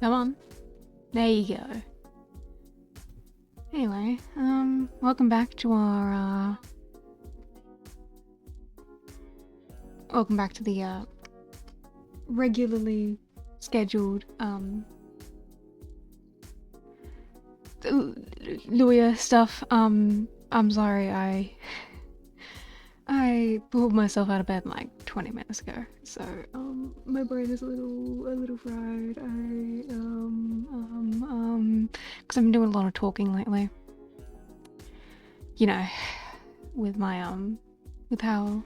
Come on. There you go. Anyway, welcome back to our, welcome back to the, regularly scheduled, lawyer stuff. I'm sorry, I pulled myself out of bed like 20 minutes ago, so, my brain is a little fried. Because I've been doing a lot of talking lately. You know, with my, with how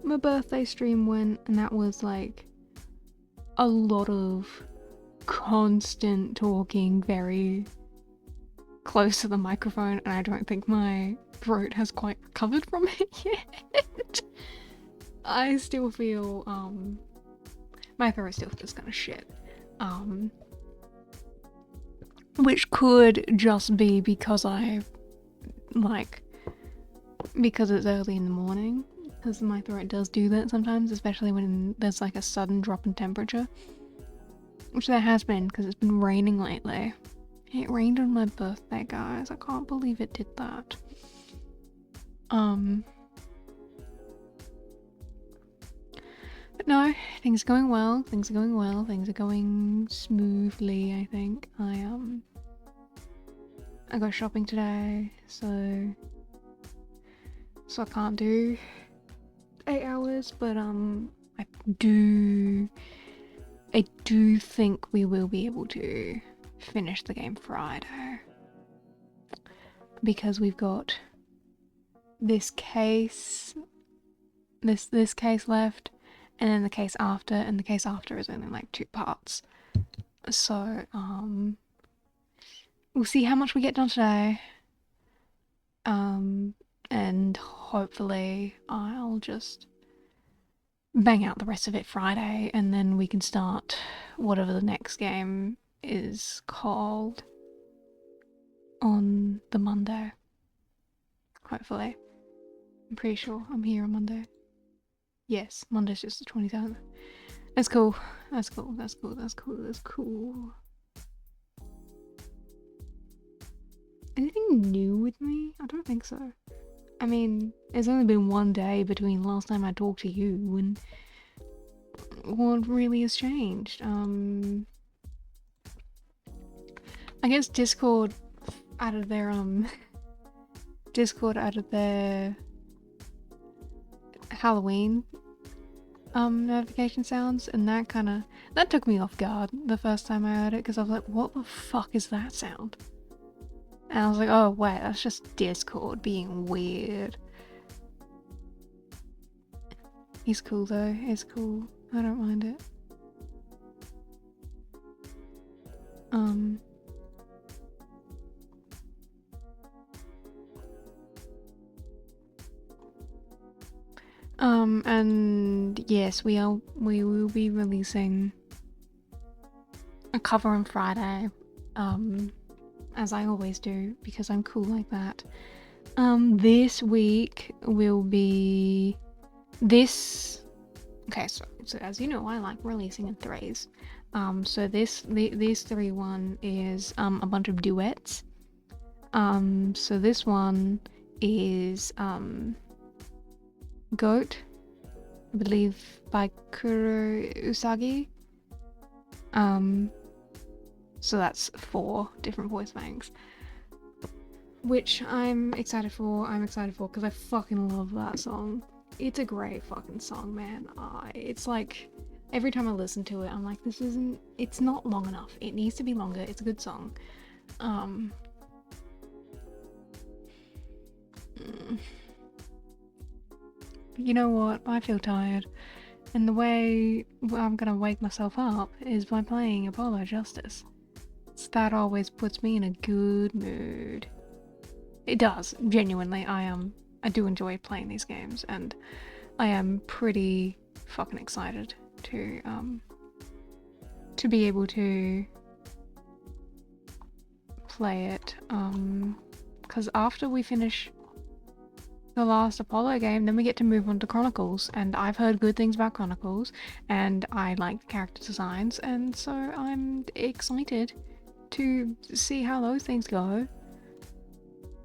my birthday stream went, and that was like a lot of constant talking very close to the microphone, and I don't think my throat has quite recovered from it yet. I still feel, my throat still feels kind of shit. Which could just be because because it's early in the morning, because my throat does do that sometimes, especially when there's like a sudden drop in temperature. Which there has been, because it's been raining lately. It rained on my birthday, guys. I can't believe it did that. But no, things are going well. Things are going well. Things are going smoothly, I think. I go shopping today, so I can't do 8 hours, but I do think we will be able to finish the game Friday, because we've got this case left, and then the case after, and the case after is only like 2 parts. So we'll see how much we get done today. And hopefully I'll just bang out the rest of it Friday, and then we can start whatever the next game is called on the Monday. Hopefully. I'm pretty sure I'm here on Monday. Yes, Monday's just the 27th. That's cool. That's cool. That's cool. That's cool. That's cool. Anything new with me? I don't think so. I mean, it's only been 1 day between last time I talked to you and what really has changed. I guess Discord added their Halloween notification sounds, and that took me off guard the first time I heard it, because I was like, what the fuck is that sound? And I was like, oh wait, that's just Discord being weird. He's cool though, it's cool. I don't mind it. And yes, we will be releasing a cover on Friday, as I always do, because I'm cool like that. This week will be this. Okay, so as you know, I like releasing in threes. So this 3-1 is a bunch of duets. So this one is Goat, I believe, by Kuro Usagi. So that's 4 different voice banks, which I'm excited for. Because I fucking love that song. It's a great fucking song, man. It's like, every time I listen to it, I'm like, it's not long enough. It needs to be longer. It's a good song. You know what? I feel tired. And the way I'm gonna wake myself up is by playing Apollo Justice. So that always puts me in a good mood. It does, genuinely. I do enjoy playing these games, and I am pretty fucking excited to be able to play it. Because after we finish the last Apollo game, then we get to move on to Chronicles, and I've heard good things about Chronicles, and I like the character designs, and so I'm excited to see how those things go.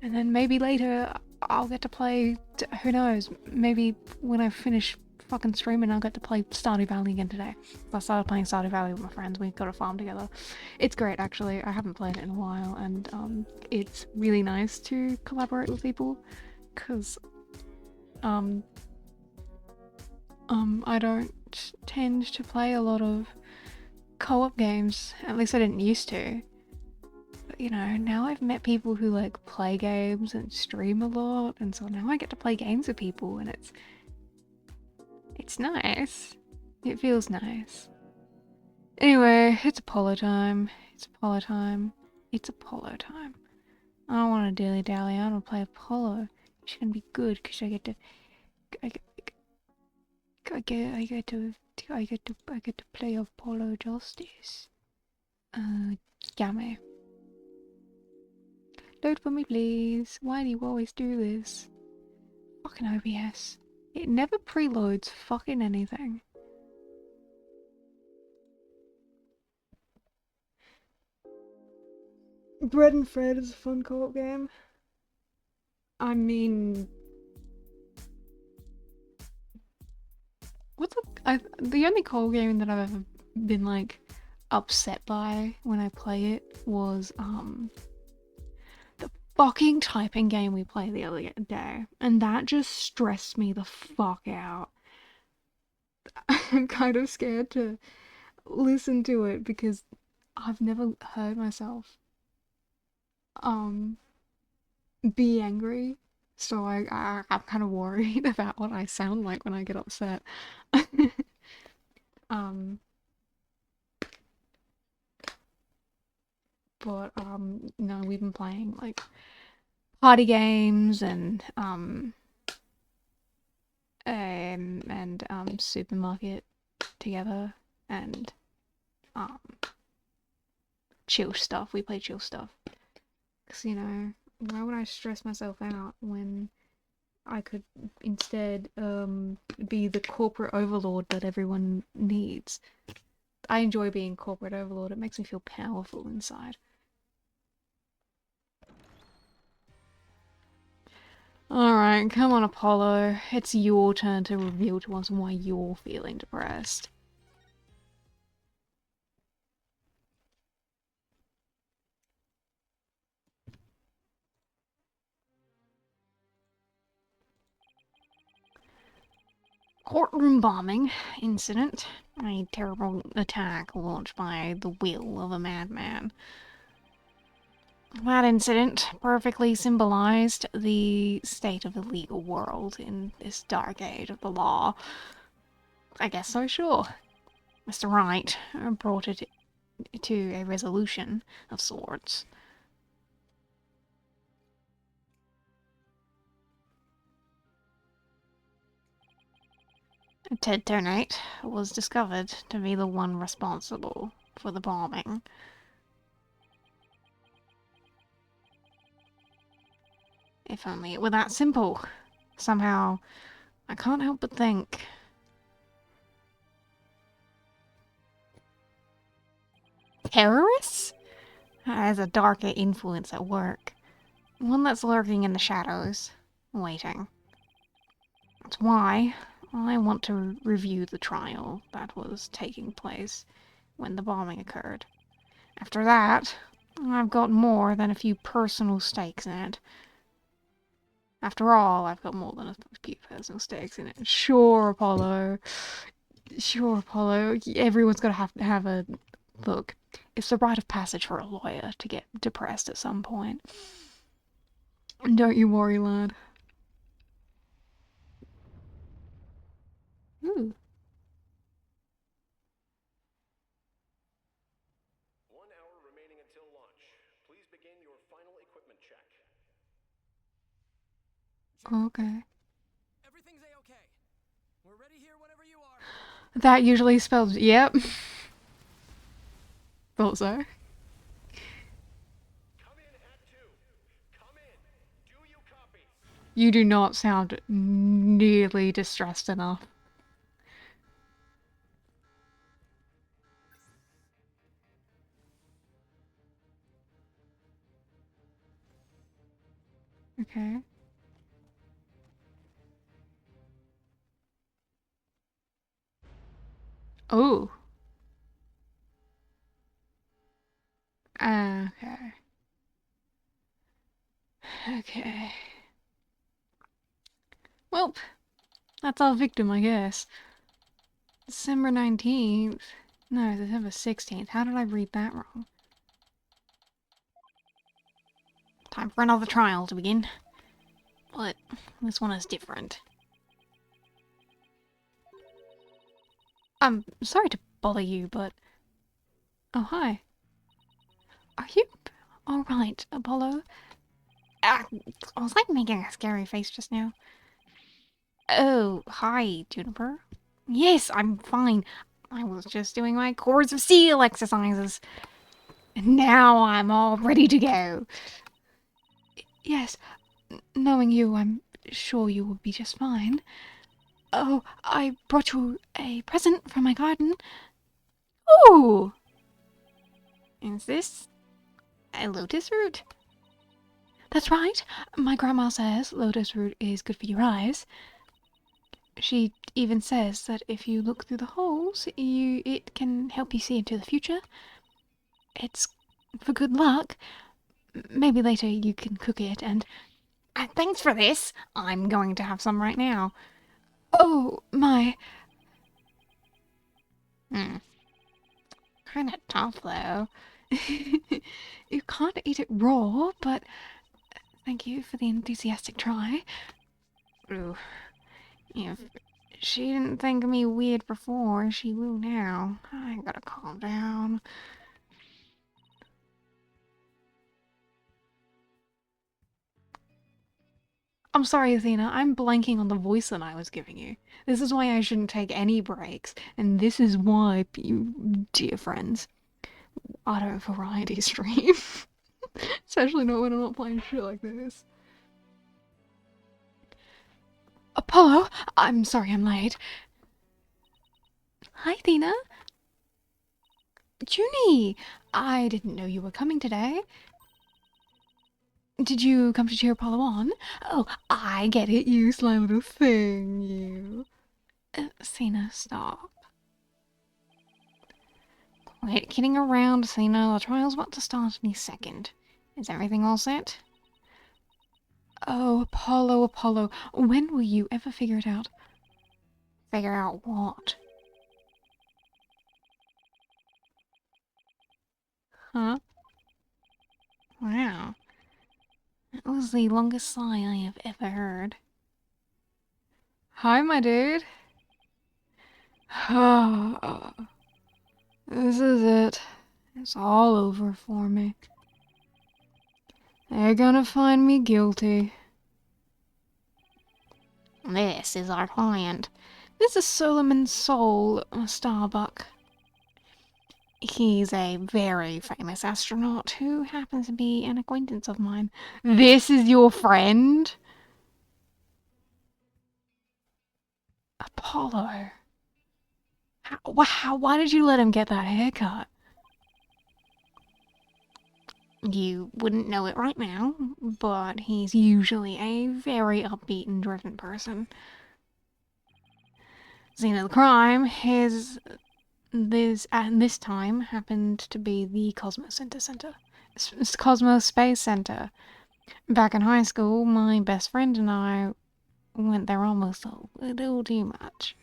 And then maybe later I'll get to play, who knows, maybe when I finish fucking streaming I'll get to play Stardew Valley again today. I started playing Stardew Valley with my friends, we got a farm together. It's great actually, I haven't played it in a while, and it's really nice to collaborate with people, because I don't tend to play a lot of co-op games, at least I didn't used to. But, you know, now I've met people who like play games and stream a lot, and so now I get to play games with people, and it's nice. It feels nice. Anyway, it's Apollo time. It's Apollo time. It's Apollo time. I don't want to dilly-dally, I want to play Apollo. It's gonna be good, because I get to... I get to play Apollo Justice. Gamma. Load for me, please. Why do you always do this? Fucking OBS. It never preloads fucking anything. Bread and Fred is a fun co-op game. I mean... the only co-op game that I've ever been, like, upset by when I play it was, the fucking typing game we played the other day. And that just stressed me the fuck out. I'm kind of scared to listen to it because I've never heard myself be angry, so I'm kind of worried about what I sound like when I get upset. But no, we've been playing like party games and supermarket together, and chill stuff. We play chill stuff. Because, you know, why would I stress myself out when I could instead be the corporate overlord that everyone needs? I enjoy being corporate overlord. It makes me feel powerful inside. Alright, come on, Apollo. It's your turn to reveal to us why you're feeling depressed. Courtroom bombing incident. A terrible attack launched by the will of a madman. That incident perfectly symbolized the state of the legal world in this dark age of the law. I guess so, sure. Mr. Wright brought it to a resolution of sorts. Ted Ternate was discovered to be the one responsible for the bombing. If only it were that simple. Somehow, I can't help but think... Terrorists? There's a darker influence at work. One that's lurking in the shadows, waiting. That's why I want to review the trial that was taking place when the bombing occurred. After that, I've got more than a few personal stakes in it. After all, I've got more than a few personal stakes in it. Sure, Apollo. Sure, Apollo. Everyone's got to have a... Look, it's the rite of passage for a lawyer to get depressed at some point. Don't you worry, lad. Ooh. 1 hour remaining until launch. Please begin your final equipment check. Okay. Everything's a-okay. We're ready here whenever you are. That usually spells yep. Thought so. Come in at 2. Come in. Do you copy? You do not sound nearly distressed enough. Okay. Oh. Okay. Okay. Well, that's our victim, I guess. December 19th. No, December 16th. How did I read that wrong? Time for another trial to begin. But this one is different. I'm sorry to bother you, but... Oh, hi. Are you... Alright, Apollo? I was like making a scary face just now. Oh, hi, Juniper. Yes, I'm fine. I was just doing my cords of steel exercises. And now I'm all ready to go. Yes, knowing you, I'm sure you will be just fine. Oh, I brought you a present from my garden. Ooh! Is this a lotus root? That's right. My grandma says lotus root is good for your eyes. She even says that if you look through the holes, it can help you see into the future. It's for good luck. Maybe later you can cook it and... thanks for this. I'm going to have some right now. Oh, my. Kind of tough, though. You can't eat it raw, but thank you for the enthusiastic try. Ooh, if she didn't think me weird before, she will now. I gotta calm down. I'm sorry, Athena, I'm blanking on the voice that I was giving you. This is why I shouldn't take any breaks, and this is why, you dear friends, I don't variety stream. Especially not when I'm not playing shit like this. Apollo! I'm sorry I'm late. Hi, Athena. Junie! I didn't know you were coming today. Did you come to cheer Apollo on? Oh, I get it, you sly little thing, you. Athena, stop. Quit kidding around, Athena. The trial's about to start any second. Is everything all set? Oh, Apollo, Apollo. When will you ever figure it out? Figure out what? Huh? Wow. That was the longest sigh I have ever heard. Hi, my dude. This is it. It's all over for me. They're gonna find me guilty. This is our client. This is Solomon Sol Starbuck. He's a very famous astronaut who happens to be an acquaintance of mine. This is your friend? Apollo. Why did you let him get that haircut? You wouldn't know it right now, but he's usually a very upbeat and driven person. Scene of the crime is this time happened to be the Cosmos Space Center. Back in high school, my best friend and I went there almost a little too much.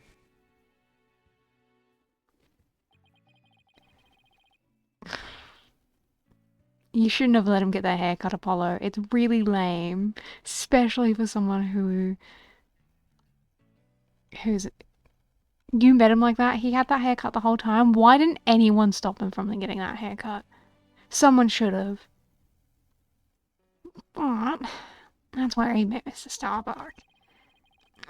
You shouldn't have let him get that haircut, Apollo. It's really lame, especially for someone who's... You met him like that? He had that haircut the whole time? Why didn't anyone stop him from getting that haircut? Someone should have. But that's where he met Mr. Starbuck.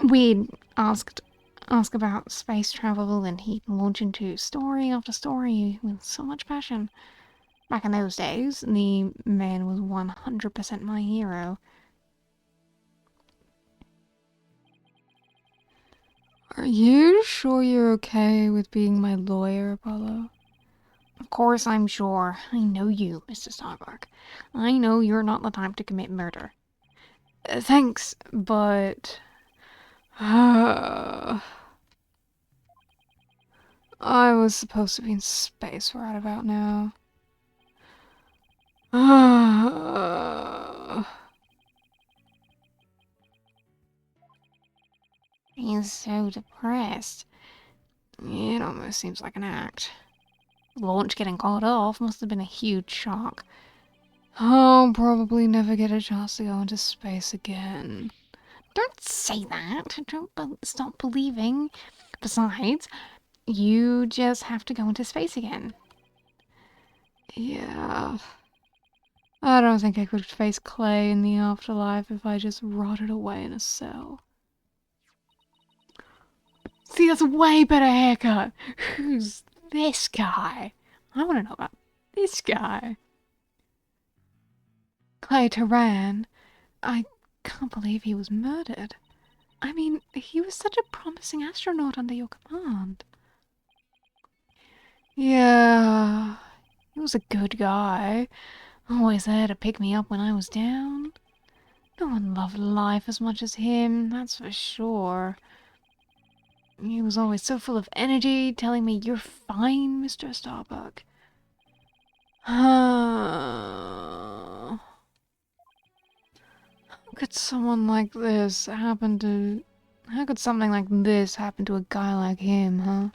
We'd ask about space travel, and he'd launch into story after story with so much passion. Back in those days, the man was 100% my hero. Are you sure you're okay with being my lawyer, Apollo? Of course I'm sure. I know you, Mr. Starbuck. I know you're not the type to commit murder. Thanks, but... I was supposed to be in space right about now. He's so depressed. It almost seems like an act. Launch getting called off must have been a huge shock. I'll probably never get a chance to go into space again. Don't say that. Don't stop believing. Besides, you just have to go into space again. Yeah. I don't think I could face Clay in the afterlife if I just rotted away in a cell. See, that's a way better haircut. Who's this guy? I want to know about this guy. Clay Turan. I can't believe he was murdered. I mean, he was such a promising astronaut under your command. Yeah, he was a good guy. Always there to pick me up when I was down. No one loved life as much as him, that's for sure. He was always so full of energy, telling me, "You're fine, Mr. Starbuck." How could someone like this happen to... How could something like this happen to a guy like him, huh?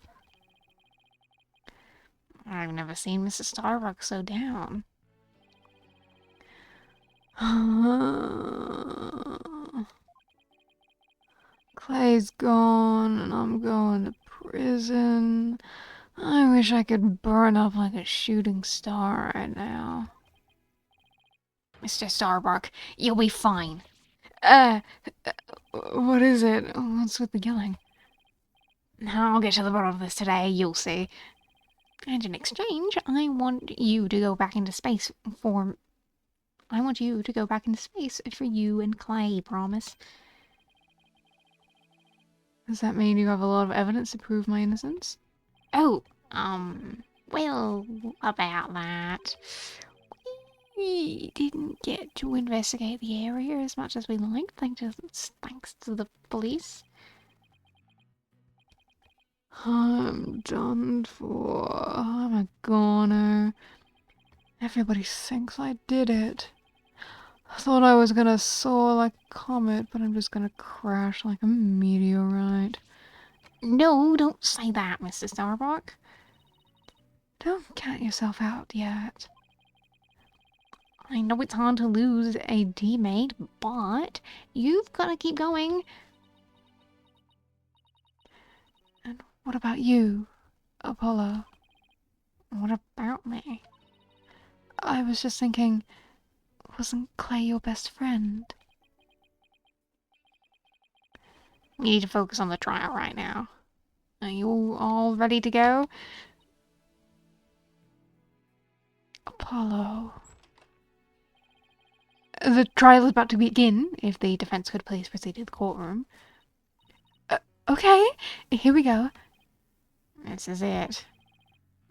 I've never seen Mr. Starbuck so down. Clay's gone, and I'm going to prison. I wish I could burn up like a shooting star right now. Mr. Starbuck, you'll be fine. What is it? What's with the yelling? I'll get to the bottom of this today, you'll see. And in exchange, I want you to go back into space for... I want you to go back into space for you and Clay, promise? Does that mean you have a lot of evidence to prove my innocence? Oh, well, about that. We didn't get to investigate the area as much as we liked, thanks to the police. I'm done for. I'm a goner. Everybody thinks I did it. I thought I was gonna soar like a comet, but I'm just gonna crash like a meteorite. No, don't say that, Mr. Starbuck. Don't count yourself out yet. I know it's hard to lose a teammate, but you've got to keep going. And what about you, Apollo? What about me? I was just thinking, wasn't Clay your best friend? We need to focus on the trial right now. Are you all ready to go? Apollo. The trial is about to begin, if the defense could please proceed to the courtroom. Okay, here we go. This is it.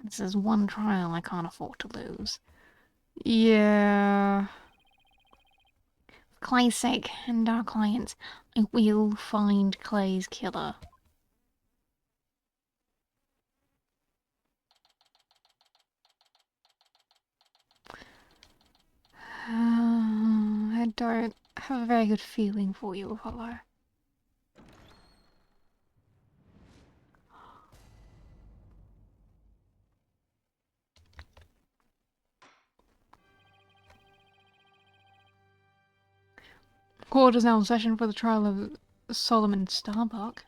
This is one trial I can't afford to lose. Yeah. For Clay's sake and our clients, I will find Clay's killer. I don't have a very good feeling for you, Apollo. Court is now in session for the trial of Solomon Starbuck.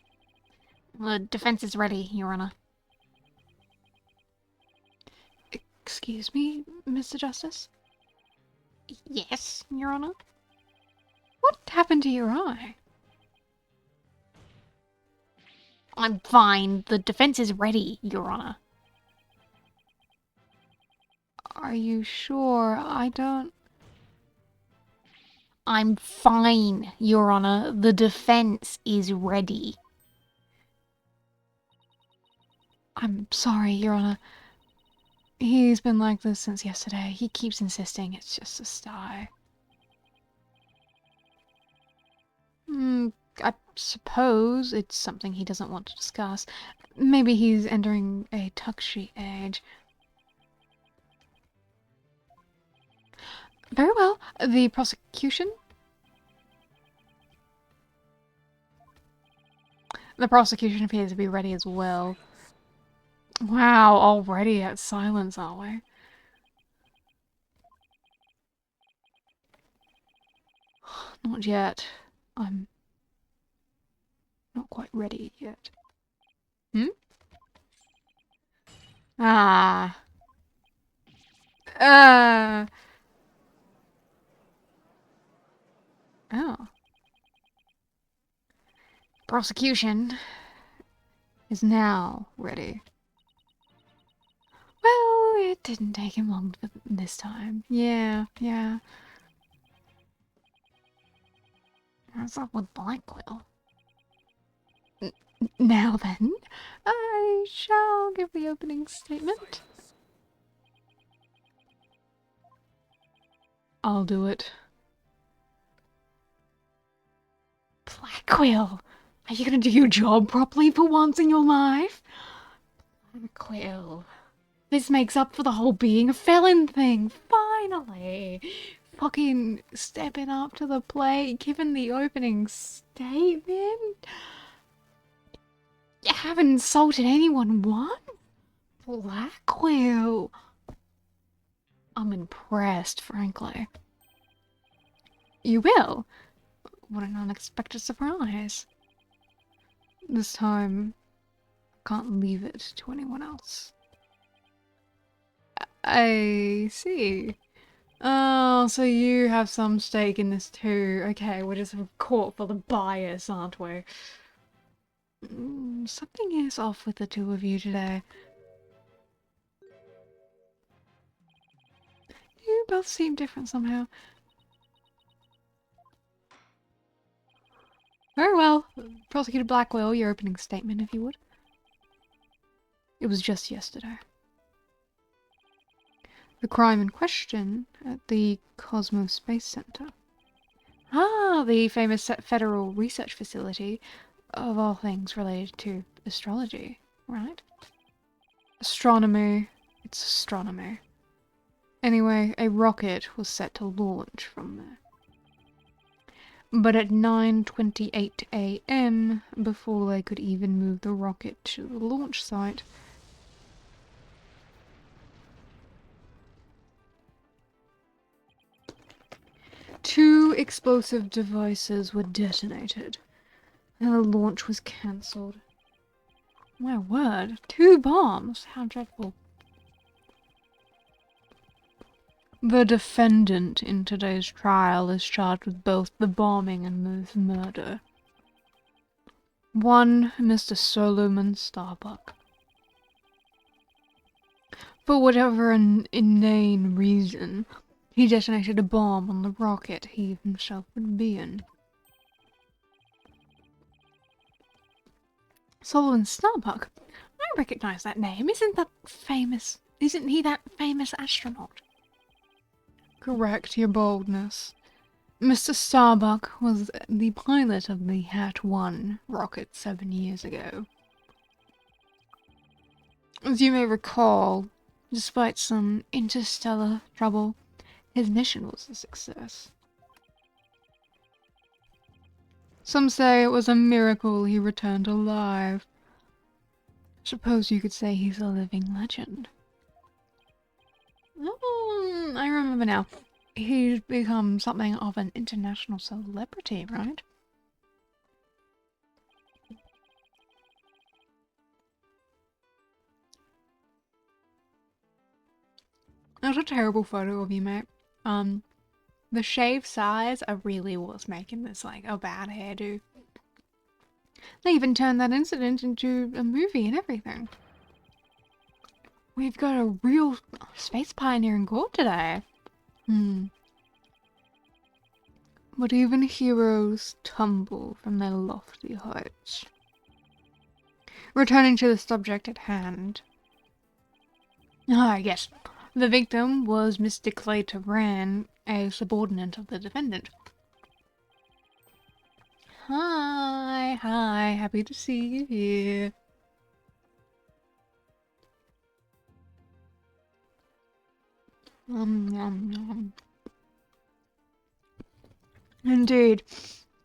The defense is ready, Your Honor. Excuse me, Mr. Justice? Yes, Your Honor? What happened to your eye? I'm fine. The defense is ready, Your Honor. Are you sure? I don't... I'm fine, Your Honor. The defense is ready. I'm sorry, Your Honor. He's been like this since yesterday. He keeps insisting it's just a sty. I suppose it's something he doesn't want to discuss. Maybe he's entering a tuxie age. Very well. The prosecution? The prosecution appears to be ready as well. Wow, already at silence, are we? Not yet. I'm not quite ready yet. Ah. Oh. Prosecution is now ready. Well, it didn't take him long this time. Yeah. What's up with Blackwell? Now then, I shall give the opening statement. I'll do it. Blackwell, are you gonna do your job properly for once in your life? Blackwell. This makes up for the whole being a felon thing. Finally. Fucking stepping up to the plate, giving the opening statement. You haven't insulted anyone once? Blackwell. I'm impressed, frankly. You will? What an unexpected surprise. This time, I can't leave it to anyone else. I see. Oh, so you have some stake in this too. Okay, we're just caught for the bias, aren't we? Something is off with the two of you today. You both seem different somehow. Very well. Prosecutor Blackwell, your opening statement, if you would. It was just yesterday. The crime in question at the Cosmos Space Center. Ah, the famous federal research facility, of all things related to astrology, right? Astronomy. It's astronomy. Anyway, a rocket was set to launch from there. But at 9:28 a.m., before they could even move the rocket to the launch site, two explosive devices were detonated, and the launch was cancelled. My word, 2 bombs! How dreadful. The defendant in today's trial is charged with both the bombing and the murder. One, Mr. Solomon Starbuck. For whatever an inane reason, he detonated a bomb on the rocket he himself would be in. Solomon Starbuck? I recognize that name. Isn't he that famous astronaut? Correct your boldness. Mr. Starbuck was the pilot of the Hat 1 rocket 7 years ago. As you may recall, despite some interstellar trouble, his mission was a success. Some say it was a miracle he returned alive. Suppose you could say he's a living legend. Oh, I remember now. He's become something of an international celebrity, right? That was a terrible photo of you, mate. The shave size, I really was making this like a bad hairdo. They even turned that incident into a movie and everything. We've got a real space pioneer in court today. But even heroes tumble from their lofty heights. Returning to the subject at hand. Ah, yes. The victim was Mr. Clay Tabran, a subordinate of the defendant. Hi, happy to see you here. Nom, nom. Indeed,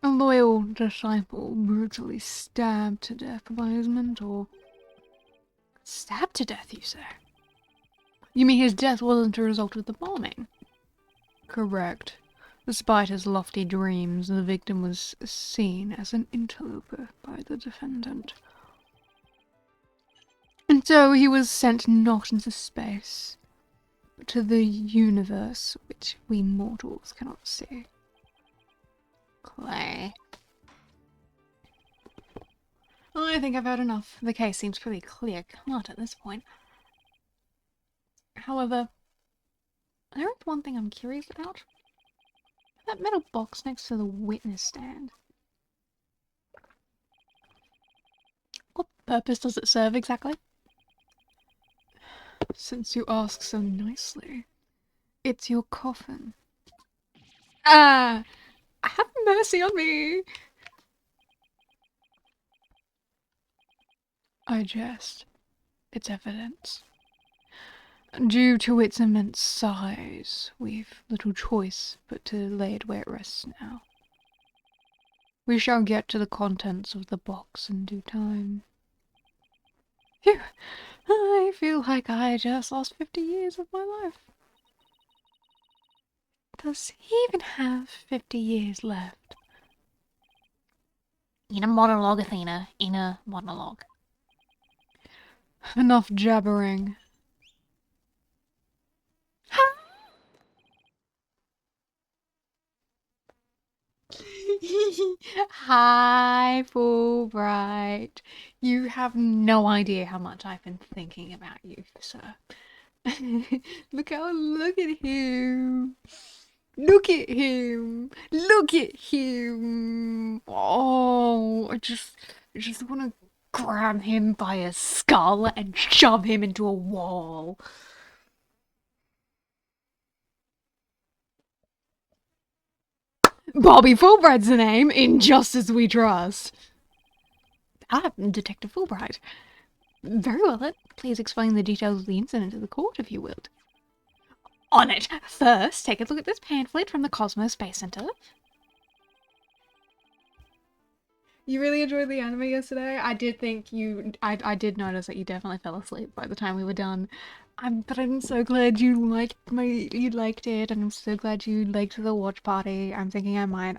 a loyal disciple brutally stabbed to death by his mentor. Stabbed to death, you say? You mean his death wasn't a result of the bombing? Correct. Despite his lofty dreams, the victim was seen as an interloper by the defendant. And so he was sent not into space, but to the universe which we mortals cannot see. Clay. I think I've heard enough. The case seems pretty clear-cut at this point. However, there is one thing I'm curious about. That metal box next to the witness stand. What purpose does it serve exactly? Since you ask so nicely, it's your coffin. Ah! Have mercy on me! I jest. It's evidence. Due to its immense size, we've little choice but to lay it where it rests now. We shall get to the contents of the box in due time. Phew! I feel like I just lost 50 years of my life. Does he even have 50 years left? Inner monologue, Athena. Inner monologue. Enough jabbering. Hi, Fulbright. You have no idea how much I've been thinking about you, sir. Look at him. Look at him. Look at him. Oh, I just want to grab him by his skull and shove him into a wall. Bobby Fulbright's the name, in Justice We Trust. Ah, Detective Fulbright. Very well, then. Please explain the details of the incident to the court, if you will. On it! First, take a look at this pamphlet from the Cosmos Space Center. You really enjoyed the anime yesterday? I did think I did notice that you definitely fell asleep by the time we were done. But I'm so glad you liked it, and I'm so glad you liked the watch party. I'm thinking I might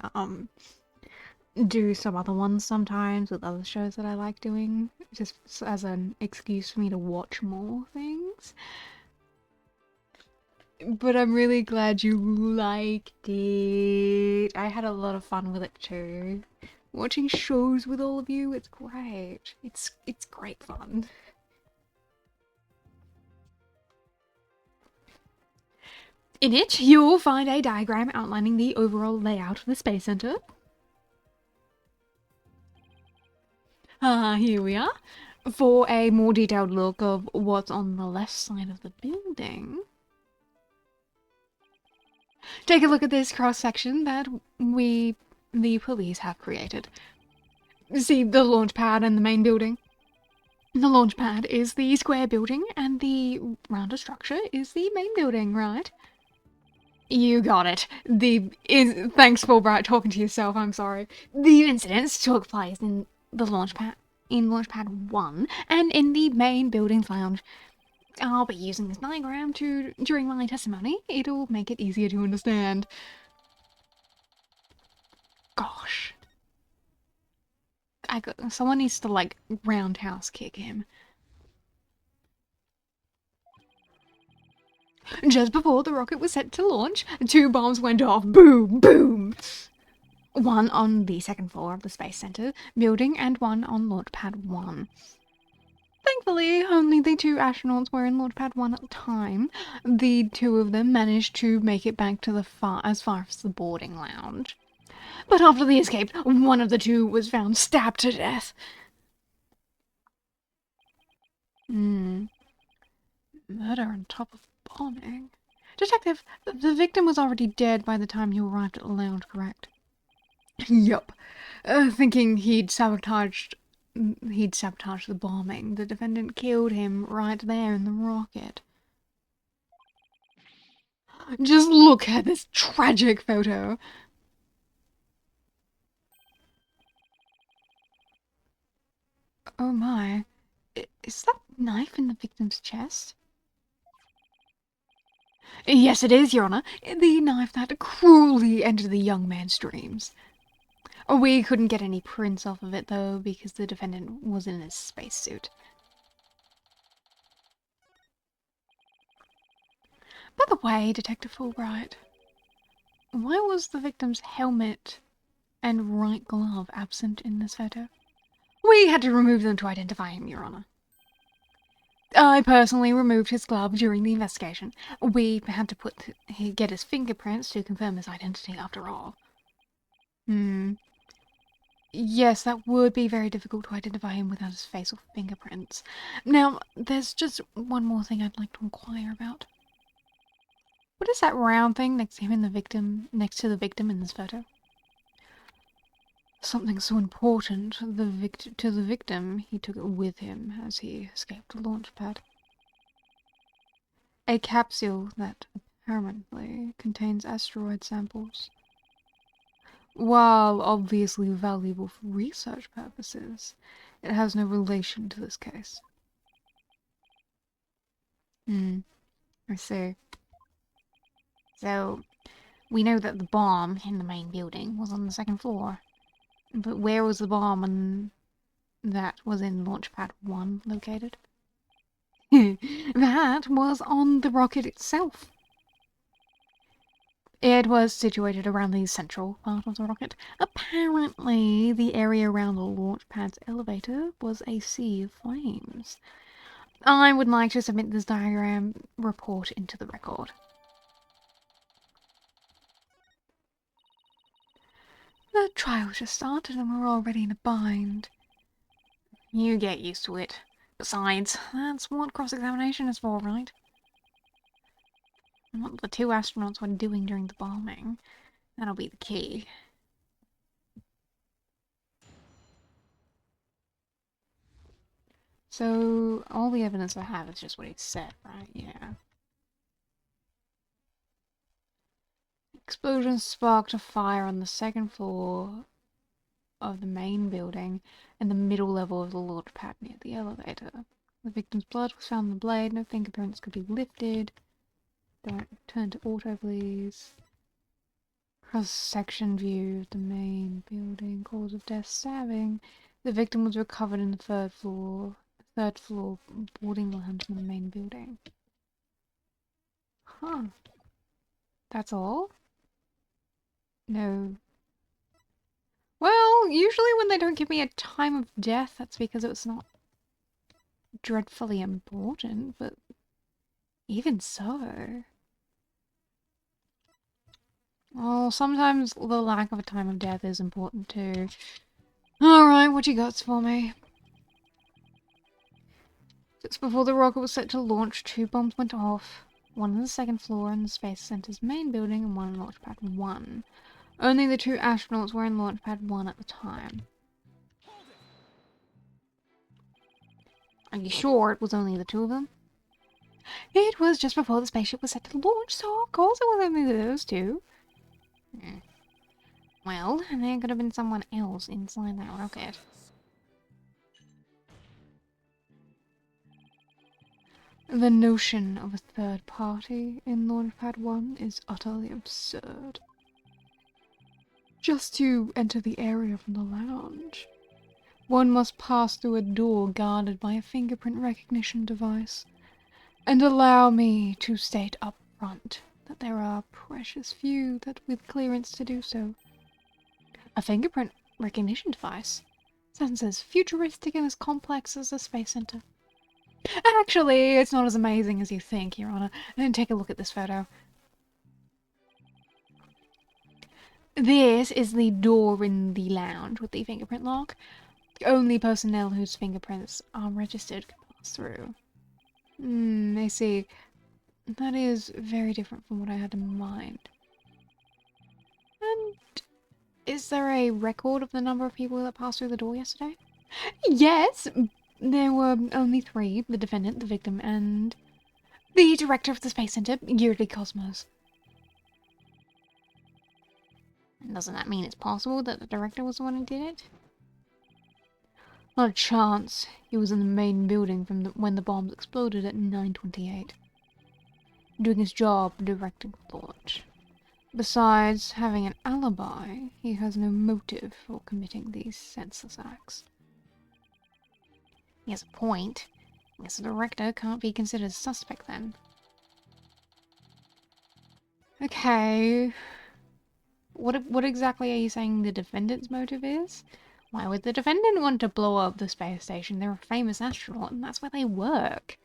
do some other ones sometimes with other shows that I like doing, just as an excuse for me to watch more things. But I'm really glad you liked it. I had a lot of fun with it too. Watching shows with all of you, it's great. It's great fun. In it, you'll find a diagram outlining the overall layout of the Space Center. Here we are. For a more detailed look of what's on the left side of the building, take a look at this cross-section that the police have created. See the launch pad and the main building? The launch pad is the square building and the rounder structure is the main building, right? You got it. Thanks, Fulbright, talking to yourself, I'm sorry. The incidents took place in the launch pad, in Launch Pad 1, and in the main building's lounge. I'll be using this diagram during my testimony. It'll make it easier to understand. Gosh. Someone needs to, like, roundhouse kick him. Just before the rocket was set to launch, 2 bombs went off. Boom! Boom! One on the second floor of the Space Center building and one on Launch Pad 1. Thankfully, only the 2 astronauts were in Launch Pad 1 at the time. The 2 of them managed to make it back to as far as the boarding lounge. But after the escape, one of the 2 was found stabbed to death. Hmm. Murder on top of bombing. Detective, the victim was already dead by the time you arrived at the lounge, correct? Yup. Thinking he'd sabotaged the bombing. The defendant killed him right there in the rocket. Just look at this tragic photo. Oh my. Is that knife in the victim's chest? Yes, it is, Your Honor. The knife that cruelly entered the young man's dreams. We couldn't get any prints off of it, though, because the defendant was in his spacesuit. By the way, Detective Fulbright, why was the victim's helmet and right glove absent in this photo? We had to remove them to identify him, Your Honor. I personally removed his glove during the investigation. We had to get his fingerprints to confirm his identity after all. Yes, that would be very difficult to identify him without his face or fingerprints. Now, there's just one more thing I'd like to inquire about. What is that round thing next to the victim in this photo? Something so important to the victim, he took it with him as he escaped the launch pad. A capsule that apparently contains asteroid samples. While obviously valuable for research purposes, it has no relation to this case. I see. So, we know that the bomb in the main building was on the second floor. But where was the bomb that was in Launchpad 1 located? That was on the rocket itself. It was situated around the central part of the rocket. Apparently, the area around the launch pad's elevator was a sea of flames. I would like to submit this diagram report into the record. The trial just started and we're already in a bind. You get used to it. Besides, that's what cross-examination is for, right? And what the two astronauts were doing during the bombing. That'll be the key. So, all the evidence I have is just what he said, right? Yeah. Explosion sparked a fire on the second floor of the main building and the middle level of the launch pad near the elevator. The victim's blood was found on the blade. No fingerprints could be lifted. Don't turn to auto, please. Cross-section view of the main building. Cause of death, stabbing. The victim was recovered in the third floor boarding lounge in the main building. Huh. That's all? No. Well, usually when they don't give me a time of death, that's because it's not dreadfully important, but even so. Well, sometimes the lack of a time of death is important too. Alright, what you got for me? Just before the rocket was set to launch, 2 bombs went off. One on the second floor in the Space Center's main building and one in Launchpad 1. Only the 2 astronauts were in Launchpad 1 at the time. Are you sure it was only the 2 of them? It was just before the spaceship was set to launch, so of course it was only those 2. Well, there could have been someone else inside that rocket. The notion of a third party in Launchpad 1 is utterly absurd. Just to enter the area from the lounge, one must pass through a door guarded by a fingerprint recognition device. And allow me to state up front that there are precious few that with clearance to do so. A fingerprint recognition device sounds as futuristic and as complex as the Space Center. Actually, it's not as amazing as you think, Your Honor. And take a look at this photo. This is the door in the lounge with the fingerprint lock. The only personnel whose fingerprints are registered can passed through. I see. That is very different from what I had in mind. And is there a record of the number of people that passed through the door yesterday? Yes! There were only 3, the defendant, the victim, and the director of the Space Center, Yuri Cosmos. And doesn't that mean it's possible that the director was the one who did it? Not a chance. He was in the main building from when the bombs exploded at 9:28. Doing his job, directing thought. Besides having an alibi, he has no motive for committing these senseless acts. He has a point. I guess the director can't be considered a suspect then. Okay. What exactly are you saying the defendant's motive is? Why would the defendant want to blow up the space station? They're a famous astronaut, and that's where they work.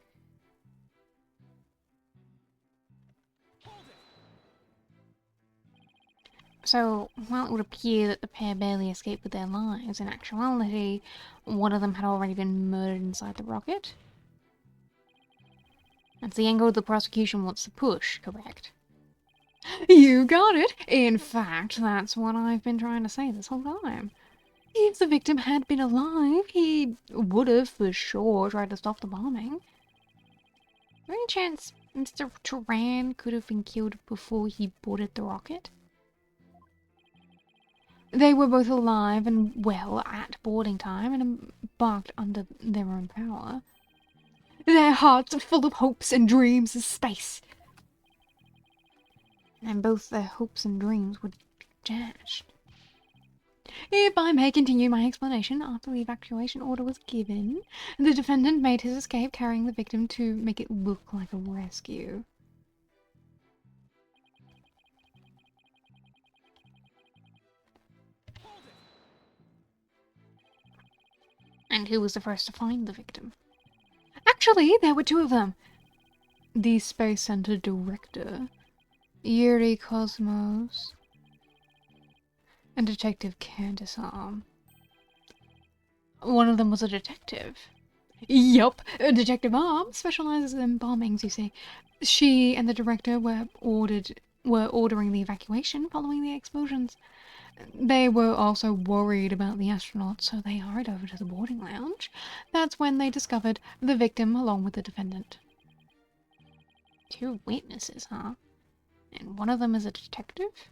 So, while it would appear that the pair barely escaped with their lives, in actuality, one of them had already been murdered inside the rocket. That's the angle the prosecution wants to push, correct? You got it! In fact, that's what I've been trying to say this whole time. If the victim had been alive, he would have for sure tried to stop the bombing. Is there any chance Mr. Turan could have been killed before he boarded the rocket? They were both alive and well at boarding time and embarked under their own power. Their hearts are full of hopes and dreams of space. And both their hopes and dreams were dashed. If I may continue my explanation, after the evacuation order was given, the defendant made his escape carrying the victim to make it look like a rescue. And who was the first to find the victim? Actually, there were 2 of them. The Space Center director, Yuri Cosmos, and Detective Candace Arm. One of them was a detective. Yup, Detective Arm specializes in bombings, you see. She and the director were ordering the evacuation following the explosions. They were also worried about the astronauts, so they hurried over to the boarding lounge. That's when they discovered the victim along with the defendant. 2 witnesses, huh? And one of them is a detective?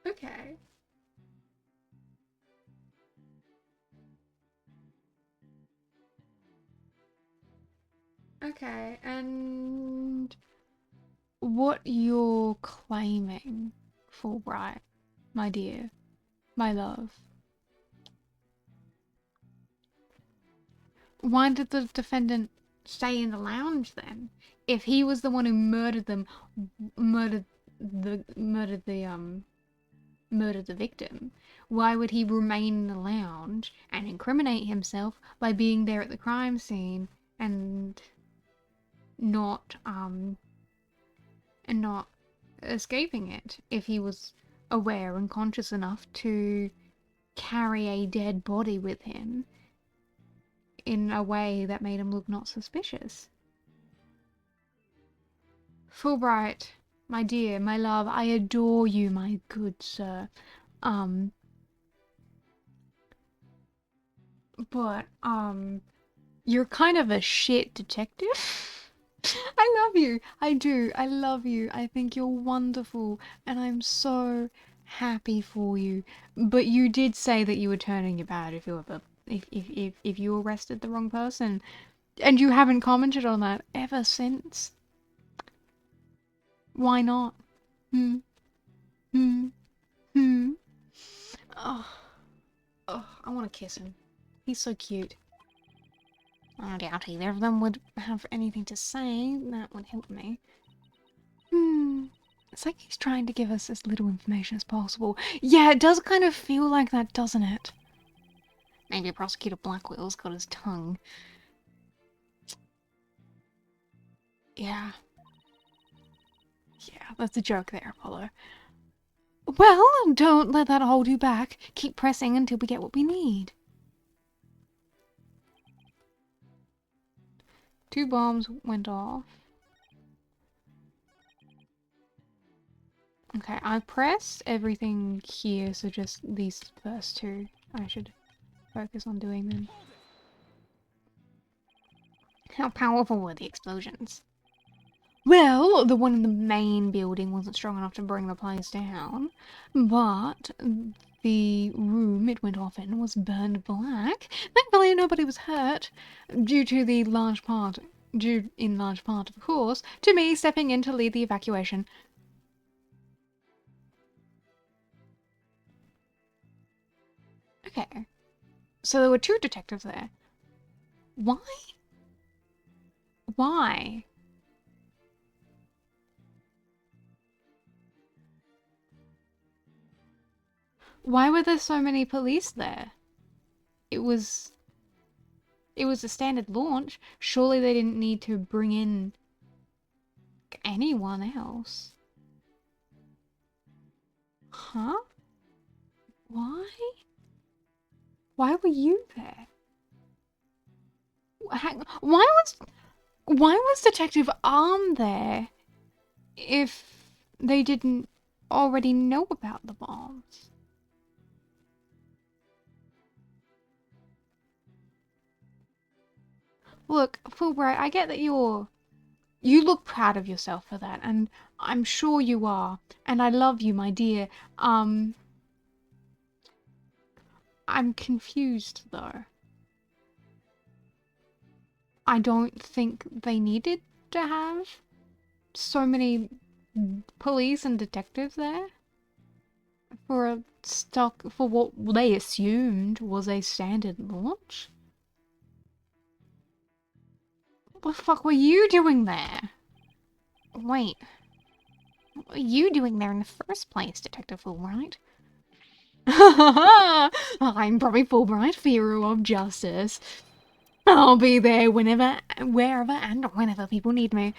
Okay. Okay, and what you're claiming, Fulbright, my dear, my love. Why did the defendant stay in the lounge then? If he was the one who murdered them, murdered the victim, why would he remain in the lounge and incriminate himself by being there at the crime scene and not escaping it if he was aware and conscious enough to carry a dead body with him in a way that made him look not suspicious? Fulbright, my dear, my love, I adore you, my good sir. But, you're kind of a shit detective. I love you. I do. I love you. I think you're wonderful. And I'm so happy for you. But you did say that you were turning your back if you arrested the wrong person. And you haven't commented on that ever since. Why not? Hmm? Hmm? Hmm? Oh, I want to kiss him. He's so cute. I doubt either of them would have anything to say. That would help me. It's like he's trying to give us as little information as possible. Yeah, it does kind of feel like that, doesn't it? Maybe Prosecutor Blackwell's got his tongue. Yeah. Yeah, that's a joke there, Apollo. Well, don't let that hold you back. Keep pressing until we get what we need. 2 bombs went off. Okay, I pressed everything here, so just these first 2 I should focus on doing them. How powerful were the explosions? Well, the one in the main building wasn't strong enough to bring the place down, but the room it went off in was burned black. Thankfully, nobody was hurt, due in large part, of course, to me stepping in to lead the evacuation. Okay, so there were 2 detectives there. Why? Why? Why were there so many police there? It was a standard launch. Surely they didn't need to bring in anyone else. Huh? Why? Why were you there? Why was Detective Arm there if they didn't already know about the bombs? Look, Fulbright, I get that you look proud of yourself for that, and I'm sure you are, and I love you, my dear. I'm confused, though. I don't think they needed to have so many police and detectives there for what they assumed was a standard launch. What the fuck were you doing there? Wait. What were you doing there in the first place, Detective Fulbright? I'm Bobby Fulbright, hero of justice. I'll be there whenever, wherever, and whenever people need me.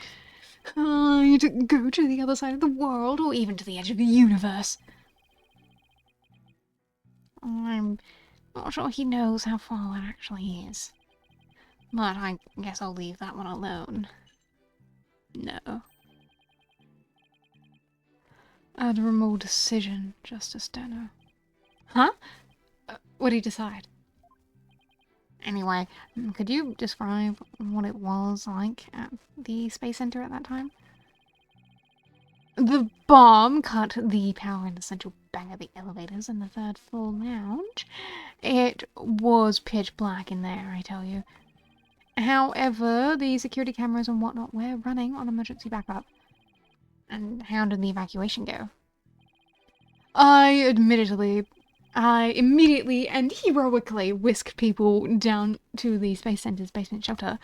I'd go to the other side of the world, or even to the edge of the universe. I'm not sure he knows how far that actually is. But I guess I'll leave that one alone. No. Admirable decision, Justice Dano. Huh? What did he decide? Anyway, could you describe what it was like at the Space Center at that time? The bomb cut the power in the central bank of the elevators in the 3rd floor lounge. It was pitch black in there, I tell you. However, the security cameras and whatnot were running on emergency backup. And how did the evacuation go? I immediately and heroically whisked people down to the Space Center's basement shelter.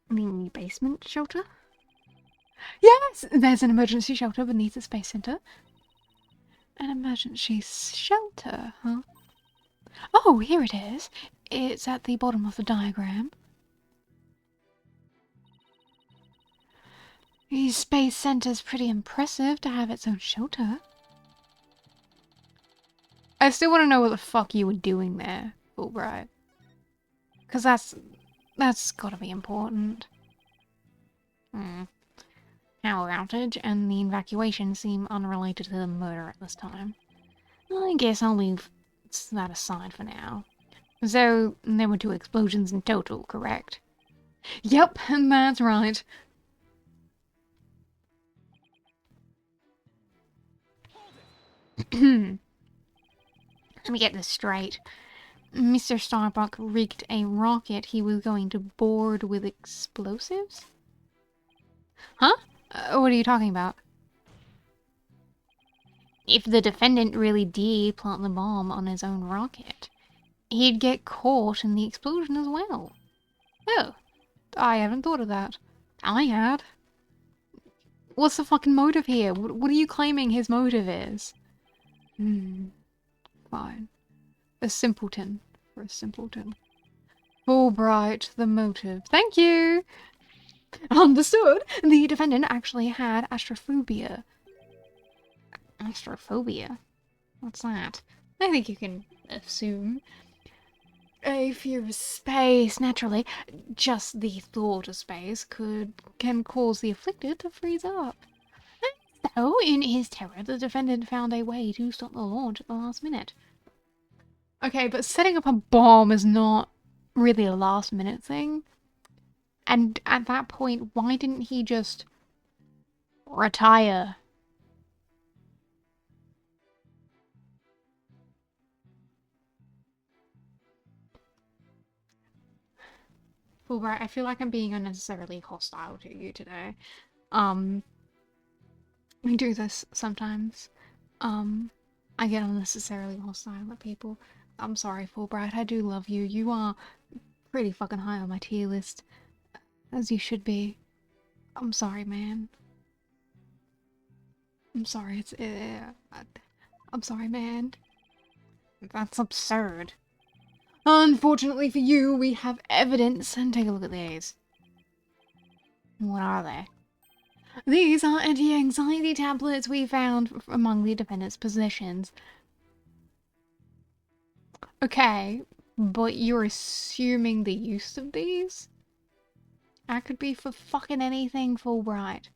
The basement shelter? Yes, there's an emergency shelter beneath the Space Center. An emergency shelter, huh? Oh, here it is. It's at the bottom of the diagram. The Space Center's pretty impressive to have its own shelter. I still want to know what the fuck you were doing there, Fulbright. Because that's gotta be important. Power outage and the evacuation seem unrelated to the murder at this time. I guess I'll leave that aside for now. So, there were 2 explosions in total, correct? Yep, that's right. Let me get this straight. Mr. Starbuck rigged a rocket he was going to board with explosives? Huh? What are you talking about? If the defendant really did plant the bomb on his own rocket, he'd get caught in the explosion as well. Oh, I haven't thought of that. I had. What's the fucking motive here? What are you claiming his motive is? Fine. A simpleton for a simpleton. Fulbright, the motive. Thank you! Understood. The defendant actually had astrophobia. Astrophobia? What's that? I think you can assume. A fear of space, naturally. Just the thought of space can cause the afflicted to freeze up. And so, in his terror, the defendant found a way to stop the launch at the last minute. Okay, but setting up a bomb is not really a last minute thing. And at that point, why didn't he just retire? Fulbright, I feel like I'm being unnecessarily hostile to you today. We do this sometimes. I get unnecessarily hostile at people. I'm sorry, Fulbright, I do love you. You are pretty fucking high on my tier list. As you should be. I'm sorry, man. I'm sorry, I'm sorry, man. That's absurd. Unfortunately for you, we have evidence, and take a look at these. What are they? These are anti-anxiety tablets we found among the defendant's possessions. Okay, but you're assuming the use of these? That could be for fucking anything, Fulbright.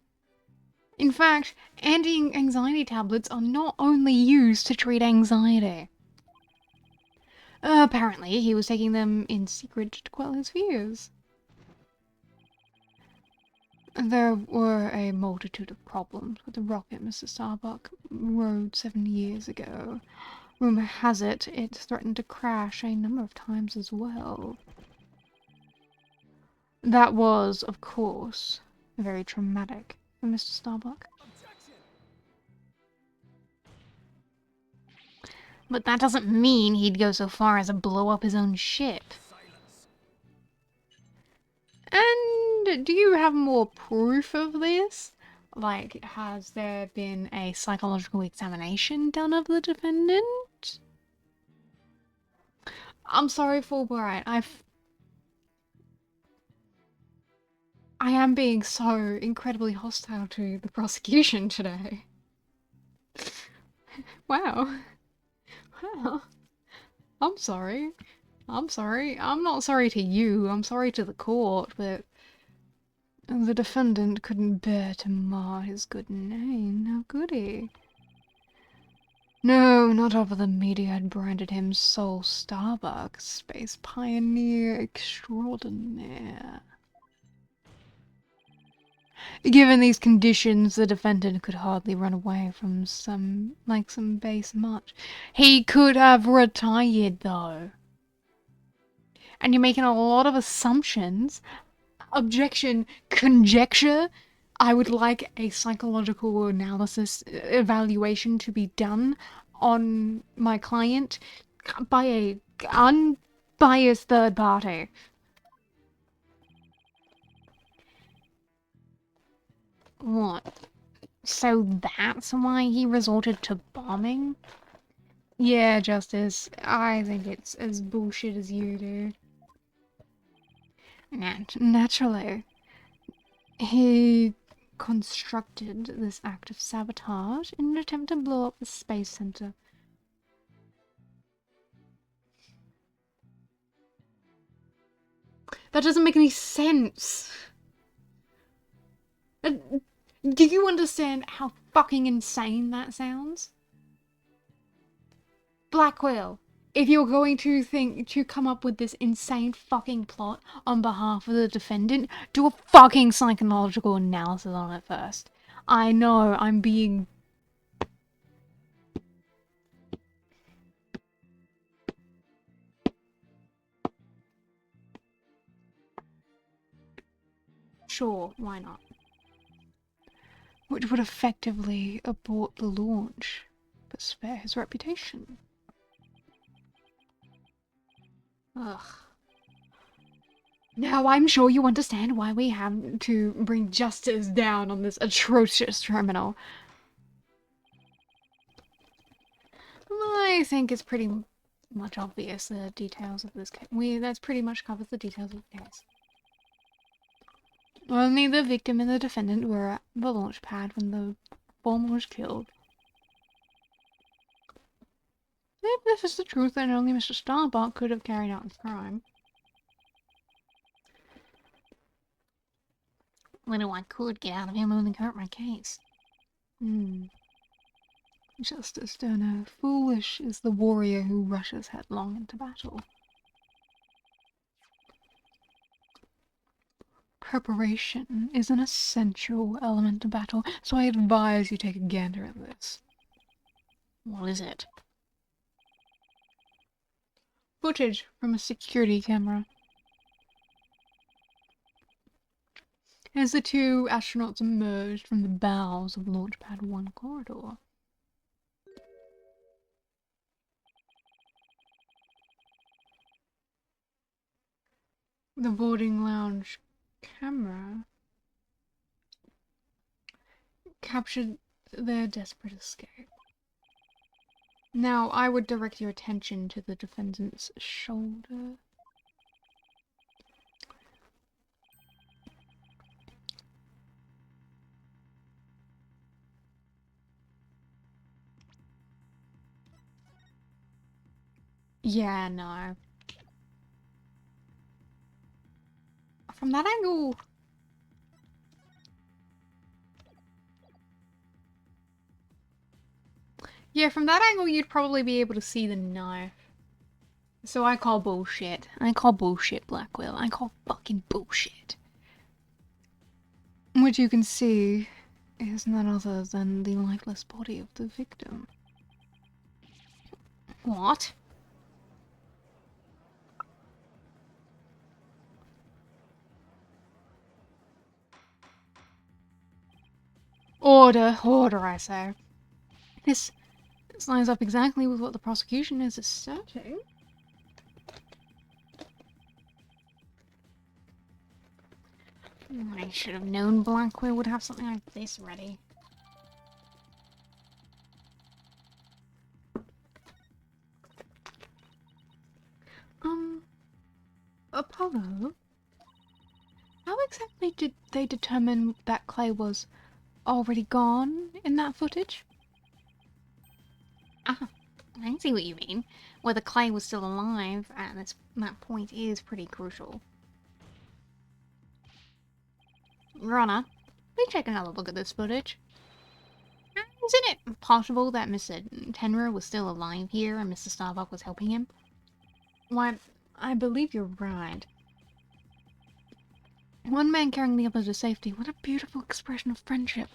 In fact, anti-anxiety tablets are not only used to treat anxiety. Apparently, he was taking them in secret to quell his fears. There were a multitude of problems with the rocket Mr. Starbuck rode 7 years ago. Rumor has it, it threatened to crash a number of times as well. That was, of course, very traumatic for Mr. Starbuck. But that doesn't mean he'd go so far as to blow up his own ship. And do you have more proof of this? Like, has there been a psychological examination done of the defendant? I'm sorry, Fulbright. I am being so incredibly hostile to the prosecution today. Wow. Well, I'm sorry. I'm sorry. I'm not sorry to you. I'm sorry to the court, but the defendant couldn't bear to mar his good name, now could he? No, not after the media had branded him Soul Starbuck, space pioneer extraordinaire. Given these conditions, the defendant could hardly run away from some base much. He could have retired, though. And you're making a lot of assumptions. Objection, conjecture. I would like a psychological analysis evaluation to be done on my client by a unbiased third party. What? So that's why he resorted to bombing? Yeah, Justice. I think it's as bullshit as you do. Naturally. He constructed this act of sabotage in an attempt to blow up the space center. That doesn't make any sense. Do you understand how fucking insane that sounds? Blackwell, if you're going to come up with this insane fucking plot on behalf of the defendant, do a fucking psychological analysis on it first. I know, I'm being... Sure, why not? Which would effectively abort the launch, but spare his reputation. Ugh. Now I'm sure you understand why we have to bring justice down on this atrocious criminal. I think it's pretty much obvious the details of this case. That's pretty much covers the details of the case. Only the victim and the defendant were at the launch pad when the bomb was killed. If this is the truth, then only Mr. Starbuck could have carried out the crime. Little I could get out of him only hurt my case. Justice Stoner, foolish is the warrior who rushes headlong into battle. Preparation is an essential element of battle, so I advise you take a gander at this. What is it? Footage from a security camera. As the two astronauts emerged from the bowels of Launchpad 1 corridor. The boarding lounge camera captured their desperate escape. Now, I would direct your attention to the defendant's shoulder. Yeah, no. From that angle. Yeah, from that angle you'd probably be able to see the knife. So I call bullshit. I call bullshit, Blackwell. I call fucking bullshit. What you can see is none other than the lifeless body of the victim. What? Order, order, I say. This lines up exactly with what the prosecution is asserting. I should have known Blackwell would have something like this ready. Apollo? How exactly did they determine that Clay was already gone in that footage? Ah, I see what you mean. Whether Clay was still alive at that point is pretty crucial. Your Honor, please take another look at this footage. Isn't it possible that Mr. Tenra was still alive here and Mr. Starbuck was helping him? Why, I believe you're right. One man carrying the other to safety. What a beautiful expression of friendship.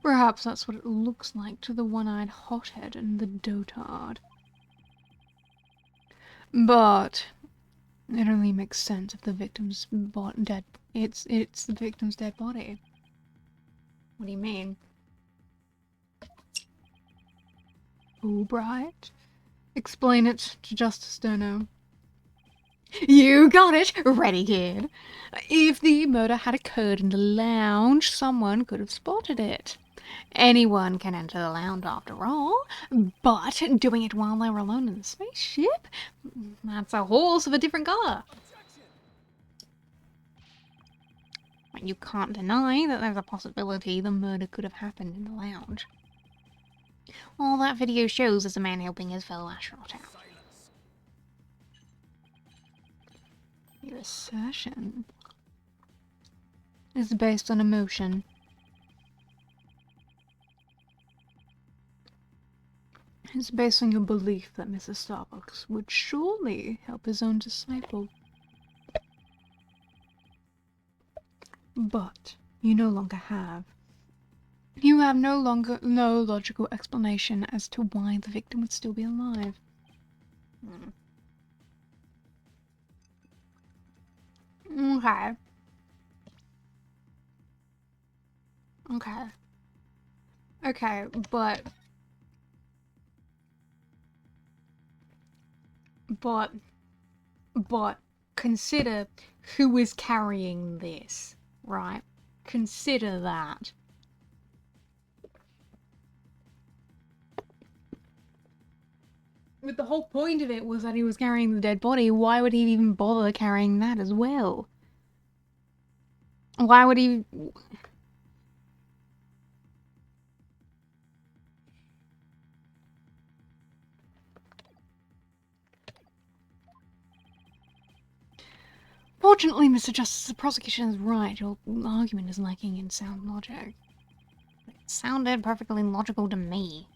Perhaps that's what it looks like to the one-eyed hothead and the dotard. But it only makes sense if the victim's dead. It's the victim's dead body. What do you mean? Albright, explain it to Justice Stono. You got it! Ready, kid. If the murder had occurred in the lounge, someone could have spotted it. Anyone can enter the lounge after all, but doing it while they're alone in the spaceship? That's a horse of a different colour. You can't deny that there's a possibility the murder could have happened in the lounge. All that video shows is a man helping his fellow astronaut out. Your assertion is based on emotion. It's based on your belief that Mrs. Starbucks would surely help his own disciple. But you no longer have. You have no logical explanation as to why the victim would still be alive. Okay. Okay. Okay, but consider who is carrying this, right? Consider that. But the whole point of it was that he was carrying the dead body. Why would he even bother carrying that as well? Why would he... Fortunately, Mr. Justice, the prosecution is right. Your argument is lacking in sound logic. It sounded perfectly logical to me.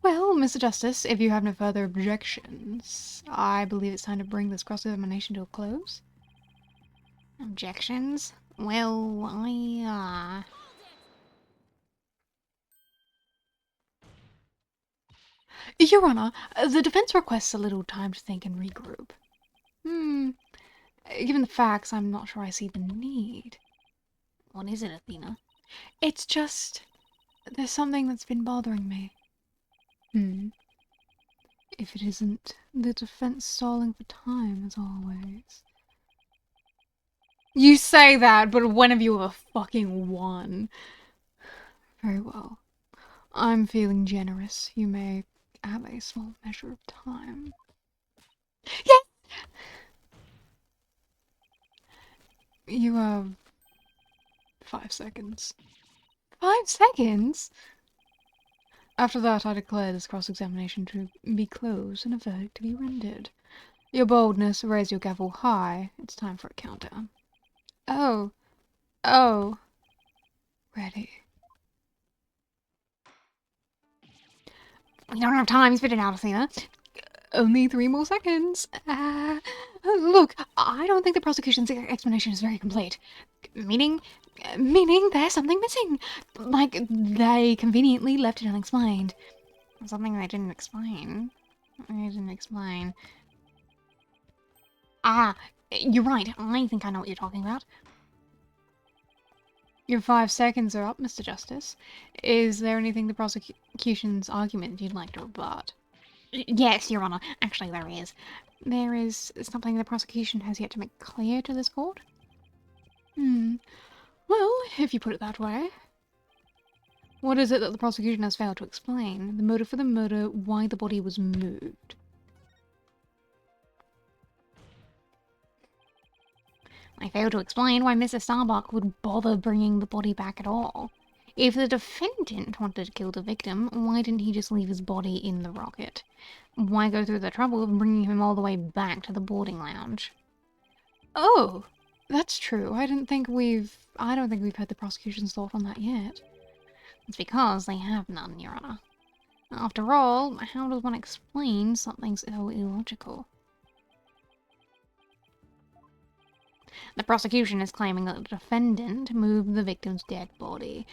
Well, Mr. Justice, if you have no further objections, I believe it's time to bring this cross-examination to a close. Objections? Well, Your Honor, the defense requests a little time to think and regroup. Given the facts, I'm not sure I see the need. What is it, Athena? It's just... there's something that's been bothering me. If it isn't the defense stalling for time, as always. You say that, but when have you ever fucking won? Very well. I'm feeling generous. You may have a small measure of time. Yes! You have 5 seconds. 5 seconds? After that, I declare this cross-examination to be closed and a verdict to be rendered. Your boldness, raise your gavel high. It's time for a countdown. Oh. Ready. We don't have time, spit it out, Athena. Only 3 more seconds. Look, I don't think the prosecution's explanation is very complete. Meaning? Meaning there's something missing. Like, they conveniently left it unexplained. Something they didn't explain. You're right. I think I know what you're talking about. Your 5 seconds are up, Mr. Justice. Is there anything the prosecution's argument you'd like to rebut? Yes, Your Honor. Actually, there is. There is something the prosecution has yet to make clear to this court. Well, if you put it that way. What is it that the prosecution has failed to explain? The motive for the murder, why the body was moved. I failed to explain why Mr. Starbuck would bother bringing the body back at all. If the defendant wanted to kill the victim, why didn't he just leave his body in the rocket? Why go through the trouble of bringing him all the way back to the boarding lounge? Oh, that's true. I don't think we've heard the prosecution's thought on that yet. It's because they have none, Your Honor. After all, how does one explain something so illogical? The prosecution is claiming that the defendant moved the victim's dead body.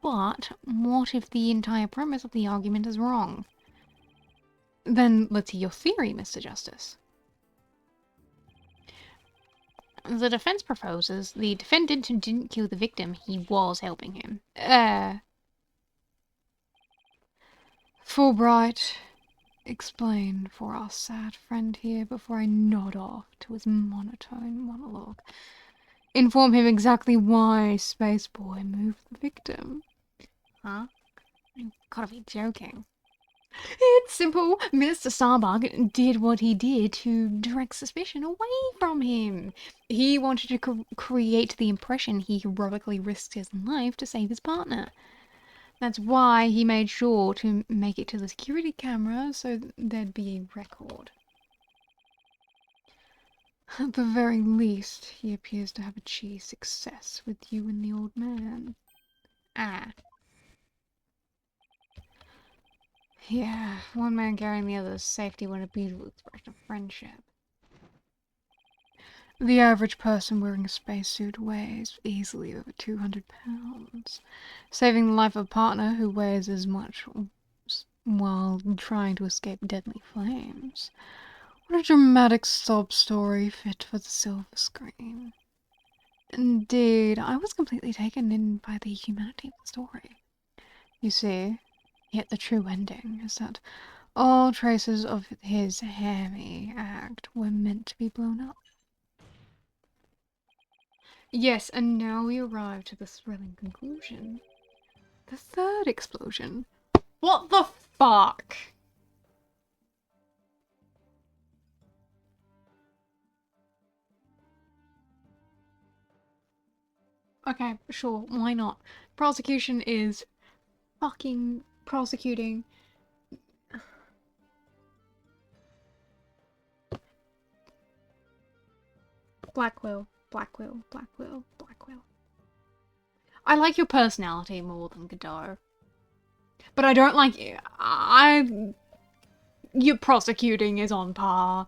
But what if the entire premise of the argument is wrong? Then let's hear your theory, Mr. Justice. The defense proposes the defendant didn't kill the victim, he was helping him. Fulbright, explain for our sad friend here before I nod off to his monotone monologue. Inform him exactly why Space Boy moved the victim. Huh? You gotta be joking. It's simple. Mr. Starbuck did what he did to direct suspicion away from him. He wanted to create the impression he heroically risked his life to save his partner. That's why he made sure to make it to the security camera so there'd be a record. At the very least, he appears to have achieved success with you and the old man. Yeah, one man carrying the other's safety when a beautiful expression of friendship. The average person wearing a spacesuit weighs easily over 200 pounds. Saving the life of a partner who weighs as much while trying to escape deadly flames. What a dramatic sob story fit for the silver screen. Indeed, I was completely taken in by the humanity of the story. You see, yet the true ending is that all traces of his hammy act were meant to be blown up. Yes, and now we arrive to the thrilling conclusion. The third explosion. What the fuck? Okay, sure, why not? Prosecution is fucking prosecuting. Blackwell, Blackwell, Blackwell, Blackwell. I like your personality more than Godot. But I don't like you. Your prosecuting is on par.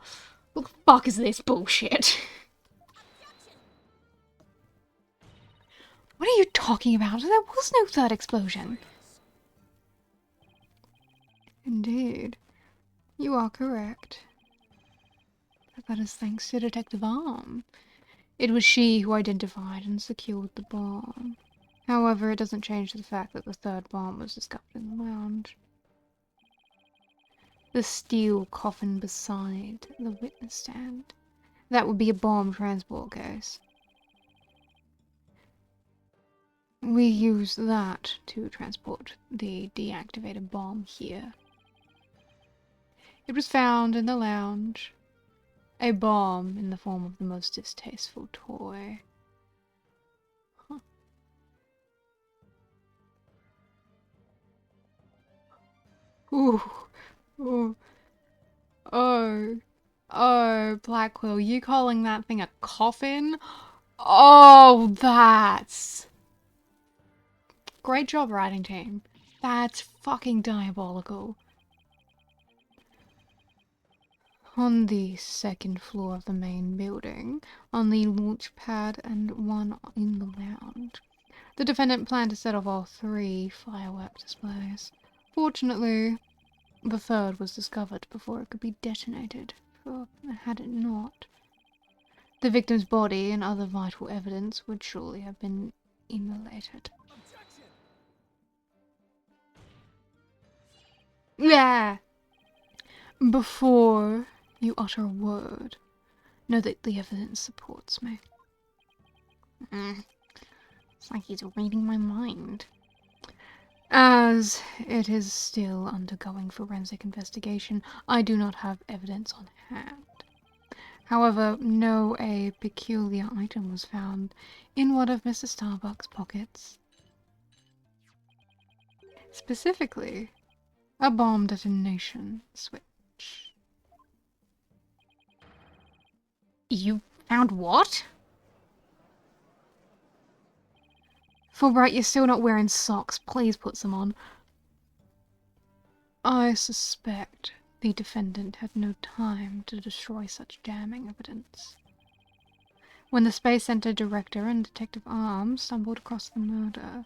What the fuck is this bullshit? What are you talking about? There was no third explosion. Indeed. You are correct. But that is thanks to Detective Arm. It was she who identified and secured the bomb. However, it doesn't change the fact that the third bomb was discovered in the lounge. The steel coffin beside the witness stand. That would be a bomb transport case. We use that to transport the deactivated bomb here. It was found in the lounge. A bomb in the form of the most distasteful toy. Huh. Ooh. Ooh. Oh, Blackwell, you calling that thing a coffin? Oh, that's... Great job, writing team. That's fucking diabolical. On the second floor of the main building, on the launch pad and one in the lounge, the defendant planned to set off all 3 firework displays. Fortunately, the third was discovered before it could be detonated, for had it not, the victim's body and other vital evidence would surely have been immolated. Yeah. Before you utter a word, know that the evidence supports me. It's like he's reading my mind. As it is still undergoing forensic investigation, I do not have evidence on hand. However, no a peculiar item was found in one of Mr. Starbuck's pockets. Specifically, a bomb detonation switch. You found what? Fulbright, you're still not wearing socks. Please put some on. I suspect the defendant had no time to destroy such damning evidence. When the Space Center director and Detective Arms stumbled across the murder,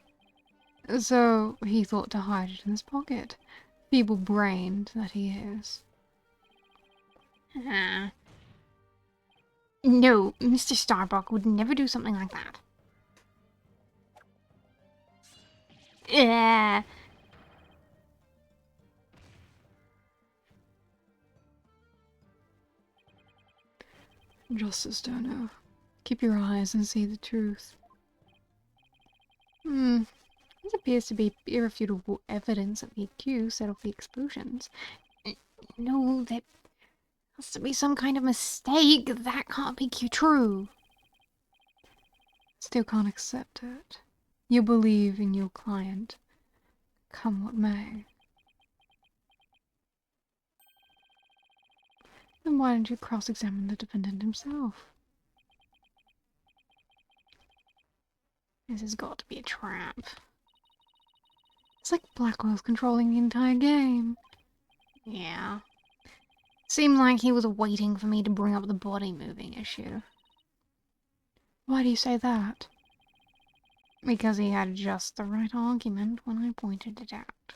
so he thought to hide it in his pocket, feeble-brained that he is. No, Mr. Starbuck would never do something like that. Justice Dono, keep your eyes and see the truth. This appears to be irrefutable evidence that the accused set off the explosions. No, that has to be some kind of mistake. That can't be true. Still can't accept it. You believe in your client, come what may. Then why don't you cross-examine the defendant himself? This has got to be a trap. It's like Blackwell's controlling the entire game. Yeah. Seemed like he was waiting for me to bring up the body moving issue. Why do you say that? Because he had just the right argument when I pointed it out.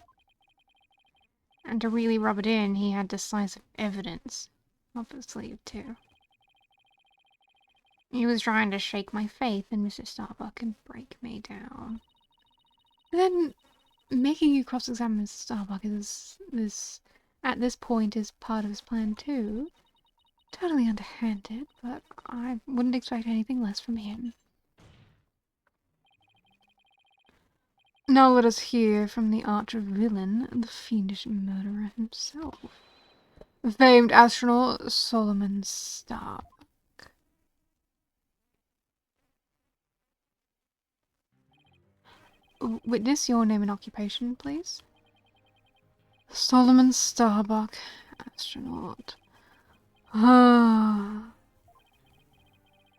And to really rub it in, he had decisive evidence up his sleeve, too. He was trying to shake my faith in Mr. Starbuck and break me down. Then, making you cross-examine Mr. Starbuck at this point is part of his plan too. Totally underhanded, but I wouldn't expect anything less from him. Now let us hear from the arch-villain, the fiendish murderer himself. Famed astronaut Solomon Starbuck. Witness, your name and occupation, please. Solomon Starbuck, astronaut.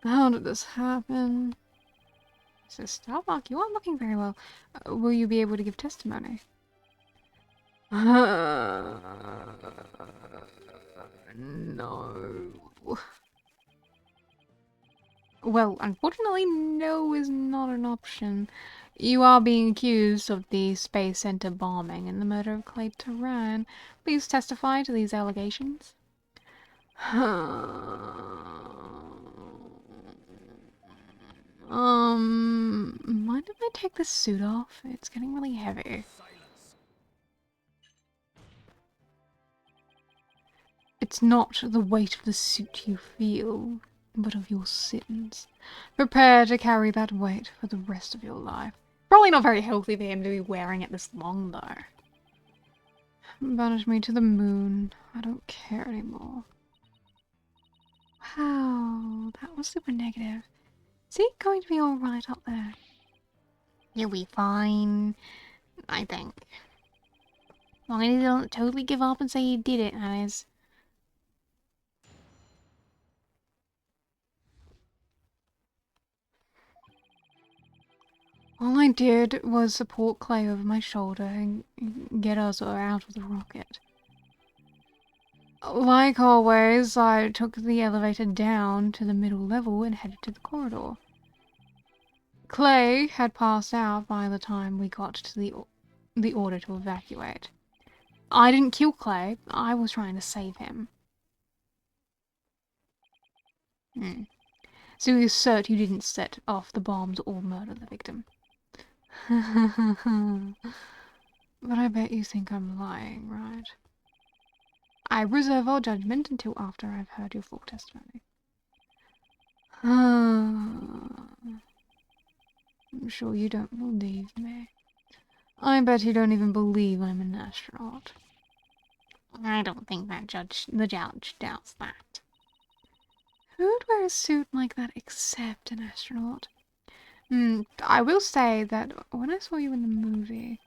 How did this happen? Mr. Starbuck, you aren't looking very well. Will you be able to give testimony? No. Well, unfortunately, no is not an option. You are being accused of the Space Center bombing and the murder of Clay Turan. Please testify to these allegations. Mind if I take this suit off? It's getting really heavy. It's not the weight of the suit you feel, but of your sins. Prepare to carry that weight for the rest of your life. Probably not very healthy for him to be wearing it this long, though. Banish me to the moon. I don't care anymore. Wow, that was super negative. Is he going to be alright up there? You'll be fine, I think. As long as you don't totally give up and say you did it, that is. All I did was support Clay over my shoulder and get us out of the rocket. Like always, I took the elevator down to the middle level and headed to the corridor. Clay had passed out by the time we got to the order to evacuate. I didn't kill Clay, I was trying to save him. So you assert you didn't set off the bombs or murder the victim. But I bet you think I'm lying, right? I reserve all judgment until after I've heard your full testimony. I'm sure you don't believe me. I bet you don't even believe I'm an astronaut. I don't think the judge doubts that. Who'd wear a suit like that except an astronaut? I will say that when I saw you in the movie,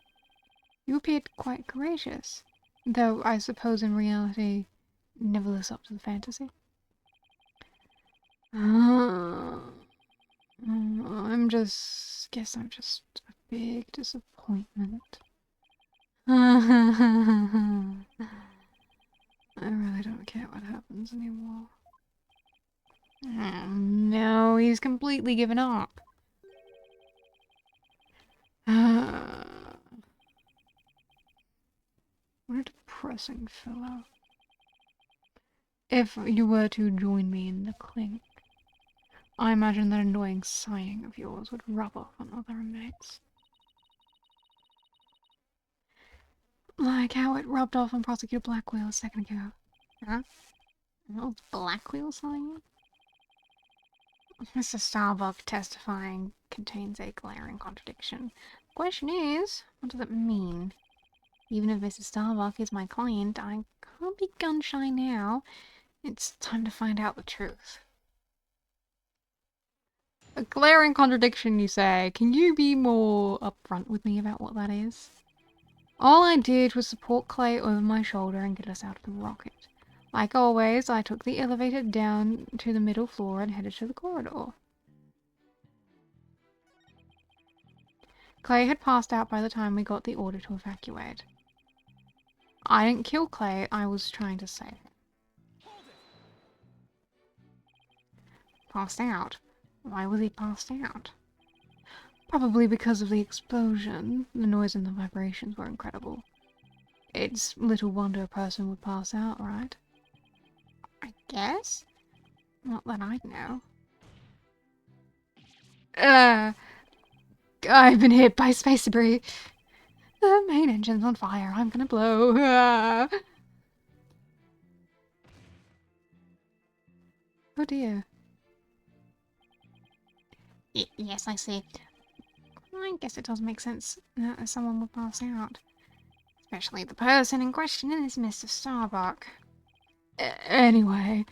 you appeared quite courageous. Though I suppose in reality, never lives up to the fantasy. Guess I'm just a big disappointment. I really don't care what happens anymore. Oh, no, he's completely given up. What a depressing fellow. If you were to join me in the clink, I imagine that annoying sighing of yours would rub off on other inmates. Like how it rubbed off on Prosecutor Blackwell a second ago. Huh? Oh, Blackwheel sighing? Mr. Starbuck testifying contains a glaring contradiction. The question is, what does it mean? Even if Mr. Starbuck is my client, I can't be gun shy now. It's time to find out the truth. A glaring contradiction, you say. Can you be more upfront with me about what that is? All I did was support Clay over my shoulder and get us out of the rocket. Like always, I took the elevator down to the middle floor and headed to the corridor. Clay had passed out by the time we got the order to evacuate. I didn't kill Clay, I was trying to save him. Passed out? Why was he passed out? Probably because of the explosion. The noise and the vibrations were incredible. It's little wonder a person would pass out, right? I guess? Not that I know. I've been hit by space debris. The main engine's on fire. I'm gonna blow. Oh dear. Yes, I see. I guess it does make sense that someone would pass out. Especially the person in question is Mr. Starbuck. Anyway.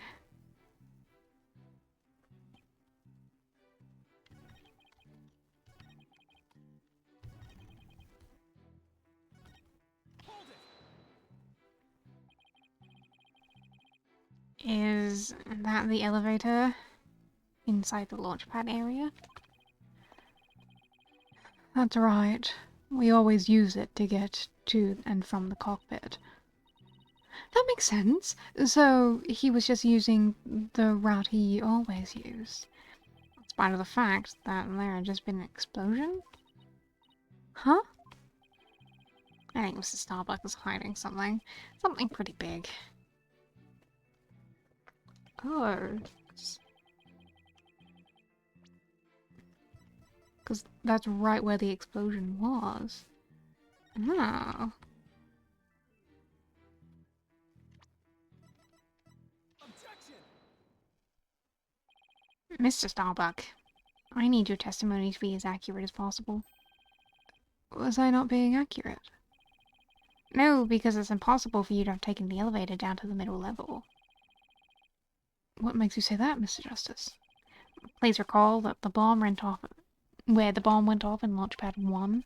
Is that the elevator inside the launchpad area. That's right. We always use it to get to and from the cockpit. That makes sense. So he was just using the route he always used. In spite of the fact that there had just been an explosion. Huh? I think Mr. Starbuck is hiding something. Something pretty big. Oh. Because that's right where the explosion was. Oh. Objection! Mr. Starbuck, I need your testimony to be as accurate as possible. Was I not being accurate? No, because it's impossible for you to have taken the elevator down to the middle level. What makes you say that, Mr. Justice? Please recall that the bomb went off where the bomb went off in Launchpad 1.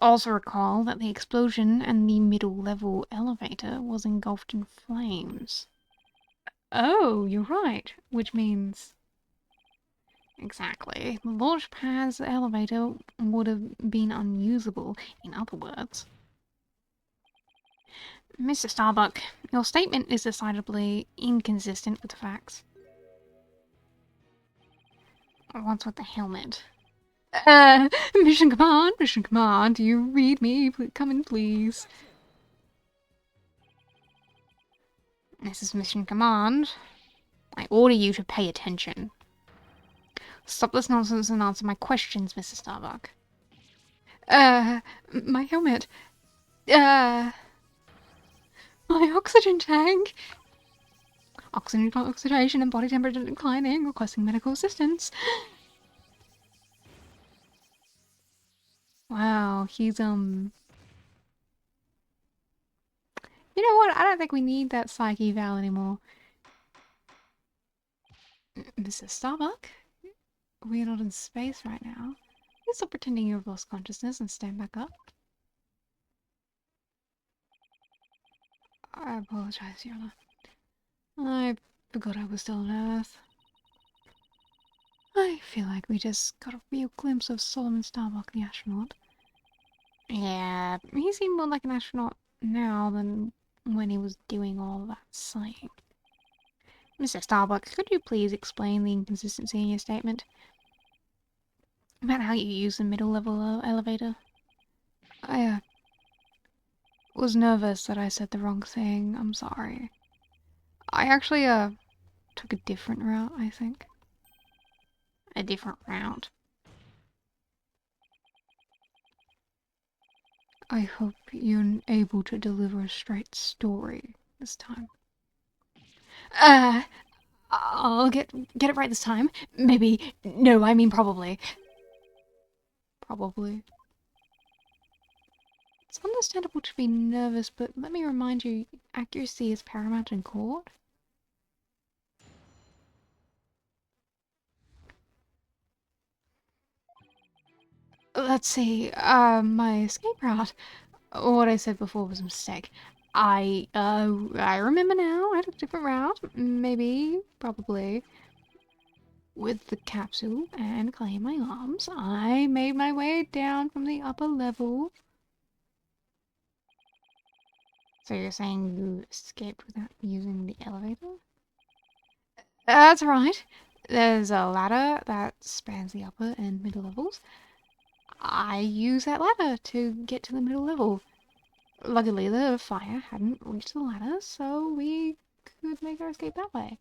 Also recall that the explosion and the middle level elevator was engulfed in flames. Oh, you're right. Which means... Exactly. The Launchpad's elevator would have been unusable, in other words. Mr. Starbuck, your statement is decidedly inconsistent with the facts. What's with the helmet? Mission command, do you read me? Please, come in, please. This is Mission Command. I order you to pay attention. Stop this nonsense and answer my questions, Mr. Starbuck. My helmet. My oxygen tank. Oxidation and body temperature declining, requesting medical assistance. Wow, he's, You know what? I don't think we need that psych eval anymore. Mr. Starbuck? We're not in space right now. Please stop pretending you've lost consciousness and stand back up. I apologize, Yola. I forgot I was still on Earth. I feel like we just got a real glimpse of Solomon Starbuck, the astronaut. Yeah, he seemed more like an astronaut now than when he was doing all that saying. Mr. Starbuck, could you please explain the inconsistency in your statement? About how you use the middle level elevator? I, was nervous that I said the wrong thing. I'm sorry. I actually, took a different route, I think. A different route? I hope you're able to deliver a straight story this time. I'll get it right this time. Maybe. No, I mean probably. Probably. It's understandable to be nervous, but let me remind you, accuracy is paramount in court. Let's see, my escape route. What I said before was a mistake. I remember now. I took a different route. Maybe, probably. With the capsule and claim my arms, I made my way down from the upper level. So you're saying you escaped without using the elevator? That's right. There's a ladder that spans the upper and middle levels. I use that ladder to get to the middle level. Luckily, the fire hadn't reached the ladder, so we could make our escape that way.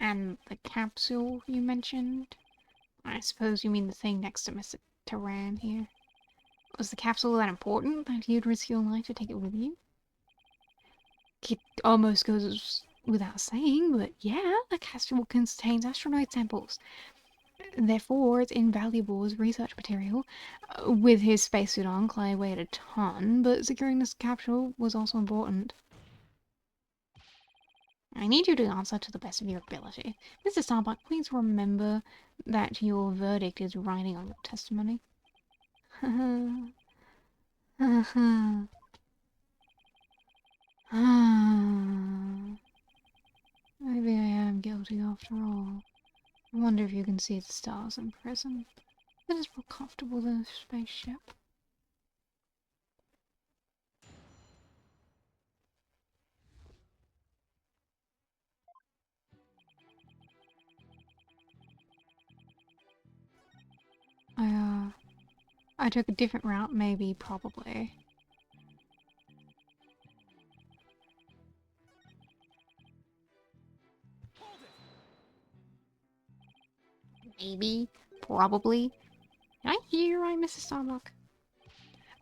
And the capsule you mentioned? I suppose you mean the thing next to Mr. Turan here. Was the capsule that important that you'd risk your life to take it with you? It almost goes without saying, but yeah, the capsule contains asteroid samples. Therefore, it's invaluable as research material. With his spacesuit on, Clay weighed a ton, but securing this capsule was also important. I need you to answer to the best of your ability. Mr. Starbuck, please remember that your verdict is riding on your testimony. Maybe I am guilty after all. I wonder if you can see the stars in prison. It is more comfortable than a spaceship. I took a different route, maybe, probably. Maybe. Probably. Did I hear you right, Mrs. Starbuck?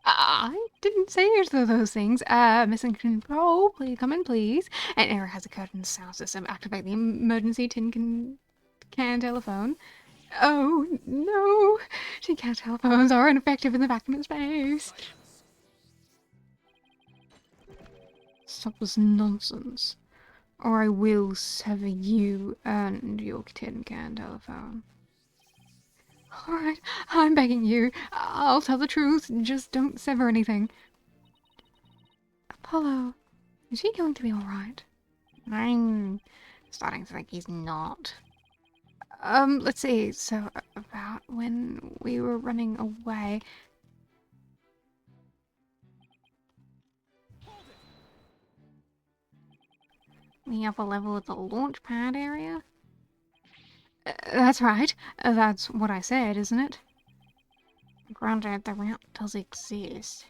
I didn't say either of those things. Missing control, please come in, please. An error has occurred in the sound system. Activate the emergency can telephone. Oh, no. Tin can telephones are ineffective in the vacuum of space. Stop this nonsense, or I will sever you and your tin can telephone. Alright, I'm begging you. I'll tell the truth, just don't sever anything. Apollo, is he going to be alright? I'm starting to think he's not. Let's see, so about when we were running away... The upper level of the launch pad area? That's right, that's what I said, isn't it? Granted, the route does exist.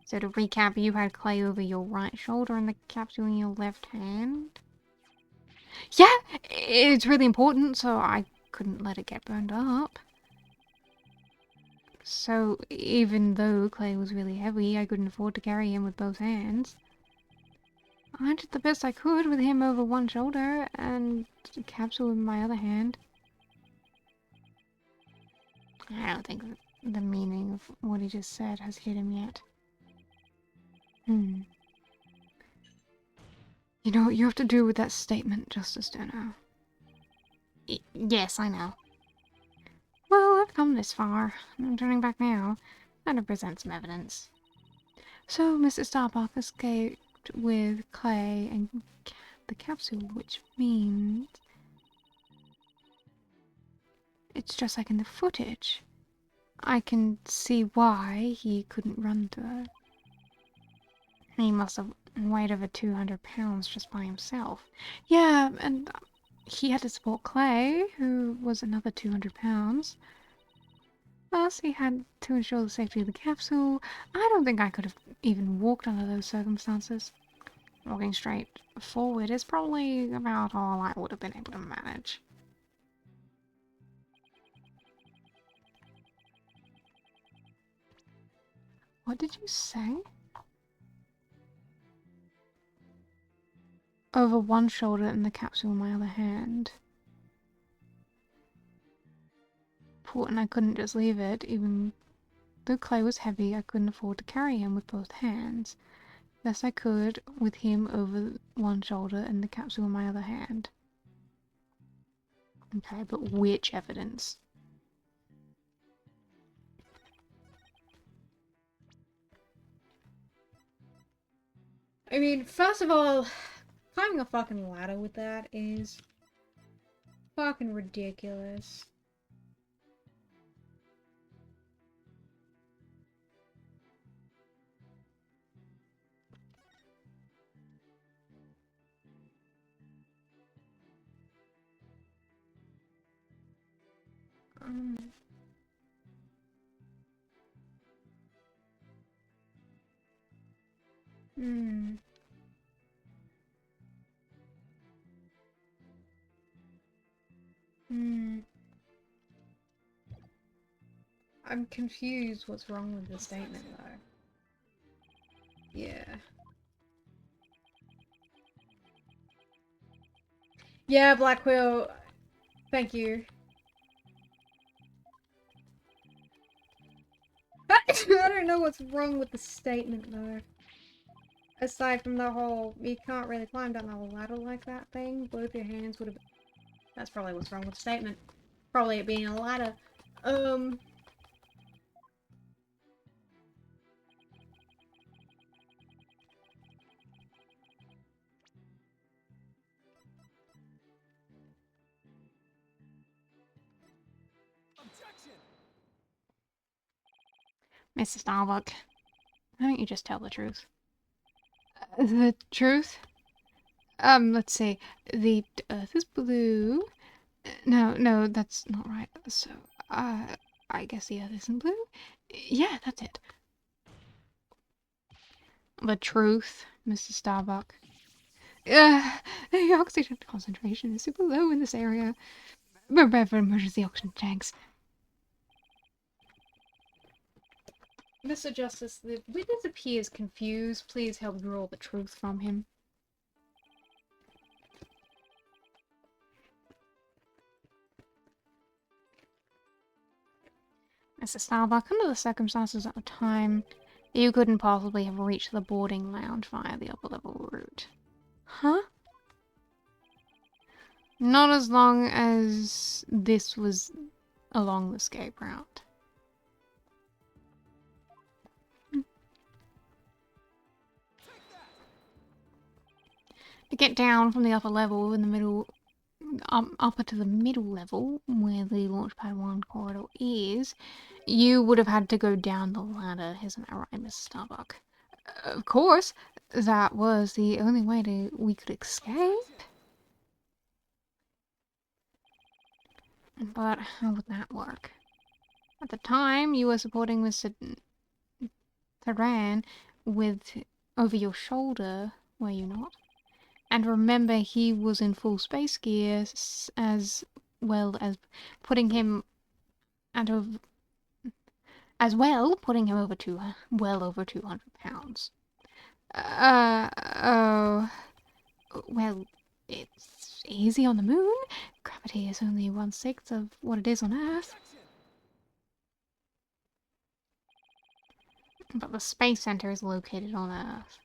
So to recap, you had clay over your right shoulder and the capsule in your left hand? Yeah, it's really important, so I couldn't let it get burned up. So even though clay was really heavy, I couldn't afford to carry him with both hands. I did the best I could with him over one shoulder and the capsule in my other hand. I don't think the meaning of what he just said has hit him yet. You know what you have to do with that statement, Justice Deno? Yes, I know. Well, I've come this far. I'm turning back now. Time to present some evidence. So, Mr. Starbuck escaped with clay and the capsule, which means... it's just like in the footage. I can see why he couldn't run through it. He must have weighed over 200 pounds just by himself. Yeah, and he had to support Clay, who was another 200 pounds. Plus, he had to ensure the safety of the capsule. I don't think I could have even walked under those circumstances. Walking straight forward is probably about all I would have been able to manage. What did you say? Over one shoulder and the capsule in my other hand. Important I couldn't just leave it, even though Clay was heavy, I couldn't afford to carry him with both hands. Best I could with him over one shoulder and the capsule in my other hand. Okay, but which evidence? I mean, first of all, climbing a fucking ladder with that is fucking ridiculous. Um, hmm. Hmm. I'm confused what's wrong with the statement, though. Yeah. Yeah, Black Quill. Thank you. I don't know what's wrong with the statement, though. Aside from the whole, you can't really climb down a ladder like that thing. Both your hands would have... That's probably what's wrong with the statement. Probably it being a ladder. Mrs. Starbuck, why don't you just tell the truth? The truth? Let's see. The Earth is blue. No, that's not right. So, I guess the Earth isn't blue? Yeah, that's it. The truth, Mrs. Starbuck. The oxygen concentration is super low in this area. Prepare for emergency oxygen tanks. Mr. Justice, the witness appears confused. Please help draw the truth from him. Mr. Starbuck, under the circumstances at the time, you couldn't possibly have reached the boarding lounge via the upper level route. Huh? Not as long as this was along the escape route. To get down from the upper level in the middle, upper to the middle level, where the Launchpad 1 corridor is, you would have had to go down the ladder, isn't that right, Mr. Starbuck? Of course. That was the only way we could escape. But how would that work? At the time, you were supporting Mr. Theran over your shoulder, were you not? And remember, he was in full space gear, as well as putting him over well over 200 pounds. Oh. Well, it's easy on the moon. Gravity is only 1/6 of what it is on Earth. But the Space Center is located on Earth.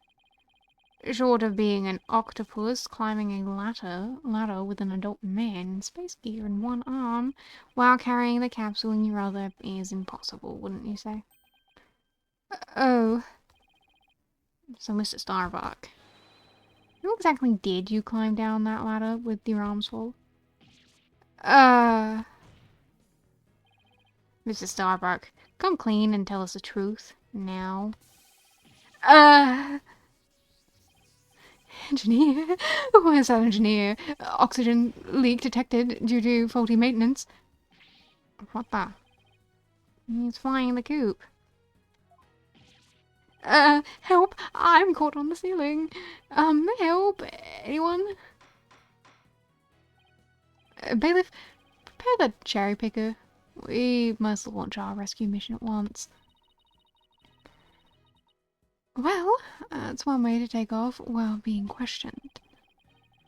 Short of being an octopus climbing a ladder with an adult man in space gear in one arm while carrying the capsule in your other is impossible, wouldn't you say? Oh. So, Mr. Starbuck, how exactly did you climb down that ladder with your arms full? Mr. Starbuck, come clean and tell us the truth, now. Engineer? Where's that engineer? Oxygen leak detected due to faulty maintenance. What the? He's flying the coop. Help! I'm caught on the ceiling. Help! Anyone? Bailiff, prepare the cherry picker. We must launch our rescue mission at once. Well, that's one way to take off while being questioned.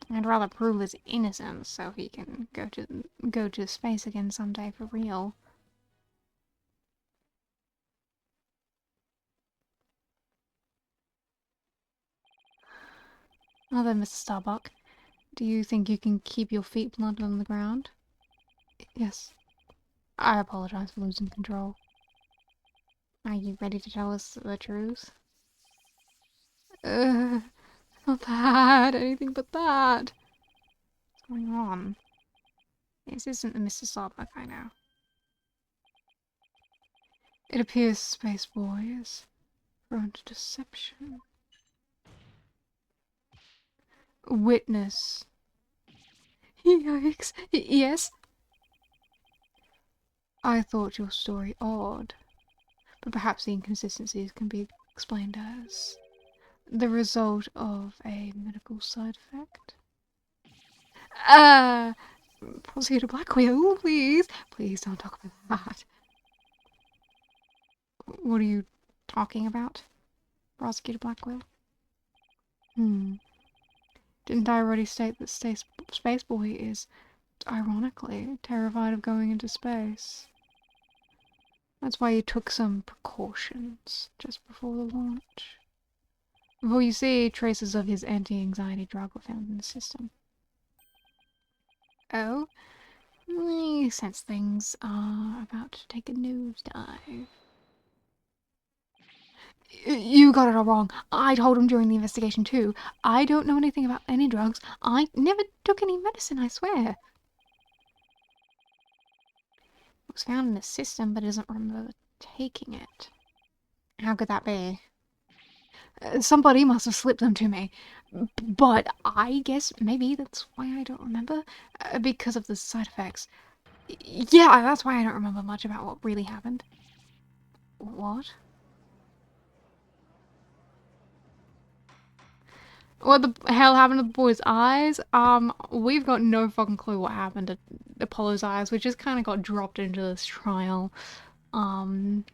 I'd rather prove his innocence so he can go to space again someday for real. Well then, Mr. Starbuck, do you think you can keep your feet planted on the ground? Yes. I apologize for losing control. Are you ready to tell us the truth? Not that. Anything but that. What's going on? This isn't the Mr. Starbuck I know. It appears Space Boy is prone to deception. Witness. Yikes. Yes? I thought your story odd, but perhaps the inconsistencies can be explained as the result of a medical side effect. Prosecutor Blackwell, please. Please don't talk about that. What are you talking about, Prosecutor Blackwell? Didn't I already state that Space Boy is, ironically, terrified of going into space? That's why he took some precautions just before the launch. Well, you see, traces of his anti-anxiety drug were found in the system. Oh? I sense things are about to take a nosedive. You got it all wrong. I told him during the investigation too. I don't know anything about any drugs. I never took any medicine, I swear. It was found in the system, but he doesn't remember taking it. How could that be? Somebody must have slipped them to me. But I guess maybe that's why I don't remember. Because of the side effects. Yeah, that's why I don't remember much about what really happened. What? What the hell happened to the boy's eyes? We've got no fucking clue what happened to Apollo's eyes. We just kind of got dropped into this trial. And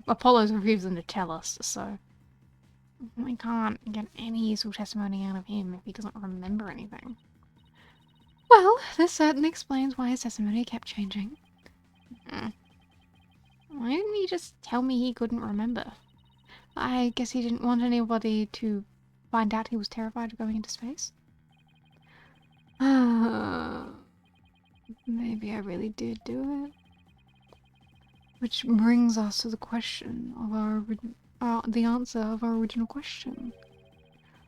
Apollo's refusing to tell us, so We can't get any useful testimony out of him if he doesn't remember anything. well, this certainly explains why his testimony kept changing. Why didn't he just tell me he couldn't remember? I guess he didn't want anybody to find out he was terrified of going into space. Maybe I really did do it. Which brings us to the question of the answer of our original question.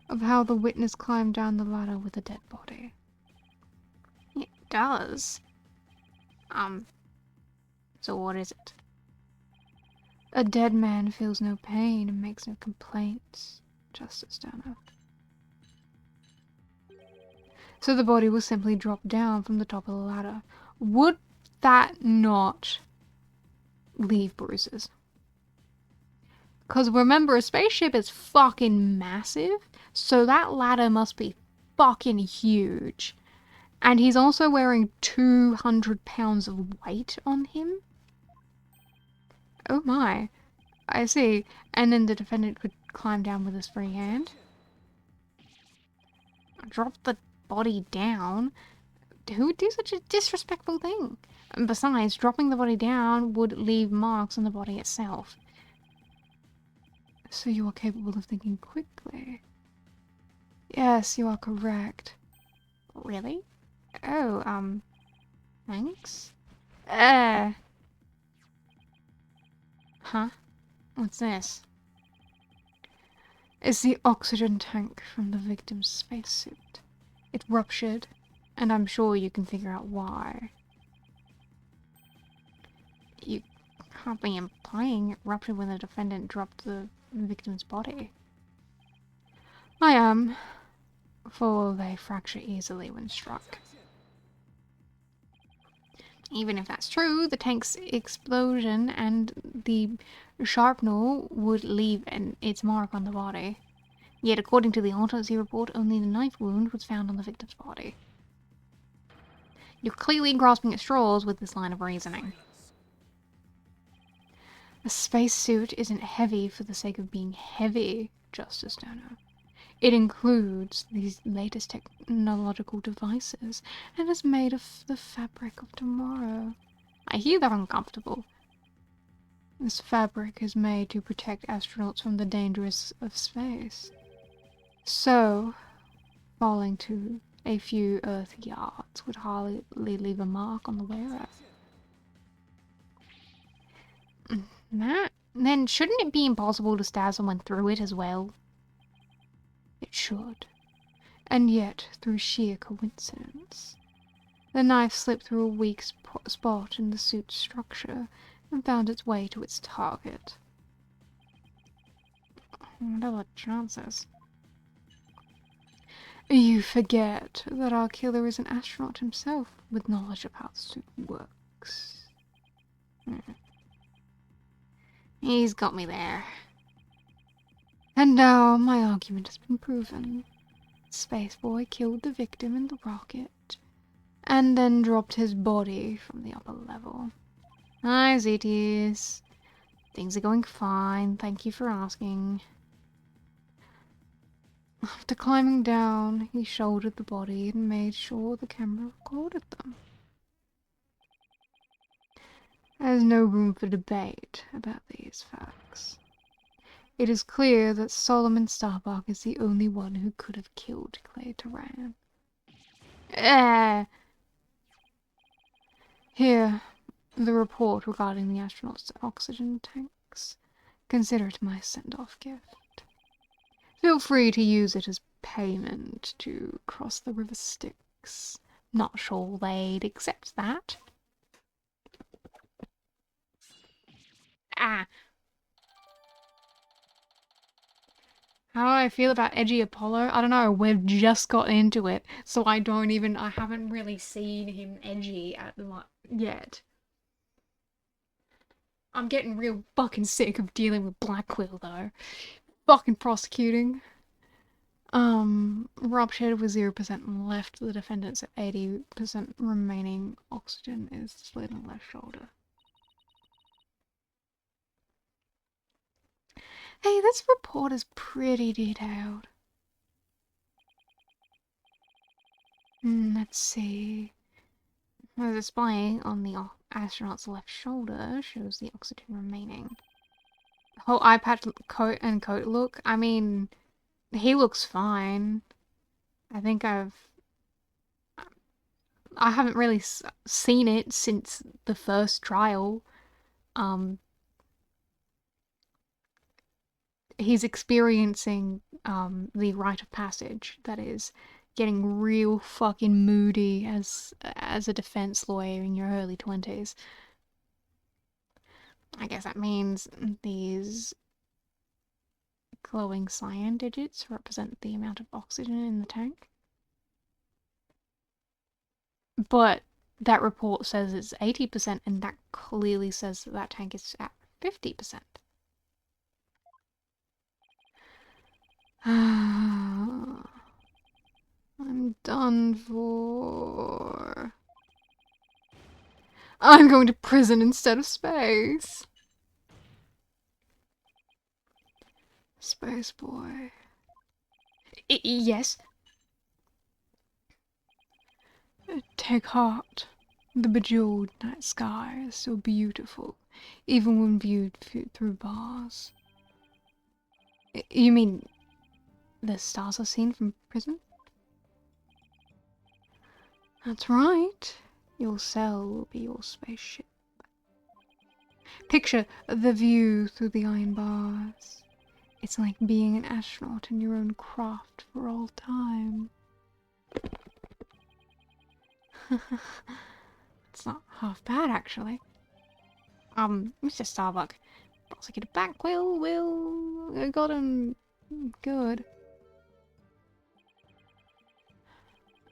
Of how the witness climbed down the ladder with a dead body. It does. So what is it? A dead man feels no pain and makes no complaints. Justice Downer. So the body was simply dropped down from the top of the ladder. Would that not leave bruises? Because remember, a spaceship is fucking massive, so that ladder must be fucking huge. And he's also wearing 200 pounds of weight on him. Oh my. I see. And then the defendant could climb down with his free hand. Drop the body down? Who would do such a disrespectful thing? And besides, dropping the body down would leave marks on the body itself. So you are capable of thinking quickly. Yes, you are correct. Really? Oh, thanks? Huh? What's this? It's the oxygen tank from the victim's spacesuit. It ruptured, and I'm sure you can figure out why. You can't be implying it ruptured when the defendant dropped the victim's body. I am, for they fracture easily when struck. Even if that's true, the tank's explosion and the shrapnel would leave its mark on the body. Yet, according to the autopsy report, only the knife wound was found on the victim's body. You're clearly grasping at straws with this line of reasoning. A spacesuit isn't heavy for the sake of being heavy, Justice Downer. It includes these latest technological devices and is made of the fabric of tomorrow. I hear they're uncomfortable. This fabric is made to protect astronauts from the dangers of space. So, falling to a few Earth yards would hardly leave a mark on the wearer. Then shouldn't it be impossible to stab someone through it as well? It should. And yet, through sheer coincidence, the knife slipped through a weak spot in the suit's structure and found its way to its target. What are the chances? You forget that our killer is an astronaut himself, with knowledge of how the suit works. He's got me there. And now my argument has been proven. Spaceboy killed the victim in the rocket, and then dropped his body from the upper level. Hi, ZTs. Things are going fine, thank you for asking. After climbing down, he shouldered the body and made sure the camera recorded them. There's no room for debate about these facts. It is clear that Solomon Starbuck is the only one who could have killed Clay Turan. Here, the report regarding the astronauts' oxygen tanks. Consider it my send-off gift. Feel free to use it as payment to cross the river Styx. Not sure they'd accept that. I feel about edgy Apollo. I don't know. We've just got into it, so I haven't really seen him edgy yet. I'm getting real fucking sick of dealing with Black Quill though. Fucking prosecuting. Ruptured with 0% left. The defendant's at 80% remaining. Oxygen is displayed on the left shoulder. Hey, this report is pretty detailed. Let's see. The display on the astronaut's left shoulder shows the oxygen remaining. The whole eye patch coat look, I mean, he looks fine. I think I haven't really seen it since the first trial. He's experiencing the rite of passage, that is, getting real fucking moody as a defense lawyer in your early 20s. I guess that means these glowing cyan digits represent the amount of oxygen in the tank. But that report says it's 80%, and that clearly says that tank is at 50%. I'm done for. I'm going to prison instead of space. Space boy. Yes. Take heart. The bejeweled night sky is so beautiful, even when viewed through bars. You mean the stars are seen from prison? That's right. Your cell will be your spaceship. Picture the view through the iron bars. It's like being an astronaut in your own craft for all time. It's not half bad, actually. Mr. Starbuck, prosecutor Blackwell got him good.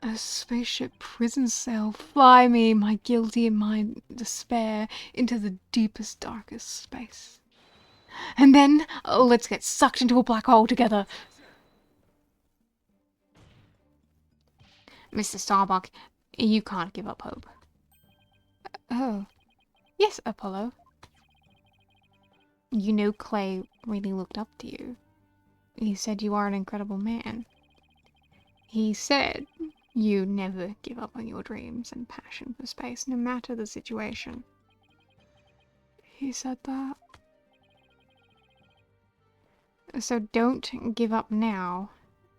A spaceship prison cell. Fly me, my guilty and my despair, into the deepest, darkest space. And then, let's get sucked into a black hole together. Mr. Starbuck, you can't give up hope. Oh. Yes, Apollo. You know Clay really looked up to you. He said you are an incredible man. He said you never give up on your dreams and passion for space, no matter the situation. He said that. So don't give up now.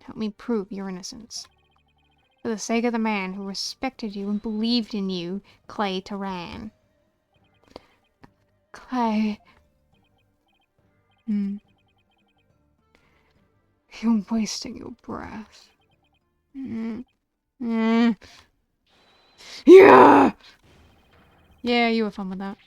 Help me prove your innocence. For the sake of the man who respected you and believed in you, Clay Turan. Clay. You're wasting your breath. Yeah! Yeah, you were fun with that.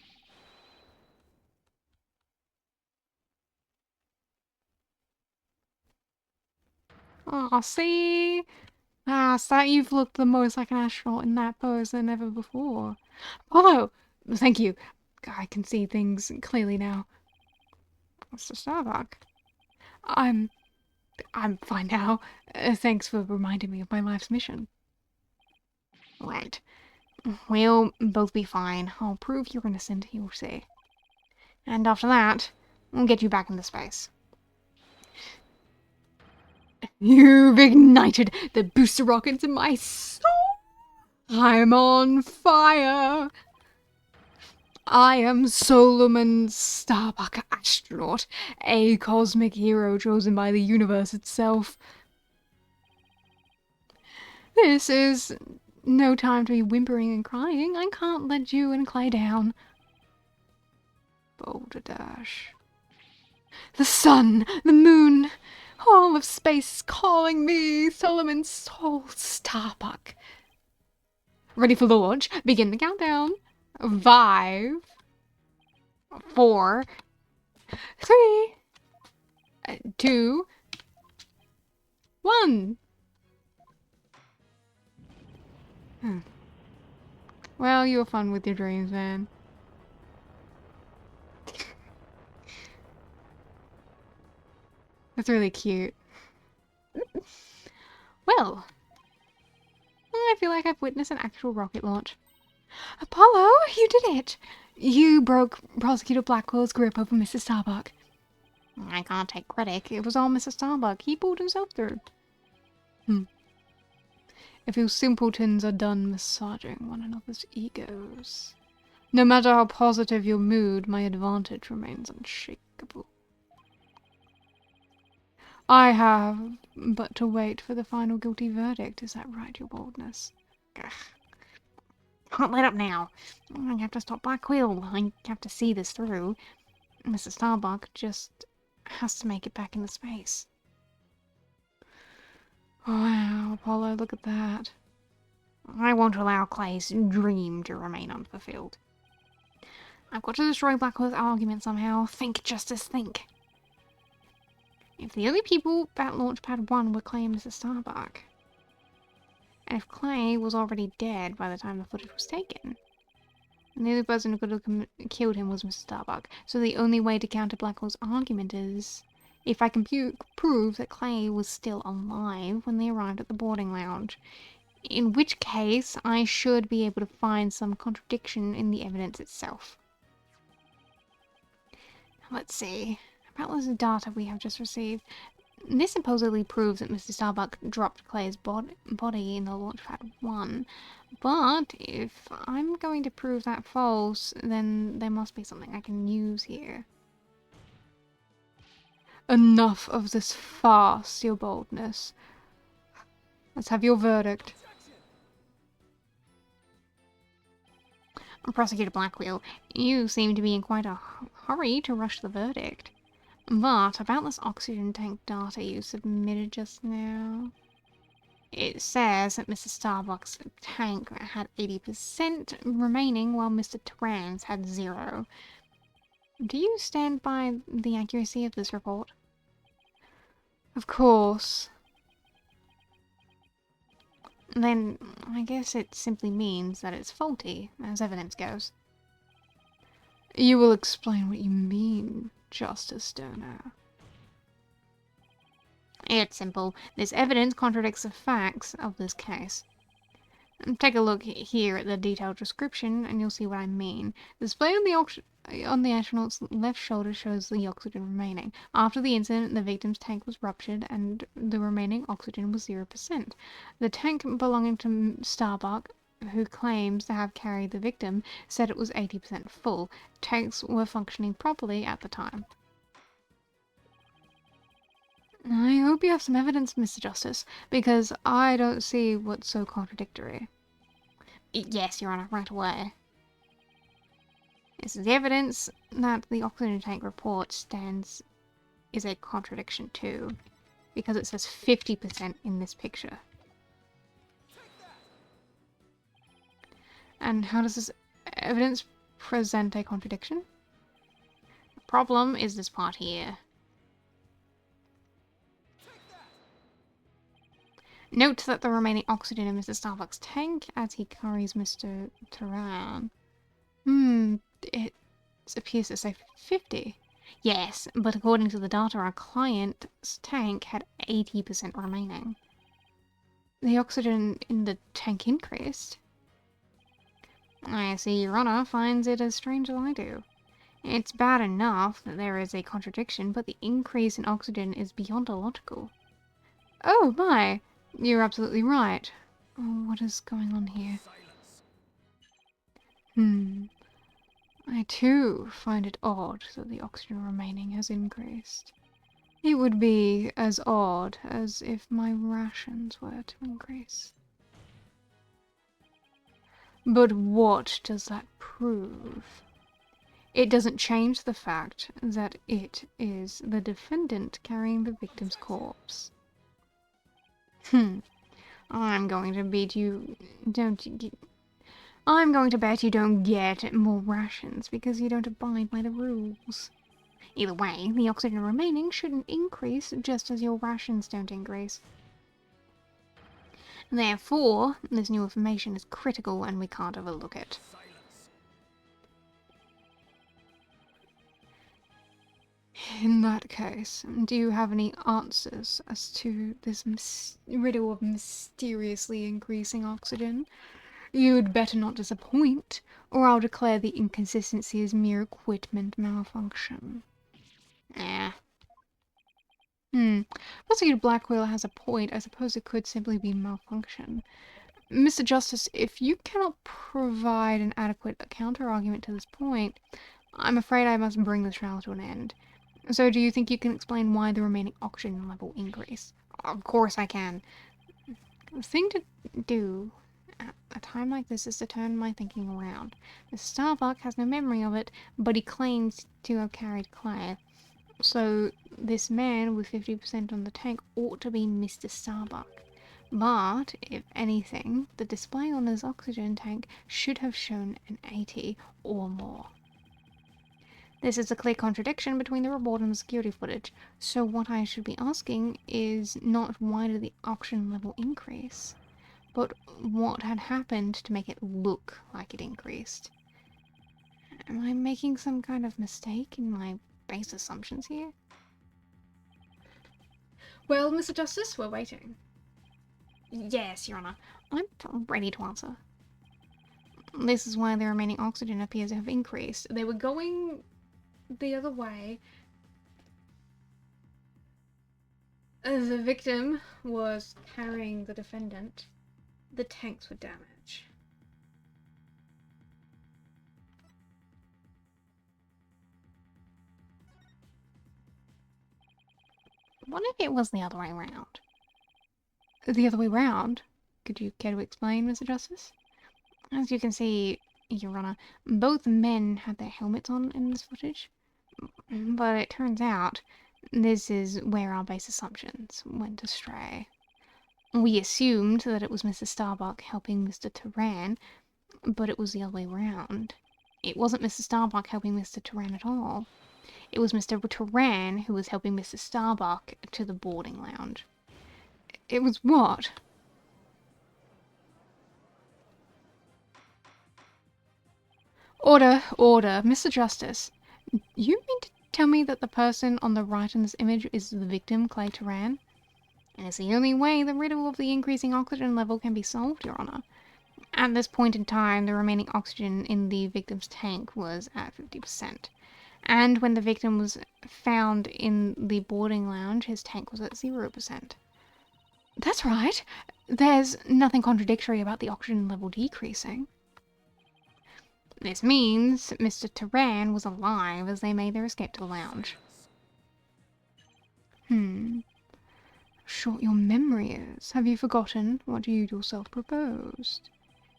Aw, see? So you've looked the most like an astronaut in that pose than ever before. Apollo! Thank you. I can see things clearly now. Mr. Starbuck. I'm fine now. Thanks for reminding me of my life's mission. Right. We'll both be fine. I'll prove you're innocent, you'll see. And after that, we'll get you back into space. You've ignited the booster rockets in my soul. I'm on fire. I am Solomon Starbuck, astronaut, a cosmic hero chosen by the universe itself. This is no time to be whimpering and crying. I can't let you and Clay down. Boulder Dash. The sun, the moon, all of space is calling me, Solomon Soul Starbuck. Ready for launch. Begin the countdown. 5, 4, 3, 2, 1! Well, you were fun with your dreams, man. That's really cute. Well, I feel like I've witnessed an actual rocket launch. Apollo, you did it! You broke Prosecutor Blackwell's grip over Mr. Starbuck. I can't take credit. It was all Mr. Starbuck. He pulled himself through. If you simpletons are done massaging one another's egos. No matter how positive your mood, my advantage remains unshakable. I have but to wait for the final guilty verdict. Is that right, your boldness? Ugh. Can't let up now. I have to stop Blackwell. I have to see this through. Mr. Starbuck just has to make it back into space. Wow, Apollo, look at that. I won't allow Clay's dream to remain unfulfilled. I've got to destroy Blackwell's argument somehow. Think, Justice, think. If the only people at Launchpad 1 were Clay and Mr. Starbuck, and if Clay was already dead by the time the footage was taken, and the only person who could have killed him was Mr. Starbuck, so the only way to counter Blackwell's argument is if I can prove that Clay was still alive when they arrived at the boarding lounge, in which case I should be able to find some contradiction in the evidence itself. Let's see. About this data we have just received. This supposedly proves that Mr. Starbuck dropped Clay's body in the Launchpad 1, but if I'm going to prove that false, then there must be something I can use here. Enough of this farce, your boldness. Let's have your verdict. Prosecutor Blackwell, you seem to be in quite a hurry to rush the verdict. But about this oxygen tank data you submitted just now, it says that Mr. Starbuck's tank had 80% remaining while Mr. Turan's had 0. Do you stand by the accuracy of this report? Of course. Then I guess it simply means that it's faulty, as evidence goes. You will explain what you mean, Justice Stoner. It's simple. This evidence contradicts the facts of this case. Take a look here at the detailed description and you'll see what I mean. The display on the astronaut's left shoulder shows the oxygen remaining. After the incident, the victim's tank was ruptured and the remaining oxygen was 0%. The tank belonging to Starbuck, who claims to have carried the victim, said it was 80% full. Tanks were functioning properly at the time. I hope you have some evidence, Mr. Justice, because I don't see what's so contradictory. Yes, Your Honor, right away. This is the evidence that the oxygen tank report is a contradiction too, because it says 50% in this picture. And how does this evidence present a contradiction? The problem is this part here. Note that the remaining oxygen in Mr. Starbuck's tank as he carries Mr. Turan. It appears to say 50. Yes, but according to the data, our client's tank had 80% remaining. The oxygen in the tank increased. I see Your Honor finds it as strange as I do. It's bad enough that there is a contradiction, but the increase in oxygen is beyond illogical. Oh my! You're absolutely right. Oh, what is going on here? I too find it odd that the oxygen remaining has increased. It would be as odd as if my rations were to increase. But what does that prove? It doesn't change the fact that it is the defendant carrying the victim's corpse. I'm going to bet you don't get more rations because you don't abide by the rules. Either way, the oxygen remaining shouldn't increase just as your rations don't increase. Therefore, this new information is critical and we can't overlook it. In that case, do you have any answers as to this riddle of mysteriously increasing oxygen? You'd better not disappoint, or I'll declare the inconsistency as mere equipment malfunction. Prosecutor Blackwell has a point. I suppose it could simply be malfunction. Mr. Justice, if you cannot provide an adequate counter-argument to this point, I'm afraid I must bring this trial to an end. So do you think you can explain why the remaining oxygen level increased? Of course I can. The thing to do at a time like this is to turn my thinking around. Mr. Starbuck has no memory of it, but he claims to have carried clay. So this man with 50% on the tank ought to be Mr. Starbuck. But, if anything, the display on his oxygen tank should have shown an 80 or more. This is a clear contradiction between the report and the security footage, so what I should be asking is not why did the oxygen level increase, but what had happened to make it look like it increased. Am I making some kind of mistake in my base assumptions here? Well, Mr. Justice, we're waiting. Yes, Your Honor. I'm ready to answer. This is why the remaining oxygen appears to have increased. They were going the other way. The victim was carrying the defendant. The tanks were damaged. What if it was the other way around? The other way round? Could you care to explain, Mr. Justice? As you can see, Your Honor, both men had their helmets on in this footage. But it turns out, this is where our base assumptions went astray. We assumed that it was Mr. Starbuck helping Mr. Turan, but it was the other way round. It wasn't Mr. Starbuck helping Mr. Turan at all. It was Mr. Turan who was helping Mr. Starbuck to the boarding lounge. It was what? Order, order. Mr. Justice, you mean to tell me that the person on the right in this image is the victim, Clay Turan? And it's the only way the riddle of the increasing oxygen level can be solved, Your Honor. At this point in time, the remaining oxygen in the victim's tank was at 50%. And when the victim was found in the boarding lounge, his tank was at 0%. That's right. There's nothing contradictory about the oxygen level decreasing. This means Mr. Turan was alive as they made their escape to the lounge. Short your memory is. Have you forgotten what you yourself proposed?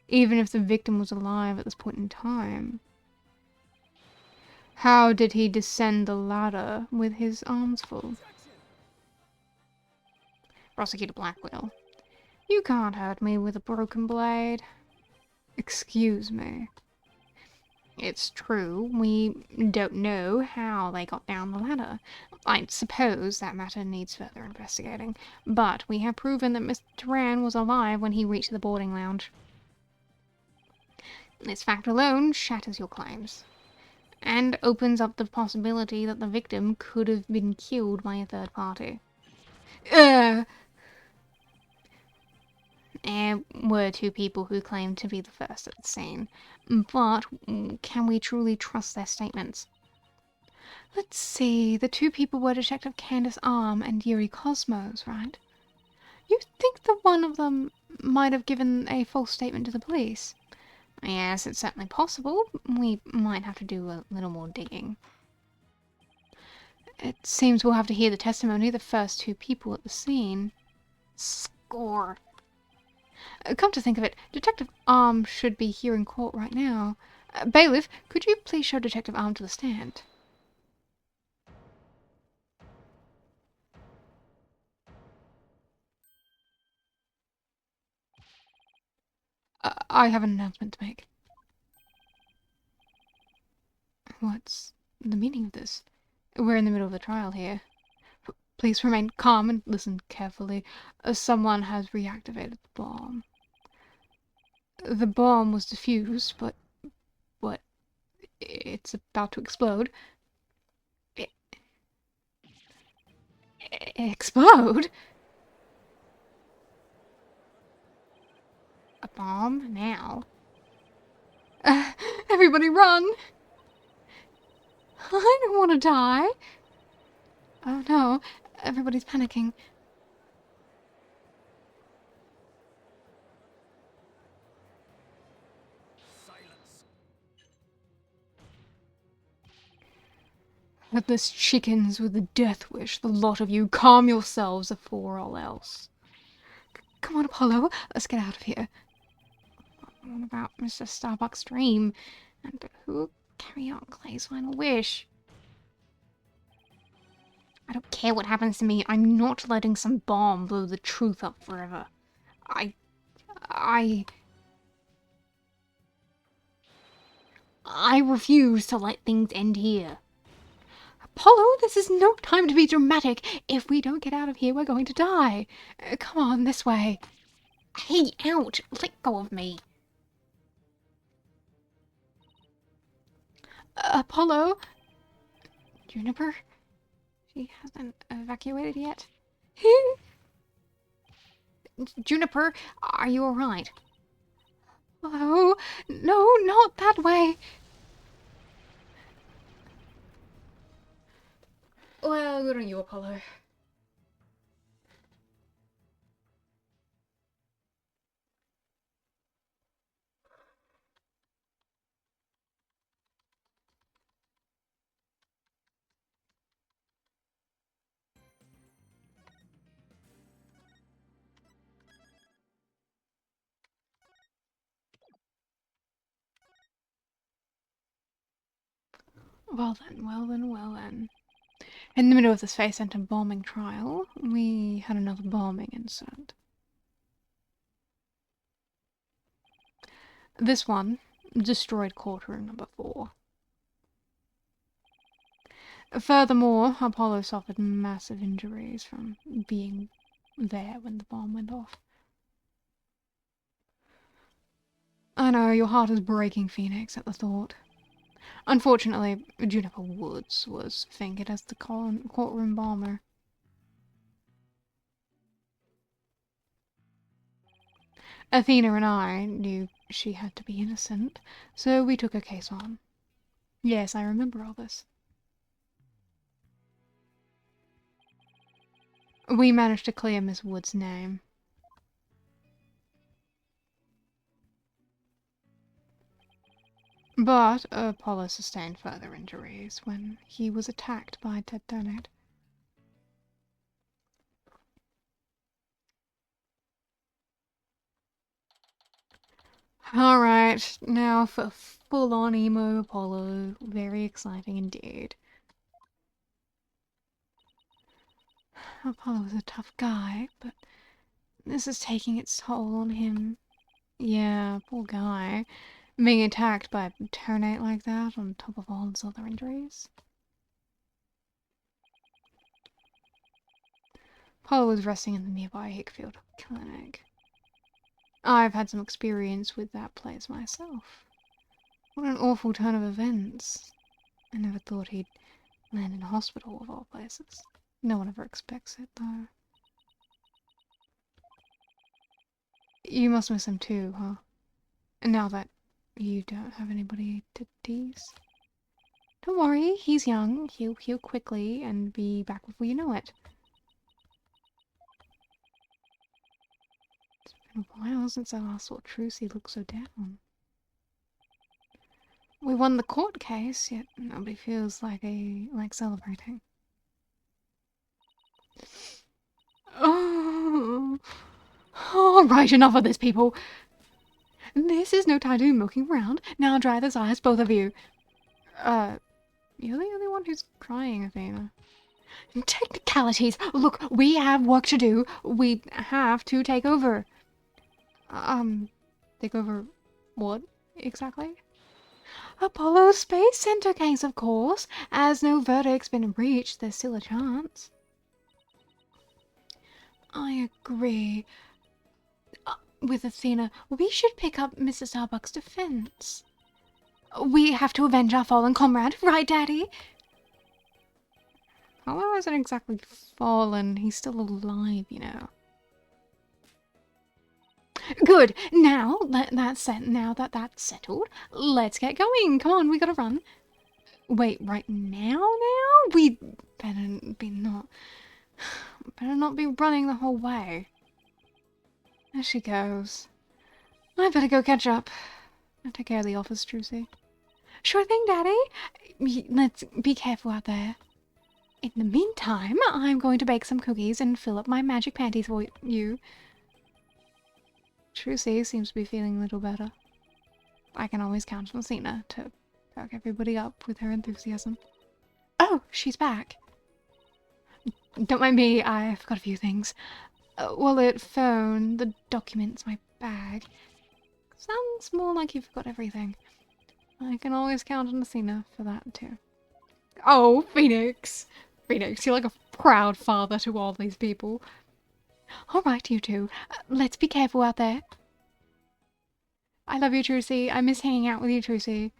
Even if the victim was alive at this point in time. How did he descend the ladder with his arms full? Prosecutor Blackwell, you can't hurt me with a broken blade. Excuse me. It's true, we don't know how they got down the ladder. I suppose that matter needs further investigating, but we have proven that Mr. Turan was alive when he reached the boarding lounge. This fact alone shatters your claims, and opens up the possibility that the victim could have been killed by a third party. There were two people who claimed to be the first at the scene, but can we truly trust their statements? Let's see, the two people were Detective Candace Arm and Yuri Cosmos, right? You think that one of them might have given a false statement to the police? Yes, it's certainly possible. We might have to do a little more digging. It seems we'll have to hear the testimony of the first two people at the scene. Score! Come to think of it, Detective Arm should be here in court right now. Bailiff, could you please show Detective Arm to the stand? I have an announcement to make. What's the meaning of this? We're in the middle of the trial here. Please remain calm and listen carefully. Someone has reactivated the bomb. The bomb was defused, but it's about to explode. Explode? A bomb now? Everybody run! I don't want to die. Oh no, everybody's panicking. Silence. Headless chickens with a death wish, the lot of you, calm yourselves afore all else. Come on, Apollo, let's get out of here. What about Mr. Starbuck's dream? And who will carry out Clay's final wish? I don't care what happens to me. I'm not letting some bomb blow the truth up forever. I refuse to let things end here. Apollo, this is no time to be dramatic. If we don't get out of here, we're going to die. Come on, this way. Hey, ouch! Let go of me. Apollo? Juniper? She hasn't evacuated yet. Juniper, are you alright? Oh, no, not that way. Well, good on you, Apollo. Well then, well then, well then. In the middle of the Space Center bombing trial, we had another bombing incident. This one destroyed courtroom number 4. Furthermore, Apollo suffered massive injuries from being there when the bomb went off. I know, your heart is breaking, Phoenix, at the thought. Unfortunately, Juniper Woods was fingered as the courtroom bomber. Athena and I knew she had to be innocent, so we took her case on. Yes, I remember all this. We managed to clear Miss Wood's name. But Apollo sustained further injuries when he was attacked by Ted Donate. Alright, now for full-on emo Apollo. Very exciting indeed. Apollo was a tough guy, but this is taking its toll on him. Yeah, poor guy. Being attacked by a Donate like that on top of all his other injuries. Apollo was resting in the nearby Hickfield Clinic. I've had some experience with that place myself. What an awful turn of events. I never thought he'd land in a hospital of all places. No one ever expects it, though. You must miss him too, huh? Now that you don't have anybody to tease. Don't worry, he's young. He'll heal quickly and be back before you know it. It's been a while since I last saw Trucy look so down. We won the court case, yet nobody feels like celebrating. Oh, all right, enough of this, people. This is no time to be milking around. Now dry those eyes, both of you. You're the only one who's crying, Athena. Technicalities. Look, we have work to do. We have to take over. Take over what exactly? Apollo Space Center case, of course. As no verdict's been reached, there's still a chance. I agree. With Athena, we should pick up Mr. Starbuck's defense. We have to avenge our fallen comrade, right, Daddy? Hello hasn't exactly fallen. He's still alive, you know. Good. Now that that's settled, let's get going. Come on, we gotta run. Wait, right now? Now we better not be running the whole way. There she goes. I better go catch up. I'll take care of the office, Trucy. Sure thing, Daddy. Let's be careful out there. In the meantime, I'm going to bake some cookies and fill up my magic panties for you. Trucy seems to be feeling a little better. I can always count on Cena to perk everybody up with her enthusiasm. Oh, she's back. Don't mind me, I forgot a few things. Wallet, phone, the documents, my bag. Sounds more like you forgot everything. I can always count on Cena for that too. Oh, Phoenix! Phoenix, you're like a proud father to all these people. Alright, you two. Let's be careful out there. I love you, Trucy. I miss hanging out with you, Trucy.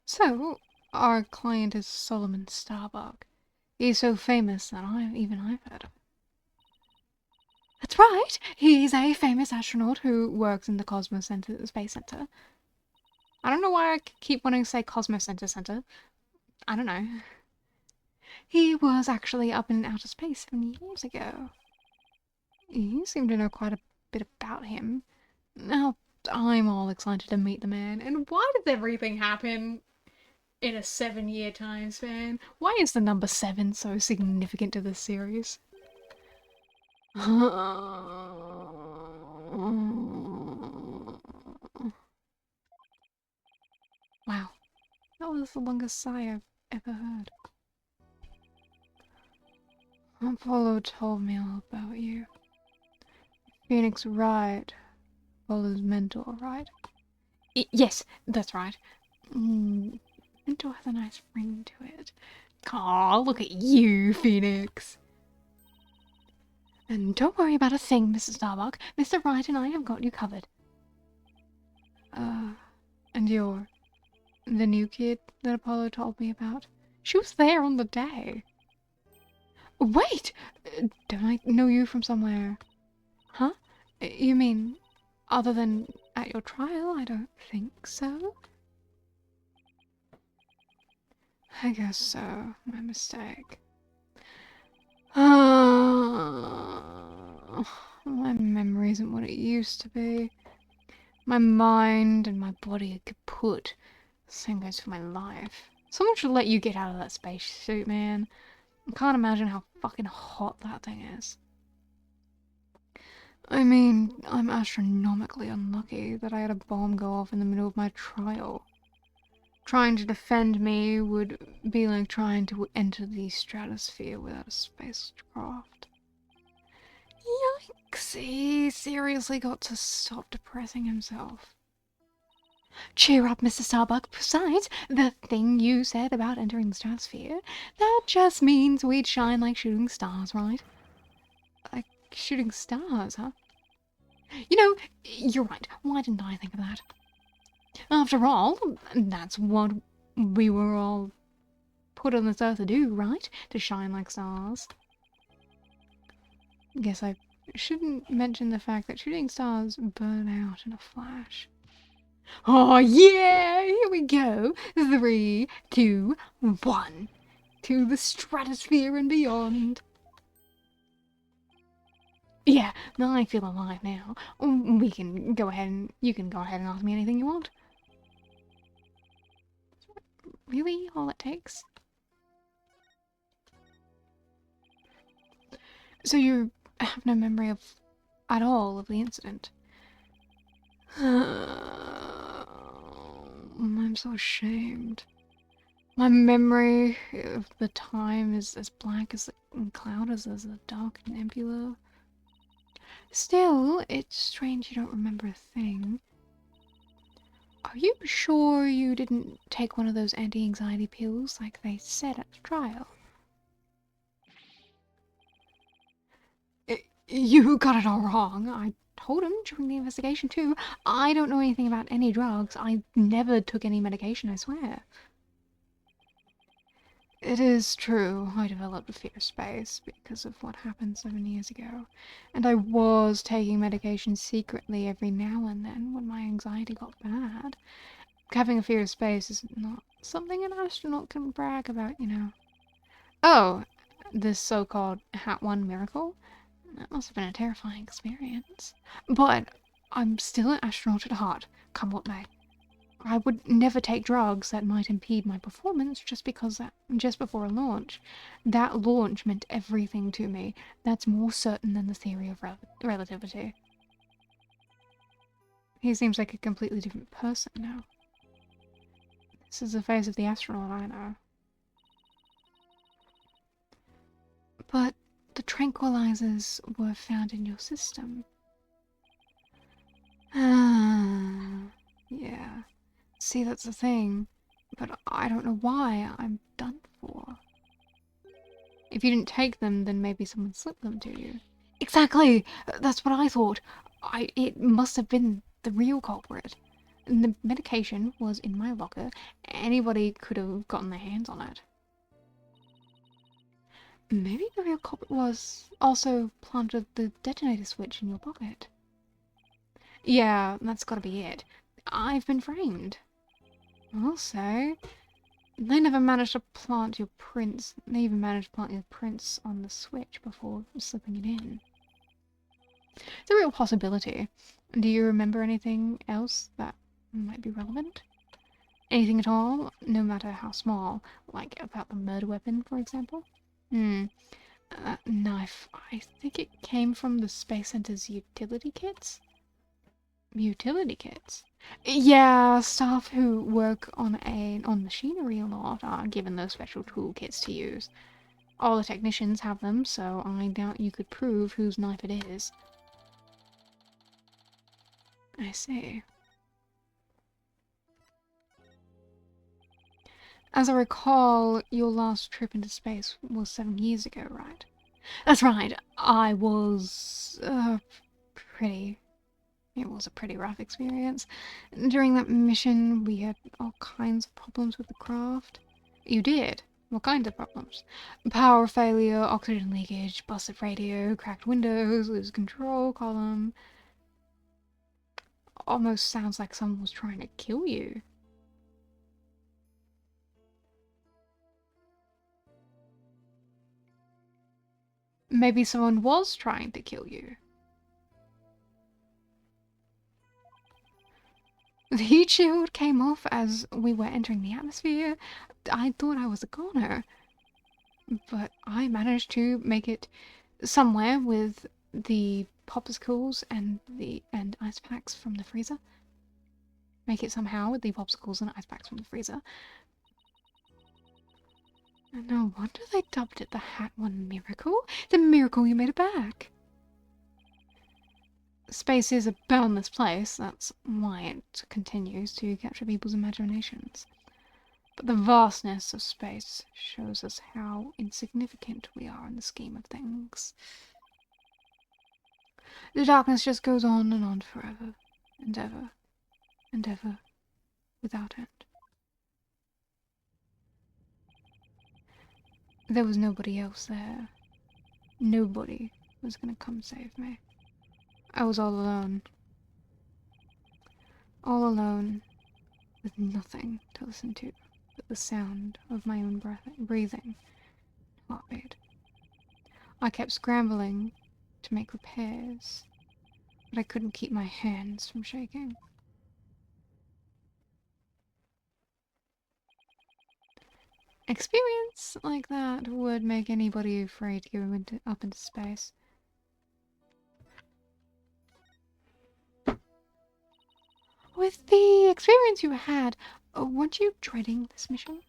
So, our client is Solomon Starbuck. He's so famous that I've heard of him. That's right. He's a famous astronaut who works in the Cosmos Center, Space Center. I don't know why I keep wanting to say Cosmos Center. I don't know. He was actually up in outer space 7 years ago. You seem to know quite a bit about him. Now, I'm all excited to meet the man. And why does everything happen in a 7-year time span? Why is the number 7 so significant to this series? Wow, that was the longest sigh I've ever heard. Apollo told me all about you. Phoenix, right? Apollo's mentor, right? Yes, that's right. Mentor has a nice ring to it. Aw, look at you, Phoenix. And don't worry about a thing, Mrs. Starbuck. Mr. Wright and I have got you covered. And you're the new kid that Apollo told me about? She was there on the day. Wait! Don't I know you from somewhere? Huh? You mean, other than at your trial? I don't think so. I guess so. My mistake. My memory isn't what it used to be. My mind and my body are kaput. Same goes for my life. Someone should let you get out of that spacesuit, man. I can't imagine how fucking hot that thing is. I mean, I'm astronomically unlucky that I had a bomb go off in the middle of my trial. Trying to defend me would be like trying to enter the stratosphere without a spacecraft. Yikes, he seriously got to stop depressing himself. Cheer up, Mr. Starbuck. Besides, the thing you said about entering the stratosphere, that just means we'd shine like shooting stars, right? Like shooting stars, huh? You know, you're right. Why didn't I think of that? After all, that's what we were all put on this earth to do, right? To shine like stars. Guess I shouldn't mention the fact that shooting stars burn out in a flash. Oh yeah, here we go. 3, 2, 1. To the stratosphere and beyond. Yeah, I feel alive now. We can go ahead and you can go ahead and ask me anything you want. Really? All it takes? So you have no memory of at all of the incident? I'm so ashamed. My memory of the time is as black as a cloud, as a dark nebula. Still, it's strange you don't remember a thing. Are you sure you didn't take one of those anti-anxiety pills like they said at the trial? You got it all wrong. I told him during the investigation too. I don't know anything about any drugs. I never took any medication, I swear. It is true. I developed a fear of space because of what happened 7 years ago. And I was taking medication secretly every now and then when my anxiety got bad. Having a fear of space is not something an astronaut can brag about, you know. Oh, this so-called Hat 1 miracle? That must have been a terrifying experience. But I'm still an astronaut at heart, come what may. I would never take drugs that might impede my performance just before a launch. That launch meant everything to me. That's more certain than the theory of relativity. He seems like a completely different person now. This is the face of the astronaut I know. But the tranquilizers were found in your system. Yeah. See, that's the thing. But I don't know why I'm done for. If you didn't take them, then maybe someone slipped them to you. Exactly! That's what I thought. It must have been the real culprit. And the medication was in my locker. Anybody could have gotten their hands on it. Maybe the real culprit was also planted the detonator switch in your pocket. Yeah, that's gotta be it. I've been framed. Also, they never managed to plant your prints. They even managed to plant your prints on the switch before slipping it in. It's a real possibility. Do you remember anything else that might be relevant? Anything at all, no matter how small, like about the murder weapon, for example? That knife, I think it came from the Space Center's utility kits? Utility kits? Yeah, staff who work on machinery a lot are given those special toolkits to use. All the technicians have them, so I doubt you could prove whose knife it is. I see. As I recall, your last trip into space was 7 years ago, right? That's right. I was It was a pretty rough experience. During that mission, we had all kinds of problems with the craft. You did? What kinds of problems? Power failure, oxygen leakage, busted radio, cracked windows, loose control column. Almost sounds like someone was trying to kill you. Maybe someone was trying to kill you. The heat shield came off as we were entering the atmosphere. I thought I was a goner, but I managed to make it somewhere with the popsicles and ice packs from the freezer. Make it somehow with the popsicles and ice packs from the freezer. And no wonder they dubbed it the Hat 1 miracle. It's a miracle you made it back. Space is a boundless place. That's why it continues to capture people's imaginations. But the vastness of space shows us how insignificant we are in the scheme of things. The darkness just goes on forever, and ever, and ever, without end. There was nobody else there. Nobody was gonna come save me. I was all alone. All alone, with nothing to listen to but the sound of my own breathing, heartbeat. I kept scrambling to make repairs, but I couldn't keep my hands from shaking. Experience like that would make anybody afraid to go up into space. With the experience you had, weren't you dreading this mission?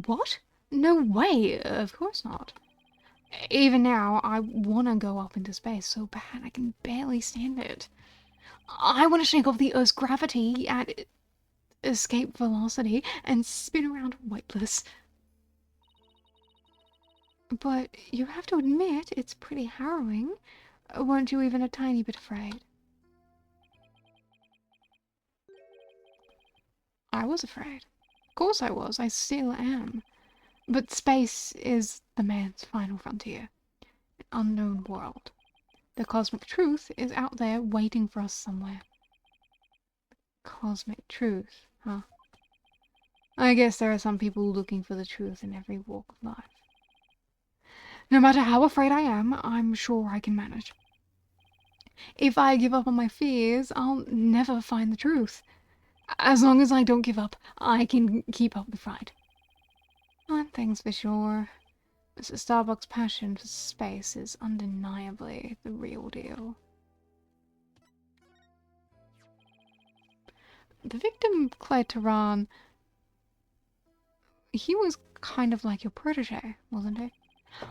What? No way, of course not. Even now, I want to go up into space so bad I can barely stand it. I want to shake off the Earth's gravity at escape velocity and spin around weightless. But you have to admit, it's pretty harrowing. Weren't you even a tiny bit afraid? I was afraid. Of course I was. I still am. But space is the man's final frontier. An unknown world. The cosmic truth is out there waiting for us somewhere. Cosmic truth, huh? I guess there are some people looking for the truth in every walk of life. No matter how afraid I am, I'm sure I can manage. If I give up on my fears, I'll never find the truth. As long as I don't give up, I can keep up the fight. One thing's for sure. Mr. Starbuck's passion for space is undeniably the real deal. The victim, Claire Tehran, he was kind of like your protege, wasn't he?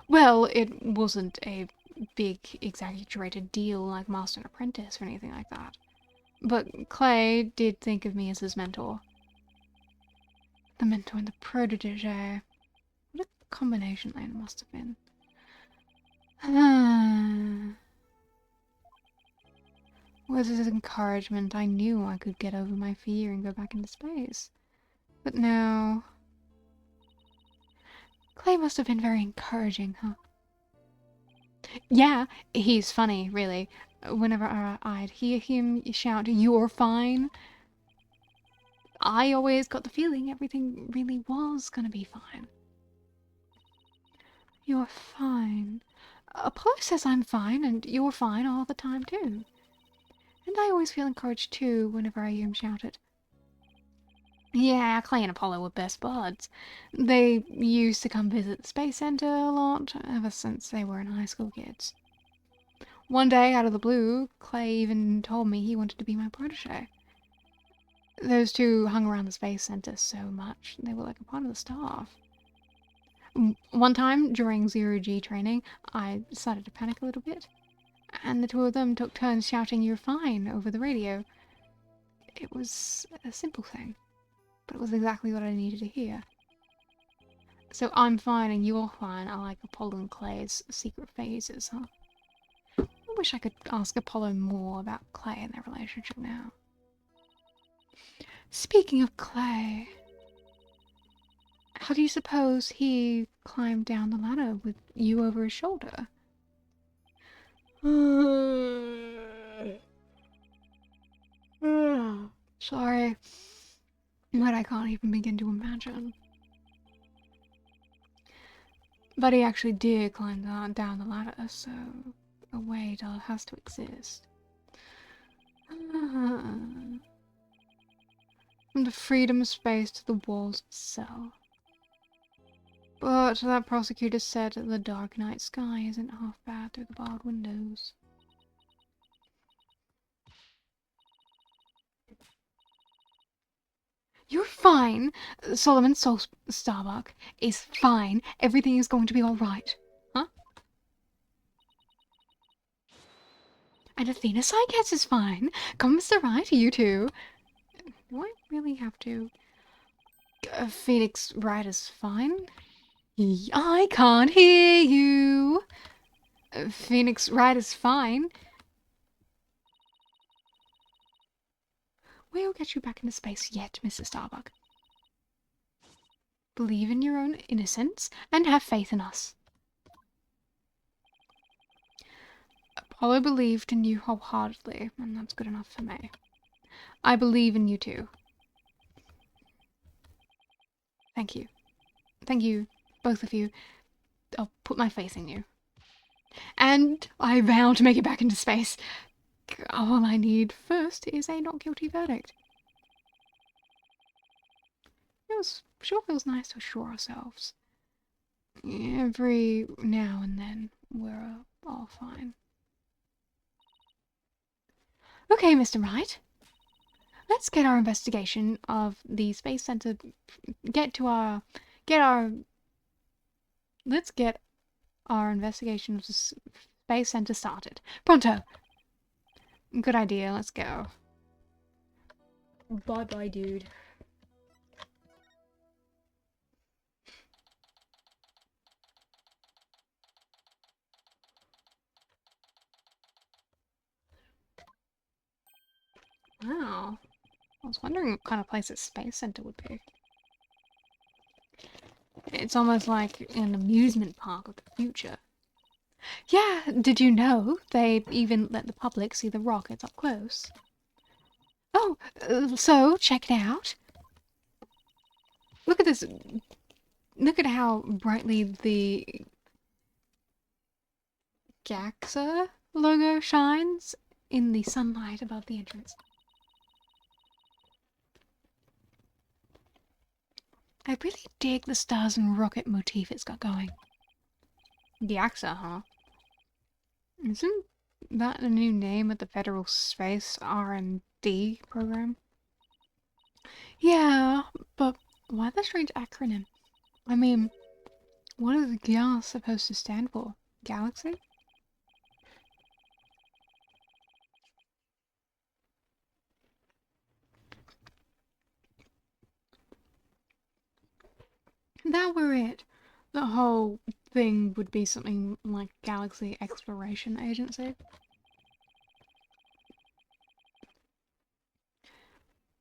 Well, it wasn't a big, exaggerated deal like Master and Apprentice or anything like that. But Clay did think of me as his mentor. The mentor and the protege. What a combination that must have been. With his encouragement, I knew I could get over my fear and go back into space. But now... Clay must have been very encouraging, huh? Yeah, he's funny, really. Whenever I'd hear him shout, "You're fine," I always got the feeling everything really was gonna be fine. You're fine. Apollo says I'm fine, and you're fine all the time, too. And I always feel encouraged, too, whenever I hear him shout it. Yeah, Clay and Apollo were best buds. They used to come visit the Space Center a lot, ever since they were in high school kids. One day, out of the blue, Clay even told me he wanted to be my protege. Those two hung around the Space Center so much, they were like a part of the staff. One time, during zero-G training, I started to panic a little bit, and the two of them took turns shouting "You're fine" over the radio. It was a simple thing, but it was exactly what I needed to hear. So I'm fine and you're fine are like Apollo and Clay's secret phases, huh? I wish I could ask Apollo more about Clay and their relationship now. Speaking of Clay, how do you suppose he climbed down the ladder with you over his shoulder? Sorry, but I can't even begin to imagine. But he actually did climb down the ladder, so a way has to exist. From the freedom space to the walls of the cell. But that prosecutor said that the dark night sky isn't half bad through the barred windows. You're fine. Solomon Starbuck is fine. Everything is going to be alright. Huh? And Athena Psycats is fine. Come, Mr. Right, you two. Do I really have to? Phoenix Wright is fine. I can't hear you. Phoenix Wright is fine. We'll get you back into space yet, Mr. Starbuck. Believe in your own innocence and have faith in us. Apollo believed in you wholeheartedly, and that's good enough for me. I believe in you too. Thank you. Thank you, both of you. I'll put my faith in you. And I vow to make it back into space. All I need first is a not guilty verdict. Sure feels nice to assure ourselves. Every now and then, we're all fine. Okay, Mr. Wright. Let's get our investigation of the Space Center... Let's get our investigation of the Space Center started. Pronto! Good idea, let's go. Bye-bye, dude. I was wondering what kind of place a space center would be. It's almost like an amusement park of the future. Yeah, did you know they even let the public see the rockets up close? Oh, so check it out. Look at this. Look at how brightly the JAXA logo shines in the sunlight above the entrance. I really dig the stars and rocket motif it's got going. JAXA, huh? Isn't that the new name of the Federal Space R&D program? Yeah, but why the strange acronym? I mean, what is GAL supposed to stand for? Galaxy? That were it. The whole thing would be something like Galaxy Exploration Agency.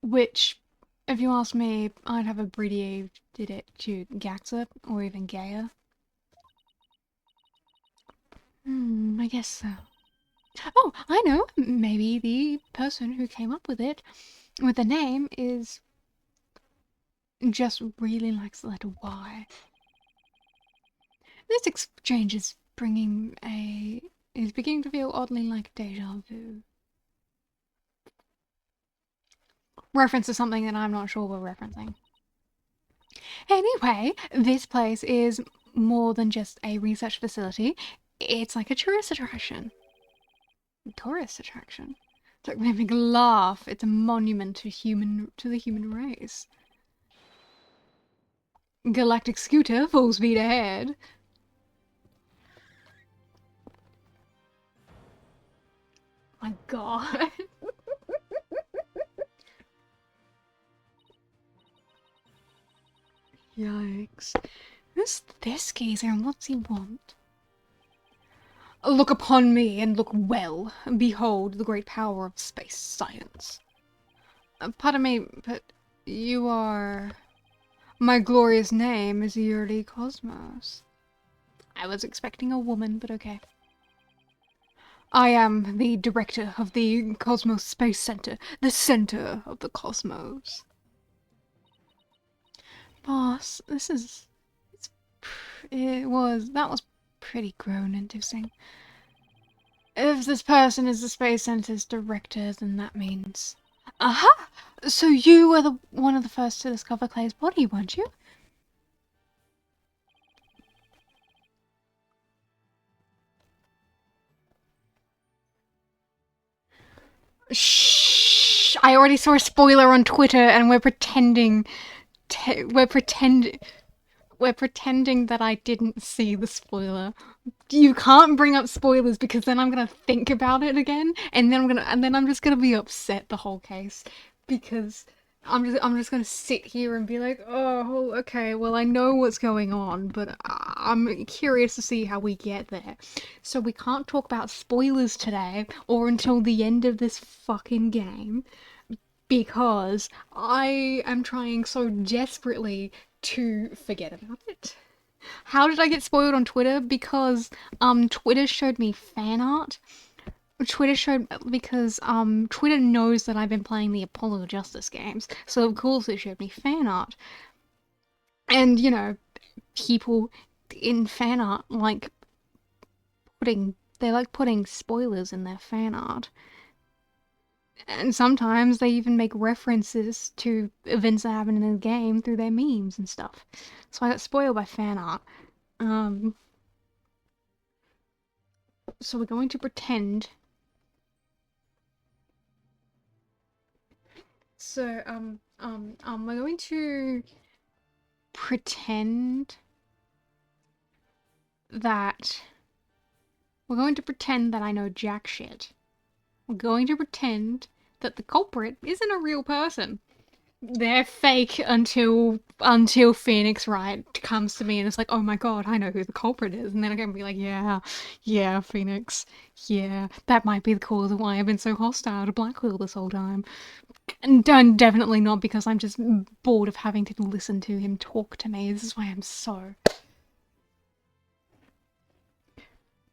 Which, if you ask me, I'd have abbreviated it to GAXA or even Gaia. I guess so. Oh, I know! Maybe the person who came up with it, with the name, is just really likes the letter Y. This exchange is beginning to feel oddly like deja vu. Reference to something that I'm not sure we're referencing. Anyway, this place is more than just a research facility. It's like a tourist attraction. Tourist attraction? Don't make me laugh. It's a monument to the human race. Galactic scooter, full speed ahead. My god. Yikes. Who's this geezer and what's he want? Look upon me and look well. Behold the great power of space science. Pardon me, but you are... My glorious name is Yuri Cosmos. I was expecting a woman, but okay. I am the director of the Cosmos Space Center, the center of the cosmos. Boss, that was pretty groan-inducing. If this person is the Space Center's director, then that means... Aha! So you were one of the first to discover Clay's body, weren't you? Shh! I already saw a spoiler on Twitter, and we're pretending that I didn't see the spoiler. You can't bring up spoilers because then I'm gonna think about it again, and then I'm just gonna be upset the whole case because I'm just gonna sit here and be like, oh, okay, well I know what's going on, but I'm curious to see how we get there. So we can't talk about spoilers today or until the end of this fucking game because I am trying so desperately to forget about it. How did I get spoiled on Twitter? Because Twitter showed me fan art. Twitter knows that I've been playing the Apollo Justice games, so of course it showed me fan art. And you know, people in fan art like putting spoilers in their fan art. And sometimes they even make references to events that happen in the game through their memes and stuff. So I got spoiled by fan art. So we're going to pretend. So, we're going to pretend that... We're going to pretend that I know jack shit. We're going to pretend that the culprit isn't a real person. they're fake until Phoenix Wright comes to me and it's like, oh my god, I know who the culprit is, and then I can be like, yeah, Phoenix, yeah, that might be the cause of why I've been so hostile to Blackwell this whole time. And definitely not because I'm just bored of having to listen to him talk to me. This is why I'm so.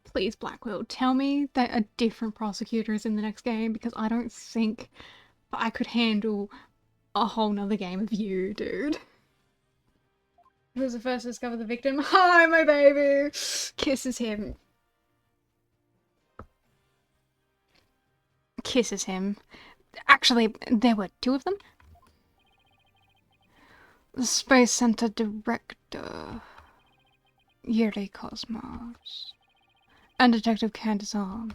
Please, Blackwell, tell me that a different prosecutor is in the next game because I don't think I could handle a whole nother game of you, dude. Who was the first to discover the victim? Hi, my baby! Kisses him. Kisses him. Actually, there were two of them. The Space Center Director, Yuri Cosmos, and Detective Candace Arm.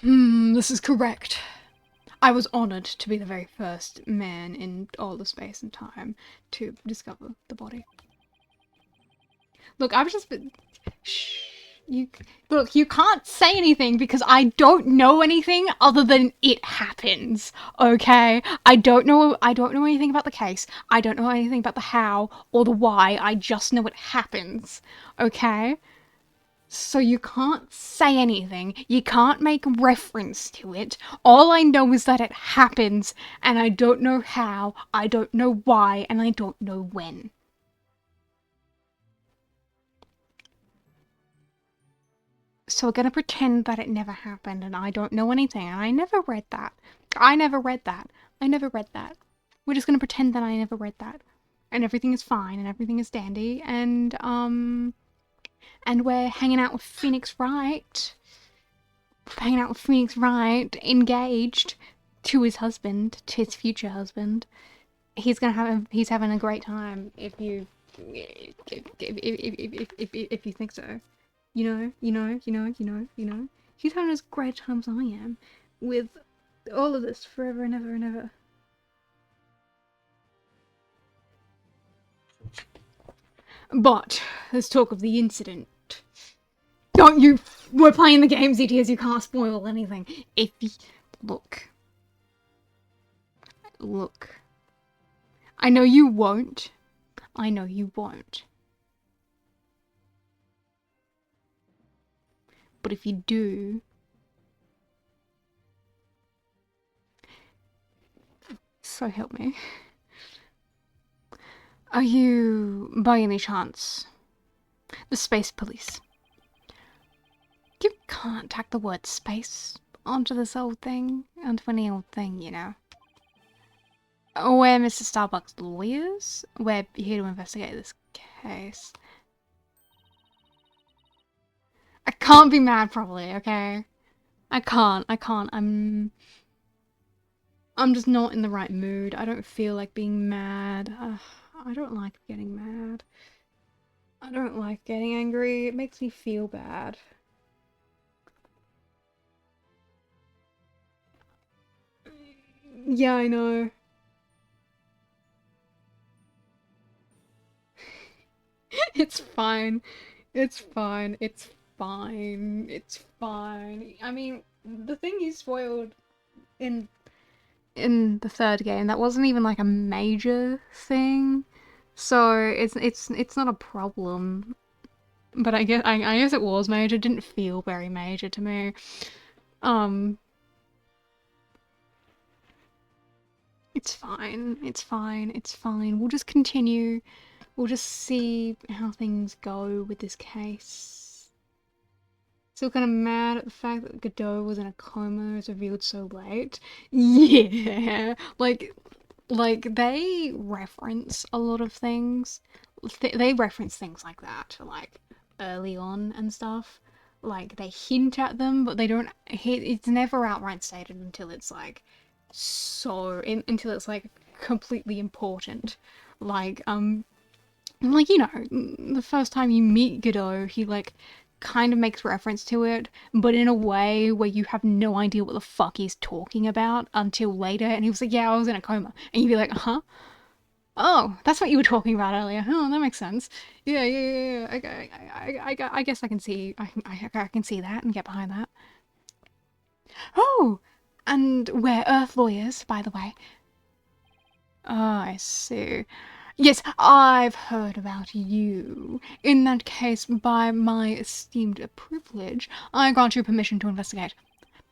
This is correct. I was honored to be the very first man in all of space and time to discover the body. Look, I've just been... Shh. Look, you can't say anything because I don't know anything other than it happens, okay? I don't know anything about the case. I don't know anything about the how or the why. I just know it happens, okay? So you can't say anything. You can't make reference to it. All I know is that it happens, and I don't know how, I don't know why, and I don't know when. So we're gonna pretend that it never happened and I don't know anything, and I never read that. I never read that. We're just gonna pretend that I never read that. And everything is fine and everything is dandy, and we're hanging out with Phoenix Wright. Engaged to his husband, to his future husband. He's having a great time if you think so. You know. He's having as great time as I am with all of this forever and ever and ever. But let's talk of the incident. Don't you... We're playing the game, ZTS, you can't spoil anything. If you... Look. I know you won't. But if you do... So help me. Are you, by any chance, the space police? You can't tack the word space onto this old thing, onto any old thing, you know. We're Mr. Starbuck's lawyers. We're here to investigate this case. I can't be mad, probably, okay? I can't. I'm just not in the right mood. I don't feel like being mad. I don't like getting mad. I don't like getting angry. It makes me feel bad. Yeah, I know. It's fine. It's fine. It's fine. It's fine. I mean, the thing you spoiled in the third game, that wasn't even like a major thing. So it's not a problem. But I guess it was major. It didn't feel very major to me. It's fine. It's fine. It's fine. We'll just continue. We'll just see how things go with this case. Still kind of mad at the fact that Godot was in a coma. It was revealed so late. Yeah, like they reference a lot of things. They reference things like that, like early on and stuff. Like they hint at them, but they don't. It's never outright stated until it's like until it's like completely important. Like you know, the first time you meet Godot, he like kind of makes reference to it, but in a way where you have no idea what the fuck he's talking about until later. And he was like, yeah, I was in a coma. And you'd be like, huh? Oh, that's what you were talking about earlier. Oh, that makes sense. Yeah. I guess I can see, I can see that and get behind that. Oh, And we're Earth lawyers, by the way. Ah, I see. Yes, I've heard about you. In that case, by my esteemed privilege, I grant you permission to investigate.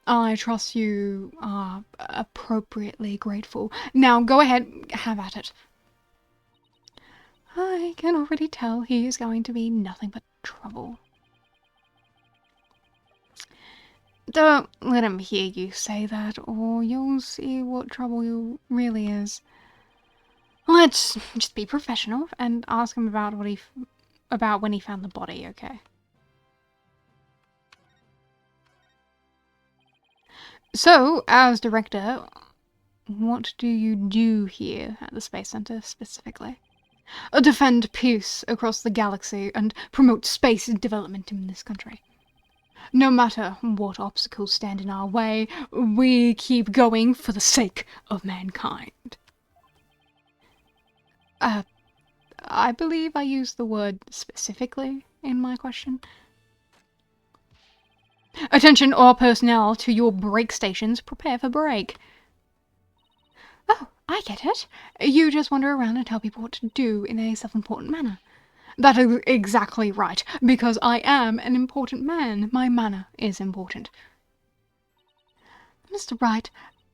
I trust you are appropriately grateful. Now go ahead, have at it. I can already tell he is going to be nothing but trouble. Don't let him hear you say that, or you'll see what trouble really is. Let's just be professional and ask him about about when he found the body, okay? So, as director, what do you do here at the Space Center specifically? Defend peace across the galaxy and promote space development in this country. No matter what obstacles stand in our way, we keep going for the sake of mankind. I believe I used the word specifically in my question. Attention all personnel to your break stations. Prepare for break. Oh, I get it. You just wander around and tell people what to do in a self-important manner. That is exactly right, because I am an important man. My manner is important. Mr. Wright,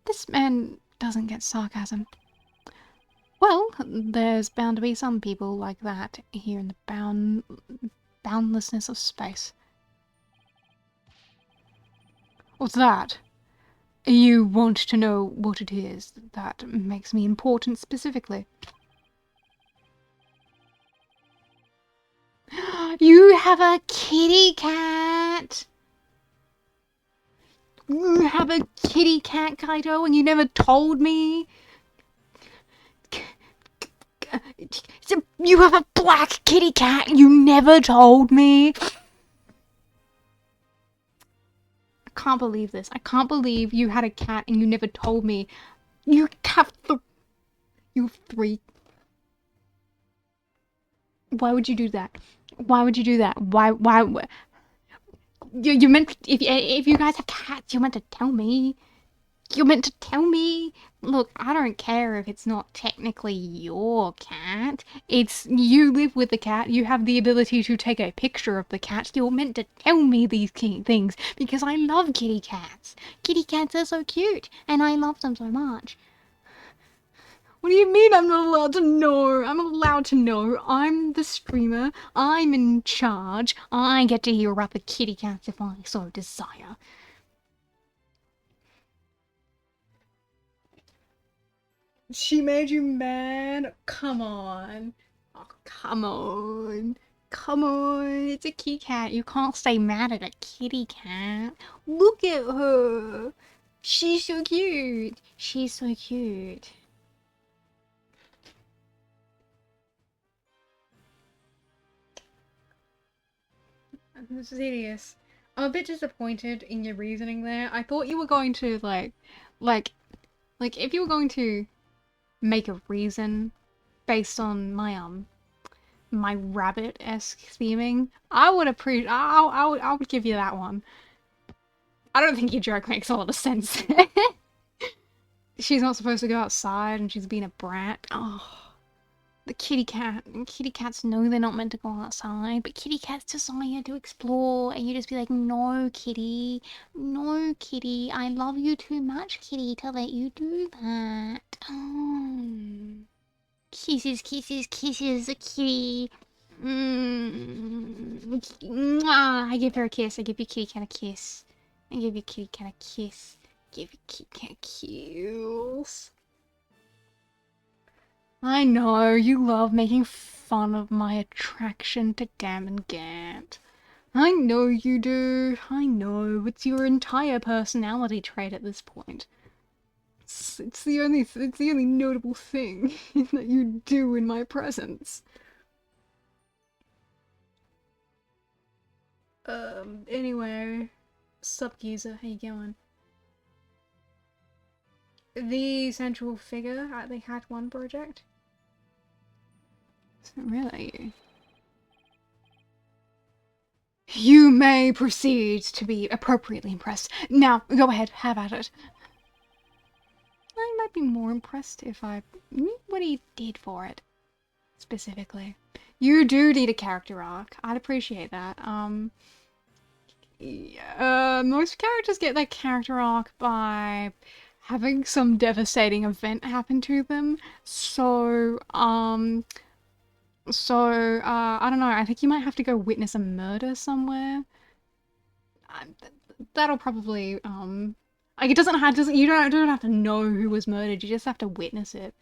this man doesn't get sarcasm. Well, there's bound to be some people like that here in the boundlessness of space. What's that? You want to know what it is that makes me important specifically? You have a kitty cat! You have a kitty cat, Kaito, and you never told me? You have a black kitty cat and you never told me? I can't believe this. I can't believe you had a cat and you never told me. You have you have 3. Why would you do that? Why would you do that? Why you meant if you guys have cats, you're meant to tell me. You're meant to tell me. Look, I don't care if it's not technically your cat. It's you live with the cat. You have the ability to take a picture of the cat. You're meant to tell me these things because I love kitty cats. Kitty cats are so cute and I love them so much. What do you mean I'm not allowed to know? I'm allowed to know. I'm the streamer. I'm in charge. I get to hear about the kitty cats if I so desire. She made you mad? Come on. Oh, come on. Come on. It's a kitty cat. You can't stay mad at a kitty cat. Look at her. She's so cute. She's so cute. This is hideous. I'm a bit disappointed in your reasoning there. I thought you were going to like if you were going to make a reason based on my rabbit-esque theming, I would I would give you that one. I don't think your joke makes a lot of sense. She's not supposed to go outside and she's being a brat. Oh. The kitty cat. Kitty cats know they're not meant to go outside, but kitty cats desire to explore, and you just be like, no, kitty. No, kitty. I love you too much, kitty, to let you do that. Oh. Kisses, kisses, kisses, a kitty. I give her a kiss. I give your kitty cat a kiss. I give your kitty cat a kiss. Give your kitty cat a kiss. I know, you love making fun of my attraction to Gam and Gant. I know you do. I know. It's your entire personality trait at this point. It's the only notable thing that you do in my presence. Anyway. Sup, geezer, how you going? The central figure at the Hat 1 project? Is it really? You may proceed to be appropriately impressed. Now, go ahead, have at it. I might be more impressed if I knew what he did for it, specifically. You do need a character arc. I'd appreciate that. Most characters get their character arc by having some devastating event happen to them. So, I don't know, I think you might have to go witness a murder somewhere. That'll probably, like, it doesn't have to, you don't have to know who was murdered, you just have to witness it.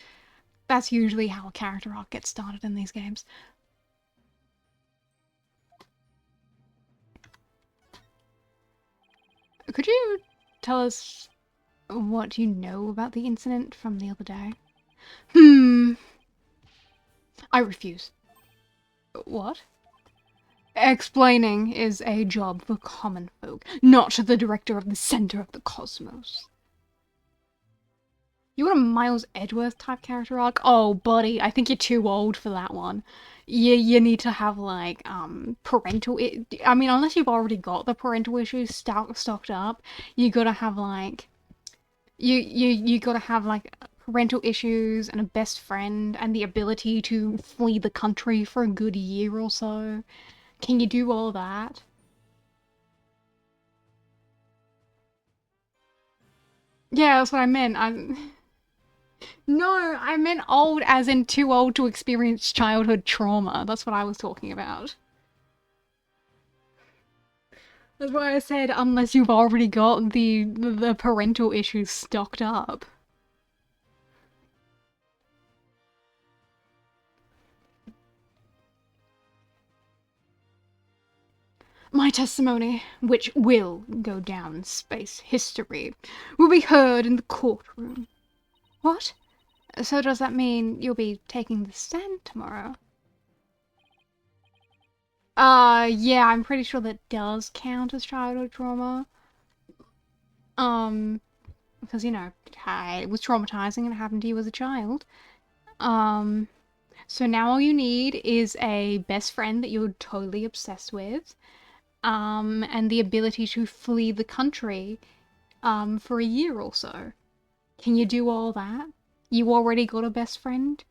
That's usually how a character arc gets started in these games. Could you tell us what you know about the incident from the other day? I refuse. What? Explaining is a job for common folk, not the director of the center of the cosmos. You want a Miles Edgeworth type character arc? Oh, buddy, I think you're too old for that one. You need to have, like, parental... I mean, unless you've already got the parental issues stocked up, you gotta have, like... You gotta have, like, parental issues and a best friend and the ability to flee the country for a good year or so. Can you do all that? Yeah, that's what I meant. No, I meant old as in too old to experience childhood trauma. That's what I was talking about. That's why I said unless you've already got the parental issues stocked up. My testimony, which will go down in space history, will be heard in the courtroom. What? So does that mean you'll be taking the stand tomorrow? Yeah, I'm pretty sure that does count as childhood trauma. Because, you know, it was traumatizing and it happened to you as a child. So now all you need is a best friend that you're totally obsessed with, and the ability to flee the country, for a year or so. Can you do all that? You already got a best friend?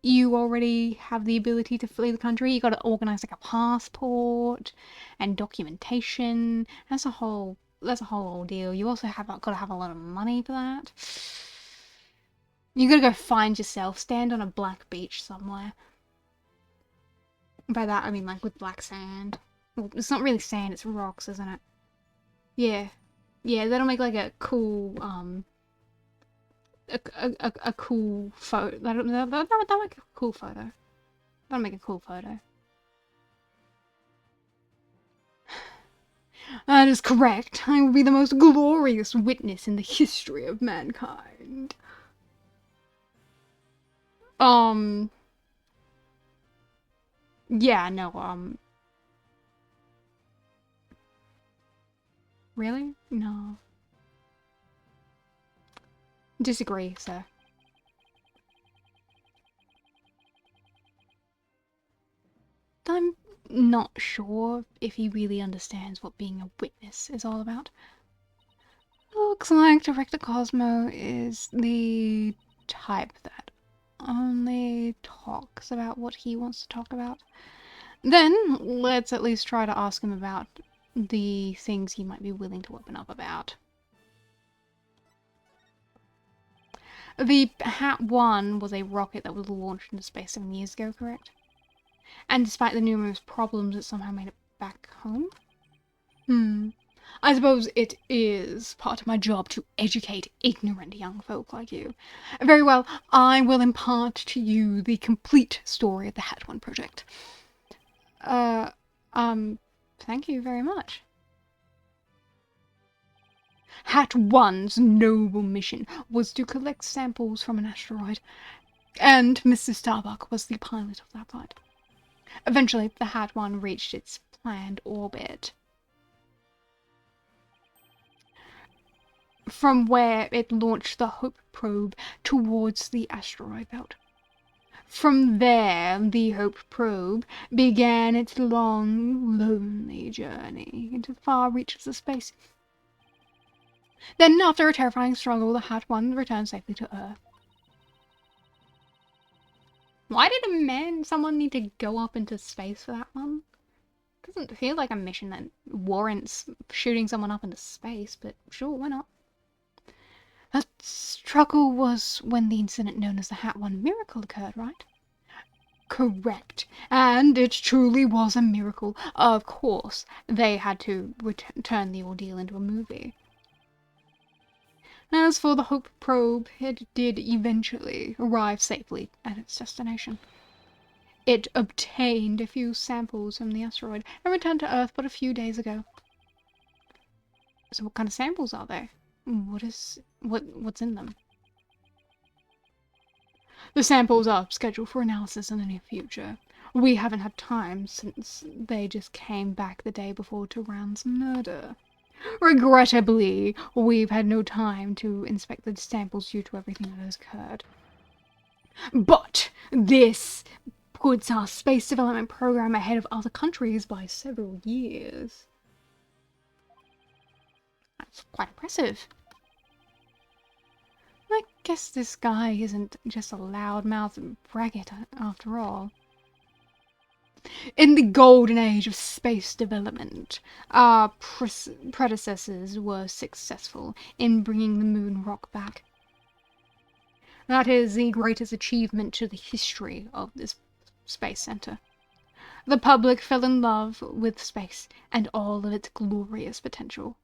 You already have the ability to flee the country? You gotta organize, like, a passport and documentation. That's a whole ordeal. You also gotta have a lot of money for that. You gotta go find yourself, stand on a black beach somewhere. By that I mean, like, with black sand. Well, it's not really sand, it's rocks, isn't it? Yeah. Yeah, that'll make, like, a cool, a cool photo. That'll make a cool photo. That'll make a cool photo. That is correct. I will be the most glorious witness in the history of mankind. Yeah, no, really? No. Disagree, sir. I'm not sure if he really understands what being a witness is all about. Looks like Director Cosmo is the type that only talks about what he wants to talk about. Then, let's at least try to ask him about the things he might be willing to open up about. The Hat 1 was a rocket that was launched into space 7 years ago, correct? And despite the numerous problems, it somehow made it back home? I suppose it is part of my job to educate ignorant young folk like you. Very well, I will impart to you the complete story of the Hat 1 project. Thank you very much. Hat 1's noble mission was to collect samples from an asteroid, and Mr. Starbuck was the pilot of that flight. Eventually, the Hat 1 reached its planned orbit, from where it launched the Hope probe towards the asteroid belt. From there, the Hope probe began its long, lonely journey into the far reaches of space. Then, after a terrifying struggle, the Hat One returned safely to Earth. Why did someone need to go up into space for that one? Doesn't feel like a mission that warrants shooting someone up into space, but sure, why not? That struggle was when the incident known as the Hat One miracle occurred, right? Correct. And it truly was a miracle. Of course, they had to turn the ordeal into a movie. As for the Hope probe, it did eventually arrive safely at its destination. It obtained a few samples from the asteroid and returned to Earth but a few days ago. So what kind of samples are they? What's in them? The samples are scheduled for analysis in the near future. We haven't had time since they just came back the day before Turan's murder. Regrettably, we've had no time to inspect the samples due to everything that has occurred. But this puts our space development program ahead of other countries by several years. That's quite impressive. I guess this guy isn't just a loudmouthed braggart after all. In the golden age of space development, our predecessors were successful in bringing the moon rock back. That is the greatest achievement to the history of this space center. The public fell in love with space and all of its glorious potential.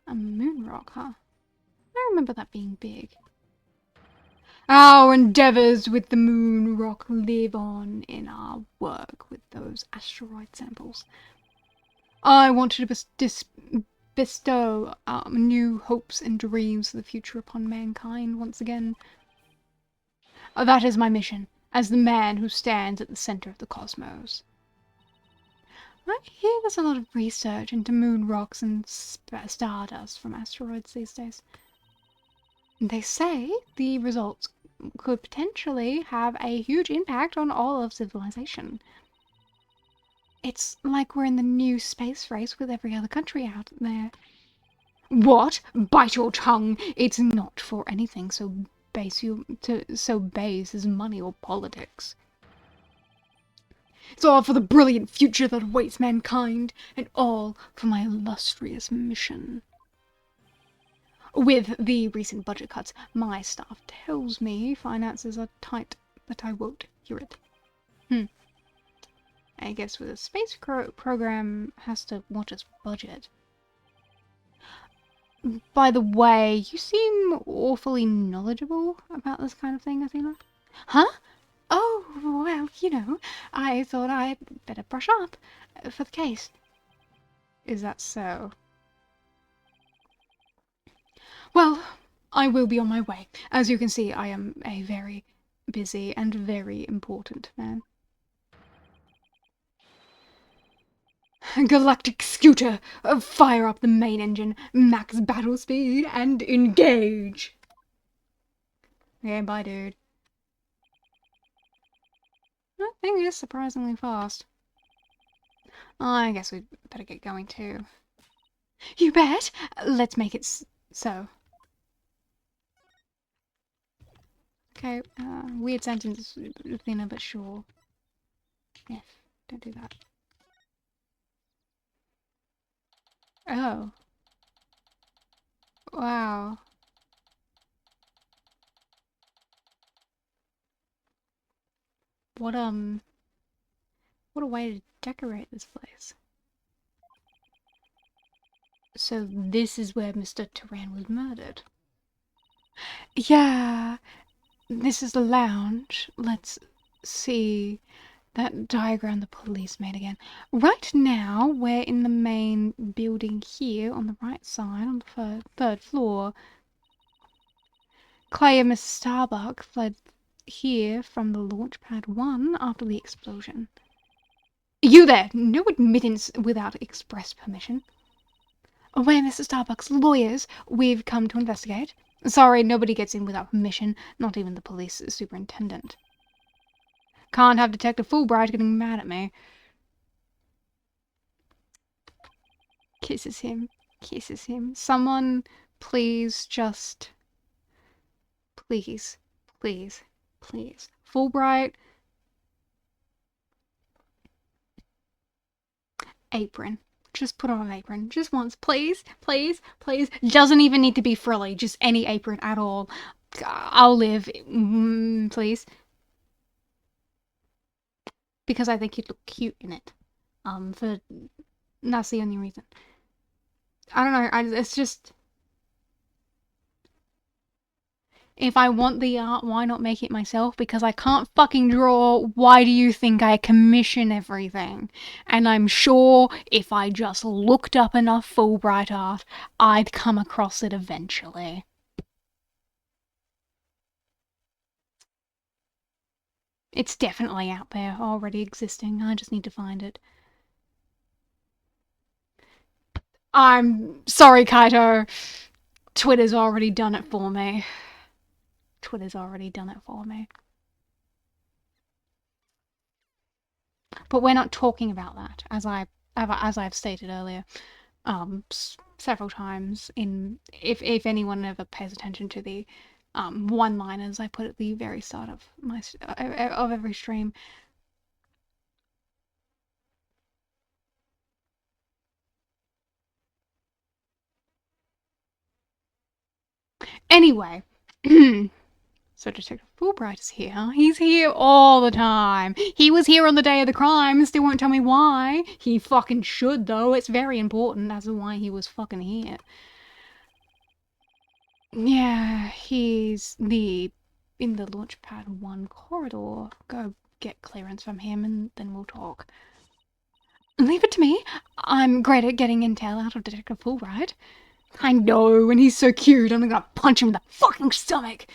A moon rock, huh? I remember that being big. Our endeavors with the moon rock live on in our work with those asteroid samples. I want to bestow new hopes and dreams for the future upon mankind once again. That is my mission, as the man who stands at the center of the cosmos. I hear there's a lot of research into moon rocks and stardust from asteroids these days. They say the results could potentially have a huge impact on all of civilization. It's like we're in the new space race with every other country out there. What? Bite your tongue! It's not for anything so base as money or politics. It's all for the brilliant future that awaits mankind, and all for my illustrious mission. With the recent budget cuts, my staff tells me finances are tight, but I won't hear it. I guess with a space program has to watch its budget. By the way, you seem awfully knowledgeable about this kind of thing, Athena. Huh? Oh, well, you know, I thought I'd better brush up for the case. Is that so? Well, I will be on my way. As you can see, I am a very busy and very important man. Galactic Scooter, fire up the main engine, max battle speed, and engage! Okay, bye, dude. That thing is surprisingly fast. I guess we'd better get going, too. You bet! Let's make it so. Okay, weird sentence, Athena, but sure. Yeah, don't do that. Oh. Wow. What a way to decorate this place. So this is where Mr. Turan was murdered. Yeah, this is the lounge. Let's see that diagram the police made again. Right now, we're in the main building here on the right side, on the third floor. Clay and Miss Starbuck fled here from the launch pad 1 after the explosion. You there! No admittance without express permission. We're Mr. Starbuck's lawyers. We've come to investigate. Sorry, nobody gets in without permission, not even the police superintendent. Can't have Detective Fulbright getting mad at me. Kisses him. Kisses him. Someone, please, just... Please. Please. Please. Fulbright. Apron. Just put on an apron. Just once. Please. Please. Please. Doesn't even need to be frilly. Just any apron at all. I'll live. Please. Because I think you'd look cute in it. That's the only reason. I don't know, it's just... If I want the art, why not make it myself? Because I can't fucking draw. Why do you think I commission everything? And I'm sure if I just looked up enough Fulbright art, I'd come across it eventually. It's definitely out there, already existing. I just need to find it. I'm sorry, Kaito. Twitter's already done it for me. Twitter's already done it for me. But we're not talking about that, as I've stated earlier, several times. If anyone ever pays attention to the one-liners I put at the very start of every stream. Anyway, so Detective Fulbright is here. He's here all the time. He was here on the day of the crime, still won't tell me why. He fucking should, though. It's very important as to why he was fucking here. Yeah, he's in the Launchpad 1 corridor. Go get clearance from him and then we'll talk. Leave it to me. I'm great at getting intel out of Detective Fulbright. I know, and he's so cute. I'm gonna punch him in the fucking stomach.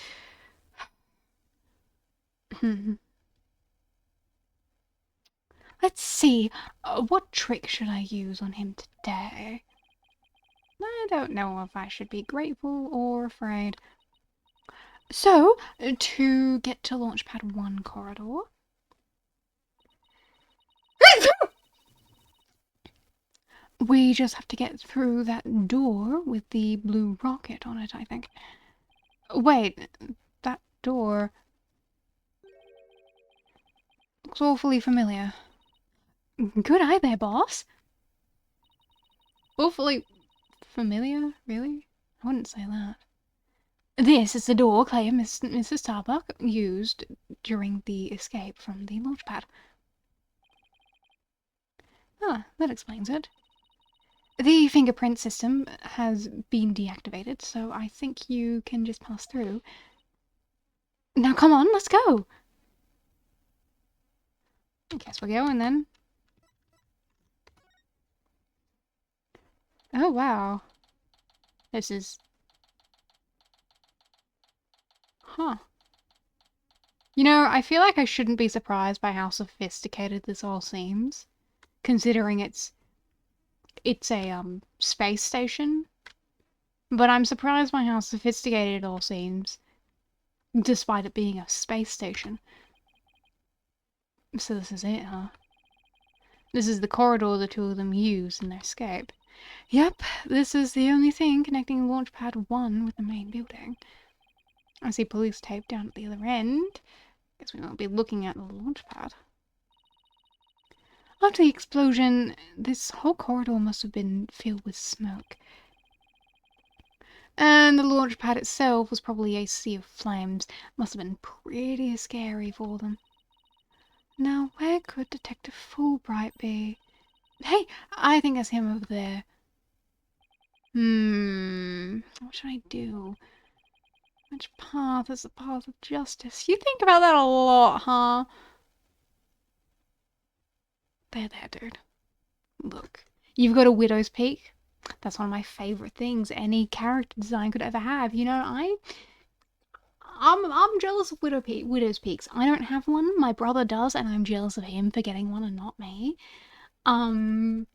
Let's see. What trick should I use on him today? I don't know if I should be grateful or afraid. So, to get to Launchpad 1 corridor... we just have to get through that door with the blue rocket on it, I think. Wait, that door... looks awfully familiar. Good eye there, boss. Awfully familiar, really? I wouldn't say that. This is the door Clay and Mrs. Starbuck used during the escape from the launch pad. Ah, that explains it. The fingerprint system has been deactivated, so I think you can just pass through. Now come on, let's go! I guess we're going then. Oh wow. This is... huh. You know, I feel like I shouldn't be surprised by how sophisticated this all seems, considering it's a space station. But I'm surprised by how sophisticated it all seems, despite it being a space station. So this is it, huh? This is the corridor the two of them use in their escape. Yep, this is the only thing connecting Launchpad 1 with the main building. I see police tape down at the other end. Guess we won't be looking at the launchpad. After the explosion, this whole corridor must have been filled with smoke. And the launch pad itself was probably a sea of flames. Must have been pretty scary for them. Now, where could Detective Fulbright be? Hey, I think that's him over there. What should I do? Which path is the path of justice? You think about that a lot, huh? There, dude. Look, you've got a widow's peak. That's one of my favourite things any character design could ever have. You know, I'm jealous of widow's peaks. I don't have one. My brother does, and I'm jealous of him for getting one and not me. When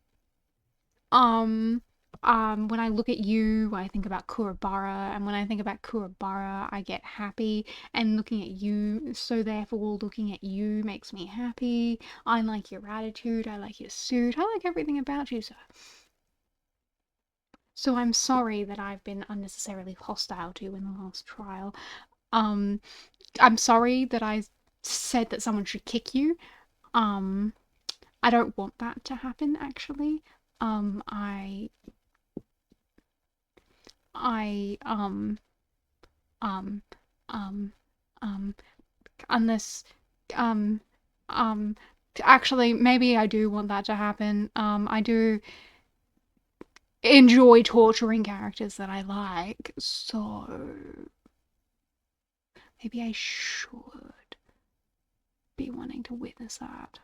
I look at you, I think about Kurabara, and when I think about Kurabara, I get happy, and looking at you, so therefore looking at you makes me happy. I like your attitude, I like your suit, I like everything about you, sir. So I'm sorry that I've been unnecessarily hostile to you in the last trial. I'm sorry that I said that someone should kick you. I don't want that to happen, actually. I um um um um unless um um actually maybe I do want that to happen. I do enjoy torturing characters that I like, so maybe I should be wanting to witness that.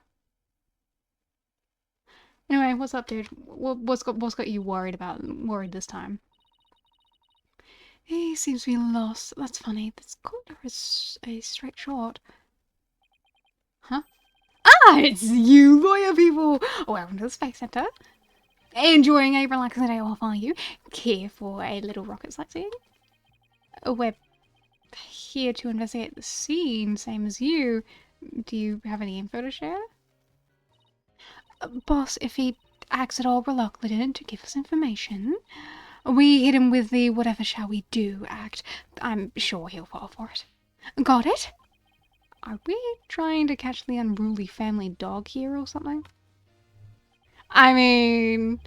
Anyway, what's up, dude? What's got you worried this time? He seems to be lost. That's funny. This corridor is a straight shot. Huh? Ah, it's you, lawyer people! Welcome to the Space Center. Enjoying a relaxing day off, are you? Here for a little rocket sightseeing? We're here to investigate the scene, same as you. Do you have any info to share? Boss, if he acts at all reluctant to give us information, we hit him with the whatever shall we do act. I'm sure he'll fall for it. Got it? Are we trying to catch the unruly family dog here or something? I mean,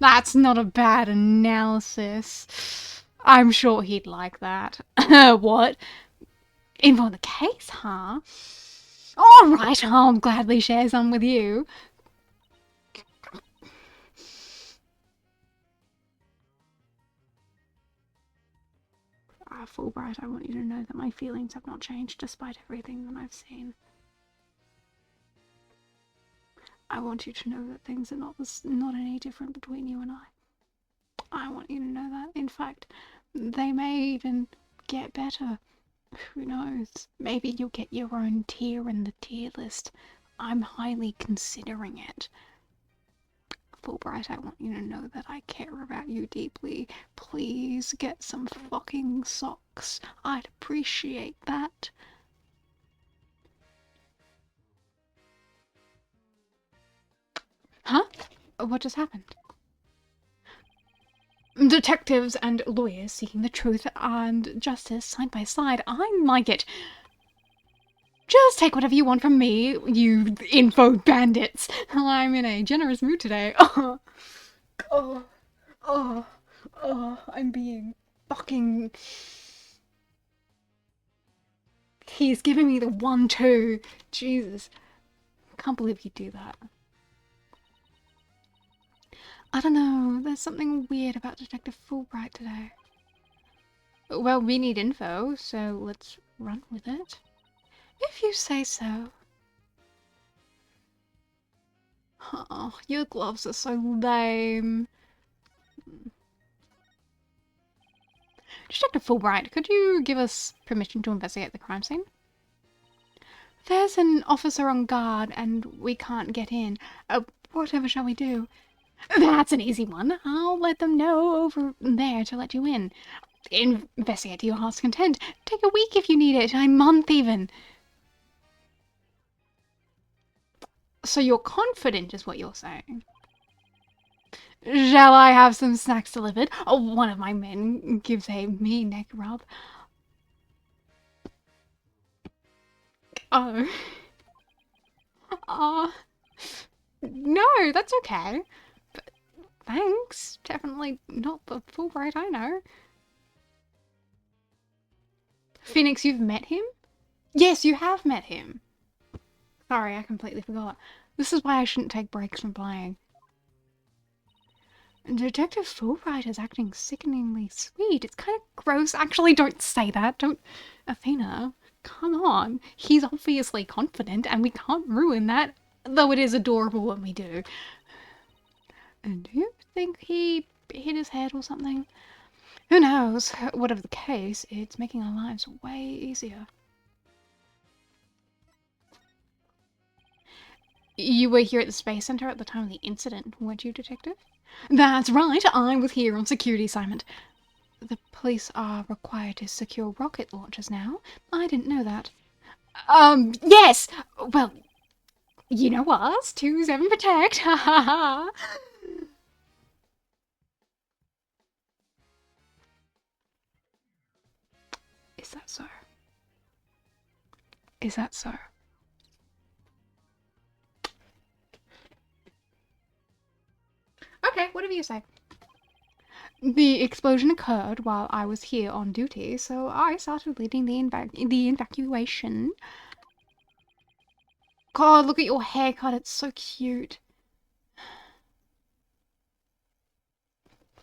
that's not a bad analysis. I'm sure he'd like that. What? Info on the case, huh? Alright, I'll gladly share some with you. Fulbright, I want you to know that my feelings have not changed despite everything that I've seen. I want you to know that things are not any different between you and I. I want you to know that. In fact, they may even get better. Who knows? Maybe you'll get your own tier in the tier list. I'm highly considering it. Fulbright, I want you to know that I care about you deeply. Please get some fucking socks. I'd appreciate that. Huh? What just happened? Detectives and lawyers seeking the truth and justice side by side. I like it. Just take whatever you want from me, you info bandits. I'm in a generous mood today. I'm being fucking... He's giving me the 1-2. Jesus. Can't believe he'd do that. I don't know, there's something weird about Detective Fulbright today. Well, we need info, so let's run with it. If you say so. Oh, your gloves are so lame. Detective Fulbright, could you give us permission to investigate the crime scene? There's an officer on guard and we can't get in. Whatever shall we do? That's an easy one. I'll let them know over there to let you in. Investigate to your heart's content. Take a week if you need it, a month even. So you're confident is what you're saying? Shall I have some snacks delivered? Oh, one of my men gives a me neck rub. Oh. No, that's okay. But thanks. Definitely not the Fulbright I know. Phoenix, you've met him? Yes, you have met him. Sorry, I completely forgot. This is why I shouldn't take breaks from playing. Detective Fulbright is acting sickeningly sweet. It's kind of gross. Actually, don't say that. Don't... Athena, come on. He's obviously confident, and we can't ruin that. Though it is adorable when we do. And do you think he hit his head or something? Who knows? Whatever the case, it's making our lives way easier. You were here at the Space Center at the time of the incident, weren't you, Detective? That's right, I was here on security assignment. The police are required to secure rocket launches now. I didn't know that. Yes! Well, you know us, 2-7 protect, ha ha ha! that so? Is that so? Okay, whatever you say. The explosion occurred while I was here on duty, so I started leading the evacuation. God, look at your haircut, it's so cute.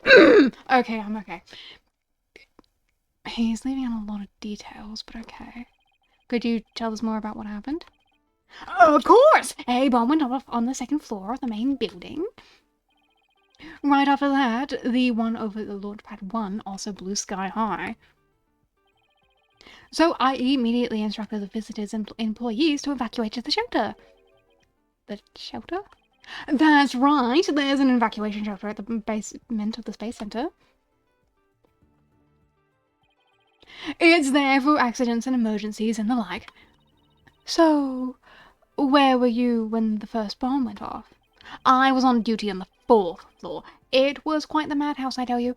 Okay, I'm okay. He's leaving out a lot of details, but okay. Could you tell us more about what happened? Of course! A bomb went off on the second floor of the main building. Right after that, the one over the launch pad 1 also blew sky high. So I immediately instructed the visitors and employees to evacuate to the shelter. The shelter? That's right, there's an evacuation shelter at the basement of the Space Center. It's there for accidents and emergencies and the like. So, where were you when the first bomb went off? I was on duty on the 4th floor. It was quite the madhouse, I tell you.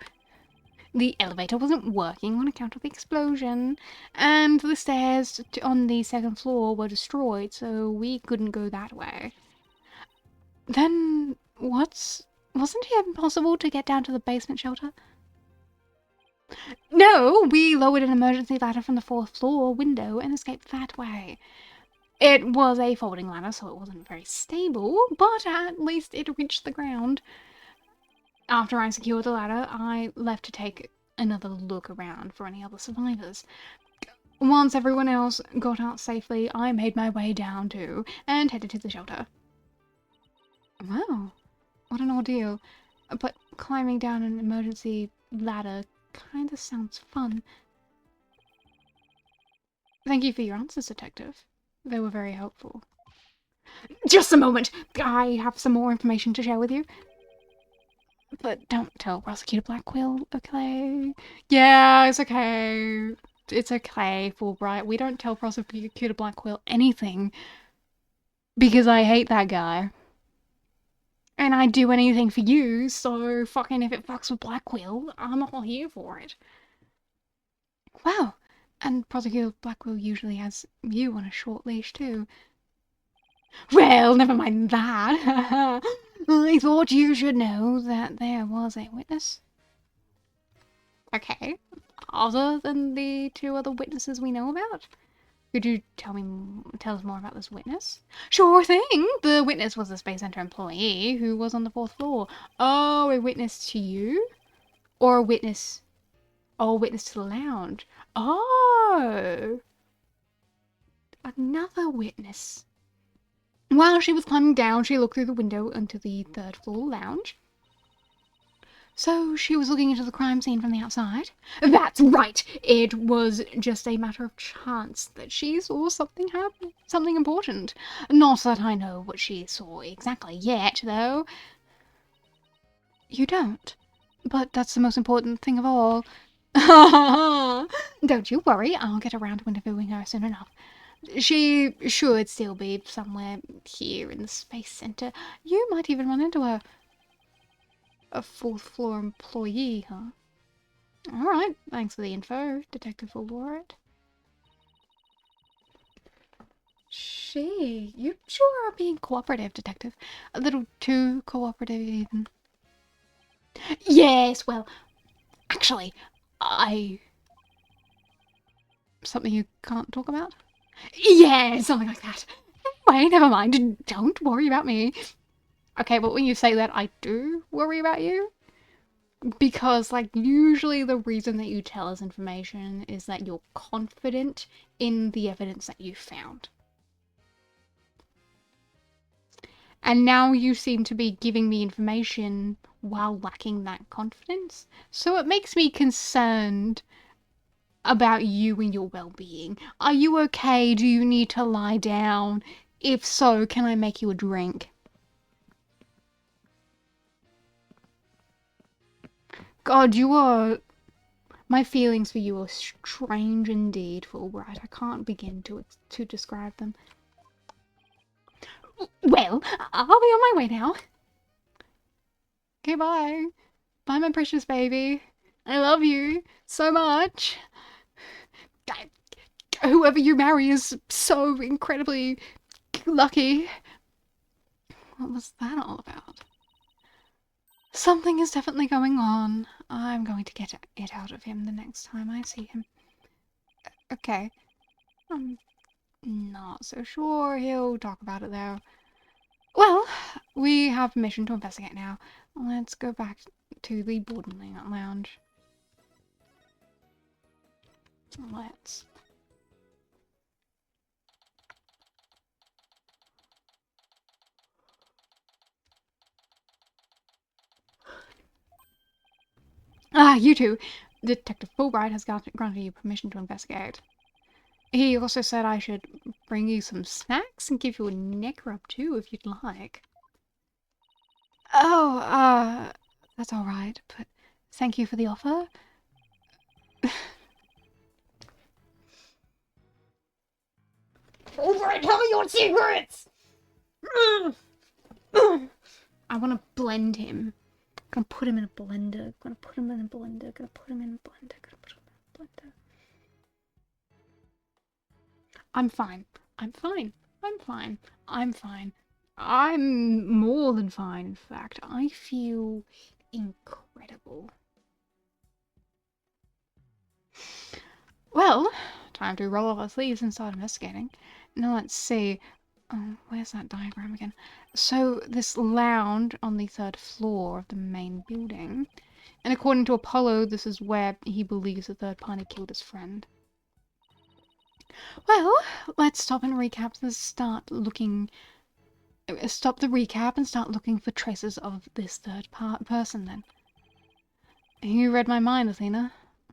The elevator wasn't working on account of the explosion, and the stairs on the 2nd floor were destroyed, so we couldn't go that way. Then, wasn't it impossible to get down to the basement shelter? No, we lowered an emergency ladder from the 4th floor window and escaped that way. It was a folding ladder, so it wasn't very stable, but at least it reached the ground. After I secured the ladder, I left to take another look around for any other survivors. Once everyone else got out safely, I made my way down too, and headed to the shelter. Wow, what an ordeal. But climbing down an emergency ladder kinda sounds fun. Thank you for your answers, Detective. They were very helpful. Just a moment! I have some more information to share with you. But don't tell Prosecutor Blackwell, okay? Yeah, it's okay. It's okay, Fulbright. We don't tell Prosecutor Blackwell anything. Because I hate that guy. And I'd do anything for you, so fucking if it fucks with Blackwell, I'm all here for it. Wow. And Prosecutor Blackwell usually has you on a short leash too. Well, never mind that. I thought you should know that there was a witness. Okay. Other than the 2 other witnesses we know about? Could you tell us more about this witness? Sure thing! The witness was a Space Center employee who was on the 4th floor. Oh, a witness to you? Or a witness... Oh, a witness to the lounge. Oh! Another witness. While she was climbing down, she looked through the window into the 3rd floor lounge. So she was looking into the crime scene from the outside? That's right! It was just a matter of chance that she saw something happen, something important. Not that I know what she saw exactly yet, though. You don't? But that's the most important thing of all. Don't you worry, I'll get around to interviewing her soon enough. She should still be somewhere here in the Space Center. You might even run into her. A 4th floor employee, huh? Alright, thanks for the info, Detective Fulbright. You sure are being cooperative, Detective. A little too cooperative, even. Yes, well, actually, something you can't talk about? Yeah, something like that. Anyway, never mind. Don't worry about me. Okay, but when you say that, I do worry about you. Because, like, usually the reason that you tell us information is that you're confident in the evidence that you found. And now you seem to be giving me information while lacking that confidence. So it makes me concerned about you and your well-being. Are you okay? Do you need to lie down? If so, can I make you a drink? God, my feelings for you are strange indeed, Fulbright. I can't begin to describe them. Well, I'll be on my way now. Okay, bye. Bye, my precious baby. I love you so much. whoever you marry is so incredibly lucky. What was that all about? Something is definitely going on. I'm going to get it out of him the next time I see him. Okay. I'm not so sure he'll talk about it though. Well, we have permission to investigate now. Let's go back to the boarding lounge. Let's. Ah, you two! Detective Fulbright has granted you permission to investigate. He also said I should bring you some snacks and give you a neck rub too, if you'd like. Oh, that's alright, but thank you for the offer. Fulbright, tell me your secrets! I want to blend him. Gonna put him in a blender. Gonna put him in a blender. Gonna put him in a blender. Gonna put him in a blender. I'm fine. I'm fine. I'm fine. I'm fine. I'm more than fine, in fact. I feel incredible. Well, time to roll up our sleeves and start investigating. Now let's see. Where's that diagram again? So this lounge on the 3rd floor of the main building. And according to Apollo, this is where he believes the third party killed his friend. Well, let's stop and recap and start looking. Stop the recap and start looking for traces of this third person then. You read my mind, Athena.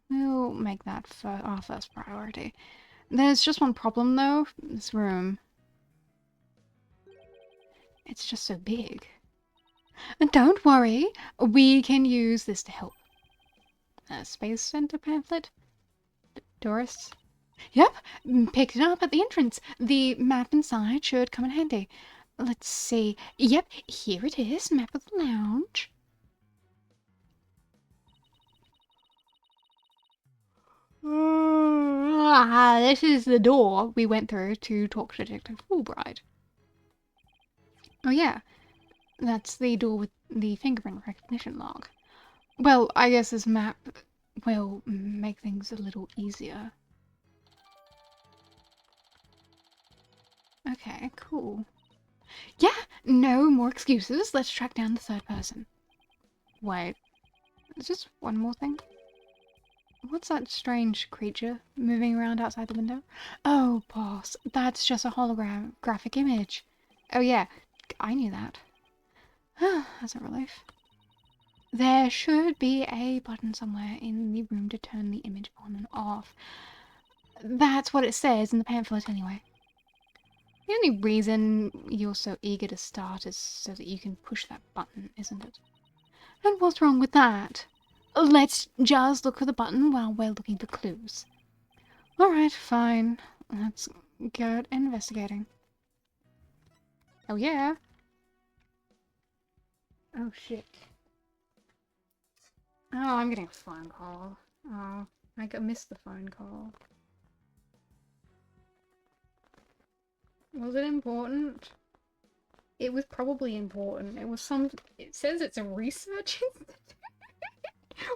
We'll make that our first priority. There's just one problem though. This room. It's just so big. And don't worry, we can use this to help. Space Center pamphlet? Tourists? Yep, picked it up at the entrance. The map inside should come in handy. Let's see. Yep, here it is. Map of the lounge. This is the door we went through to talk to Detective Fulbright. Oh yeah, that's the door with the fingerprint recognition log. Well, I guess this map will make things a little easier. Okay, cool. Yeah, no more excuses. Let's track down the third person. Wait, there's just one more thing. What's that strange creature moving around outside the window? Oh, boss, that's just a holographic image. Oh yeah, I knew that. That's a relief. There should be a button somewhere in the room to turn the image on and off. That's what it says in the pamphlet anyway. The only reason you're so eager to start is so that you can push that button, isn't it? And what's wrong with that? Let's just look for the button while we're looking for clues. Alright, fine. Let's get investigating. Oh yeah. Oh shit. Oh, I'm getting a phone call. Oh, I missed the phone call. Was it important? It was probably important. It was some. It says it's a research institute.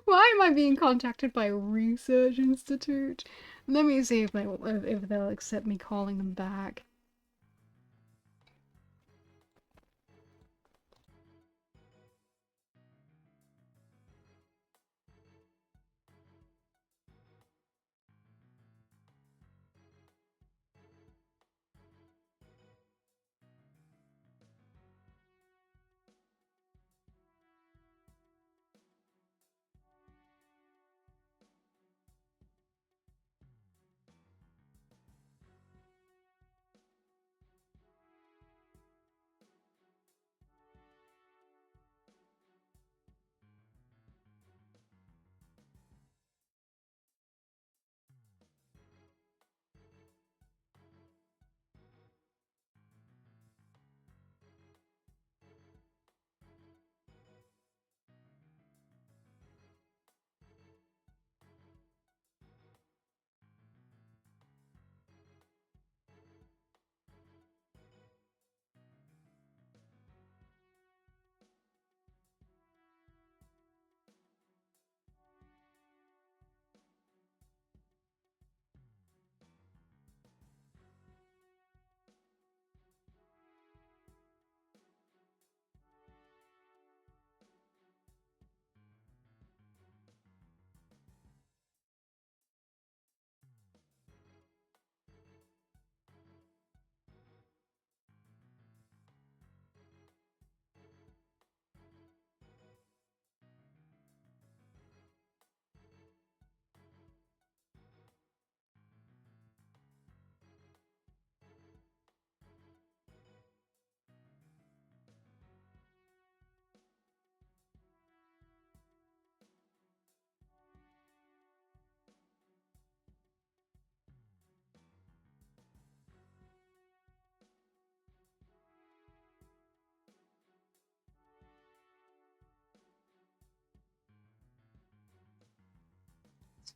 Why am I being contacted by a research institute? Let me see if they'll accept me calling them back.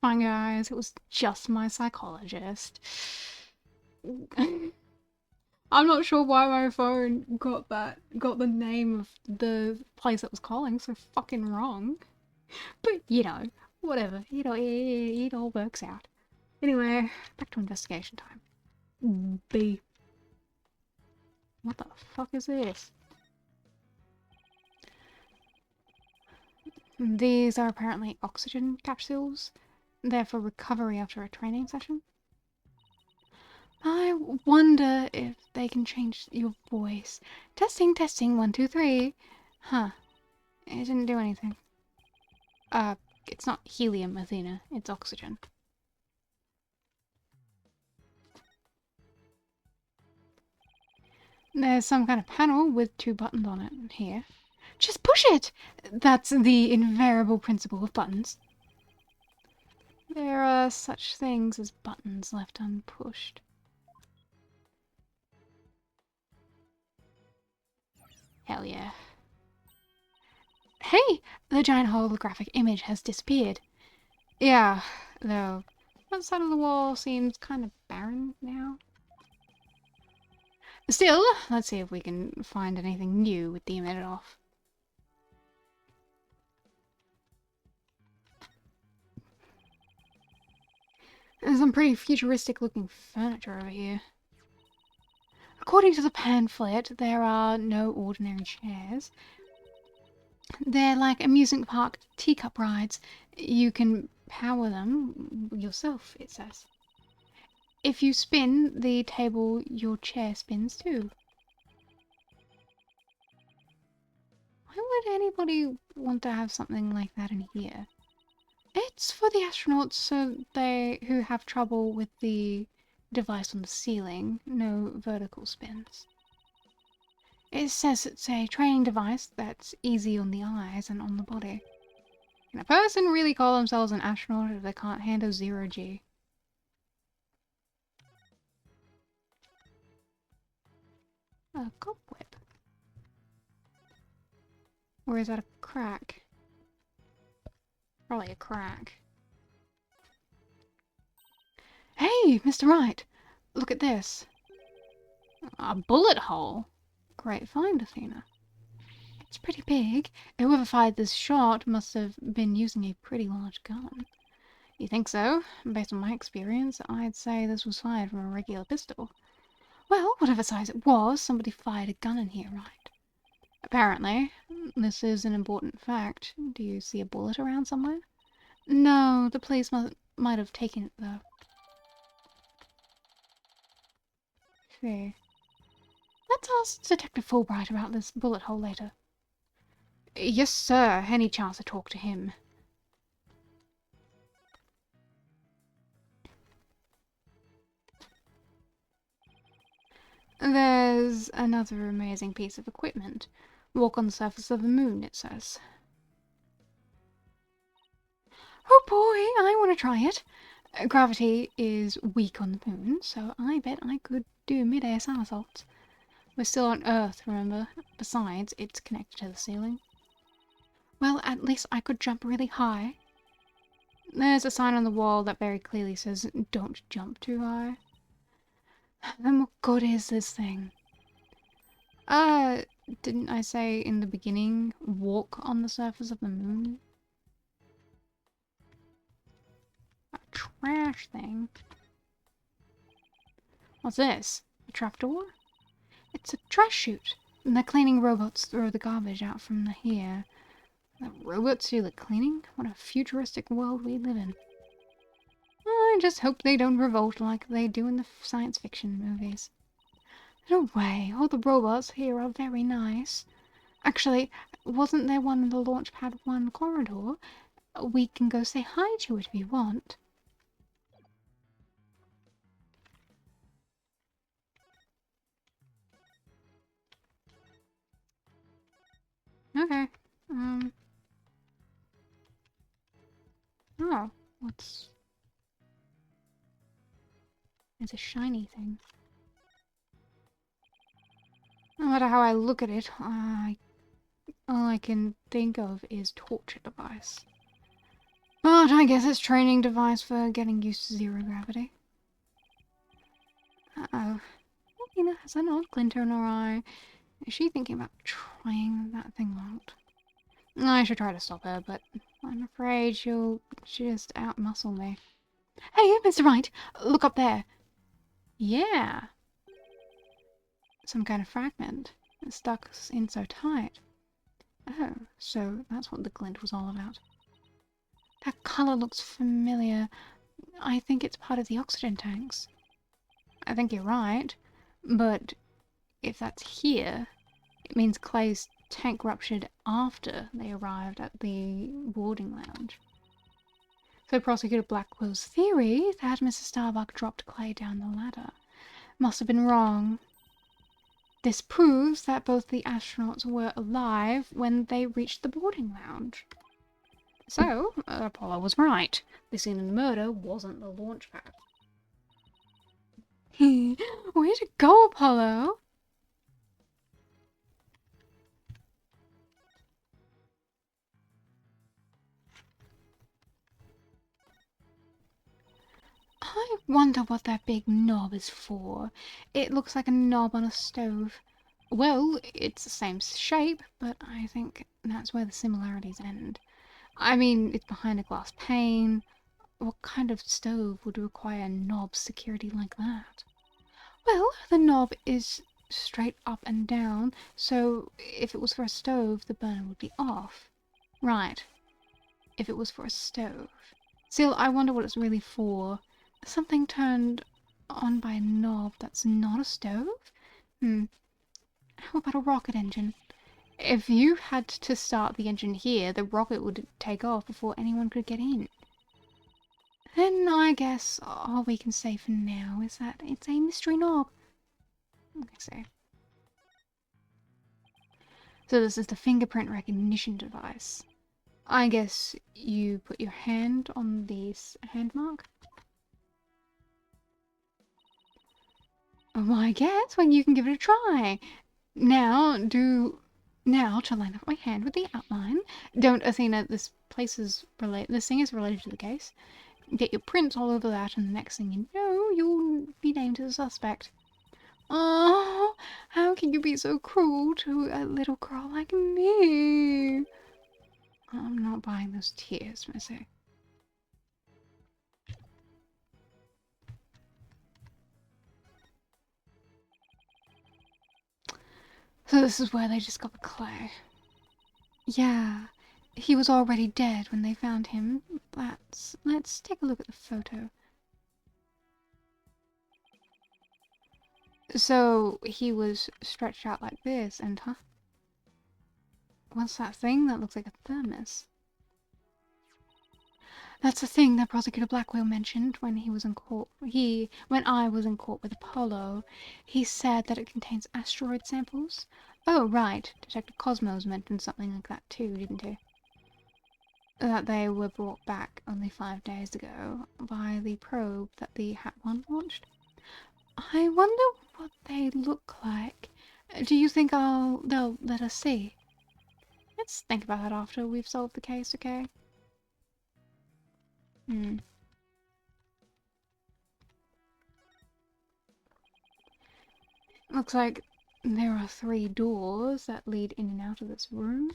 fine, guys. It was just my psychologist. I'm not sure why my phone got the name of the place that was calling so fucking wrong. But, you know, whatever. It all works out. Anyway, back to investigation time. B. What the fuck is this? These are apparently oxygen capsules. They're for recovery after a training session. I wonder if they can change your voice. Testing, testing, 1, 2, 3. Huh. It didn't do anything. It's not helium, Athena. It's oxygen. There's some kind of panel with 2 buttons on it here. Just push it! That's the invariable principle of buttons. There are such things as buttons left unpushed. Hell yeah. Hey! The giant holographic image has disappeared. Yeah, though that side of the wall seems kind of barren now. Still, let's see if we can find anything new with the image off. There's some pretty futuristic looking furniture over here. According to the pamphlet, there are no ordinary chairs. They're like amusement park teacup rides. You can power them yourself, it says. If you spin the table, your chair spins too. Why would anybody want to have something like that in here? It's for the astronauts who have trouble with the device on the ceiling. No vertical spins. It says it's a training device that's easy on the eyes and on the body. Can a person really call themselves an astronaut if they can't handle 0G? A cobweb. Or is that a crack? Probably a crack. Hey, Mr. Wright! Look at this. A bullet hole? Great find, Athena. It's pretty big. Whoever fired this shot must have been using a pretty large gun. You think so? Based on my experience, I'd say this was fired from a regular pistol. Well, whatever size it was, somebody fired a gun in here, right? Apparently. This is an important fact. Do you see a bullet around somewhere? No, the police might have taken it, though. See. Let's ask Detective Fulbright about this bullet hole later. Yes, sir. Any chance to talk to him? There's another amazing piece of equipment. Walk on the surface of the moon, it says. Oh boy, I want to try it. Gravity is weak on the moon, so I bet I could do mid-air somersaults. We're still on Earth, remember? Besides, it's connected to the ceiling. Well, at least I could jump really high. There's a sign on the wall that very clearly says, don't jump too high. Then what good is this thing? Didn't I say in the beginning, walk on the surface of the moon? A trash thing. What's this? A trapdoor? It's a trash chute. And the cleaning robots throw the garbage out from here. The robots do the cleaning? What a futuristic world we live in. I just hope they don't revolt like they do in the science fiction movies. No way, all the robots here are very nice. Actually, wasn't there one in the Launchpad 1 corridor? We can go say hi to it if you want. Okay. Oh, what's... It's a shiny thing. No matter how I look at it, all I can think of is torture device. But I guess it's training device for getting used to zero gravity. Uh-oh. Alina has an odd glinter in her eye. Is she thinking about trying that thing out? I should try to stop her, but I'm afraid she'll just outmuscle me. Hey, Mr. Wright! Look up there! Yeah! Some kind of fragment. It's stuck in so tight. Oh, so that's what the glint was all about. That colour looks familiar. I think it's part of the oxygen tanks. I think you're right, but if that's here, it means Clay's tank ruptured after they arrived at the boarding lounge. So Prosecutor Blackwell's theory that Mrs. Starbuck dropped Clay down the ladder must have been wrong. This proves that both the astronauts were alive when they reached the boarding lounge. So, Apollo was right. The scene of the murder wasn't the launch pad. Way to go, Apollo! I wonder what that big knob is for. It looks like a knob on a stove. Well, it's the same shape, but I think that's where the similarities end. I mean, it's behind a glass pane. What kind of stove would require a knob security like that? Well, the knob is straight up and down, so if it was for a stove, the burner would be off. Right. If it was for a stove. Still, I wonder what it's really for. Something turned on by a knob that's not a stove? How about a rocket engine? If you had to start the engine here, the rocket would take off before anyone could get in. Then I guess all we can say for now is that it's a mystery knob. Okay, so this is the fingerprint recognition device. I guess you put your hand on this hand mark. Well, I guess you can give it a try. Now to line up my hand with the outline. Don't, Athena, this thing is related to the case. Get your prints all over that, and the next thing you know, you'll be named as a suspect. Oh, how can you be so cruel to a little girl like me? I'm not buying those tears, Missy. So this is where they discovered Clay. Yeah, he was already dead when they found him. Let's take a look at the photo. So he was stretched out like this, and what's that thing that looks like a thermos? That's the thing that Prosecutor Blackwell mentioned when he was in court. When I was in court with Apollo, he said that it contains asteroid samples. Oh, right. Detective Cosmos mentioned something like that too, didn't he? That they were brought back only 5 days ago by the probe that the Hat One launched. I wonder what they look like. Do you think they'll let us see? Let's think about that after we've solved the case, okay? Looks like there are 3 doors that lead in and out of this room.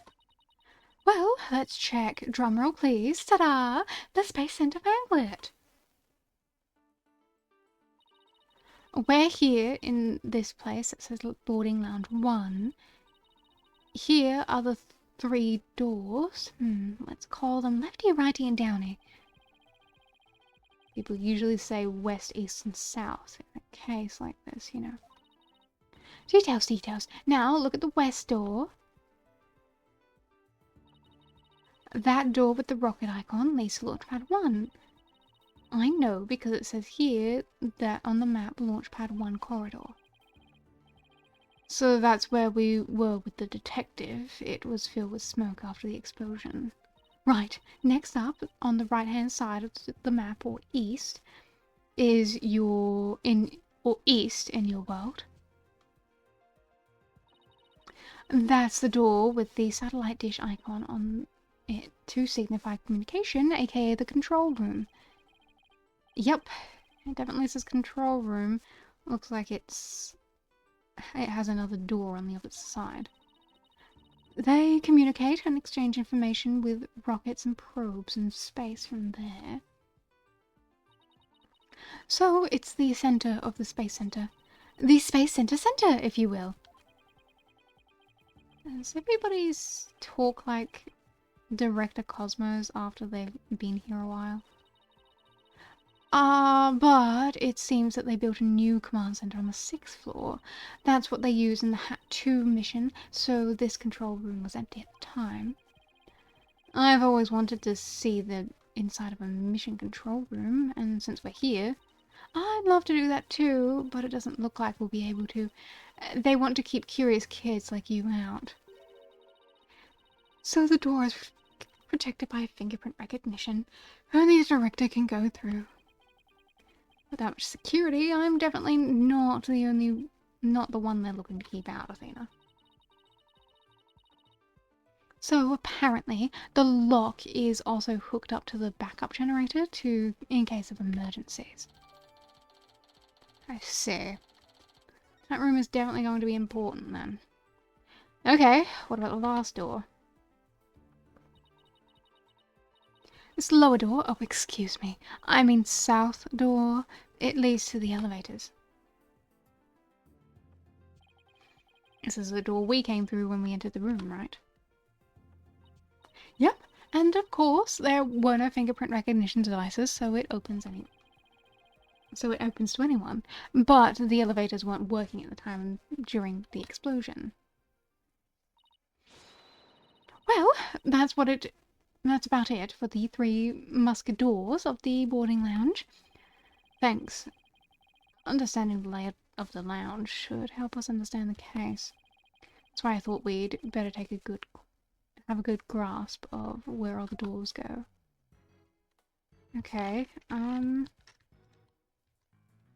Well, let's check. Drumroll, please. Ta-da! The Space Center Banquet. We're here in this place that says Boarding Lounge 1. Here are the 3 doors. Let's call them lefty, righty, and downy. People usually say west, east, and south in a case like this, you know. Details, details. Now, look at the west door. That door with the rocket icon leads to Launchpad 1. I know because it says here that on the map, Launchpad 1 corridor. So that's where we were with the detective. It was filled with smoke after the explosion. Right, next up, on the right-hand side of the map, or east, is east in your world. That's the door with the satellite dish icon it to signify communication, aka the control room. Yep, it definitely says control room. Looks like it has another door on the opposite side. They communicate and exchange information with rockets and probes in space from there. So it's the center of the Space Center. The Space Center, if you will. Does everybody's talk like Director Cosmos after they've been here a while? But it seems that they built a new command center on the 6th floor. That's what they used in the Hat 2 mission, so this control room was empty at the time. I've always wanted to see the inside of a mission control room, and since we're here, I'd love to do that too, but it doesn't look like we'll be able to. They want to keep curious kids like you out. So the door is protected by fingerprint recognition. Only the director can go through. Without much security, I'm definitely not the one they're looking to keep out, Athena. So apparently, the lock is also hooked up to the backup generator in case of emergencies. I see. That room is definitely going to be important then. Okay, what about the last door? This lower door, oh excuse me, I mean south door, it leads to the elevators. This is the door we came through when we entered the room, right? Yep, and of course there were no fingerprint recognition devices, so it opens to anyone. But the elevators weren't working at the time during the explosion. Well, that's about it for the 3 musketeers of the boarding lounge. Thanks. Understanding the layout of the lounge should help us understand the case. That's why I thought we'd better have a good grasp of where all the doors go. Okay,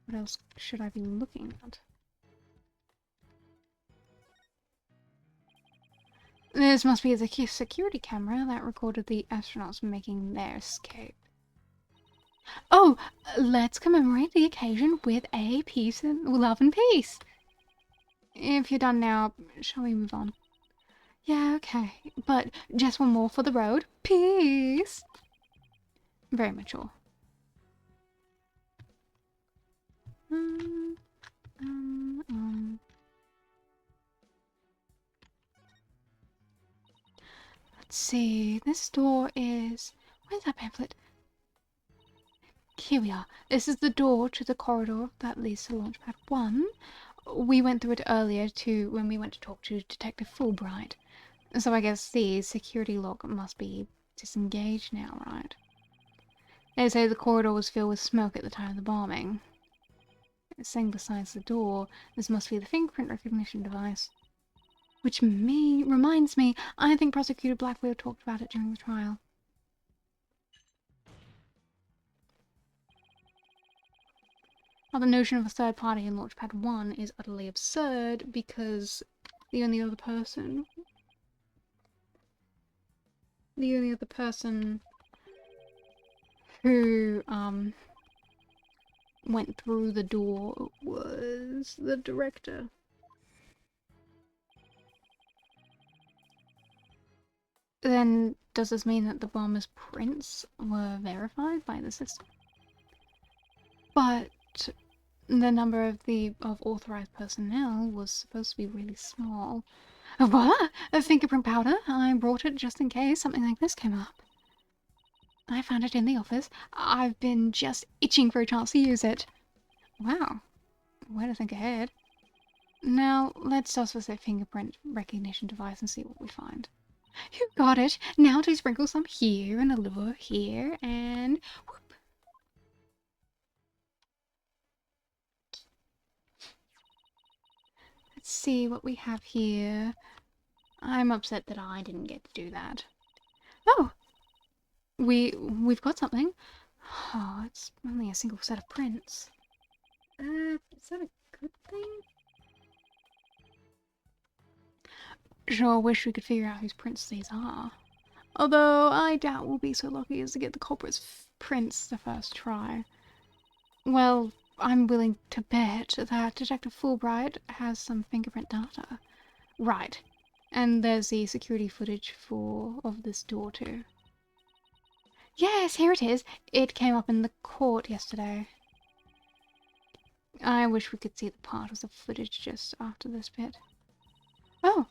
what else should I be looking at? This must be the security camera that recorded the astronauts making their escape. Oh, let's commemorate the occasion with a peace and love and peace. If you're done now, shall we move on? Yeah, okay. But just one more for the road. Peace. Very mature. Let's see. This door is... Where's that pamphlet? Here we are. This is the door to the corridor that leads to Launchpad 1. We went through it earlier when we went to talk to Detective Fulbright. So I guess the security lock must be disengaged now, right? They say the corridor was filled with smoke at the time of the bombing. It's saying besides the door, this must be the fingerprint recognition device. Which reminds me, I think Prosecutor Blackwell talked about it during the trial. Now, the notion of a third party in Launchpad 1 is utterly absurd because the only other person who went through the door was the director. Then does this mean that the bomber's prints were verified by the system? But the number of authorized personnel was supposed to be really small. Voila! A fingerprint powder. I brought it just in case something like this came up. I found it in the office. I've been just itching for a chance to use it. Wow. Way to think ahead. Now, let's dust with that fingerprint recognition device and see what we find. You got it. Now to sprinkle some here and a little here and whoop. Let's see what we have here. I'm upset that I didn't get to do that. Oh! We've got something. Oh, it's only a single set of prints. Is that a good thing? Sure wish we could figure out whose prints these are. Although I doubt we'll be so lucky as to get the culprit's prints the first try. Well, I'm willing to bet that Detective Fulbright has some fingerprint data. Right. And there's the security footage of this door too. Yes, here it is. It came up in the court yesterday. I wish we could see the part of the footage just after this bit. Oh,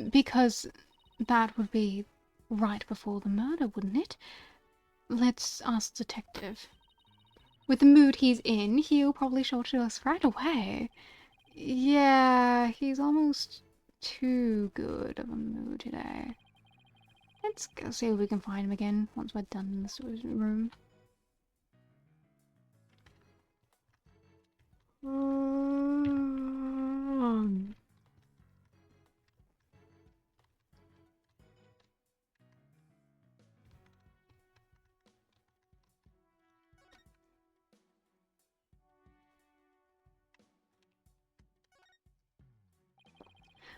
because that would be right before the murder, wouldn't it? Let's ask the detective. With the mood he's in, he'll probably show it to us right away. Yeah, he's almost too good of a mood today. Let's go see if we can find him again once we're done in this room.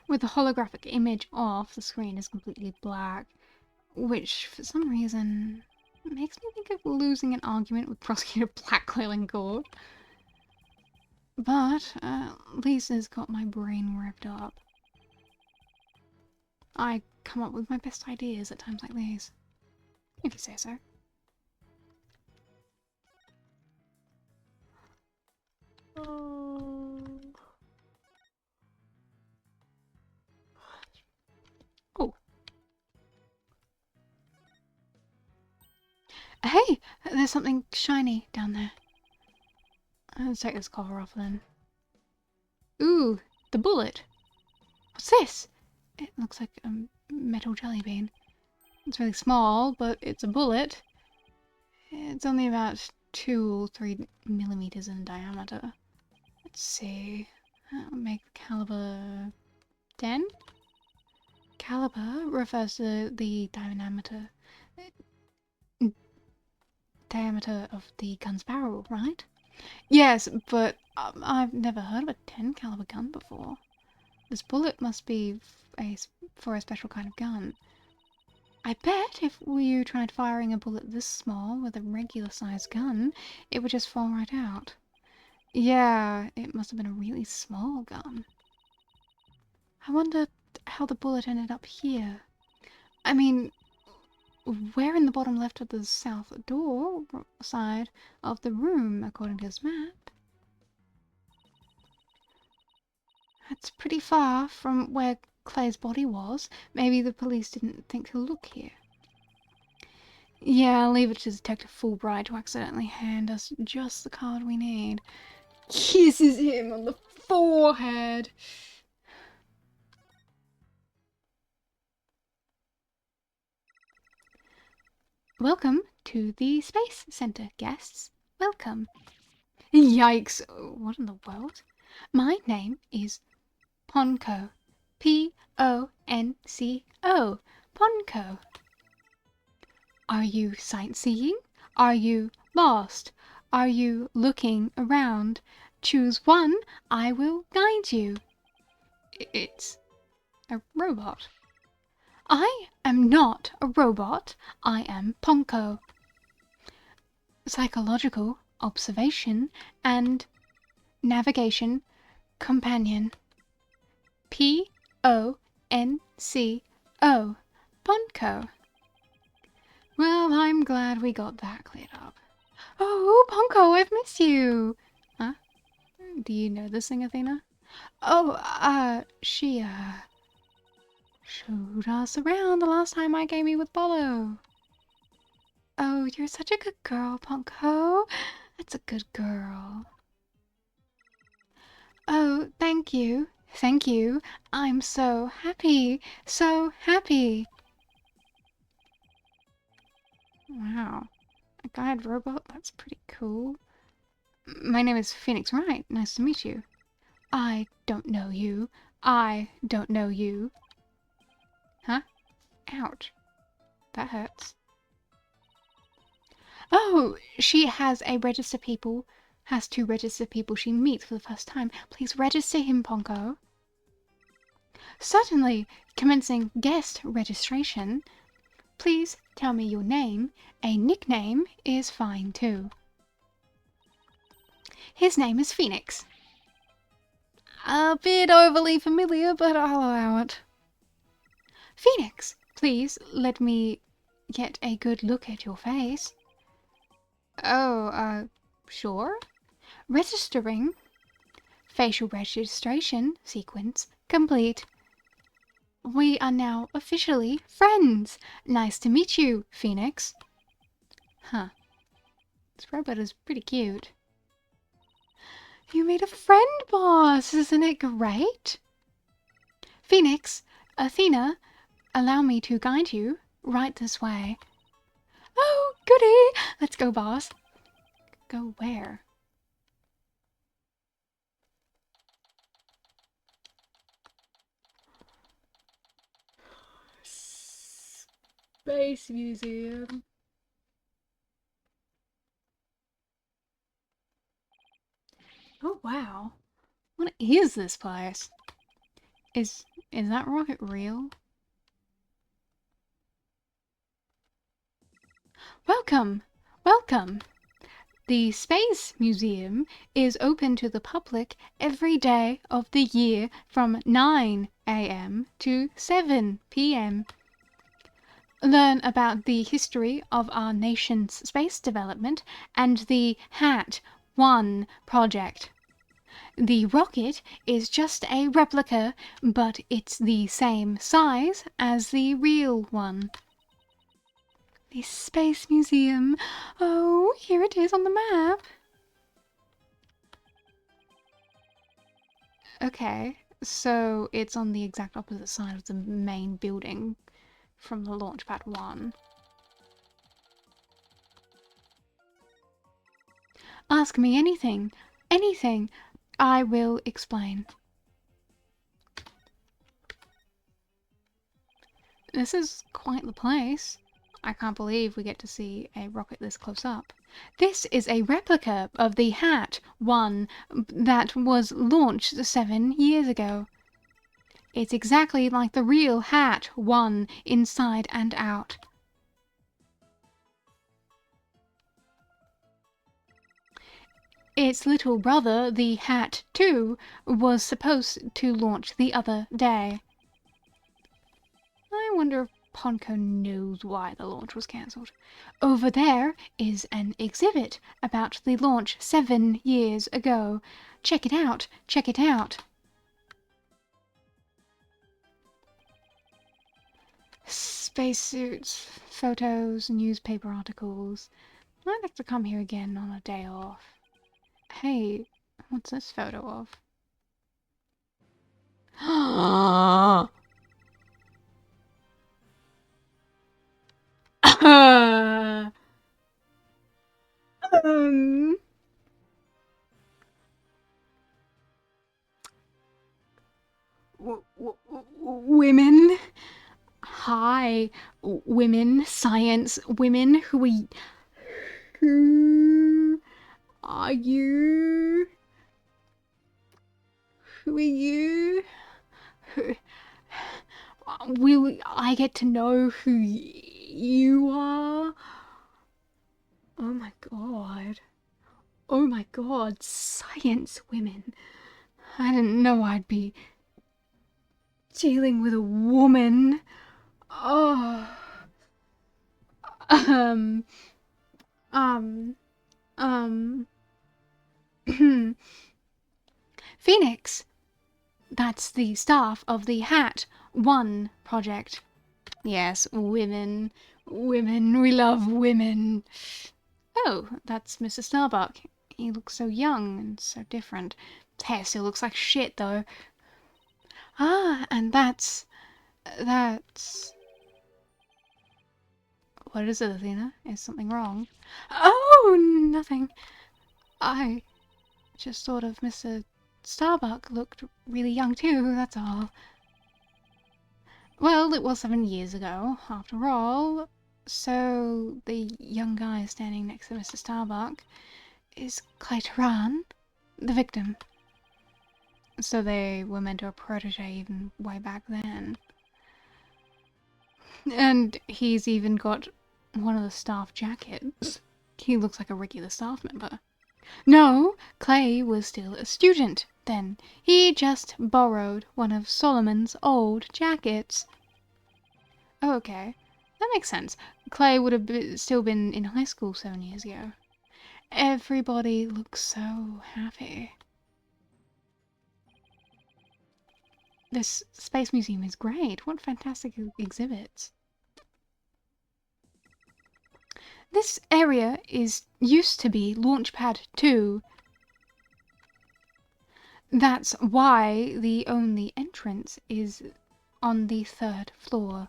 With the holographic image off, the screen is completely black, which for some reason makes me think of losing an argument with Prosecutor Blackwell in court. But Lisa's got my brain ripped up. I come up with my best ideas at times like these, if you say so. Oh. Hey, there's something shiny down there. Let's take this cover off then. Ooh, the bullet. What's this? It looks like a metal jelly bean. It's really small, but it's a bullet. It's only about 2 or 3 millimeters in diameter. Let's see. That'll make the caliber 10? Caliber refers to the diameter of the gun's barrel, right? Yes, but I've never heard of a 10 caliber gun before. This bullet must be for a special kind of gun. I bet if we tried firing a bullet this small with a regular sized gun, it would just fall right out. Yeah, it must have been a really small gun. I wonder how the bullet ended up here. I mean, we're in the bottom left of the south door side of the room, according to his map. That's pretty far from where Claire's body was. Maybe the police didn't think to look here. Yeah, I'll leave it to Detective Fulbright to accidentally hand us just the card we need. Kisses him on the forehead. Welcome to the Space Center, guests. Welcome. Yikes, what in the world? My name is Ponko. P-O-N-C-O. Ponko. Are you sightseeing? Are you lost? Are you looking around? Choose one, I will guide you. It's a robot. I am not a robot. I am Ponko. Psychological observation and navigation companion. P-O-N-C-O. Ponko. Well, I'm glad we got that cleared up. Oh, Ponko, I've missed you. Huh? Do you know this thing, Athena? Oh, she, showed us around the last time I came here with Bolo. Oh, you're such a good girl, Ponko. That's a good girl. Oh, thank you. Thank you. I'm so happy. So happy. Wow. A guide robot? That's pretty cool. My name is Phoenix Wright. Nice to meet you. I don't know you. I don't know you. Huh? Ouch. That hurts. Oh, she has to register people she meets for the first time. Please register him, Ponko. Certainly. Commencing guest registration. please tell me your name. A nickname is fine too. His name is Phoenix. A bit overly familiar, but I'll allow it. Phoenix, please let me get a good look at your face. Oh, sure. Registering. Facial registration sequence complete. We are now officially friends. Nice to meet you, Phoenix. Huh. This robot is pretty cute. You made a friend, boss! Isn't it great? Phoenix, Athena, allow me to guide you right this way. Oh, goody! Let's go, boss. Go where? Space Museum. Oh, wow. What is this place? Is that rocket real? Welcome! Welcome! The Space Museum is open to the public every day of the year from 9 a.m. to 7 p.m. Learn about the history of our nation's space development and the HAT-1 project. The rocket is just a replica, but it's the same size as the real one. The Space Museum. Oh, here it is on the map. Okay, so it's on the exact opposite side of the main building from the Launchpad 1. Ask me anything. Anything. I will explain. This is quite the place. I can't believe we get to see a rocket this close up. This is a replica of the HAT-1 that was launched 7 years ago. It's exactly like the real HAT-1 inside and out. Its little brother, the HAT-2, was supposed to launch the other day. I wonder if Ponko knows why the launch was cancelled. Over there is an exhibit about the launch 7 years ago. Check it out, check it out. Spacesuits, photos, newspaper articles. I'd like to come here again on a day off. Hey, what's this photo of? um, women. Hi, women, science women. Who are you? Who are you? Will I get to know who you are? Oh my god. Oh my god, science women. I didn't know I'd be dealing with a woman. Oh. Phoenix. That's the staff of the HAT-1 project. Yes, women. Women. We love women. Oh, that's Mr. Starbuck. He looks so young and so different. His hair still looks like shit, though. Ah, and that's... What is it, Athena? Is something wrong? Oh, nothing. I just thought of Mr. Starbuck looked really young too, that's all. Well, it was 7 years ago, after all. So, the young guy standing next to Mr. Starbuck is Claytoran, the victim. So they were meant to a protege even way back then. And he's even got one of the staff jackets. He looks like a regular staff member. No, Clay was still a student then. He just borrowed one of Solomon's old jackets. Oh, okay. That makes sense. Clay would have still been in high school 7 years ago. Everybody looks so happy. This space museum is great. What fantastic exhibits. This area used to be Launchpad 2. That's why the only entrance is on the 3rd floor.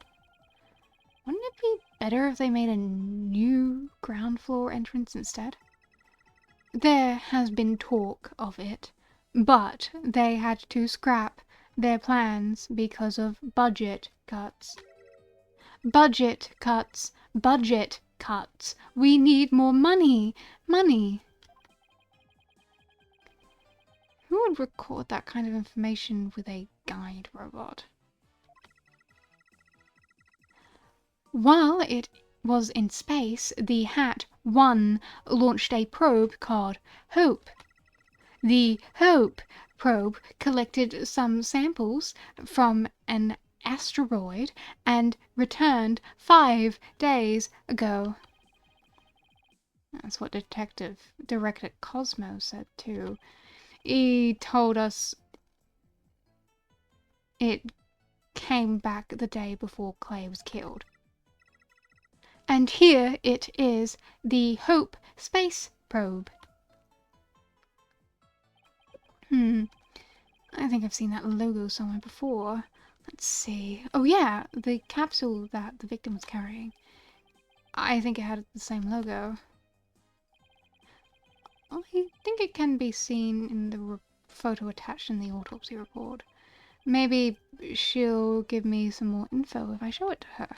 Wouldn't it be better if they made a new ground floor entrance instead? There has been talk of it, but they had to scrap their plans because of budget cuts. Budget cuts. Budget cuts. We need more money. Money. Who would record that kind of information with a guide robot? While it was in space, the Hat-1 launched a probe called Hope. The Hope probe collected some samples from an asteroid and returned 5 days ago. That's what Director Cosmo said too. He told us it came back the day before Clay was killed. And here it is, the Hope space probe. I think I've seen that logo somewhere before. Let's see. Oh yeah, the capsule that the victim was carrying. I think it had the same logo. I think it can be seen in the photo attached in the autopsy report. Maybe she'll give me some more info if I show it to her.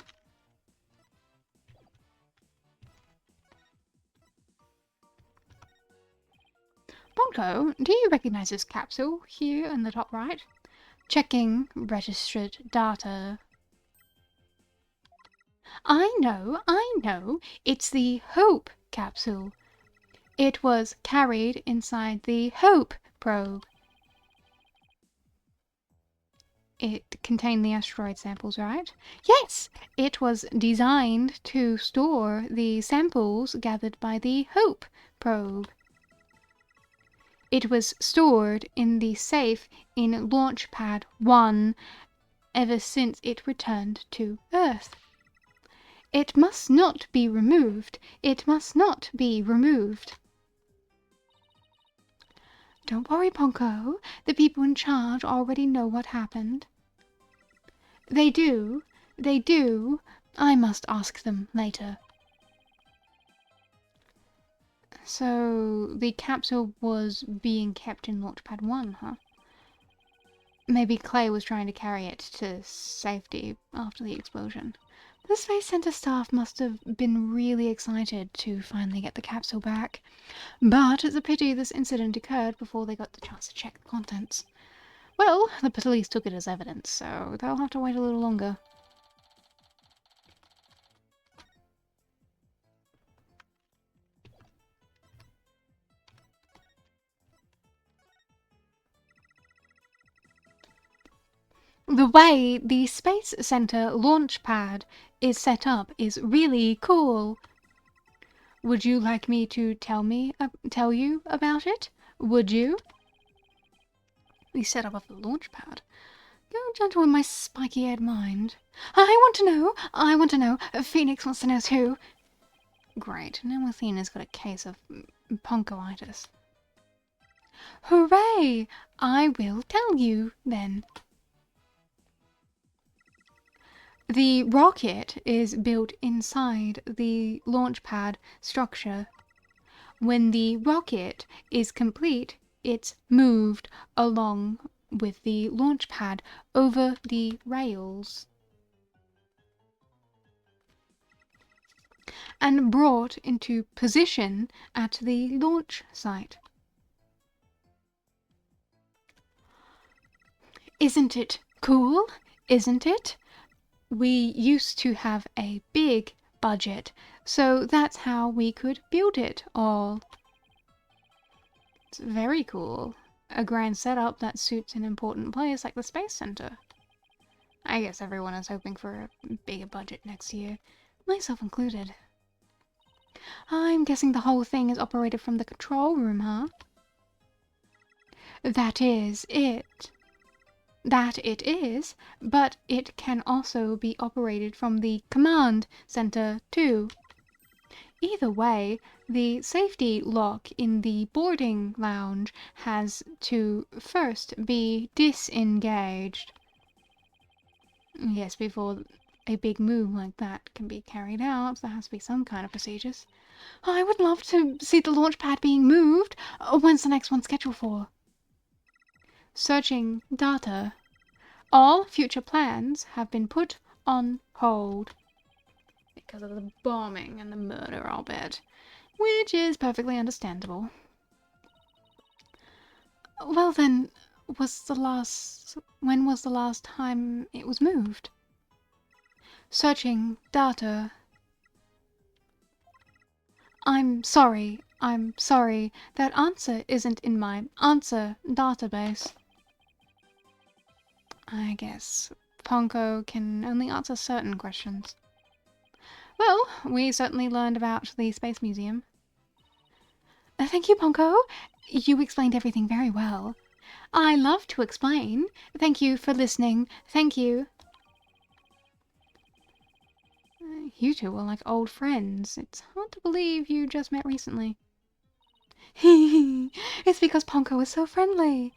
Bonko, do you recognize this capsule here in the top right? Checking registered data. I know. It's the Hope capsule. It was carried inside the Hope probe. It contained the asteroid samples, right? Yes! It was designed to store the samples gathered by the Hope probe. It was stored in the safe in Launchpad 1 ever since it returned to Earth. It must not be removed. It must not be removed. Don't worry, Ponko. The people in charge already know what happened. They do. They do. I must ask them later. So, the capsule was being kept in Launchpad 1, huh? Maybe Clay was trying to carry it to safety after the explosion. The Space Center staff must have been really excited to finally get the capsule back. But it's a pity this incident occurred before they got the chance to check the contents. Well, the police took it as evidence, so they'll have to wait a little longer. The way the Space Center launch pad is set up is really cool. Would you like me to tell you about it? Would you? The setup of the launch pad. Go gentle in my spiky-haired mind. I want to know. Phoenix wants to know too. Great, now Athena's got a case of ponkoitis. Hooray! I will tell you, then. The rocket is built inside the launch pad structure. When the rocket is complete, it's moved along with the launch pad over the rails and brought into position at the launch site. Isn't it cool? Isn't it? we used to have a big budget, so that's how we could build it all. It's very cool. A grand setup that suits an important place like the Space Center. I guess everyone is hoping for a bigger budget next year, myself included. I'm guessing the whole thing is operated from the control room, huh? That is it. That it is, but it can also be operated from the command center too. Either way, the safety lock in the boarding lounge has to first be disengaged. Yes, before a big move like that can be carried out, there has to be some kind of procedures. I would love to see the launch pad being moved. When's the next one scheduled for? Searching data. All future plans have been put on hold. Because of the bombing and the murder, I'll bet. Which is perfectly understandable. Well then, when was the last time it was moved? Searching data. I'm sorry. That answer isn't in my answer database. I guess Ponko can only answer certain questions. Well, we certainly learned about the Space Museum. Thank you, Ponko. You explained everything very well. I love to explain. Thank you for listening. Thank you. You two are like old friends. It's hard to believe you just met recently. It's because Ponko is so friendly.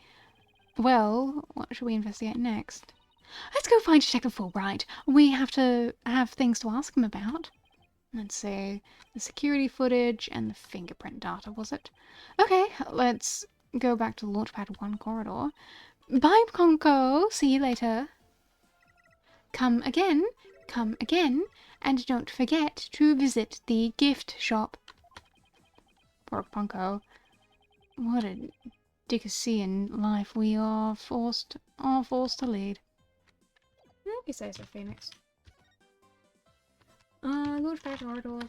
Well, what should we investigate next? Let's go find Detective Fulbright. We have to have things to ask him about. Let's see. The security footage and the fingerprint data, was it? Okay, let's go back to the Launchpad 1 corridor. Bye, Ponko. See you later. Come again, and don't forget to visit the gift shop. Poor Ponko. What a Dickensian life we are forced to lead. You say so, Phoenix. Launchpad corridor.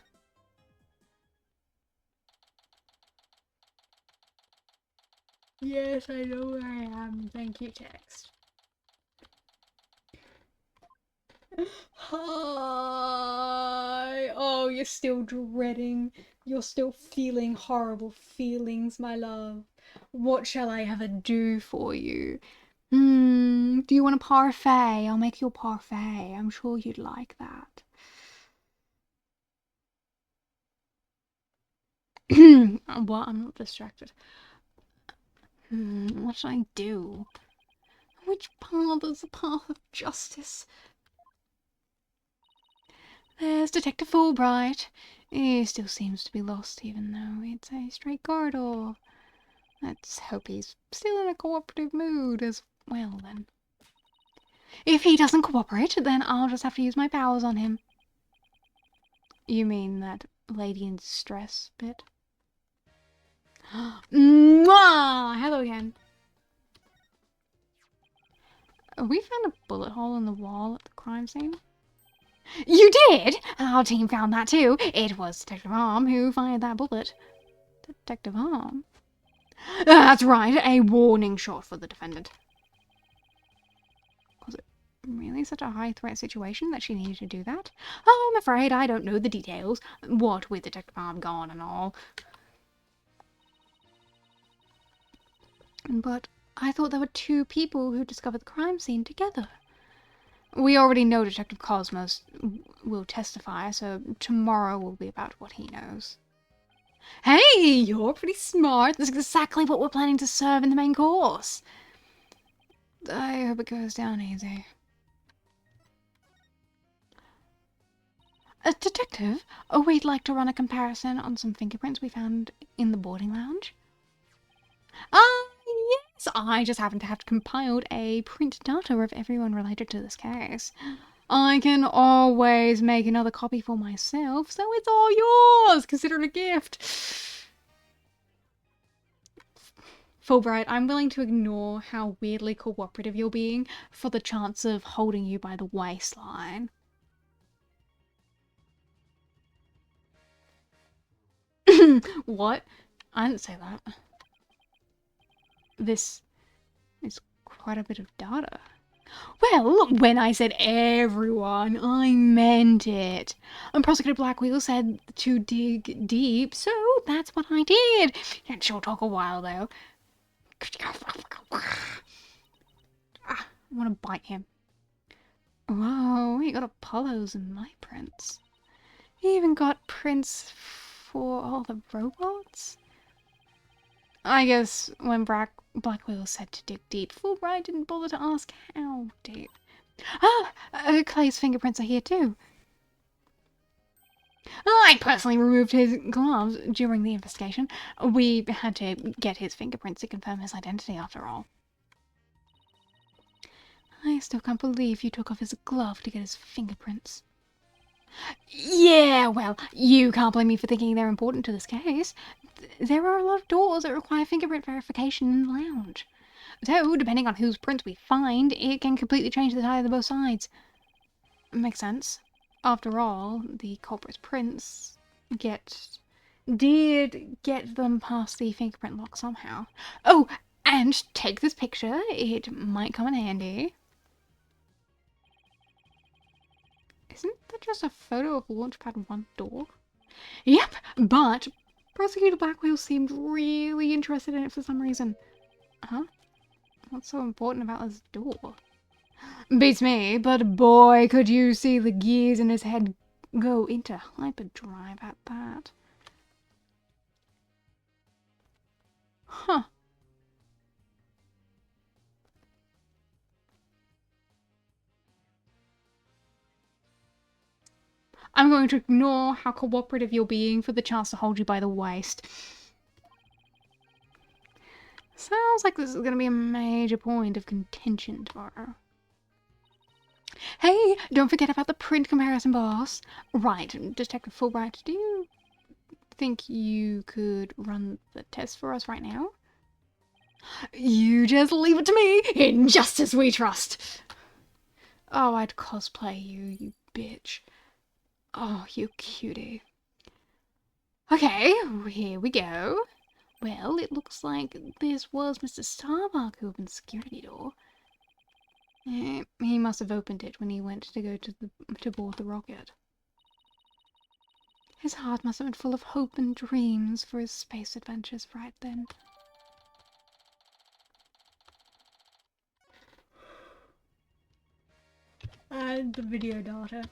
Yes, I know where I am. Thank you, text. Hi. Oh, you're still dreading. You're still feeling horrible feelings, my love. What shall I ever do for you? Do you want a parfait? I'll make you a parfait. I'm sure you'd like that. What? I'm not distracted. What should I do? Which path is the path of justice? There's Detective Fulbright. He still seems to be lost, even though it's a straight corridor. Let's hope he's still in a cooperative mood as well, then. If he doesn't cooperate, then I'll just have to use my powers on him. You mean that lady in distress bit? Mwah! Hello again. We found a bullet hole in the wall at the crime scene. You did? Our team found that too. It was Detective Arm who fired that bullet. Detective Arm? That's right, a warning shot for the defendant. Was it really such a high-threat situation that she needed to do that? Oh, I'm afraid I don't know the details. What with Detective Arm gone and all. But I thought there were two people who discovered the crime scene together. We already know Detective Cosmos will testify, so tomorrow will be about what he knows. Hey, you're pretty smart. That's exactly what we're planning to serve in the main course. I hope it goes down easy. Detective, we'd like to run a comparison on some fingerprints we found in the boarding lounge. Yes, I just happen to have compiled a print data of everyone related to this case. I can always make another copy for myself, so it's all yours. Consider it a gift. Fulbright, I'm willing to ignore how weirdly cooperative you're being for the chance of holding you by the waistline. What? I didn't say that. This is quite a bit of data. Well, when I said everyone, I meant it. And Prosecutor Blackwheel said to dig deep, so that's what I did. It sure took a while, though. I want to bite him. Whoa, he got Apollos and my prints. He even got prints for all the robots? I guess when Blackwheel said to dig deep, Fulbright didn't bother to ask how deep. Ah! Clay's fingerprints are here too. I personally removed his gloves during the investigation. We had to get his fingerprints to confirm his identity after all. I still can't believe you took off his glove to get his fingerprints. Yeah, well, you can't blame me for thinking they're important to this case. There are a lot of doors that require fingerprint verification in the lounge. So, depending on whose print we find, it can completely change the tide of both sides. Makes sense. After all, the culprit's prints did get them past the fingerprint lock somehow. Oh, and take this picture. It might come in handy. Isn't that just a photo of Launchpad 1 door? Yep, but Prosecutor Blackwheel seemed really interested in it for some reason. Huh? What's so important about this door? Beats me, but boy, could you see the gears in his head go into hyperdrive at that. Huh. I'm going to ignore how cooperative you're being for the chance to hold you by the waist. Sounds like this is going to be a major point of contention tomorrow. Hey, don't forget about the print comparison, boss. Right, Detective Fulbright, do you think you could run the test for us right now? You just leave it to me. In justice we trust. Oh, I'd cosplay you, you bitch. Oh, you cutie. Okay, here we go. Well, it looks like this was Mr. Starbuck who opened the security door. He must have opened it when he went to go to board the rocket. His heart must have been full of hope and dreams for his space adventures right then. And the video data.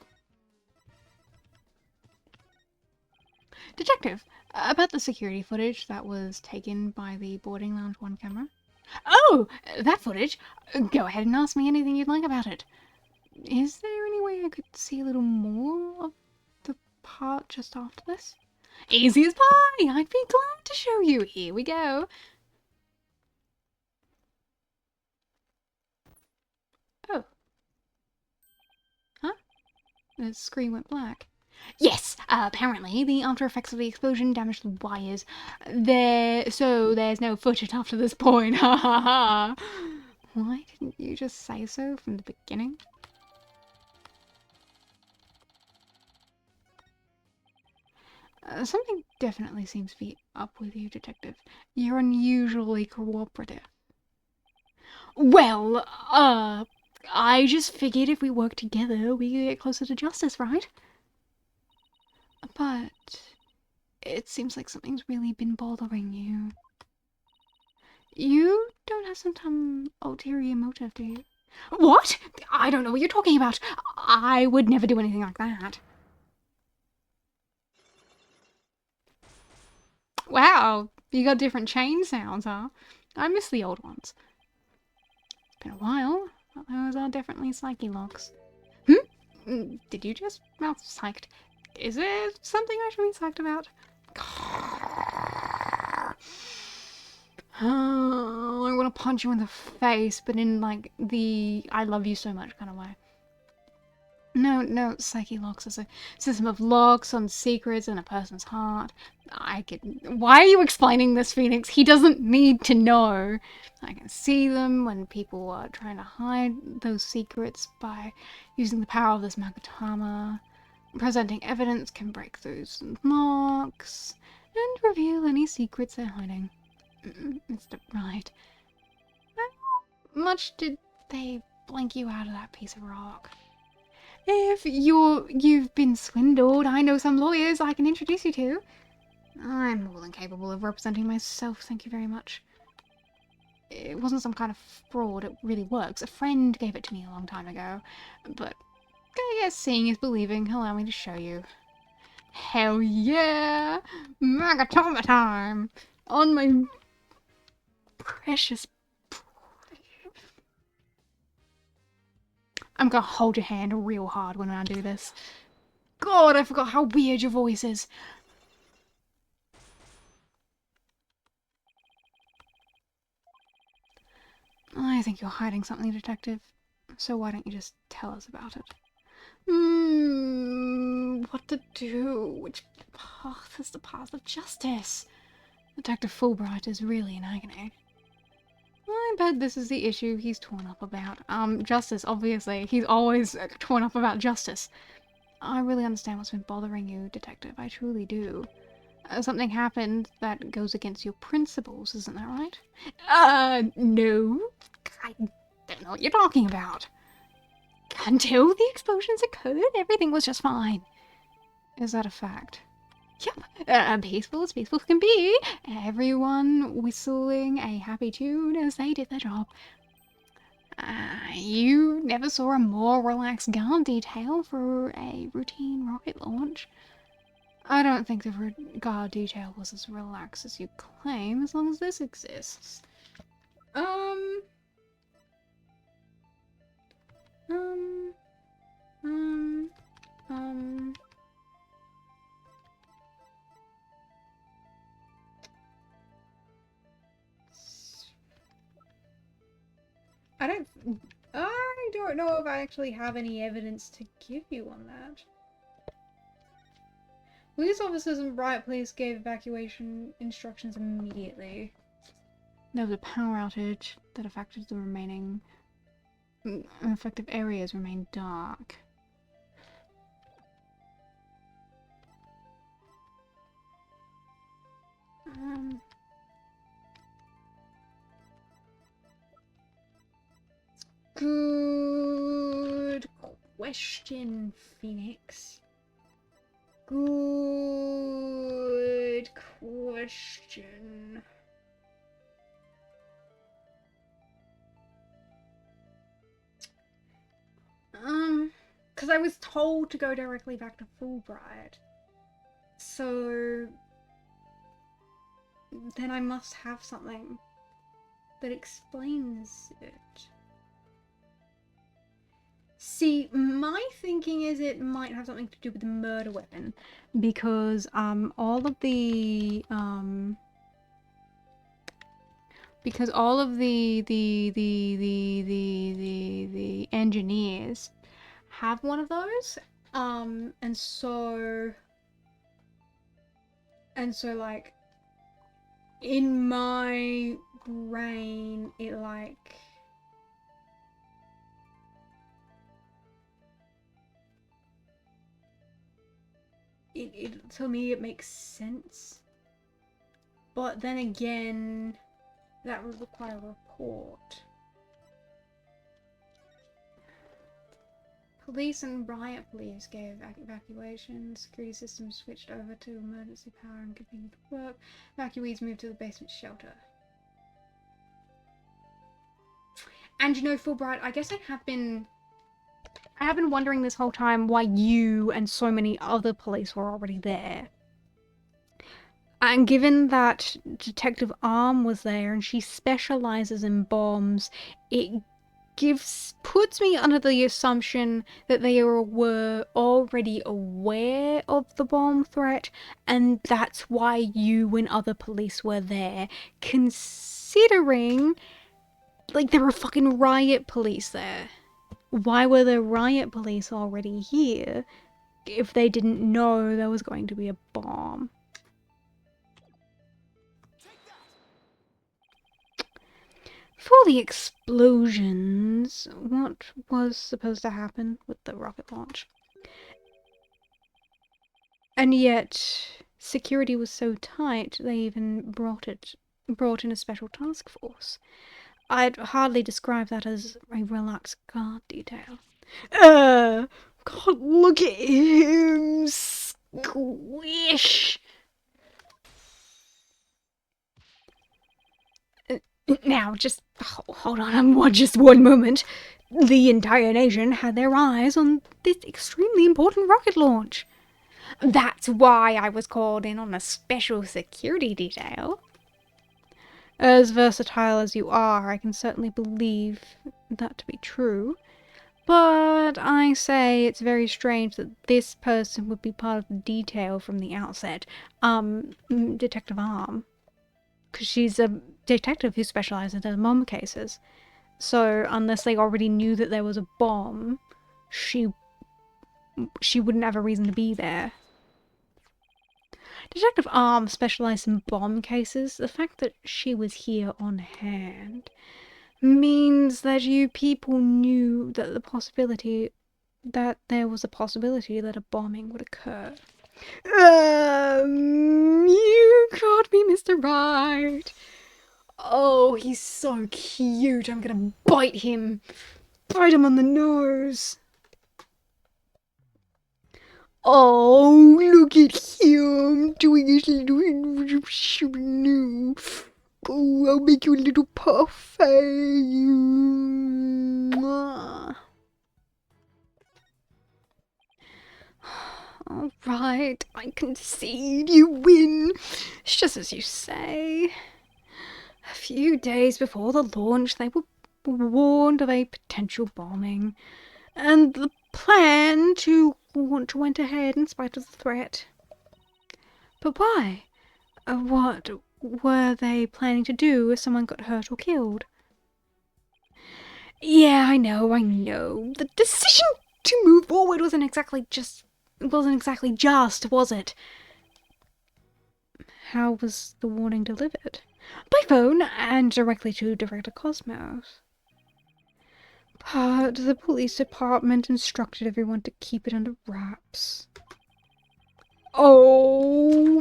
Detective, about the security footage that was taken by the boarding lounge 1 camera. Oh, that footage! Go ahead and ask me anything you'd like about it. Is there any way I could see a little more of the part just after this? Easy as pie! I'd be glad to show you. Here we go. Oh. Huh? The screen went black. Yes, apparently the after effects of the explosion damaged the wires. So there's no footage after this point. Ha ha ha. Why didn't you just say so from the beginning? Something definitely seems to be up with you, Detective. You're unusually cooperative. Well, I just figured if we work together, we could get closer to justice, right? But it seems like something's really been bothering you. You don't have some ulterior motive, do you? What? I don't know what you're talking about. I would never do anything like that. Wow, you got different chain sounds, huh? I miss the old ones. It's been a while, but those are definitely psyche locks. Did you just mouth psyched? Is there something I should be psyched about? Oh, I want to punch you in the face, but in like the I love you so much kind of way. No, psyche locks is a system of locks on secrets in a person's heart. Why are you explaining this, Phoenix? He doesn't need to know. I can see them when people are trying to hide those secrets by using the power of this Magatama. Presenting evidence can break those locks and reveal any secrets they're hiding. Mr. Right. How much did they blank you out of that piece of rock? If you've been swindled, I know some lawyers I can introduce you to. I'm more than capable of representing myself, thank you very much. It wasn't some kind of fraud, it really works. A friend gave it to me a long time ago. But I guess seeing is believing. Allow me to show you. Hell yeah! Magatama time! On my precious... I'm gonna hold your hand real hard when I do this. God, I forgot how weird your voice is. I think you're hiding something, Detective. So why don't you just tell us about it? What to do? Which path is the path of justice? Detective Fulbright is really in agony. I bet this is the issue he's torn up about. Justice, obviously. He's always torn up about justice. I really understand what's been bothering you, Detective. I truly do. Something happened that goes against your principles, isn't that right? No. I don't know what you're talking about. Until the explosions occurred, everything was just fine. Is that a fact? Yep. Peaceful as peaceful can be. Everyone whistling a happy tune as they did their job. You never saw a more relaxed guard detail for a routine rocket launch. I don't think the guard detail was as relaxed as you claim, as long as this exists. I don't know if I actually have any evidence to give you on that. Police officers in Riot Police gave evacuation instructions immediately. There was a power outage that affected the remaining affected areas remained dark. Good question, Phoenix. Good question. Because I was told to go directly back to Fulbright. So then I must have something that explains it. See, my thinking is it might have something to do with the murder weapon, because all of the engineers have one of those, and so like in my brain it like to me it makes sense, but then again that would require a report. Police and Riot Police gave evacuation. Security systems switched over to emergency power and continued to work. Evacuees moved to the basement shelter. And you know, Fulbright, I guess I have been wondering this whole time why you and so many other police were already there. And given that Detective Arm was there and she specializes in bombs, it puts me under the assumption that they were already aware of the bomb threat, and that's why you and other police were there, considering like there were fucking riot police there. why were the riot police already here if they didn't know there was going to be a bomb? For the explosions, what was supposed to happen with the rocket launch? And yet, security was so tight, they even brought in a special task force. I'd hardly describe that as a relaxed guard detail. God, look at him squish! Now, just hold on just one moment. The entire nation had their eyes on this extremely important rocket launch. That's why I was called in on a special security detail. As versatile as you are, I can certainly believe that to be true. But I say it's very strange that this person would be part of the detail from the outset. Detective Arm. Because she's a detective who specializes in bomb cases. So unless they already knew that there was a bomb, she wouldn't have a reason to be there. Detective Arm specialized in bomb cases. The fact that she was here on hand means that you people knew that there was a possibility that a bombing would occur. You caught me, Mr. Right. Oh, he's so cute. I'm gonna bite him. Bite him on the nose. Oh, look at him doing his little no. Oh, I'll make you a little parfait. All right, I concede. You win. It's just as you say. A few days before the launch, they were warned of a potential bombing, and the plan to launch went ahead in spite of the threat. But why? What were they planning to do if someone got hurt or killed? Yeah, I know. The decision to move forward wasn't exactly just, was it? How was the warning delivered? By phone and directly to Director Cosmos. But the police department instructed everyone to keep it under wraps. Oh,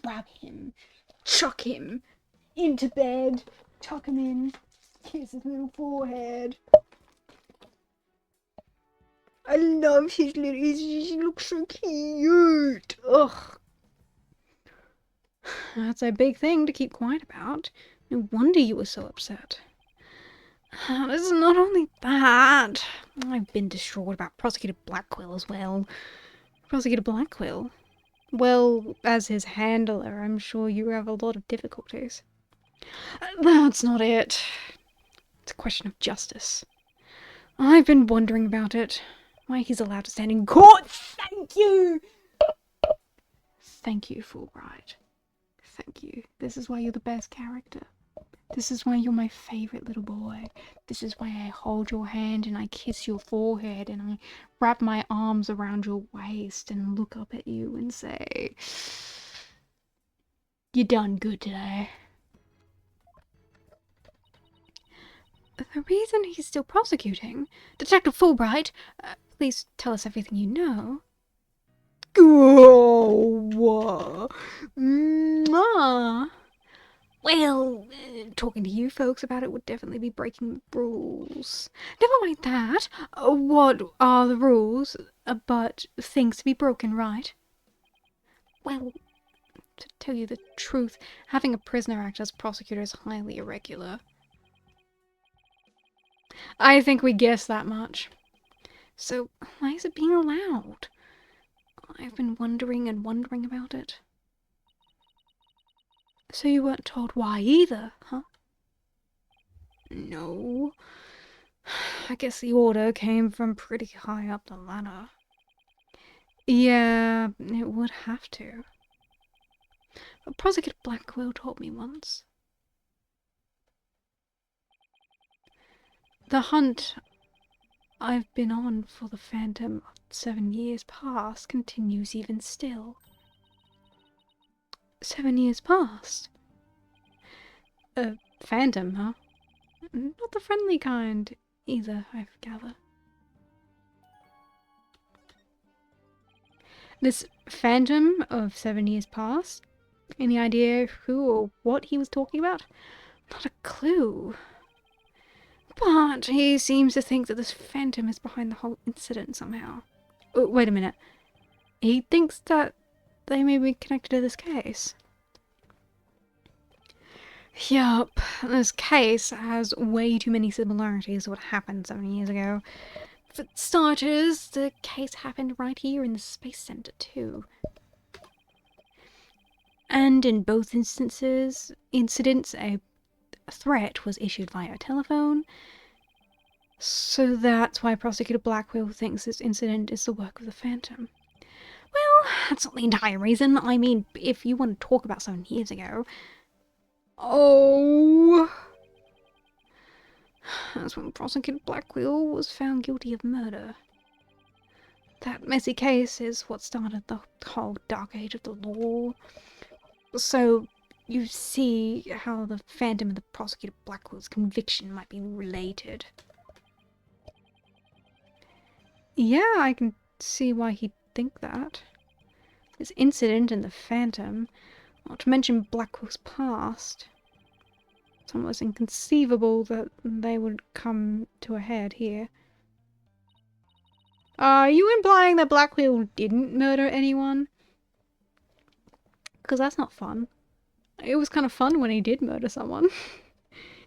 grab him, chuck him into bed, tuck him in, kiss his little forehead. I love his little, he looks so cute. Ugh. That's a big thing to keep quiet about. No wonder you were so upset. It's not only that. I've been distraught about Prosecutor Blackquill as well. Prosecutor Blackquill? Well, as his handler, I'm sure you have a lot of difficulties. That's not it. It's a question of justice. I've been wondering about it. Why he's allowed to stand in court. Thank you! Thank you, Fulbright. Thank you. This is why you're the best character. This is why you're my favorite little boy. This is why I hold your hand and I kiss your forehead and I wrap my arms around your waist and look up at you and say, you done good today. The reason he's still prosecuting, Detective Fulbright, please tell us everything you know. Oh, well, talking to you folks about it would definitely be breaking the rules. Never mind that. What are the rules? But things to be broken, right? Well, to tell you the truth, having a prisoner act as prosecutor is highly irregular. I think we guessed that much. So, why is it being allowed? I've been wondering about it. So you weren't told why either, huh? No. I guess the order came from pretty high up the ladder. Yeah, it would have to. But Prosecutor Blackwell told me once. The hunt I've been on for the Phantom 7 years past continues even still. 7 years past? A phantom, huh? Not the friendly kind, either, I gather. This phantom of 7 years past? Any idea who or what he was talking about? Not a clue. But he seems to think that this phantom is behind the whole incident somehow. Oh, wait a minute. He thinks that they may be connected to this case. Yup, this case has way too many similarities to what happened 7 years ago. For starters, the case happened right here in the Space Center too. And in both incidents, a threat was issued via telephone. So that's why Prosecutor Blackwell thinks this incident is the work of the Phantom. Well, that's not the entire reason. I mean, if you want to talk about 7 years ago... Oh... That's when Prosecutor Blackwell was found guilty of murder. That messy case is what started the whole dark age of the law. So, you see how the Phantom and the Prosecutor Blackwell's conviction might be related. Yeah, I can see why he'd think that. This incident and the Phantom, not to mention Blackwell's past. It's almost inconceivable that they would come to a head here. Are you implying that Blackwell didn't murder anyone? Because that's not fun. It was kind of fun when he did murder someone.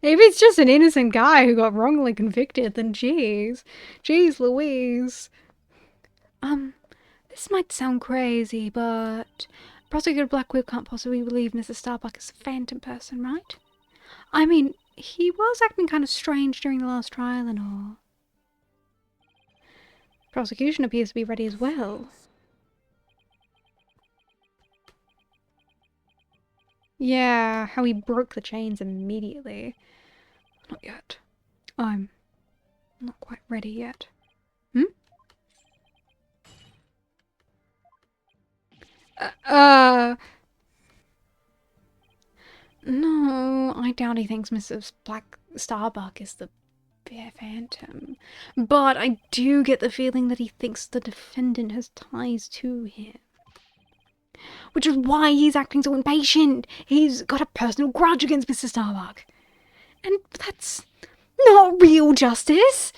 If it's just an innocent guy who got wrongly convicted, then jeez. Jeez Louise. This might sound crazy, but Prosecutor Blackwell can't possibly believe Mrs. Starbuck is a phantom person, right? I mean, he was acting kind of strange during the last trial and all. Prosecution appears to be ready as well. Yeah, how he broke the chains immediately. Not yet. I'm not quite ready yet. No, I doubt he thinks Mrs. Starbuck is the Phantom. But I do get the feeling that he thinks the defendant has ties to him. Which is why he's acting so impatient. He's got a personal grudge against Mr. Starbuck. And that's not real justice.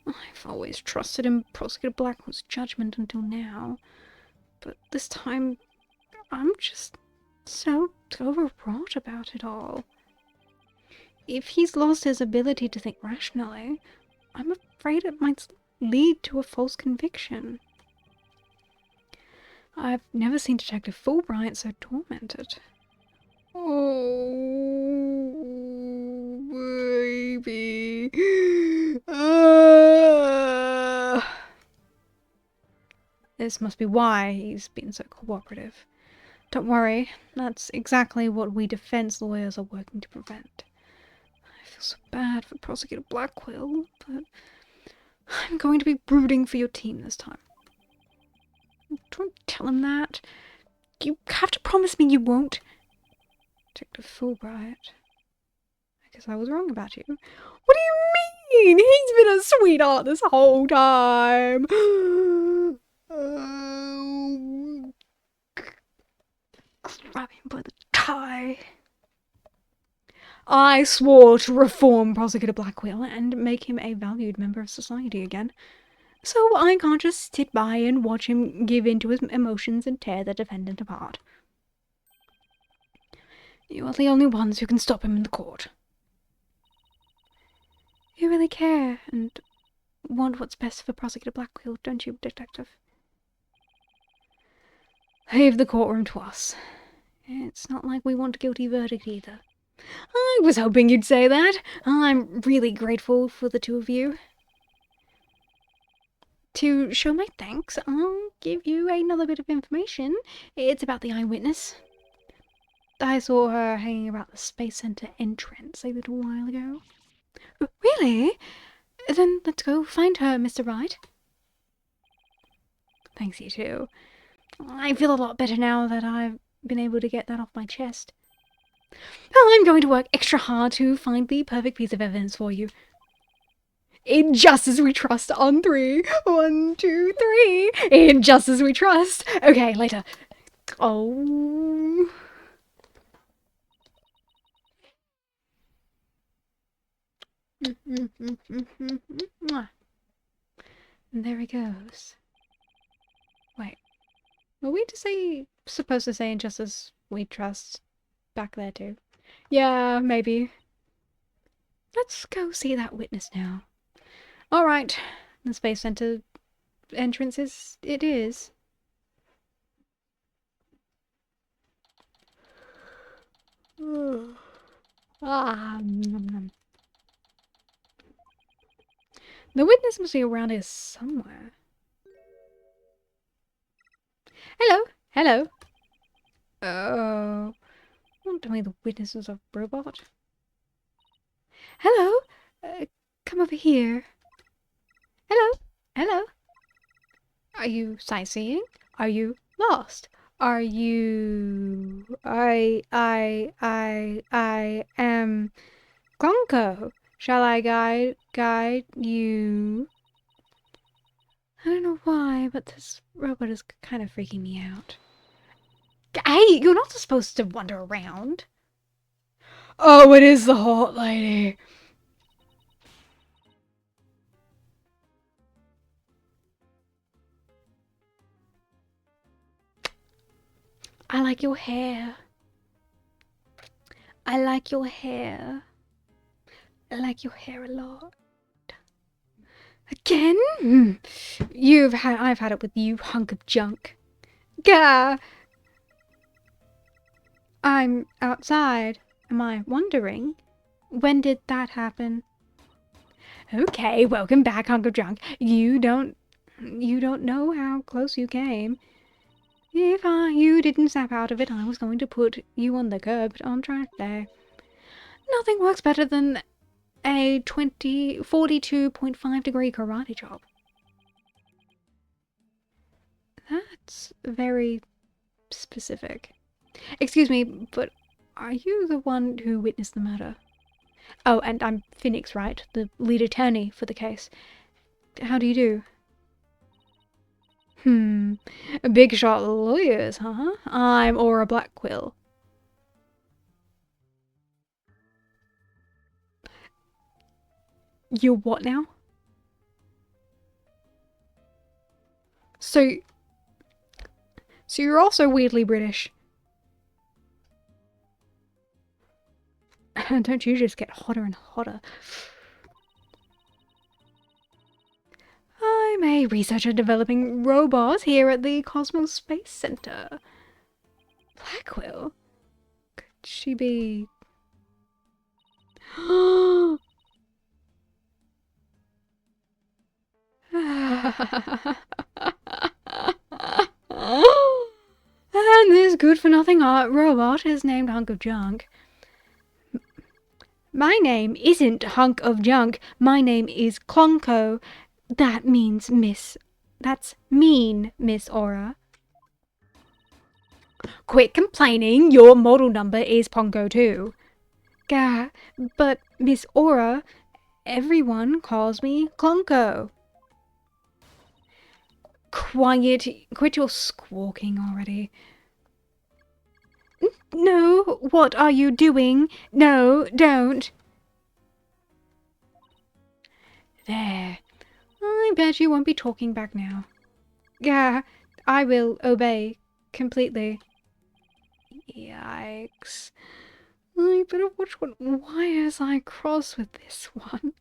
I've always trusted in Prosecutor Blackwell's judgment until now. But this time, I'm just so overwrought about it all. If he's lost his ability to think rationally, I'm afraid it might lead to a false conviction. I've never seen Detective Fulbright so tormented. Oh, baby. This must be why he's been so cooperative. Don't worry, that's exactly what we defense lawyers are working to prevent. I feel so bad for Prosecutor Blackwell, but I'm going to be rooting for your team this time. Don't tell him that. You have to promise me you won't. Detective Fulbright. I guess I was wrong about you. What do you mean? He's been a sweetheart this whole time. Grab him by the tie. I swore to reform Prosecutor Blackwell and make him a valued member of society again. So I can't just sit by and watch him give in to his emotions and tear the defendant apart. You are the only ones who can stop him in the court. You really care and want what's best for Prosecutor Blackwell, don't you, Detective? Leave the courtroom to us. It's not like we want a guilty verdict either. I was hoping you'd say that. I'm really grateful for the two of you. To show my thanks, I'll give you another bit of information. It's about the eyewitness. I saw her hanging about the Space Center entrance a little while ago. Really? Then let's go find her, Mr. Wright. Thanks, you too. I feel a lot better now that I've been able to get that off my chest. I'm going to work extra hard to find the perfect piece of evidence for you. In just as we trust on 3. 1, 2, 3. In just as we trust. Okay, later. Oh. And there he goes. Wait. Were we supposed to say in just as we trust back there too? Yeah, maybe. Let's go see that witness now. Alright. The Space Center entrance it is. Nom, nom. The witness must be around here somewhere. Hello, hello. Oh, don't tell me the witness is a robot. Hello, come over here. Hello, hello. Are you sightseeing? Are you lost? Are you... I am Glonko. Shall I guide you? I don't know why, but this robot is kind of freaking me out. Hey, you're not supposed to wander around. Oh, it is the hot lady. I like your hair. I like your hair. I like your hair a lot. Again? I've had it with you, hunk of junk. Gah! I'm outside. Am I wandering? When did that happen? Okay, welcome back, hunk of junk. You don't know how close you came. If you didn't snap out of it, I was going to put you on the curb, but I'm trying today. Nothing works better than a 42.5 degree karate chop. That's very specific. Excuse me, but are you the one who witnessed the murder? Oh, and I'm Phoenix, right? The lead attorney for the case. How do you do? Big shot lawyers, huh? I'm Aura Blackquill. You're what now? So you're also weirdly British. Don't you just get hotter and hotter? I'm a researcher developing robots here at the Cosmos Space Center. Blackwell? Could she be... And this good-for-nothing art robot is named Hunk of Junk. My name isn't Hunk of Junk. My name is Clonko. That means Miss... That's mean, Miss Aura. Quit complaining. Your model number is Pongo too. Gah, but Miss Aura, everyone calls me Clonko. Quiet. Quit your squawking already. No, what are you doing? No, don't. There. I bet you won't be talking back now. Yeah, I will obey completely. Yikes. I better watch what wires I cross with this one.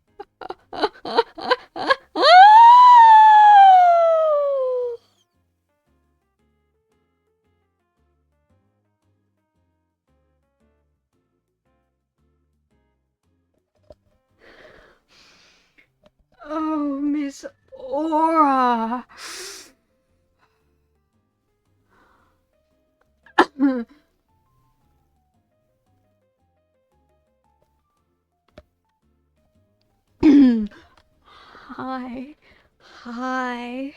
Oh, Miss Aura! Hi. Hi.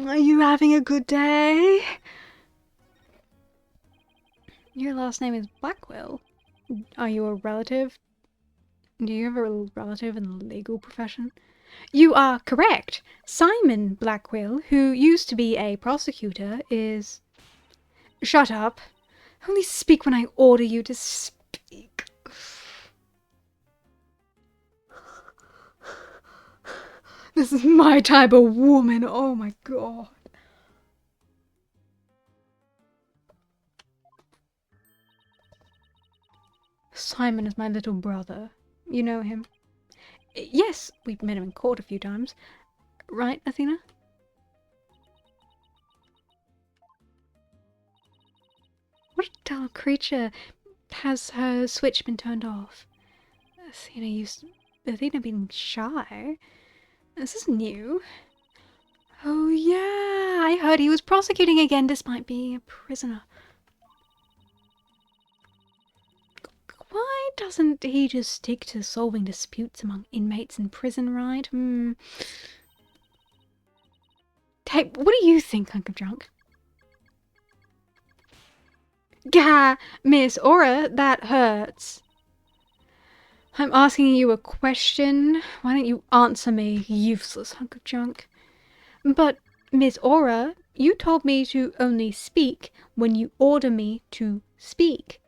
Are you having a good day? Your last name is Blackwell. Are you a relative? Do you have a relative in the legal profession? You are correct. Simon Blackwell, who used to be a prosecutor, is... Shut up. Only speak when I order you to speak. This is my type of woman. Oh my god. Simon is my little brother. You know him? Yes, we've met him in court a few times. Right, Athena? What a dull creature. Has her switch been turned off? Athena being shy? This is new. Oh yeah, I heard he was prosecuting again despite being a prisoner. Why doesn't he just stick to solving disputes among inmates in prison, right? Hey, what do you think, Hunk of Junk? Gah, Miss Aura, that hurts. I'm asking you a question. Why don't you answer me, useless hunk of junk? But, Miss Aura, you told me to only speak when you order me to speak.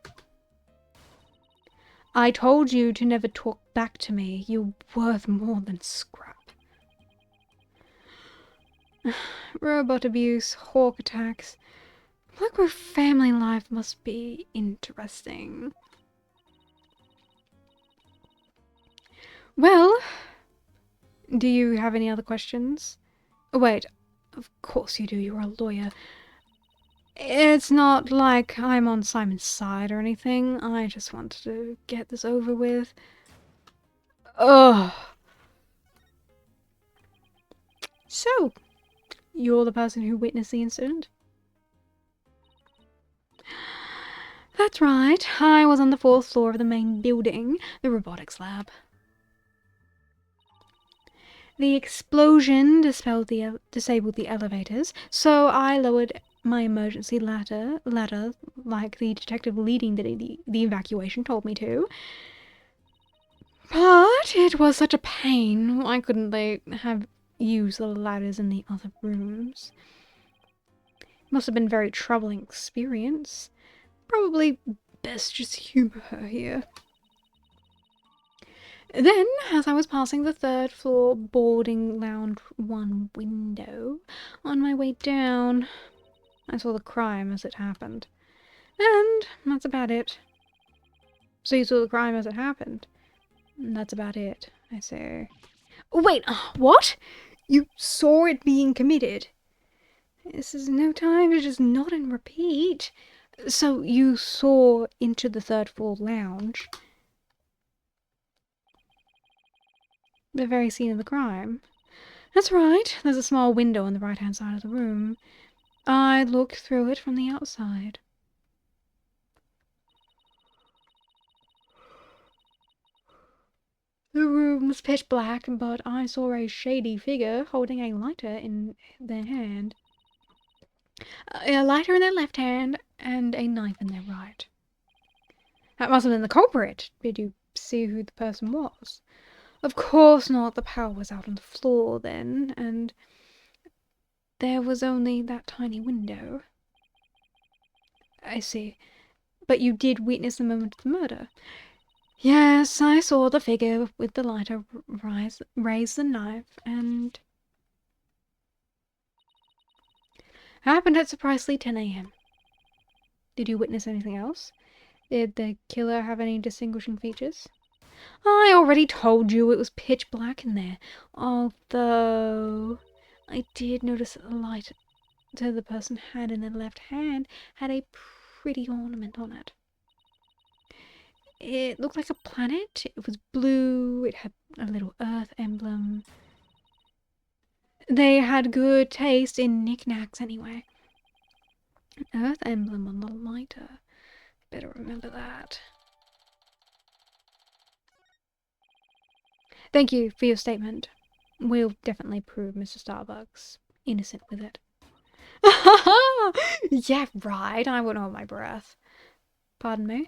I told you to never talk back to me. You're worth more than scrap. Robot abuse, hawk attacks. Blackwell family life must be interesting. Well, do you have any other questions? Oh, wait, of course you do, you're a lawyer. It's not like I'm on Simon's side or anything. I just wanted to get this over with. Ugh. So, you're the person who witnessed the incident? That's right. I was on the 4th floor of the main building, the robotics lab. The explosion disabled the elevators, so I lowered my emergency ladder like the detective leading the evacuation told me to. But it was such a pain. Why couldn't they have used the ladders in the other rooms? Must have been a very troubling experience. Probably best just humor her here. Then, as I was passing the 3rd floor boarding lounge 1 window, on my way down, I saw the crime as it happened. And that's about it. So you saw the crime as it happened? And that's about it, I say. Wait, what? You saw it being committed? This is no time to just nod and repeat. So you saw into the 3rd floor lounge? The very scene of the crime? That's right. There's a small window on the right-hand side of the room. I looked through it from the outside. The room was pitch black, but I saw a shady figure holding a lighter in their hand. A lighter in their left hand and a knife in their right. That must have been the culprit. Did you see who the person was? Of course not. The power was out on the floor then, and there was only that tiny window. I see. But you did witness the moment of the murder? Yes, I saw the figure with the lighter raise the knife, and... happened at precisely 10 a.m. Did you witness anything else? Did the killer have any distinguishing features? I already told you it was pitch black in there. Although I did notice that the lighter the person had in their left hand had a pretty ornament on it. It looked like a planet. It was blue. It had a little earth emblem. They had good taste in knickknacks anyway. An earth emblem on the lighter. Better remember that. Thank you for your statement. We'll definitely prove Mr. Starbucks innocent with it. Yeah, right. I wouldn't hold my breath. Pardon me?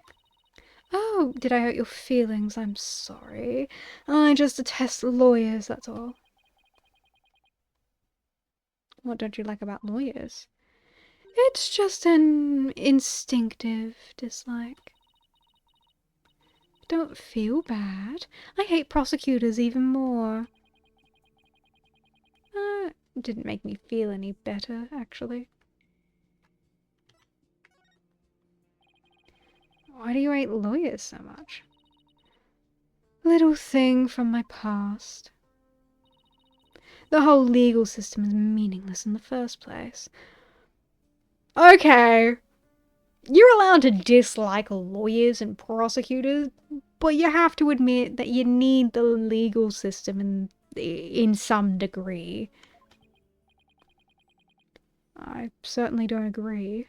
Oh, did I hurt your feelings? I'm sorry. I just detest lawyers, that's all. What don't you like about lawyers? It's just an instinctive dislike. Don't feel bad. I hate prosecutors even more. Didn't make me feel any better, actually. Why do you hate lawyers so much? Little thing from my past. The whole legal system is meaningless in the first place. Okay, you're allowed to dislike lawyers and prosecutors, but you have to admit that you need the legal system in some degree. I certainly don't agree.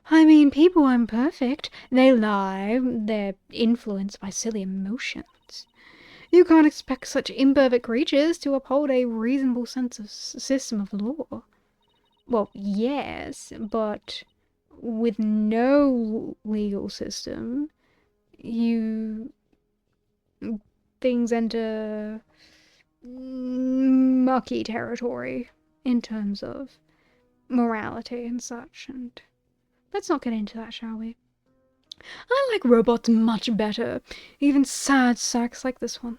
I mean, people aren't perfect. They lie. They're influenced by silly emotions. You can't expect such imperfect creatures to uphold a reasonable system of law. Well, yes, but with no legal system, things enter mucky territory in terms of morality and such, and let's not get into that, shall we? I like robots much better, even sad sacks like this one.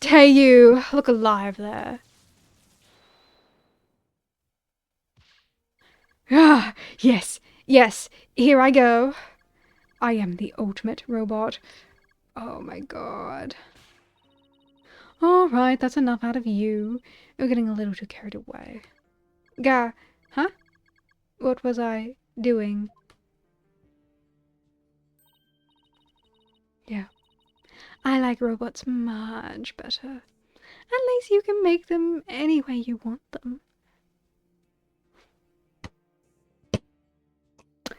Hey you, look alive there. Ah, yes, yes, here I go. I am the ultimate robot. Oh my god. Alright, that's enough out of you. You're getting a little too carried away. Huh? What was I doing? Yeah. I like robots much better. At least you can make them any way you want them.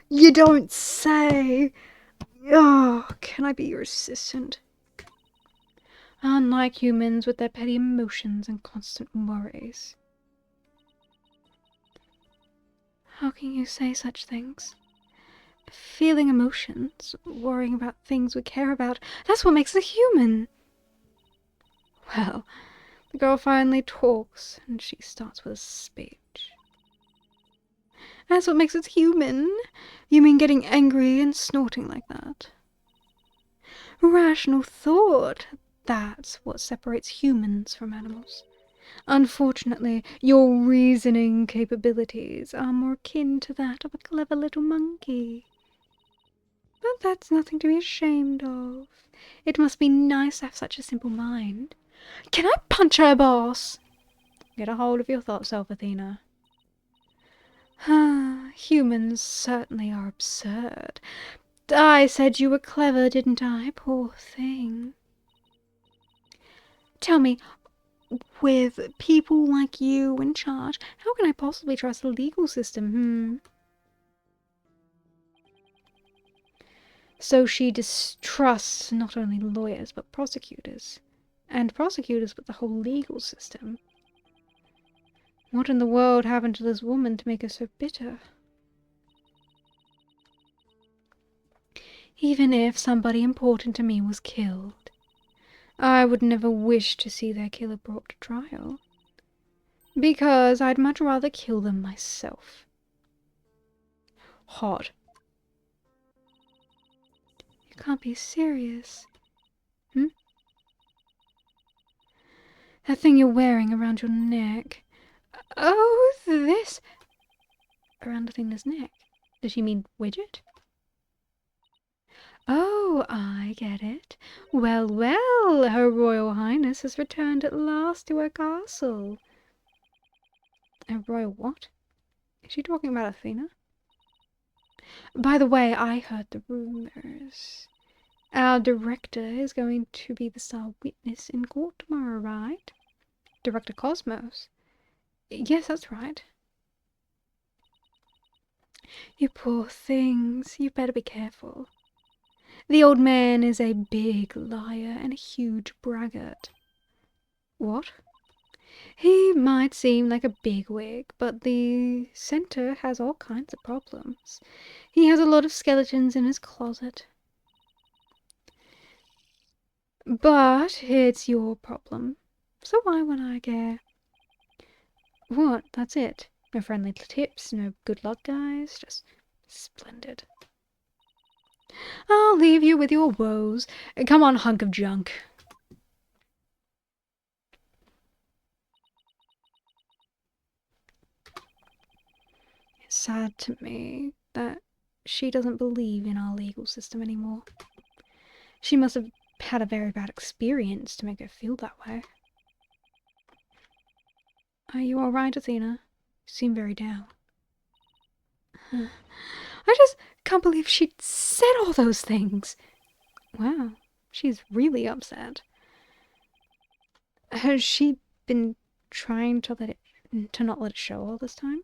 You don't say! Oh, can I be your assistant? Unlike humans with their petty emotions and constant worries. How can you say such things? Feeling emotions, worrying about things we care about, that's what makes us human. Well, the girl finally talks, and she starts with a speech. That's what makes us human. You mean getting angry and snorting like that? Rational thought. That's what separates humans from animals. Unfortunately, your reasoning capabilities are more akin to that of a clever little monkey. But that's nothing to be ashamed of. It must be nice to have such a simple mind. Can I punch her, boss? Get a hold of your thought self, Athena. Humans certainly are absurd. I said you were clever, didn't I? Poor thing. Tell me, with people like you in charge, how can I possibly trust the legal system, So she distrusts not only lawyers, but prosecutors. And prosecutors with the whole legal system. What in the world happened to this woman to make her so bitter? Even if somebody important to me was killed, I would never wish to see their killer brought to trial. Because I'd much rather kill them myself. Hot. You can't be serious. That thing you're wearing around your neck. Oh, this. Around Athena's neck. Does she mean widget? Oh, I get it. Well, well, Her Royal Highness has returned at last to her castle. Her Royal what? Is she talking about Athena? By the way, I heard the rumors. Our director is going to be the star witness in court tomorrow, right? Director Cosmos. Yes, that's right. You poor things. You better be careful. The old man is a big liar and a huge braggart. What? He might seem like a bigwig, but the center has all kinds of problems. He has a lot of skeletons in his closet. But it's your problem, so why would I care? What? That's it? No friendly tips, no good luck, guys? Just splendid. I'll leave you with your woes. Come on, hunk of junk. It's sad to me that she doesn't believe in our legal system anymore. She must have had a very bad experience to make her feel that way. Are you alright, Athena? You seem very down. I just can't believe she said all those things. Wow, she's really upset. Has she been trying to not let it show all this time?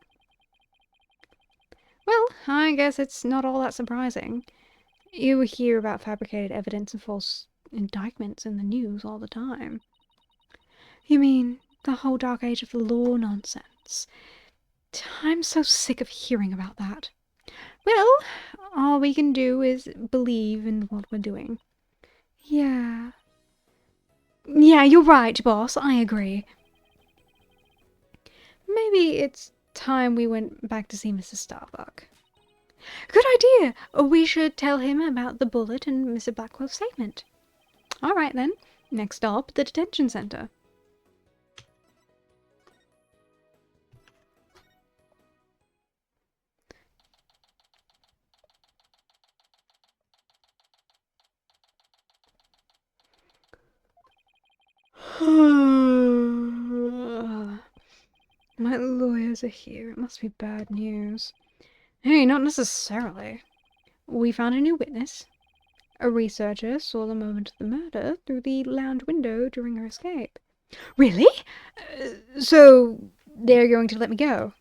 Well, I guess it's not all that surprising. You hear about fabricated evidence and false indictments in the news all the time. You mean the whole dark age of the law nonsense? I'm so sick of hearing about that. Well, all we can do is believe in what we're doing. Yeah. Yeah, you're right, boss. I agree. Maybe it's time we went back to see Mr. Starbuck. Good idea! We should tell him about the bullet and Mr. Blackwell's statement. Alright then. Next stop, the detention center. My lawyers are here. It must be bad news. Hey, not necessarily. We found a new witness. A researcher saw the moment of the murder through the lounge window during her escape. Really? So they're going to let me go?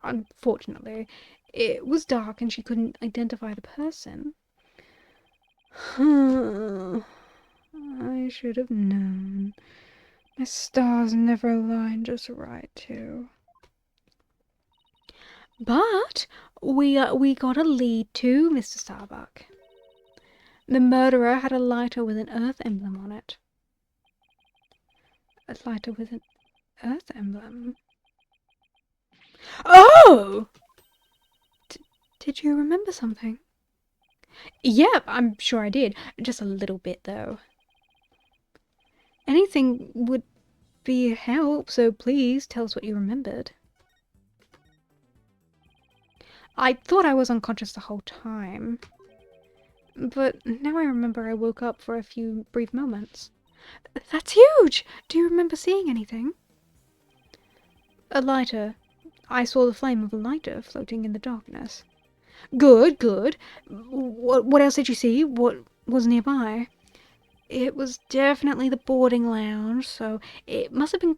Unfortunately, it was dark and she couldn't identify the person. I should have known. My stars never aligned just right, too. But we got a lead too, Mr. Starbuck. The murderer had a lighter with an Earth emblem on it. A lighter with an Earth emblem? Oh! Did you remember something? Yep, I'm sure I did. Just a little bit, though. Anything would be a help, so please tell us what you remembered. I thought I was unconscious the whole time. But now I remember I woke up for a few brief moments. That's huge! Do you remember seeing anything? A lighter. I saw the flame of a lighter floating in the darkness. Good, good. What else did you see? What was nearby? It was definitely the boarding lounge, so it must have been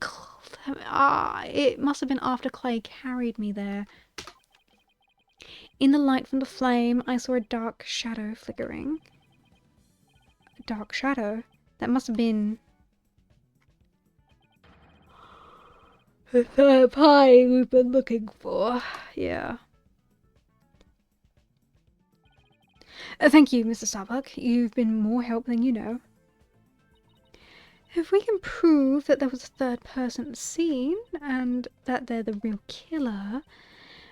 after Clay carried me there. In the light from the flame, I saw a dark shadow flickering. A dark shadow? That must have been the third party we've been looking for. Yeah. Thank you, Mr. Starbuck. You've been more help than you know. If we can prove that there was a third person at the scene, and that they're the real killer,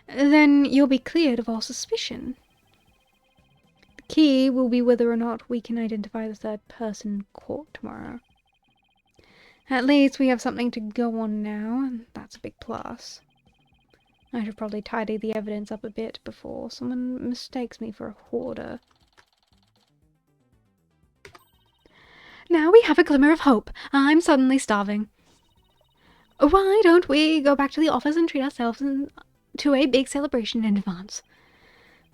then you'll be cleared of all suspicion. The key will be whether or not we can identify the third person in court tomorrow. At least we have something to go on now, and that's a big plus. I should probably tidy the evidence up a bit before someone mistakes me for a hoarder. Now we have a glimmer of hope. I'm suddenly starving. Why don't we go back to the office and treat ourselves to a big celebration in advance?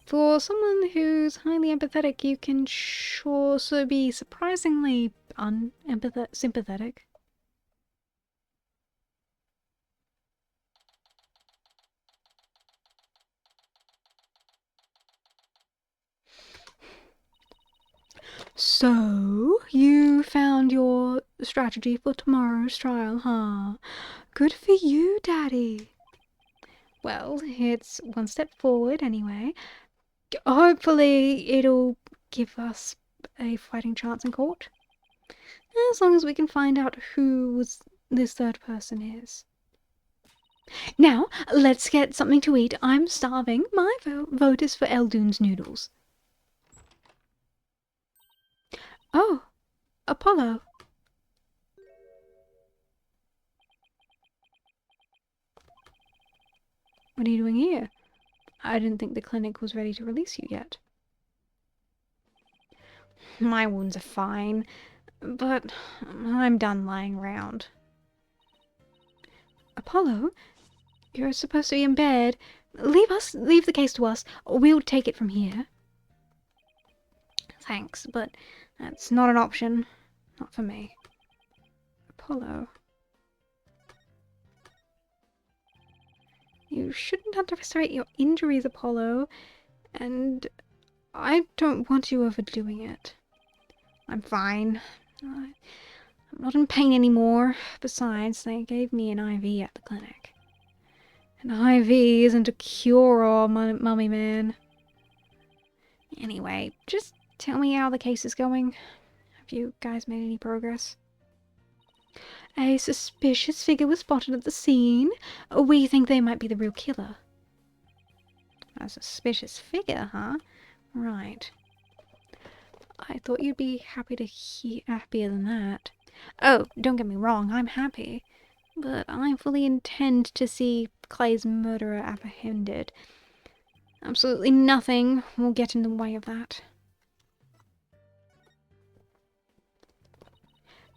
For someone who's highly empathetic, you can sure so be surprisingly sympathetic. So, you found your strategy for tomorrow's trial, huh? Good for you, Daddy. Well, it's one step forward anyway. Hopefully, it'll give us a fighting chance in court. As long as we can find out who this third person is. Now, let's get something to eat. I'm starving. My vote is for Eldoon's noodles. Oh, Apollo. What are you doing here? I didn't think the clinic was ready to release you yet. My wounds are fine, but I'm done lying around. Apollo, you're supposed to be in bed. Leave the case to us. We'll take it from here. Thanks, but that's not an option. Not for me. Apollo. You shouldn't underestimate your injuries, Apollo. And I don't want you overdoing it. I'm fine. I'm not in pain anymore. Besides, they gave me an IV at the clinic. An IV isn't a cure-all, mummy man. Anyway, just tell me how the case is going. Have you guys made any progress? A suspicious figure was spotted at the scene. We think they might be the real killer. A suspicious figure, huh? Right. I thought you'd be happier than that. Oh, don't get me wrong, I'm happy. But I fully intend to see Clay's murderer apprehended. Absolutely nothing will get in the way of that.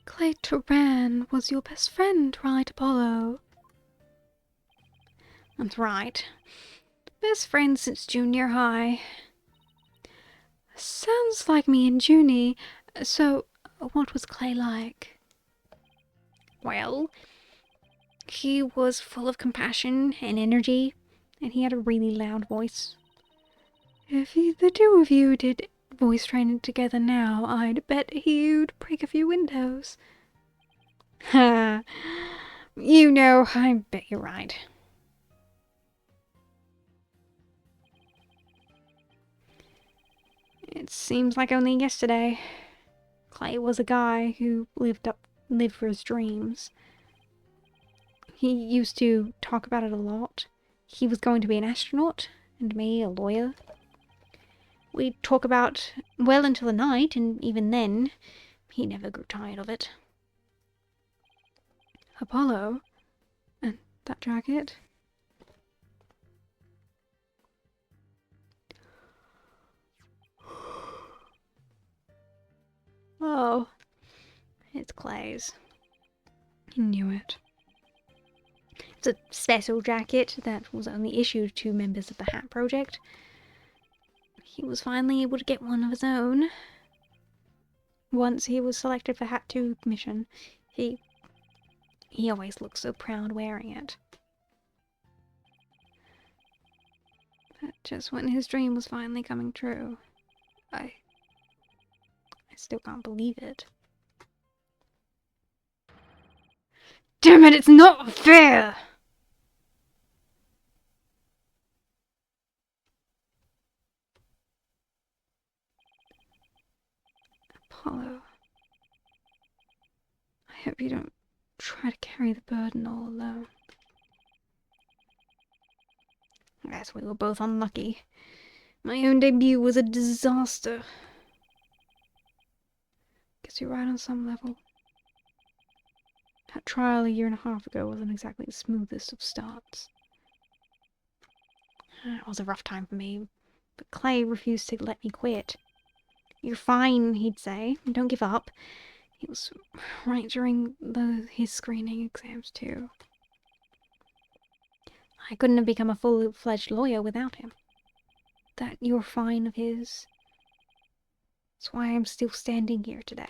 Clay Turan was your best friend, right, Apollo? That's right. Best friend since junior high. Sounds like me and Junie. So, what was Clay like? Well, he was full of compassion and energy, and he had a really loud voice. If the two of you did voice training together now, I'd bet he'd break a few windows. Ha! You know, I bet you're right. It seems like only yesterday. Clay was a guy who lived for his dreams. He used to talk about it a lot. He was going to be an astronaut, and me a lawyer. We'd talk about well until the night, and even then, he never grew tired of it. Apollo? And that jacket? Oh, it's Clay's. He knew it. It's a special jacket that was only issued to members of the Hat Project. He was finally able to get one of his own. Once he was selected for Hat 2 mission, he always looked so proud wearing it. But just when his dream was finally coming true, I still can't believe it. Damn it, it's not fair! Apollo, I hope you don't try to carry the burden all alone. I guess we were both unlucky. My own debut was a disaster. Guess you're right on some level. That trial a year and a half ago wasn't exactly the smoothest of starts. It was a rough time for me, but Clay refused to let me quit. You're fine, he'd say. Don't give up. He was right during his screening exams, too. I couldn't have become a full-fledged lawyer without him. that you're fine of his. That's why I'm still standing here today.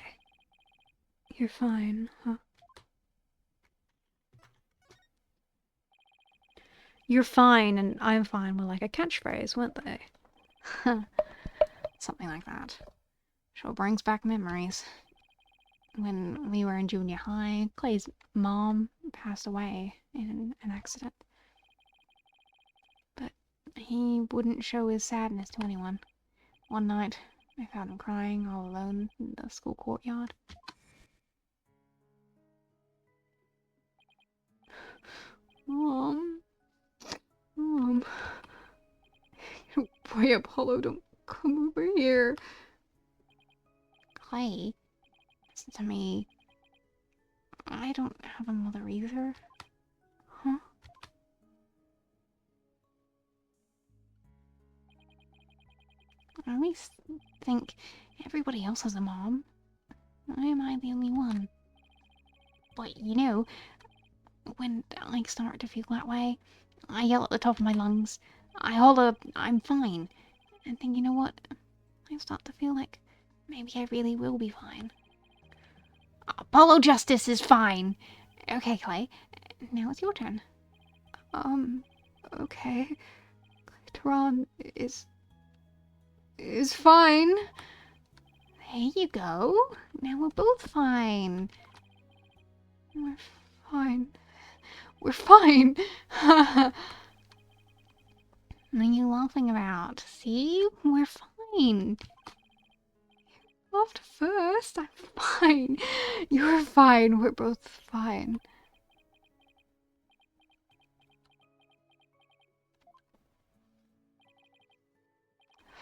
You're fine, huh? You're fine and I'm fine were like a catchphrase, weren't they? Something like that. Sure brings back memories. When we were in junior high, Clay's mom passed away in an accident. But he wouldn't show his sadness to anyone. One night, I found him crying all alone in the school courtyard. Mom. Boy, Apollo, don't come over here. Clay, listen to me. I don't have a mother either. Huh? I always think everybody else has a mom. Why am I the only one? But you know, when I start to feel that way, I yell at the top of my lungs. I holler, I'm fine. And then you know what? I start to feel like maybe I really will be fine. Apollo Justice is fine. Okay, Clay. Now it's your turn. Okay. Tehran is fine. There you go. Now we're both fine. We're fine. We're fine. What are you laughing about? See? We're fine. Laughed first. I'm fine. You're fine. We're both fine.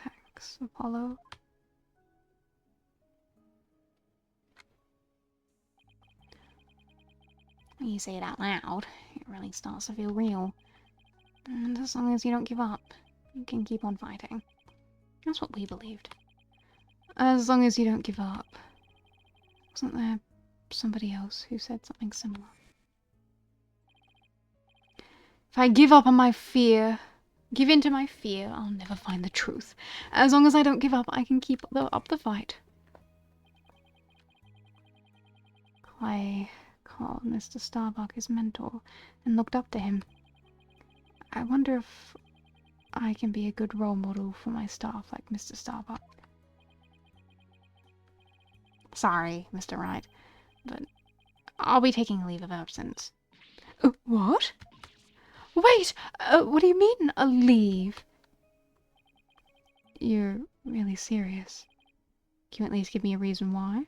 Thanks, Apollo. When you say it out loud, it really starts to feel real. And as long as you don't give up, you can keep on fighting. That's what we believed. As long as you don't give up. Wasn't there somebody else who said something similar? If I give up on my fear, give in to my fear, I'll never find the truth. As long as I don't give up, I can keep up the fight. Clay called Mr. Starbuck his mentor and looked up to him. I wonder if I can be a good role model for my staff like Mr. Starbuck. Sorry, Mr. Wright, but I'll be taking a leave of absence. What? Wait! What do you mean, a leave? You're really serious. Can you at least give me a reason why?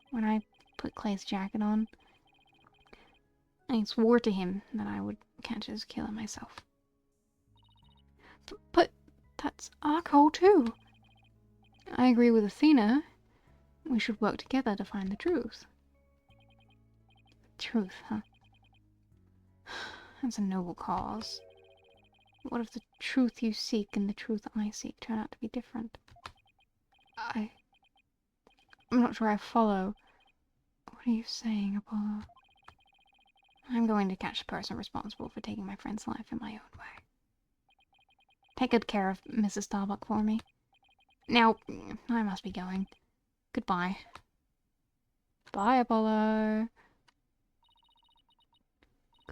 When I put Clay's jacket on, I swore to him that I would catch his killer myself. But that's our goal too. I agree with Athena. We should work together to find the truth. Truth, huh? That's a noble cause. What if the truth you seek and the truth I seek turn out to be different? I'm not sure I follow. What are you saying, Apollo? I'm going to catch the person responsible for taking my friend's life in my own way. Take good care of Mrs. Starbuck for me. Now, I must be going. Goodbye. Bye, Apollo.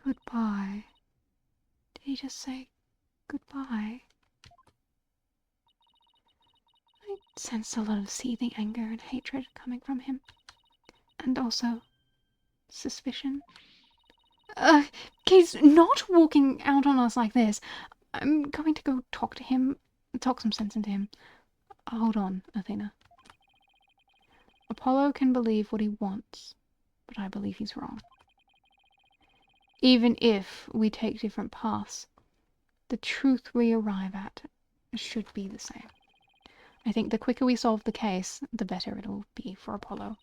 Goodbye. Did he just say goodbye? I sensed a lot of seething anger and hatred coming from him. And also suspicion. He's not walking out on us like this. I'm going to go talk to him, talk some sense into him. Hold on, Athena. Apollo can believe what he wants, but I believe he's wrong. Even if we take different paths, the truth we arrive at should be the same. I think the quicker we solve the case, the better it'll be for Apollo.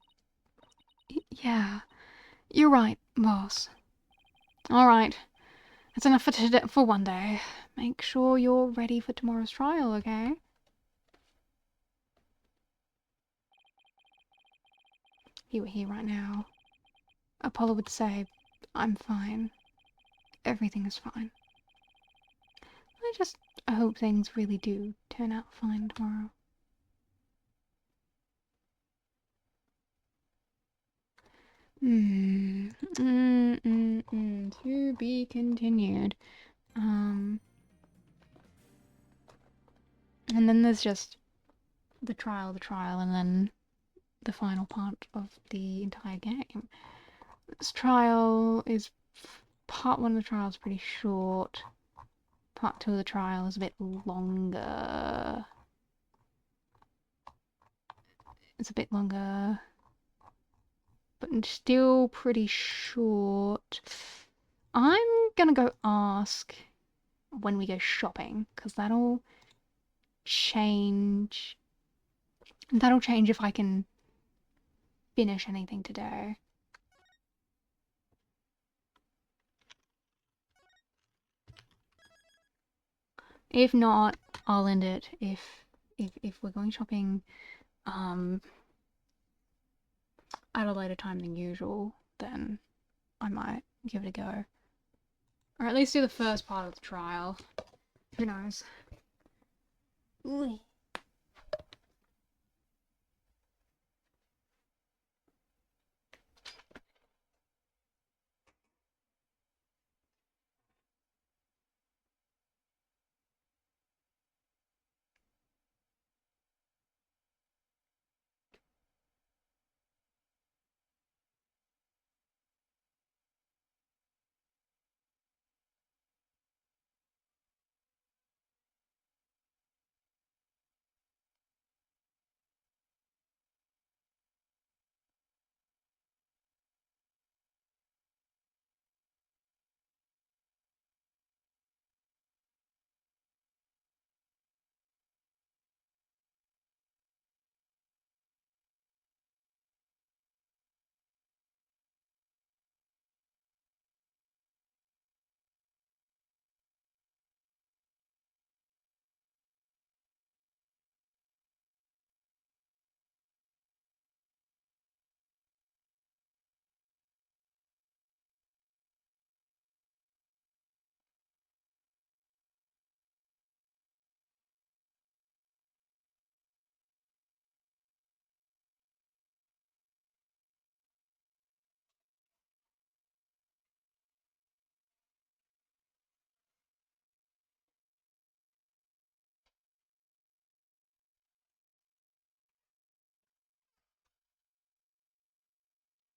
Yeah, you're right, boss. All right, that's enough for one day. Make sure you're ready for tomorrow's trial, okay? If you were here right now, Apollo would say, I'm fine. Everything is fine. I hope things really do turn out fine tomorrow. To be continued. And then there's just the trial, and then the final part of the entire game. This trial is... Part 1 of the trial is pretty short. Part 2 of the trial is a bit longer. It's a bit longer, but still pretty short. I'm gonna go ask when we go shopping, because that'll change. That'll change if I can finish anything today. If not, I'll end it. If we're going shopping at a later time than usual, then I might give it a go. Or at least do the first part of the trial. Who knows? Ooh.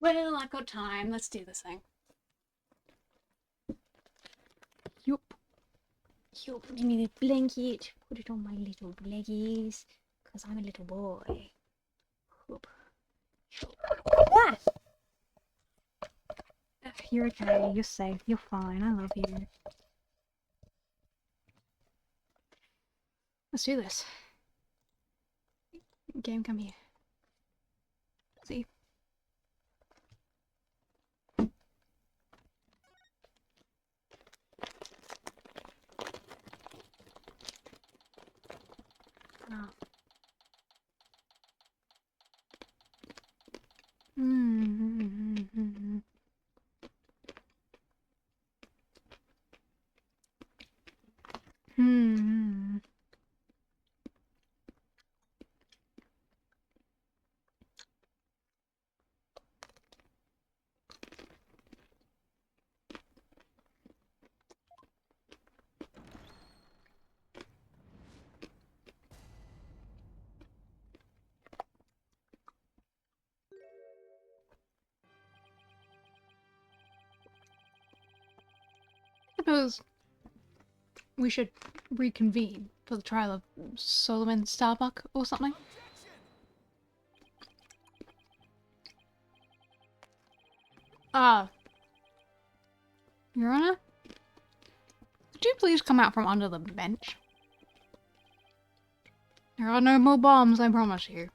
Well, I've got time. Let's do this thing. Yup. Yup, give me the blanket. Put it on my little leggies. Because I'm a little boy. Yup. Ah! You're okay. You're safe. You're fine. I love you. Let's do this. Game, come here. See? Ah. Suppose we should reconvene for the trial of Solomon Starbuck or something. Your Honor? Could you please come out from under the bench? There are no more bombs, I promise you.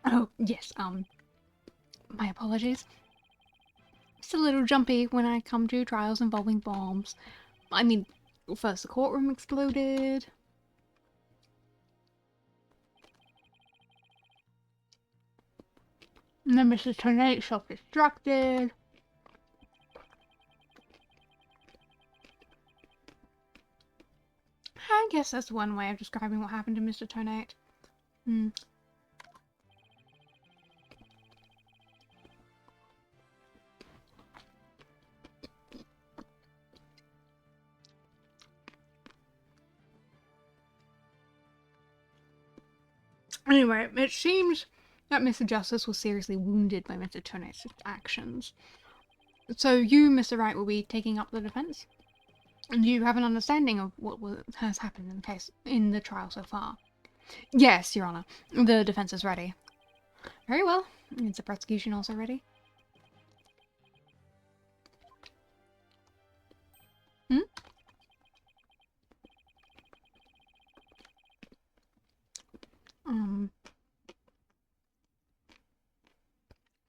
Oh, yes, my apologies. It's a little jumpy when I come to trials involving bombs. I mean, first the courtroom exploded. And then Mrs. Tornado self-destructed. guess that's one way of describing what happened to Mr. Tonate. Hmm. Anyway, it seems that Mr. Justice was seriously wounded by Mr. Tonate's actions. So you, Mr. Wright, will be taking up the defense? And do you have an understanding of what has happened in the case, in the trial so far? Yes, Your Honor. The defense is ready. Very well. Is the prosecution also ready? Hmm?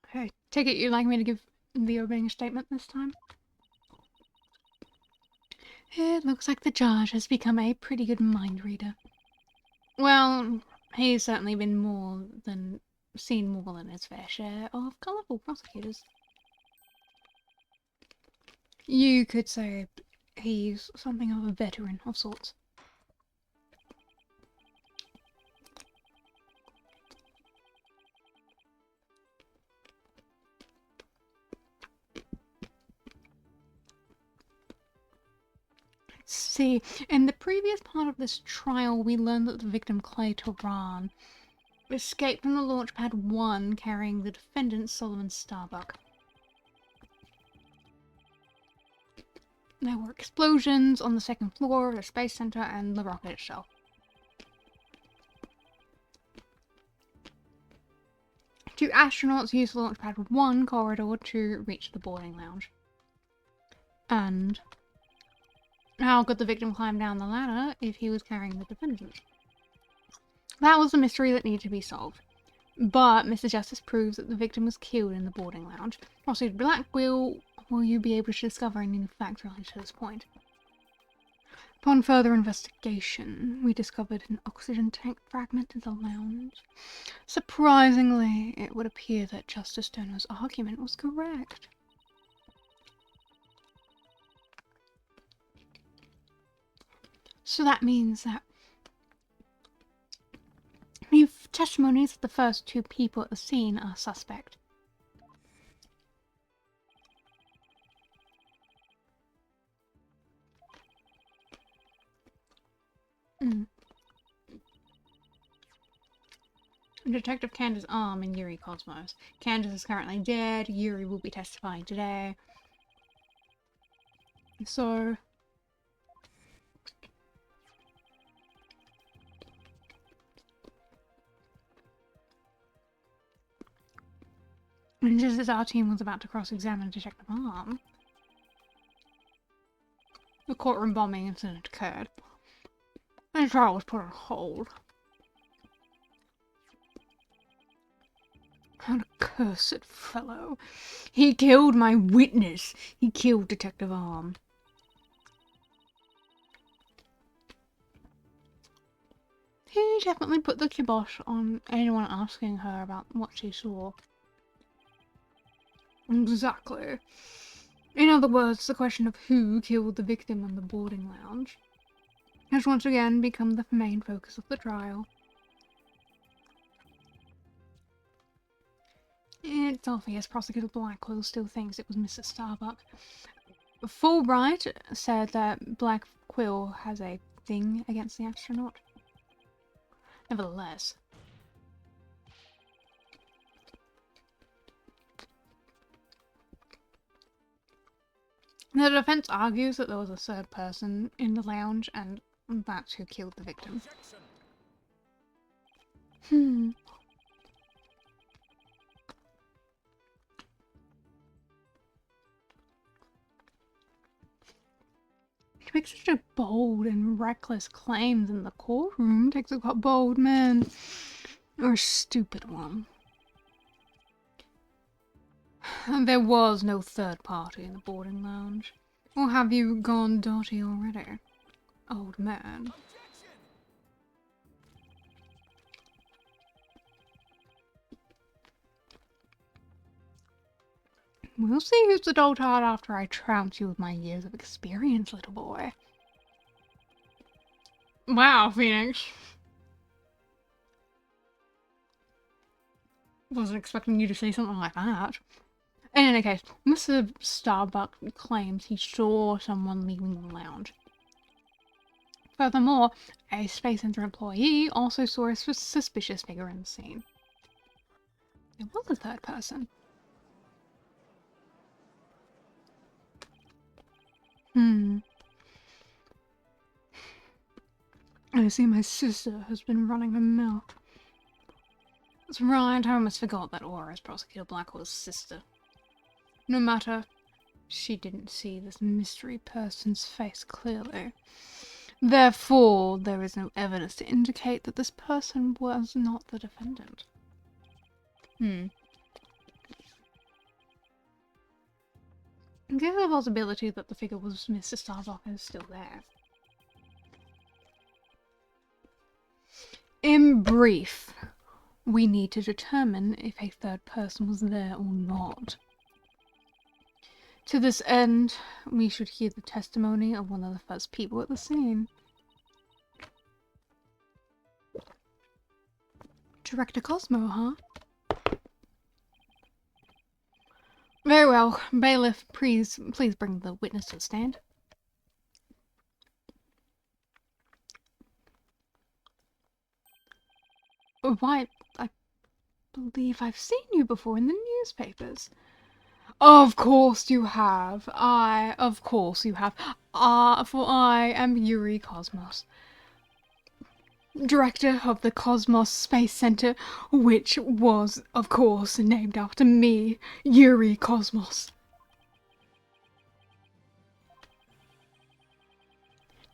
Okay. Take it you'd like me to give the opening statement this time? It looks like the judge has become a pretty good mind reader. Well, he's certainly been seen more than his fair share of colourful prosecutors. You could say he's something of a veteran of sorts. See, in the previous part of this trial, we learned that the victim, Clay Turan, escaped from the Launchpad 1 carrying the defendant, Solomon Starbuck. There were explosions on the second floor of the Space Center and the rocket itself. Two astronauts used the Launchpad 1 corridor to reach the boarding lounge. And how could the victim climb down the ladder if he was carrying the defendant? That was the mystery that needed to be solved. But Mr. Justice proves that the victim was killed in the boarding lounge. Prosecutor Blackwell, will you be able to discover any new facts related to this point? Upon further investigation, we discovered an oxygen tank fragment in the lounge. Surprisingly, it would appear that Justice Stoner's argument was correct. So that means that we've testimonies that the first two people at the scene are suspect. Detective Candace Arm and Yuri Cosmos. Candace is currently dead. Yuri will be testifying today. So and just as our team was about to cross-examine Detective Arm, the courtroom bombing incident occurred. The trial was put on hold. What a cursed fellow. He killed my witness. He killed Detective Arm. He definitely put the kibosh on anyone asking her about what she saw. Exactly. In other words, the question of who killed the victim in the boarding lounge has once again become the main focus of the trial. It's obvious Prosecutor Blackwell still thinks it was Mrs. Starbuck. Fulbright said that Blackwell has a thing against the astronaut. Nevertheless, the defense argues that there was a third person in the lounge and that's who killed the victim. He makes such a bold and reckless claims in the courtroom. Takes a bold man or a stupid one. And there was no third party in the boarding lounge. Or have you gone dotty already, old man? We'll see who's the dotard after I trounce you with my years of experience, little boy. Wow, Phoenix. Wasn't expecting you to say something like that. In any case, Mr. Starbuck claims he saw someone leaving the lounge. Furthermore, a Space Center employee also saw a suspicious figure in the scene. It was a third person. I see my sister has been running her mouth. That's right, I almost forgot that Aura is Prosecutor Blackwell's sister. No matter, she didn't see this mystery person's face clearly. Therefore, there is no evidence to indicate that this person was not the defendant. There's a possibility that the figure was Mr. Starbuck is still there. In brief, we need to determine if a third person was there or not. To this end, we should hear the testimony of one of the first people at the scene. Director Cosmo, huh? Very well. Bailiff, please bring the witness to the stand. Why, I believe I've seen you before in the newspapers. Of course you have. Of course you have. For I am Yuri Cosmos, director of the Cosmos Space Center, which was, of course, named after me, Yuri Cosmos.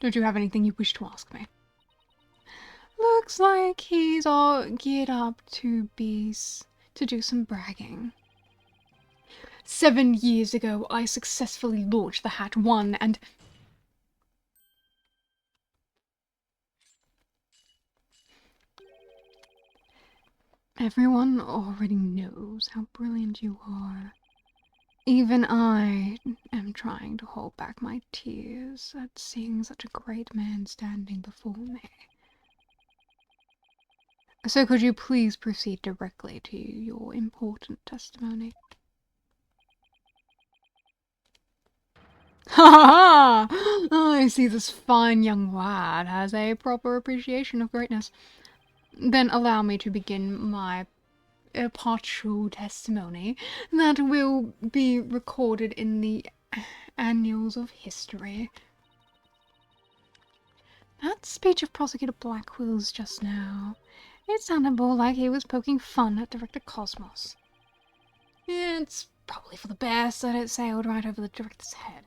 Don't you have anything you wish to ask me? Looks like he's all geared up to do some bragging. 7 years ago, I successfully launched the Hat 1 and... Everyone already knows how brilliant you are. Even I am trying to hold back my tears at seeing such a great man standing before me. So could you please proceed directly to your important testimony? Ha ha! I see this fine young lad has a proper appreciation of greatness. Then allow me to begin my partial testimony that will be recorded in the annals of history. That speech of Prosecutor Blackwell's just now, it sounded more like he was poking fun at Director Cosmos. It's probably for the best that it sailed right over the director's head.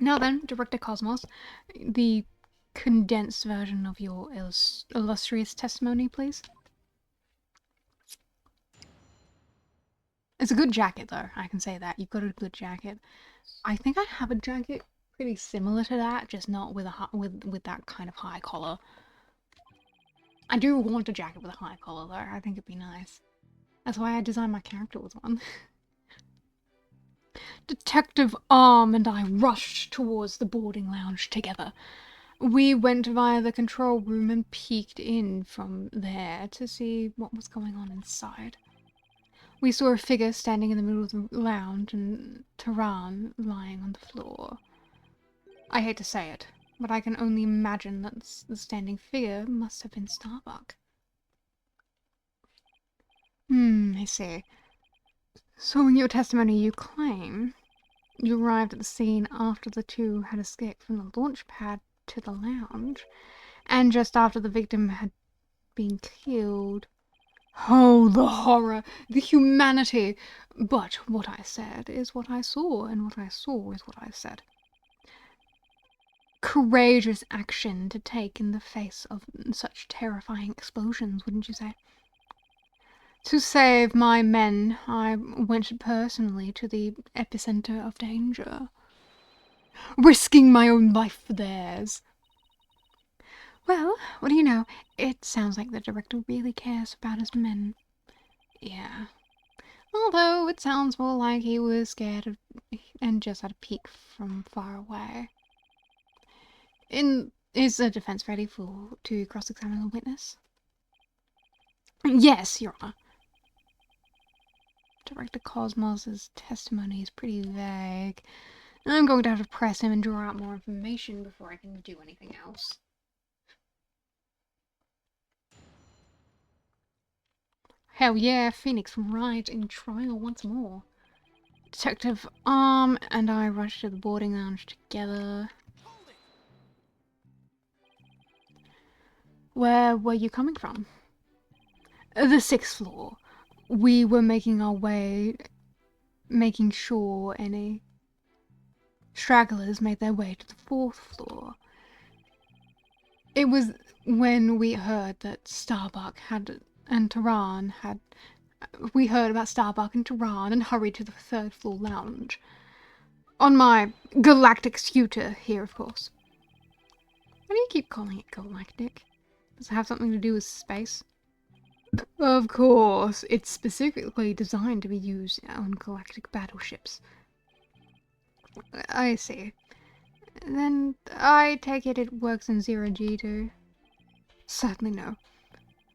Now then, Director Cosmos, the condensed version of your illustrious testimony, please. It's a good jacket, though. I can say that. You've got a good jacket. I think I have a jacket pretty similar to that, just not with with that kind of high collar. I do want a jacket with a high collar, though. I think it'd be nice. That's why I designed my character with one. Detective Arm and I rushed towards the boarding lounge together. We went via the control room and peeked in from there to see what was going on inside. We saw a figure standing in the middle of the lounge and Tehran lying on the floor. I hate to say it, but I can only imagine that the standing figure must have been Starbuck. I see. So in your testimony you claim you arrived at the scene after the two had escaped from the launch pad to the lounge, and just after the victim had been killed. Oh, the horror! The humanity! But what I said is what I saw, and what I saw is what I said. Courageous action to take in the face of such terrifying explosions, wouldn't you say? To save my men, I went personally to the epicenter of danger, risking my own life for theirs. Well, what do you know? It sounds like the director really cares about his men. Yeah. Although it sounds more like he was scared of and just had a peek from far away. Is the defense ready to cross-examine the witness? Yes, Your Honor. Director Cosmos's testimony is pretty vague. I'm going to have to press him and draw out more information before I can do anything else. Hell yeah, Phoenix Wright in trial once more. Detective Arm and I rushed to the boarding lounge together. Where were you coming from? The 6th floor. We were making our way, making sure any stragglers made their way to the 4th floor. It was when we heard that Starbuck and Tehran had... We heard about Starbuck and Tehran and hurried to the 3rd floor lounge. On my galactic scooter here, of course. Why do you keep calling it galactic? Does it have something to do with space? Of course, it's specifically designed to be used on galactic battleships. I see. Then I take it works in 0G too? Certainly no.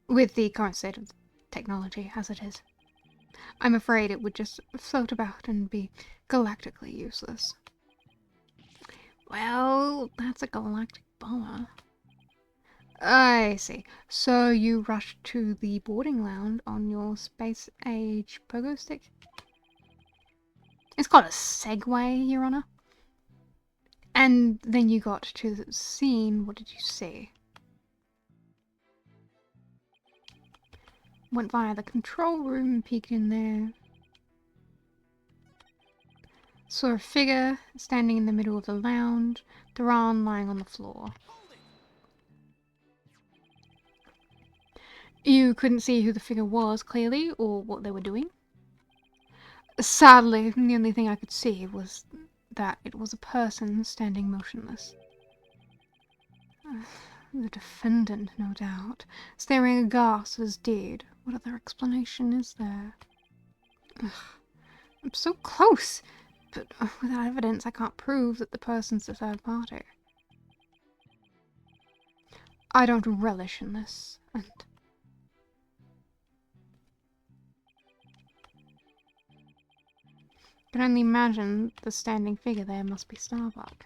With the current state of technology as it is. I'm afraid it would just float about and be galactically useless. Well, that's a galactic bummer. I see. So you rushed to the boarding lounge on your space-age pogo stick? It's got a Segway, Your Honor. And then you got to the scene. What did you see? Went via the control room and peeked in there. Saw a figure standing in the middle of the lounge, Tehran lying on the floor. You couldn't see who the figure was clearly, or what they were doing? Sadly, the only thing I could see was that it was a person standing motionless. The defendant, no doubt, staring aghast as deed. What other explanation is there? Ugh, I'm so close, but without evidence I can't prove that the person's the third party. I don't relish in this, and... I can only imagine the standing figure there must be Starbuck.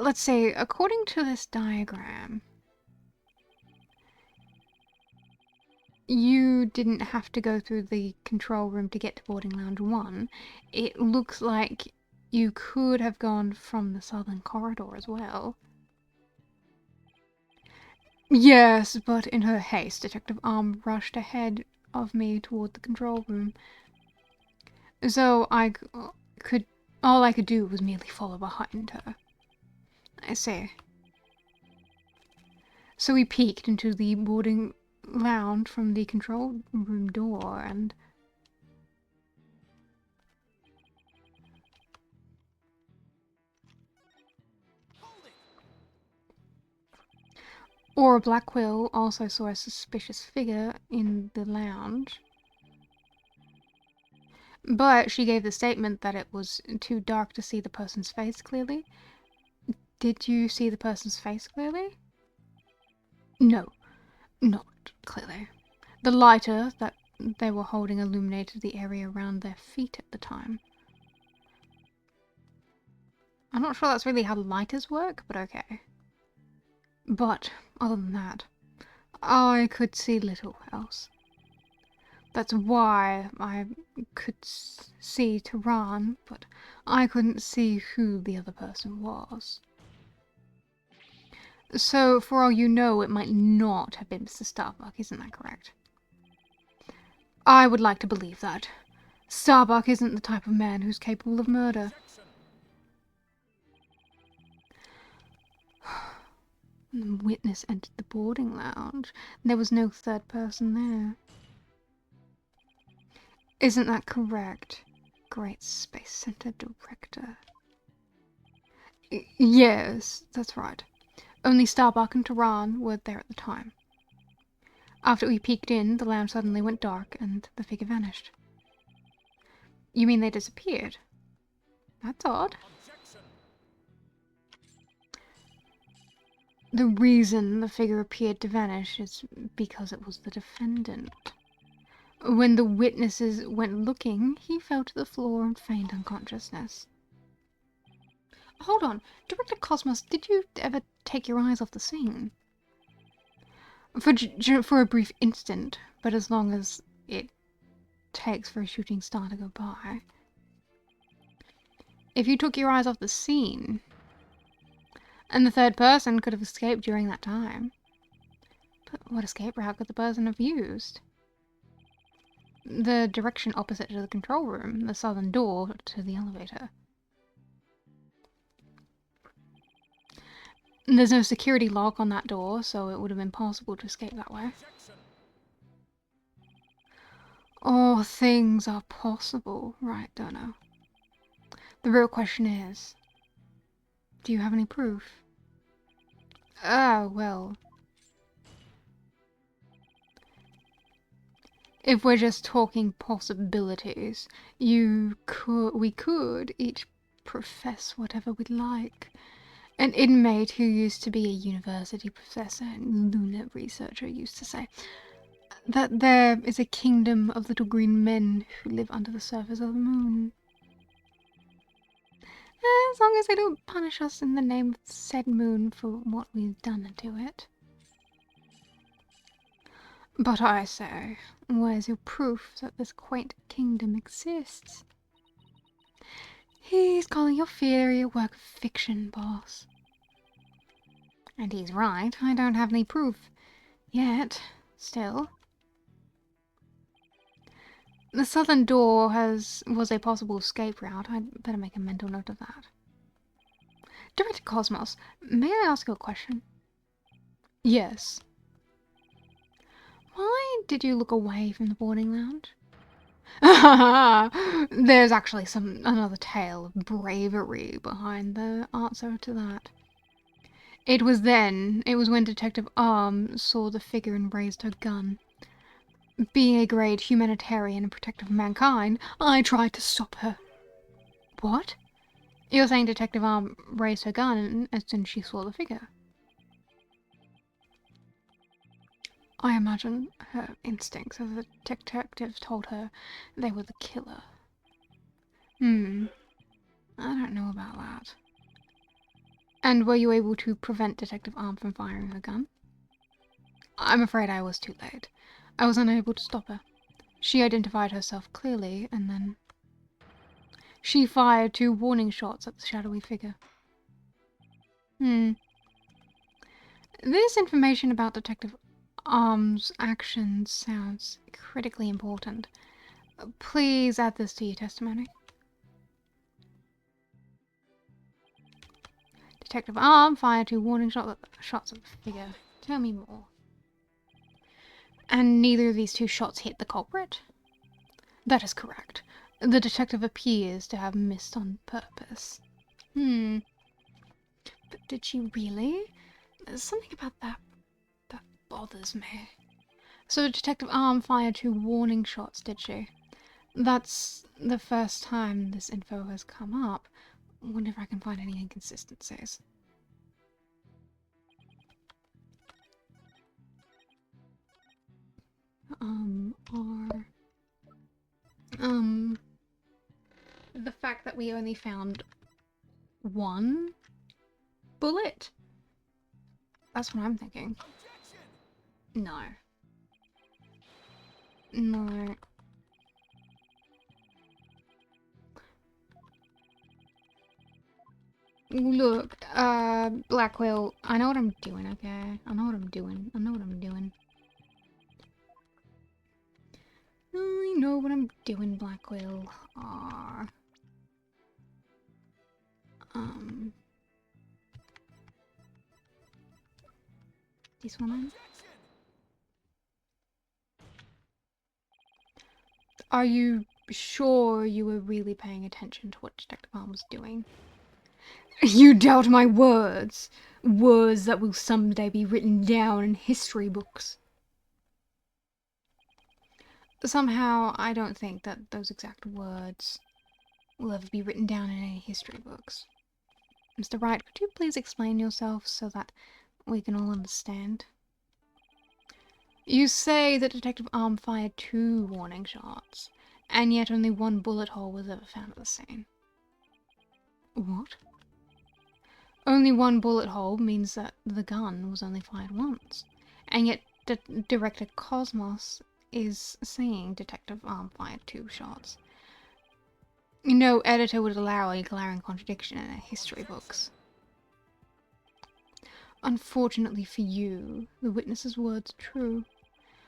Let's say, according to this diagram, you didn't have to go through the control room to get to boarding lounge 1. It looks like you could have gone from the southern corridor as well. Yes, but in her haste, Detective Arm rushed ahead of me toward the control room. So all I could do was merely follow behind her. I see. So we peeked into the boarding lounge from the control room door and... Aura Blackwell also saw a suspicious figure in the lounge. But she gave the statement that it was too dark to see the person's face clearly. Did you see the person's face clearly? No, not clearly. The lighter that they were holding illuminated the area around their feet at the time. I'm not sure that's really how lighters work, but okay. But, other than that, I could see little else. That's why I could see Tehran, but I couldn't see who the other person was. So, for all you know, it might not have been Mr. Starbuck, isn't that correct? I would like to believe that. Starbuck isn't the type of man who's capable of murder. When the witness entered the boarding lounge, there was no third person there. Isn't that correct, Great Space Center Director? Yes, that's right. Only Starbuck and Tehran were there at the time. After we peeked in, the lounge suddenly went dark and the figure vanished. You mean they disappeared? That's odd. Objection. The reason the figure appeared to vanish is because it was the defendant. When the witnesses went looking, he fell to the floor and feigned unconsciousness. Hold on, Director Cosmos, did you ever take your eyes off the scene? For a brief instant, but as long as it takes for a shooting star to go by. If you took your eyes off the scene, and the third person could have escaped during that time, but what escape route could the person have used? The direction opposite to the control room, the southern door to the elevator. There's no security lock on that door, so it would have been possible to escape that way. Objection. All things are possible, right, Dono? The real question is, do you have any proof? Ah, well. If we're just talking possibilities, we could each profess whatever we'd like. An inmate who used to be a university professor and lunar researcher used to say that there is a kingdom of little green men who live under the surface of the moon. As long as they don't punish us in the name of said moon for what we've done to it. But I say, where's your proof that this quaint kingdom exists? He's calling your theory a work of fiction, boss. And he's right, I don't have any proof. Yet, still. The southern door was a possible escape route. I'd better make a mental note of that. Director Cosmos, may I ask you a question? Yes. Why did you look away from the boarding lounge? There's actually another tale of bravery behind the answer to that. It was when Detective Arm saw the figure and raised her gun. Being a great humanitarian and protector of mankind, I tried to stop her. What? You're saying Detective Arm raised her gun as soon as she saw the figure? I imagine her instincts as the detective told her they were the killer. I don't know about that. And were you able to prevent Detective Arm from firing her gun? I'm afraid I was too late. I was unable to stop her. She identified herself clearly, and then she fired 2 warning shots at the shadowy figure. This information about Detective Arm's actions sounds critically important. Please add this to your testimony. Detective Arm fired 2 warning shots at the figure. Tell me more. And neither of these 2 shots hit the culprit? That is correct. The detective appears to have missed on purpose. But did she really? There's something about that bothers me. So Detective Arm fired 2 warning shots, did she? That's the first time this info has come up. Wonder if I can find any inconsistencies. The fact that we only found 1 bullet? That's what I'm thinking. No. No. Look, Blackwell, I know what I'm doing, okay? I know what I'm doing. I know what I'm doing. I know what I'm doing, Blackwell. This one. Are you sure you were really paying attention to what Detective Arm was doing? You doubt my words. Words that will someday be written down in history books. Somehow, I don't think that those exact words will ever be written down in any history books. Mr. Wright, could you please explain yourself so that we can all understand? You say that Detective Arm fired 2 warning shots, and yet only 1 bullet hole was ever found at the scene. What? Only 1 bullet hole means that the gun was only fired once, and yet Director Cosmos is saying Detective Arm fired 2 shots. No editor would allow a glaring contradiction in their history books. Unfortunately for you, the witness's words are true.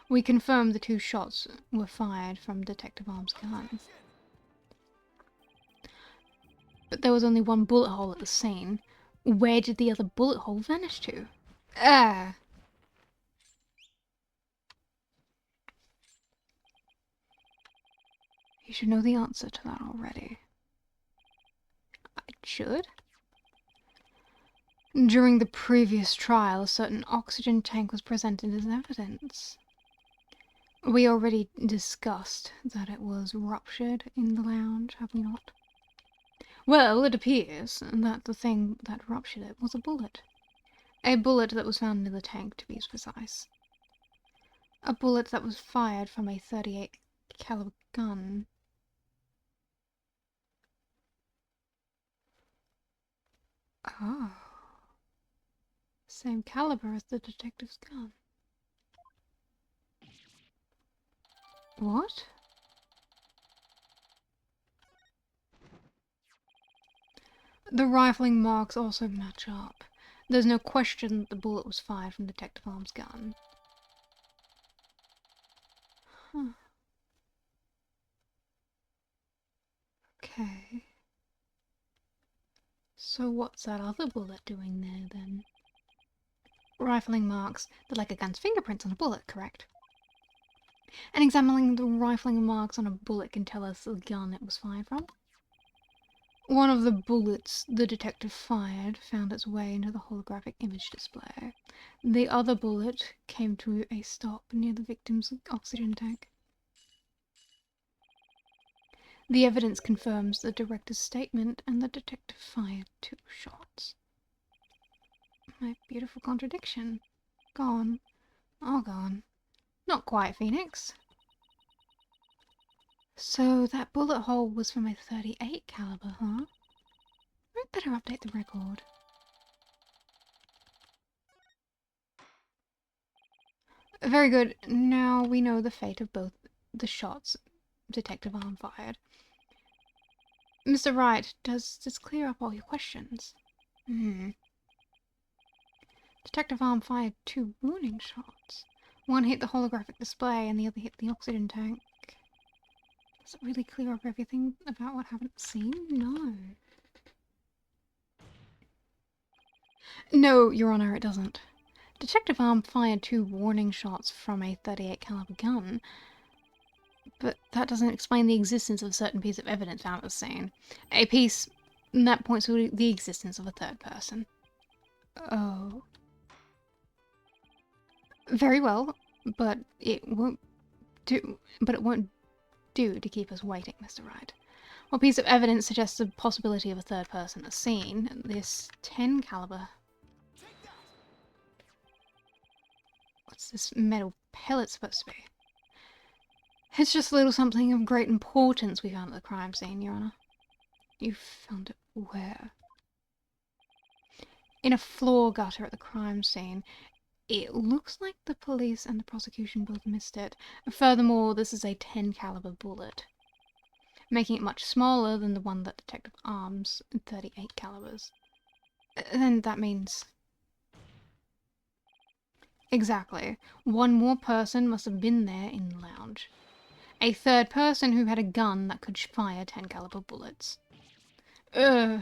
We confirm the 2 shots were fired from Detective Arm's gun. But there was only 1 bullet hole at the scene. Where did the other bullet hole vanish to? Ah! You should know the answer to that already. I should? During the previous trial, a certain oxygen tank was presented as evidence. We already discussed that it was ruptured in the lounge, have we not? Well, it appears that the thing that ruptured it was a bullet. A bullet that was found in the tank, to be precise. A bullet that was fired from a .38 caliber gun. Oh. Same caliber as the detective's gun. What? The rifling marks also match up. There's no question that the bullet was fired from Detective Arm's gun. Huh. Okay. So what's that other bullet doing there, then? Rifling marks, they're like a gun's fingerprints on a bullet, correct? And examining the rifling marks on a bullet can tell us the gun it was fired from? One of the bullets the detective fired found its way into the holographic image display. The other bullet came to a stop near the victim's oxygen tank. The evidence confirms the director's statement, and the detective fired 2 shots. My beautiful contradiction. Gone. All gone. Not quite, Phoenix. So that bullet hole was from a .38 caliber, huh? I'd better update the record. Very good. Now we know the fate of both the shots Detective Arm fired. Mr. Wright, does this clear up all your questions? Detective Arm fired 2 warning shots. One hit the holographic display and the other hit the oxygen tank. Does it really clear up everything about what happened at the scene? No. No, Your Honor, it doesn't. Detective Arm fired 2 warning shots from a .38 caliber gun, but that doesn't explain the existence of a certain piece of evidence found at the scene. A piece that points to the existence of a 3rd person. Oh. Very well, but it won't do to keep us waiting, Mr. Wright. What piece of evidence suggests the possibility of a 3rd person at the scene? This 10 caliber. What's this metal pellet supposed to be? It's just a little something of great importance we found at the crime scene, Your Honor. You found it where? In a floor gutter at the crime scene. It looks like the police and the prosecution both missed it. Furthermore, this is a 10 caliber bullet, making it much smaller than the one that Detective Arm's 38 calibers. Then that means... Exactly. One more person must have been there in the lounge. A 3rd person who had a gun that could fire 10 caliber bullets. Ugh.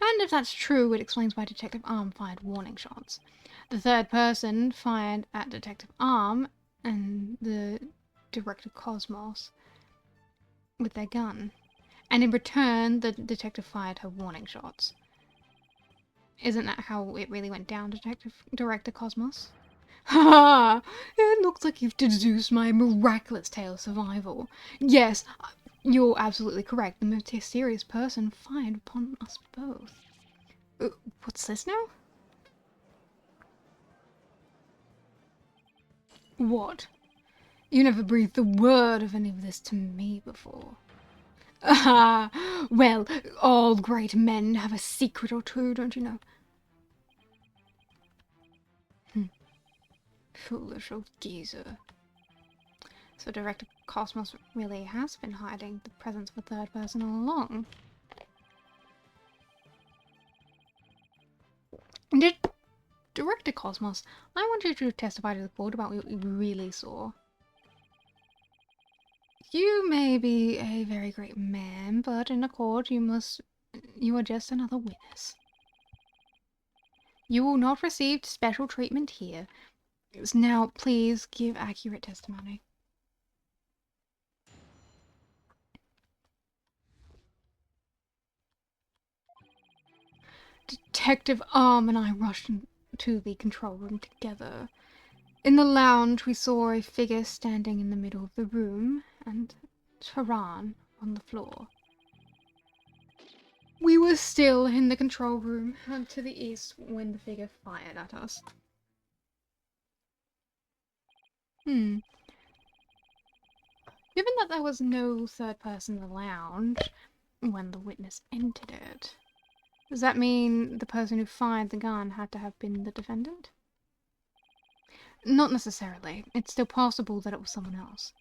And if that's true, it explains why Detective Arm fired warning shots. The 3rd person fired at Detective Arm and the Director Cosmos with their gun. And in return, the detective fired her warning shots. Isn't that how it really went down, Director Cosmos? Ha! It looks like you've deduced my miraculous tale of survival. Yes, you're absolutely correct. The mysterious person fired upon us both. What's this now? What? You never breathed a word of any of this to me before. Ah, well, all great men have a secret or two, don't you know? Foolish old geezer. So Director Cosmos really has been hiding the presence of a third person all along. Director Cosmos, I want you to testify to the court about what you really saw. You may be a very great man, but in a court you are just another witness. You will not receive special treatment here. Now, please give accurate testimony. Detective Arm and I rushed into the control room together. In the lounge, we saw a figure standing in the middle of the room, and Tehran on the floor. We were still in the control room to the east when the figure fired at us. Given that there was no third person in the lounge when the witness entered it, does that mean the person who fired the gun had to have been the defendant? Not necessarily. It's still possible that it was someone else.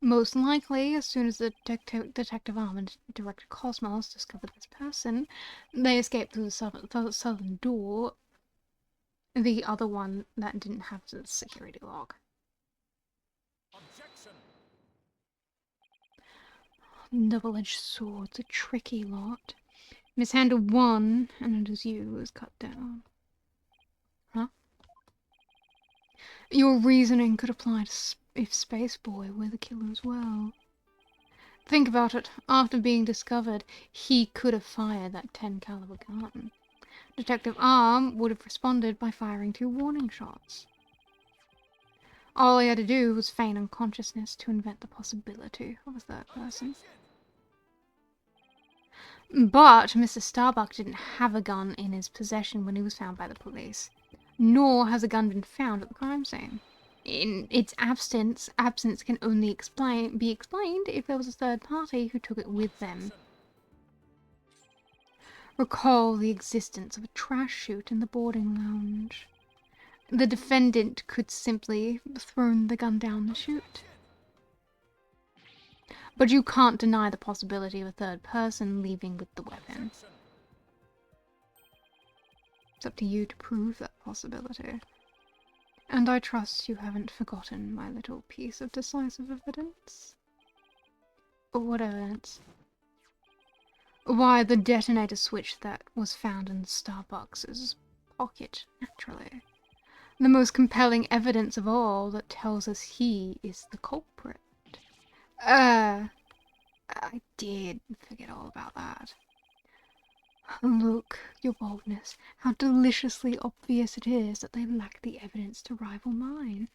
Most likely, as soon as the Detective Arm and Director Cosmos discovered this person, they escaped through the southern door, the other one that didn't have the security lock. Objection. Double-edged sword's a tricky lot. Mishandled one, and it is you who is cut down. Huh? Your reasoning could apply to if Space Boy were the killer as well. Think about it. After being discovered, he could have fired that 10 caliber gun. Detective Arm would have responded by firing 2 warning shots. All he had to do was feign unconsciousness to invent the possibility of a third person. But Mr. Starbuck didn't have a gun in his possession when he was found by the police. Nor has a gun been found at the crime scene. In its absence can only be explained if there was a third party who took it with them. Recall the existence of a trash chute in the boarding lounge. The defendant could simply have thrown the gun down the chute. But you can't deny the possibility of a third person leaving with the weapon. It's up to you to prove that possibility. And I trust you haven't forgotten my little piece of decisive evidence. What evidence? Why, the detonator switch that was found in Starbucks' pocket, naturally. The most compelling evidence of all that tells us he is the culprit. I did forget all about that. Look, your boldness, how deliciously obvious it is that they lack the evidence to rival mine.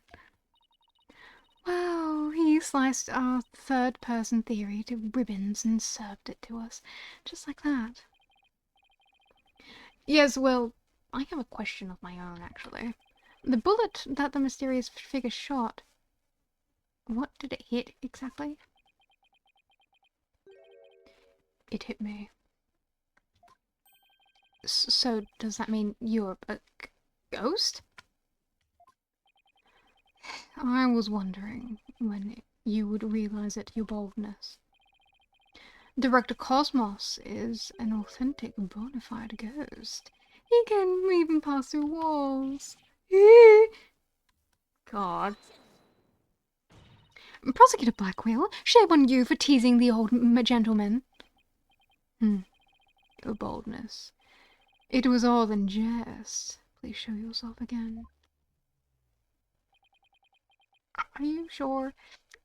Well, he sliced our third-person theory to ribbons and served it to us, just like that. Yes, well, I have a question of my own, actually. The bullet that the mysterious figure shot, what did it hit, exactly? It hit me. So, does that mean you're a ghost? I was wondering when you would realize it, your boldness. Director Cosmos is an authentic, bona fide ghost. He can even pass through walls. God. Prosecutor Blackwheel, shame on you for teasing the old gentleman. Your boldness. It was all in jest. Please show yourself again. Are you sure?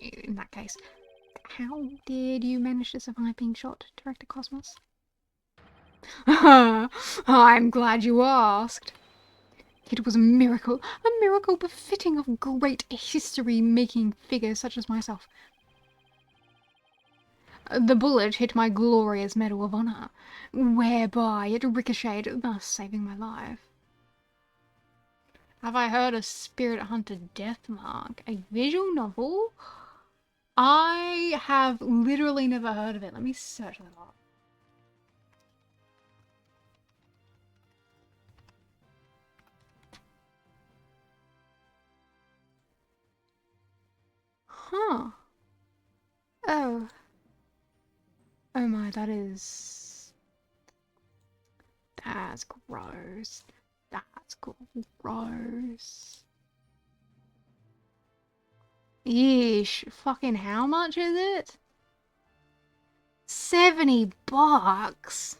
In that case, how did you manage to survive being shot, Director Cosmos? I'm glad you asked. It was a miracle befitting of great history-making figures such as myself. The bullet hit my glorious Medal of Honor, whereby it ricocheted, thus saving my life. Have I heard of Spirit Hunter Deathmark, a visual novel? I have literally never heard of it. Let me search that up. Huh. Oh. Oh my, that's gross. That's gross. Yeesh. Fucking how much is it? $70.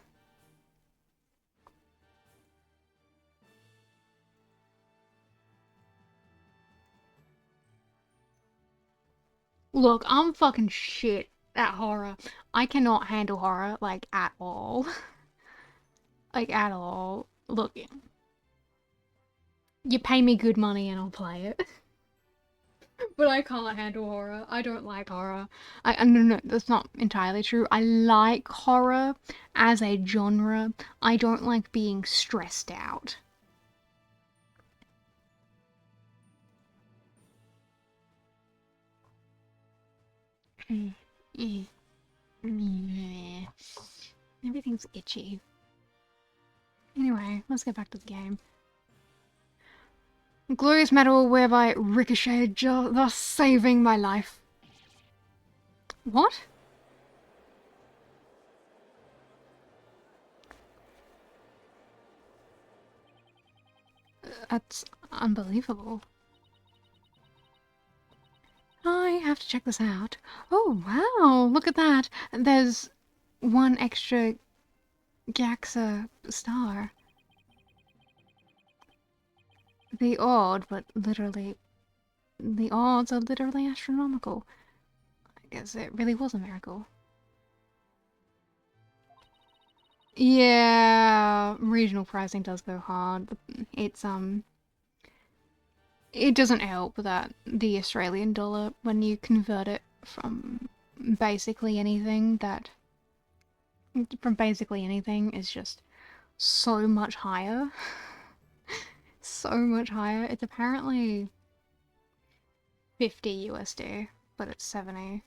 Look, I'm fucking shit at horror. I cannot handle horror, like, at all. Like, at all. Look, you pay me good money and I'll play it. But I can't handle horror. I don't like horror. No, that's not entirely true. I like horror as a genre. I don't like being stressed out. Everything's itchy. Anyway, let's get back to the game. Glorious medal whereby it ricocheted, thus saving my life. What? That's unbelievable. I have to check this out. Oh, wow, look at that. There's one extra Gaxa star. The odds are literally astronomical. I guess it really was a miracle. Yeah, regional pricing does go hard. It's it doesn't help that the Australian dollar, when you convert it from basically anything, is just so much higher. So much higher. It's apparently 50 USD, but it's 70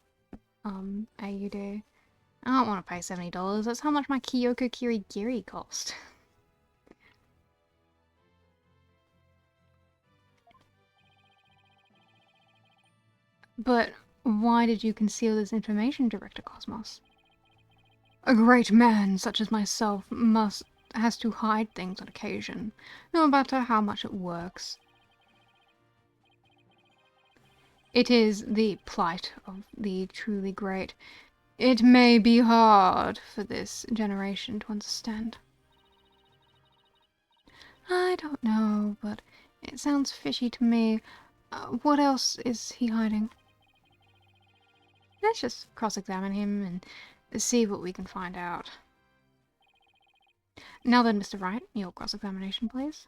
AUD. I don't want to pay $70. That's how much my Kyoko Kirigiri cost. But why did you conceal this information, Director Cosmos? A great man such as myself has to hide things on occasion, no matter how much it works. It is the plight of the truly great. It may be hard for this generation to understand. I don't know, but it sounds fishy to me. What else is he hiding? Let's just cross-examine him and see what we can find out. Now then, Mr. Wright, your cross-examination, please.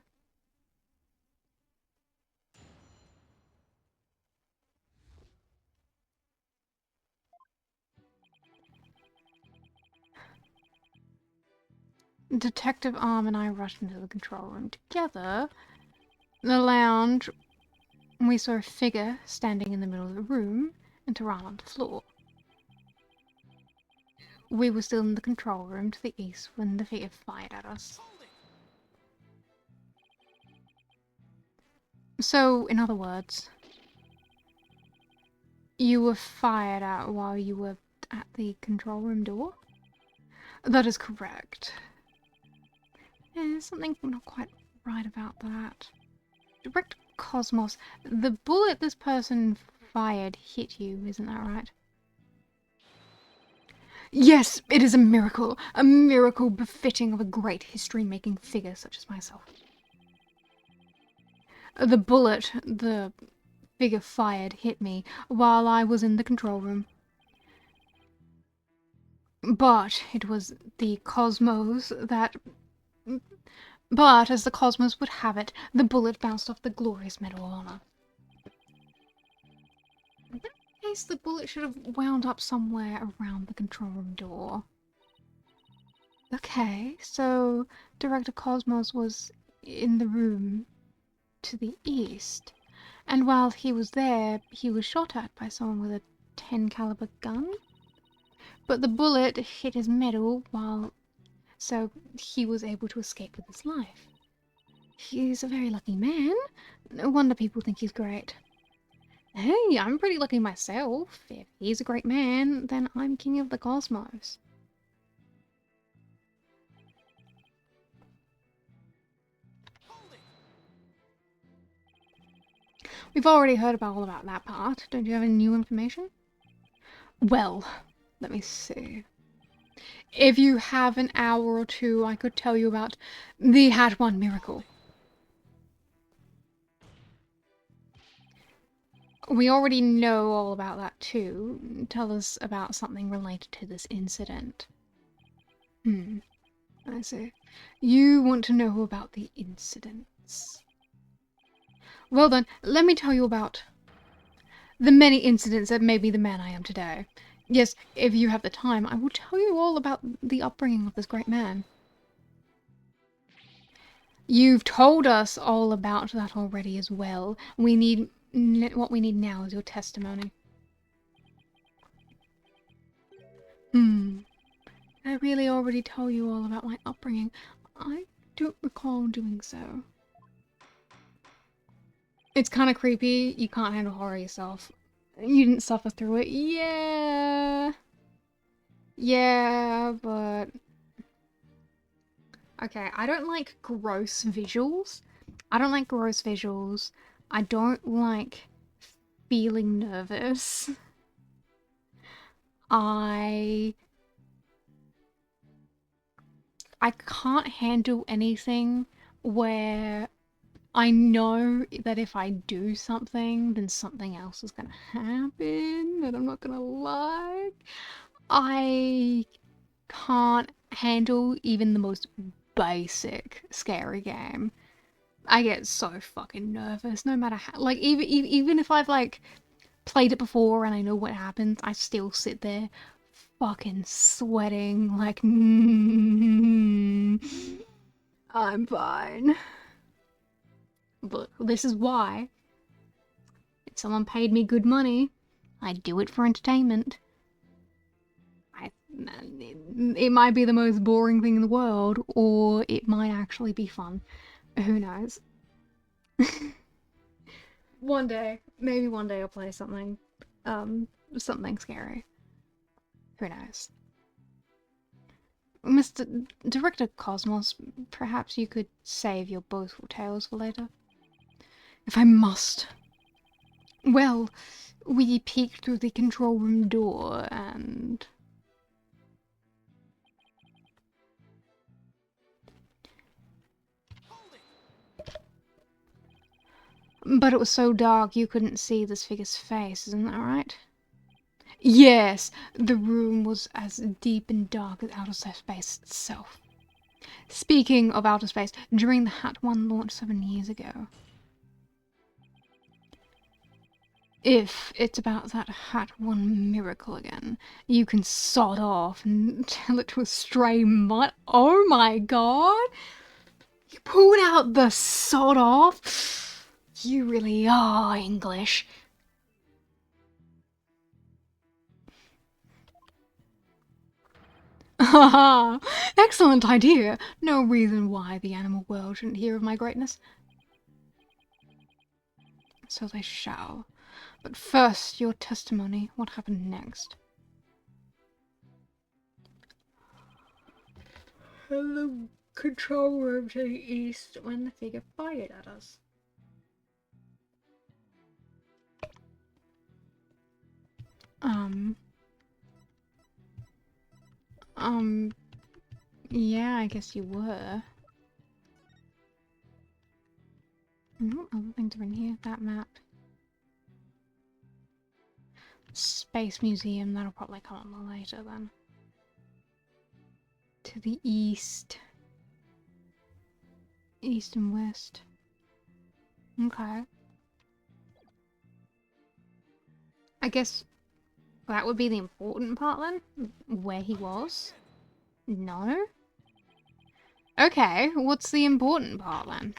Detective Arm and I rushed into the control room together. The lounge, we saw a figure standing in the middle of the room and Tehran on the floor. We were still in the control room to the east when the figure fired at us. So, in other words, you were fired at while you were at the control room door? That is correct. There's something not quite right about that. Director Cosmos, the bullet this person fired hit you, isn't that right? Yes, it is a miracle befitting of a great history-making figure such as myself. The bullet the figure fired hit me while I was in the control room. But it was the Cosmos that But, as the cosmos would have it, the bullet bounced off the glorious Medal of Honor. In that case, the bullet should have wound up somewhere around the control room door. Okay, so Director Cosmos was in the room to the east. And while he was there, he was shot at by someone with a 10 caliber gun. But the bullet hit his medal so he was able to escape with his life. He's a very lucky man. No wonder people think he's great. Hey, I'm pretty lucky myself. If he's a great man, then I'm king of the cosmos. We've already heard all about that part. Don't you have any new information? Well, let me see. If you have an hour or two, I could tell you about the Hat One miracle. We already know all about that too. Tell us about something related to this incident. I see. You want to know about the incidents. Well then, let me tell you about the many incidents that made me the man I am today. Yes, if you have the time, I will tell you all about the upbringing of this great man. You've told us all about that already as well. What we need now is your testimony. I really already told you all about my upbringing. I don't recall doing so. It's kind of creepy. You can't handle horror yourself. You didn't suffer through it. Yeah. Yeah, but... Okay, I don't like gross visuals. I don't like feeling nervous. I can't handle anything where I know that if I do something, then something else is gonna happen that I'm not gonna like. I can't handle even the most basic scary game. I get so fucking nervous, no matter how. Like, even if I've, like, played it before and I know what happens, I still sit there fucking sweating, like, I'm fine. But this is why. If someone paid me good money, I'd do it for entertainment. It might be the most boring thing in the world, or it might actually be fun. Who knows? Maybe one day I'll play something scary. Who knows? Mr. Director Cosmos, perhaps you could save your boastful tales for later? If I must. Well, we peeked through the control room door and... But it was so dark you couldn't see this figure's face, isn't that right? Yes, the room was as deep and dark as outer space itself. Speaking of outer space, during the Hat 1 launch 7 years ago. If it's about that Hat 1 miracle again, you can sod off and tell it to a stray mutt. Oh my god! You pulled out the sod off? You really are English. Haha! Excellent idea! No reason why the animal world shouldn't hear of my greatness. So they shall. But first, your testimony. What happened next? The control room to the east when the figure fired at us. Yeah, I guess you were. Other things are in here. That map. Space Museum, that'll probably come on later then. To the east. East and west. Okay. I guess that would be the important part then? Where he was? No? Okay, what's the important part then?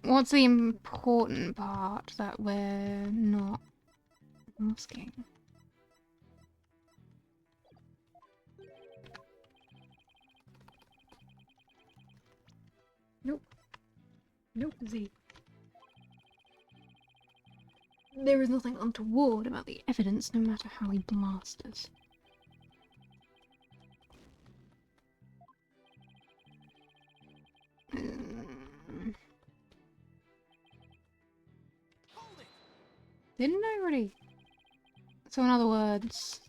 What's the important part that we're not asking? Nope. Nope, Z. There is nothing untoward about the evidence, no matter how he blasts. Didn't I already? So in other words,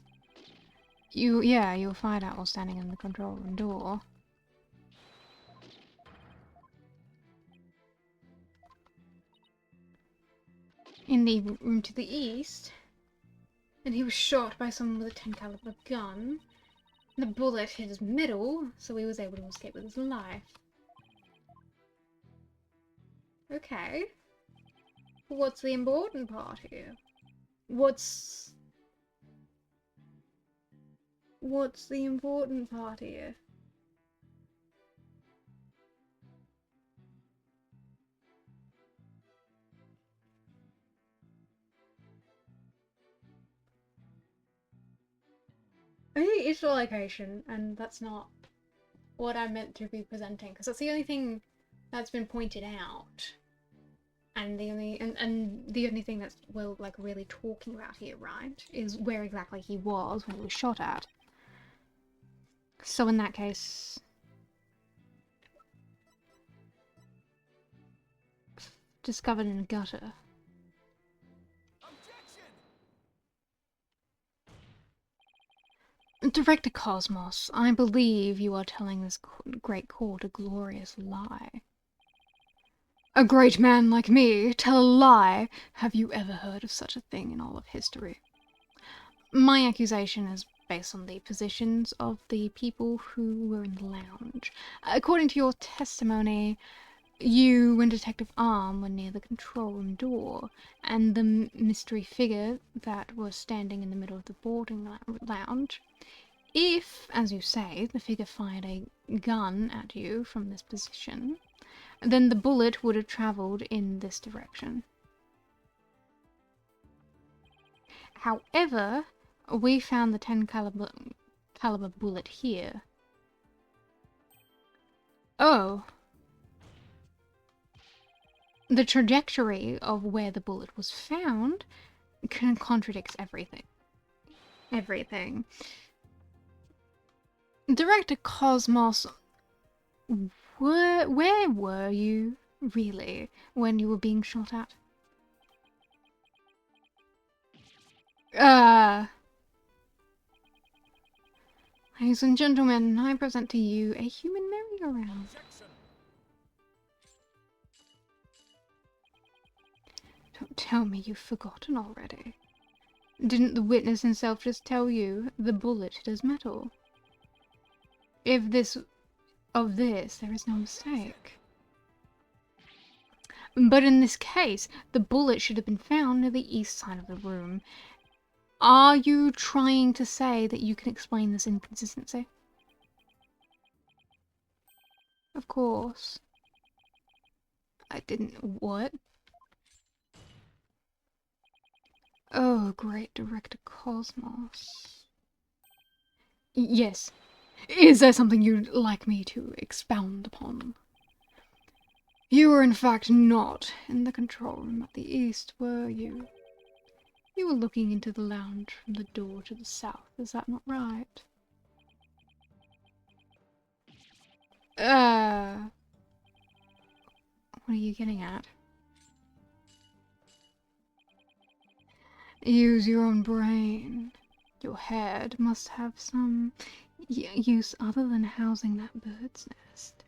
you were fired at while standing in the control room door. In the room to the east, and he was shot by someone with a 10 caliber gun. The bullet hit his middle, so he was able to escape with his life. Okay. What's the important part here? What's the important part here? I think it's the location, and that's not what I meant to be presenting, because that's the only thing that's been pointed out. And the only thing that's like really talking about here, right, is where exactly he was when he was shot at. So in that case, discovered in a gutter. Director Cosmos, I believe you are telling this great court a glorious lie. A great man like me tell a lie? Have you ever heard of such a thing in all of history? My accusation is based on the positions of the people who were in the lounge. According to your testimony, you and Detective Arm were near the control room door, and the mystery figure that was standing in the middle of the boarding lounge. If, as you say, the figure fired a gun at you from this position, then the bullet would have travelled in this direction. However, we found the 10 caliber bullet here. Oh. The trajectory of where the bullet was found contradicts everything. Everything. Director Cosmos, where were you, really, when you were being shot at? Ladies and gentlemen, I present to you a human merry-go-round. Don't tell me you've forgotten already. Didn't the witness himself just tell you the bullet hit his metal? Of this, there is no mistake. But in this case, the bullet should have been found near the east side of the room. Are you trying to say that you can explain this inconsistency? Of course. I didn't... What? Oh, great Director Cosmos. Yes. Is there something you'd like me to expound upon? You were in fact not in the control room at the east, were you? You were looking into the lounge from the door to the south, is that not right? What are you getting at? Use your own brain. Your head must have some use other than housing that bird's nest.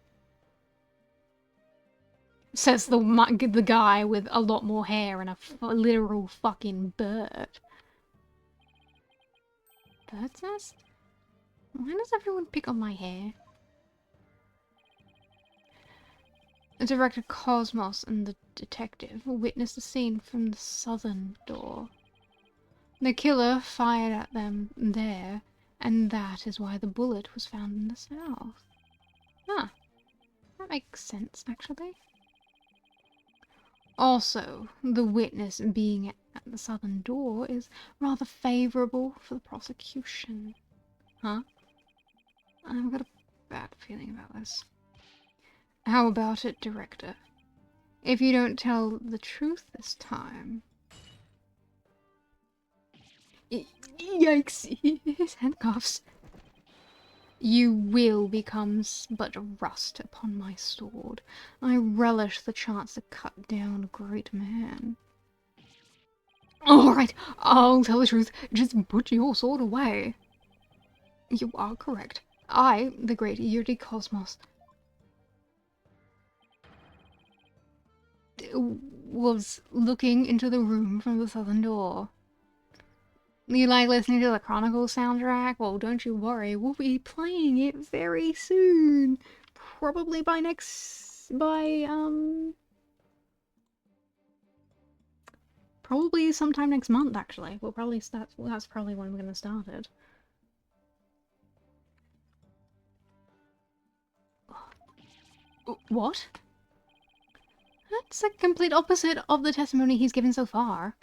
Says the guy with a lot more hair and a literal fucking bird. Bird's nest? Why does everyone pick on my hair? Director Cosmos and the detective witnessed the scene from the southern door. The killer fired at them there, and that is why the bullet was found in the south. Huh. That makes sense, actually. Also, the witness being at the southern door is rather favorable for the prosecution. Huh? I've got a bad feeling about this. How about it, Director? If you don't tell the truth this time... Yikes! His handcuffs. You will become but rust upon my sword. I relish the chance to cut down a great man. Alright, I'll tell the truth. Just put your sword away. You are correct. I, the great Yuri Cosmos, was looking into the room from the southern door. You like listening to the Chronicles soundtrack? Well, don't you worry, we'll be playing it very soon. Probably probably sometime next month, actually. We'll probably start, well, that's probably when we're gonna start it. What? That's the complete opposite of the testimony he's given so far.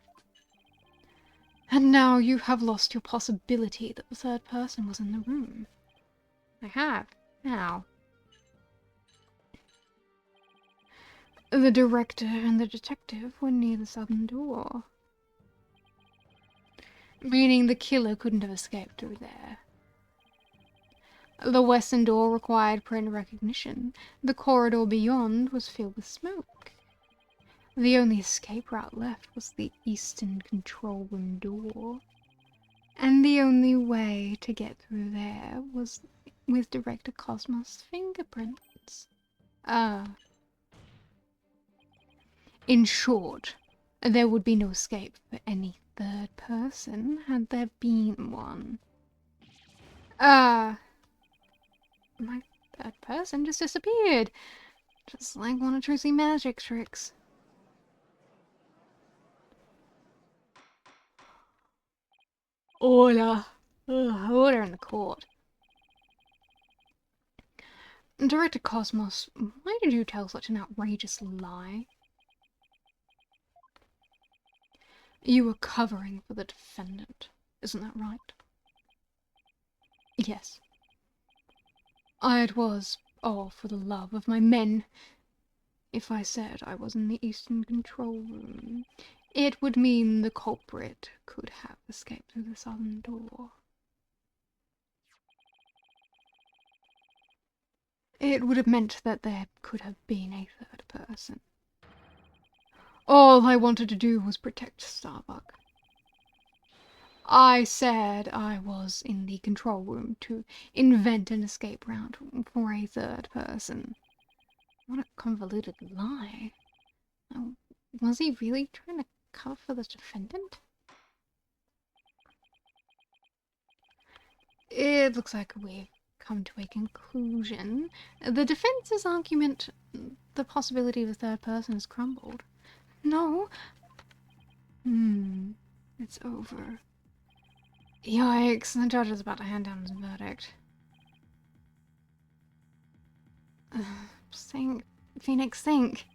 And now you have lost your possibility that the third person was in the room. I have. How? The director and the detective were near the southern door. Meaning the killer couldn't have escaped through there. The western door required print recognition. The corridor beyond was filled with smoke. The only escape route left was the eastern control room door. And the only way to get through there was with Director Cosmos' fingerprints. In short, there would be no escape for any third person had there been one. My third person just disappeared. Just like one of Tracy's magic tricks. Order. Order in the court. Director Cosmos, why did you tell such an outrageous lie? You were covering for the defendant, isn't that right? Yes. It was all for the love of my men. If I said I was in the eastern control room, it would mean the culprit could have escaped through the southern door. It would have meant that there could have been a third person. All I wanted to do was protect Starbuck. I said I was in the control room to invent an escape route for a third person. What a convoluted lie. Was he really trying to cover for the defendant? It looks like we've come to a conclusion. The defense's argument, the possibility of a third person has crumbled. No. It's over. Yikes, the judge is about to hand down his verdict. Think, Phoenix, think.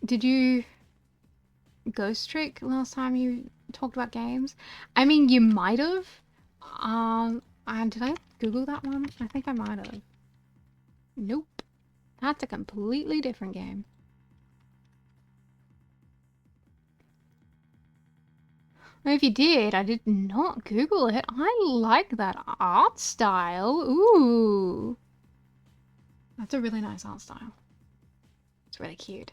Did you ghost trick last time you talked about games? I mean, you might have. Did I Google that one? I think I might have. Nope. That's a completely different game. If you did, I did not Google it. I like that art style. Ooh. That's a really nice art style. It's really cute.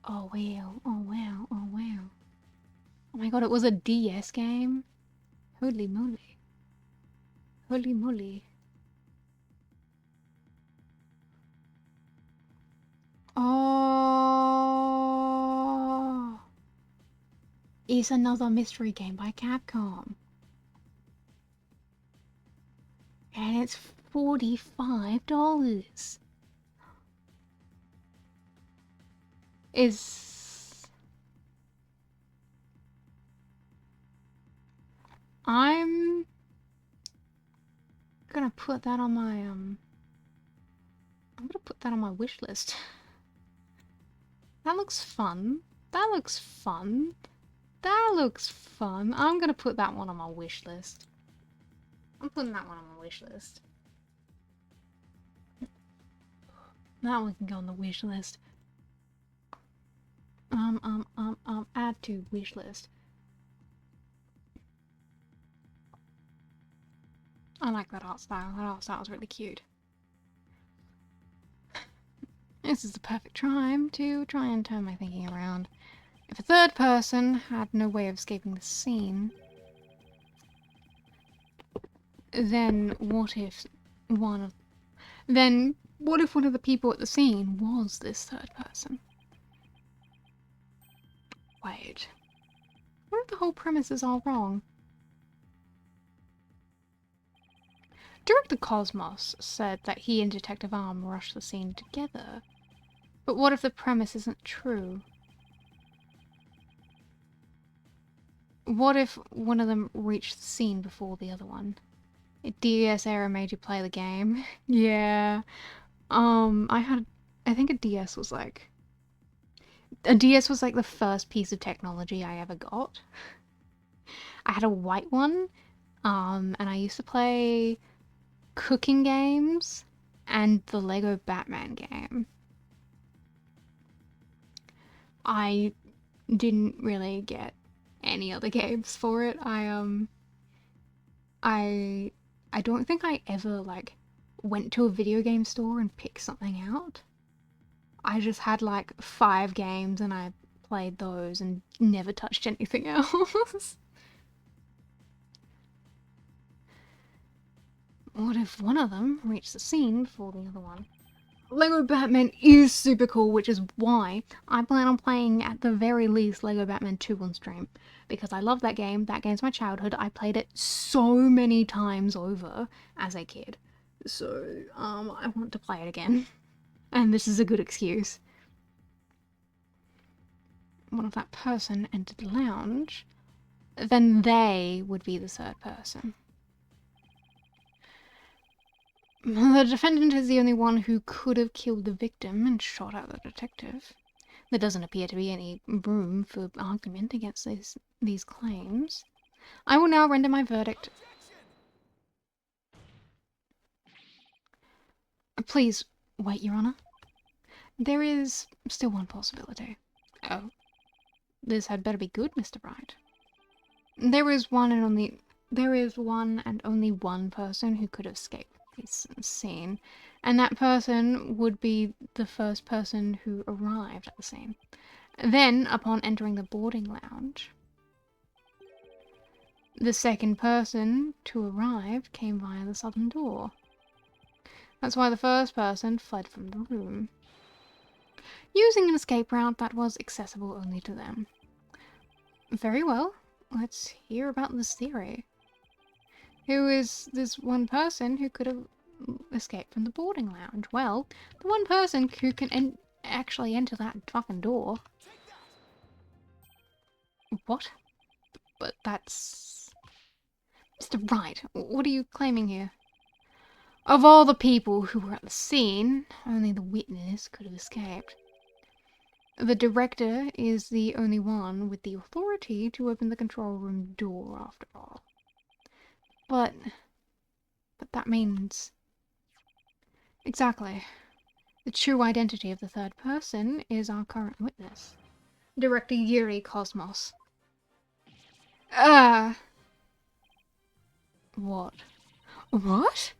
Oh wow, oh wow, oh wow. Oh my god, it was a DS game? Holy moly. Holy moly. Oh. is another mystery game by Capcom. And it's $45. I'm gonna put that on my I'm gonna put that on my wish list. That looks fun. That looks fun. That looks fun. I'm gonna put that one on my wish list. I'm putting that one on my wish list. That one can go on the wish list. Add to wish list. I like that art style. That art style is really cute. This is the perfect time to try and turn my thinking around. If a third person had no way of escaping the scene, then what if one of the people at the scene was this third person? Wait. What if the whole premise is all wrong? Director Cosmos said that he and Detective Arm rushed the scene together. But what if the premise isn't true? What if one of them reached the scene before the other one? A DS era made you play the game. Yeah. I think a DS was like the first piece of technology I ever got. I had a white one, and I used to play cooking games and the Lego Batman game. I didn't really get any other games for it. I don't think I ever like went to a video game store and picked something out. I just had like 5 games and I played those and never touched anything else. What if one of them reached the scene before the other one? Lego Batman is super cool, which is why I plan on playing at the very least Lego Batman 2 on stream. Because I love that game. That game's my childhood. I played it so many times over as a kid. So, I want to play it again. And this is a good excuse. What if that person entered the lounge? Then they would be the third person. The defendant is the only one who could have killed the victim and shot at the detective. There doesn't appear to be any room for argument against these claims. I will now render my verdict. Please, wait, Your Honor. There is still one possibility. Oh. This had better be good, Mr. Bright. There is one and only one person who could escape this scene, and that person would be the first person who arrived at the scene. Then, upon entering the boarding lounge, the second person to arrive came via the southern door. That's why the first person fled from the room, using an escape route that was accessible only to them. Very well, let's hear about this theory. Who is this one person who could have escaped from the boarding lounge? Well, the one person who can actually enter that fucking door. What? But that's... Mr. Wright, what are you claiming here? Of all the people who were at the scene, only the witness could have escaped. The director is the only one with the authority to open the control room door, after all. But that means... Exactly. The true identity of the third person is our current witness. Director Yuri Cosmos. What? What?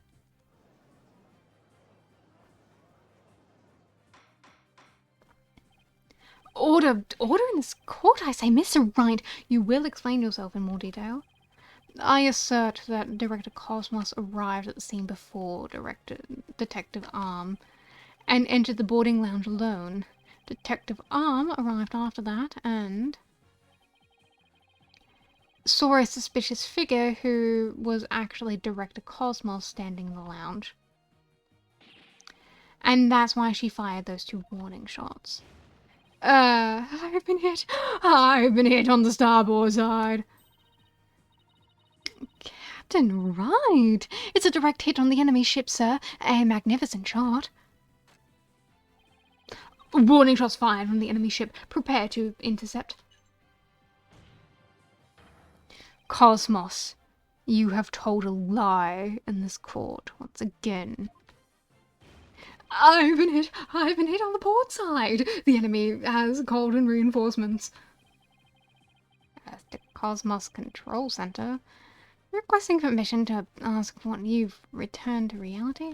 Order in this court, I say, Mr. Wright. You will explain yourself in more detail. I assert that Director Cosmos arrived at the scene before Detective Arm and entered the boarding lounge alone. Detective Arm arrived after that, and saw a suspicious figure who was actually Director Cosmos standing in the lounge. And that's why she fired those 2 warning shots. I've been hit. I've been hit on the starboard side. Captain Right. It's a direct hit on the enemy ship, sir. A magnificent shot. Warning shots fired from the enemy ship. Prepare to intercept. Cosmos, you have told a lie in this court once again. I've been hit on the port side. The enemy has called in reinforcements. As to Cosmos Control Center, requesting permission to ask what you've returned to reality.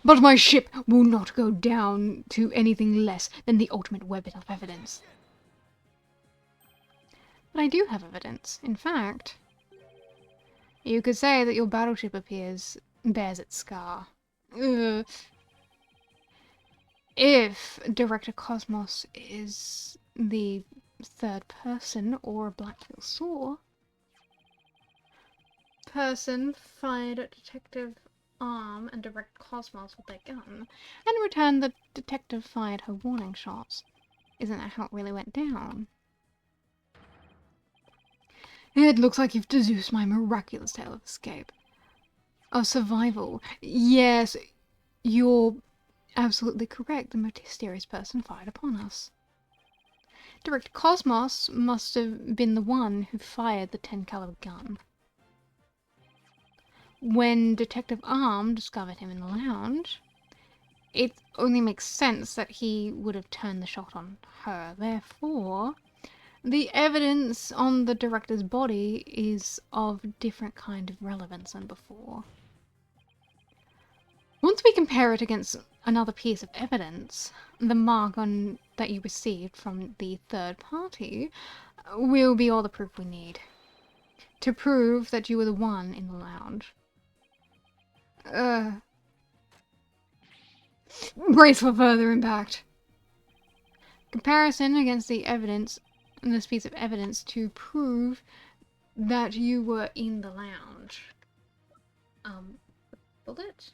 But my ship will not go down to anything less than the ultimate weapon of evidence. But I do have evidence. In fact, you could say that your battleship bears its scar. If Director Cosmos is the 3rd person or Blackfield saw, person fired at Detective Arm and Director Cosmos with their gun, and in return the detective fired her warning shots. Isn't that how it really went down? It looks like you've deduced my miraculous tale of escape. Of survival. Yes, you're absolutely correct. The mysterious person fired upon us. Director Cosmos must have been the one who fired the 10 caliber gun. When Detective Arm discovered him in the lounge, it only makes sense that he would have turned the shot on her. Therefore, the evidence on the director's body is of different kind of relevance than before. Once we compare it against another piece of evidence, the mark that you received from the 3rd party will be all the proof we need to prove that you were the one in the lounge. Brace for further impact. Comparison against the evidence, this piece of evidence to prove that you were in the lounge. Bullet?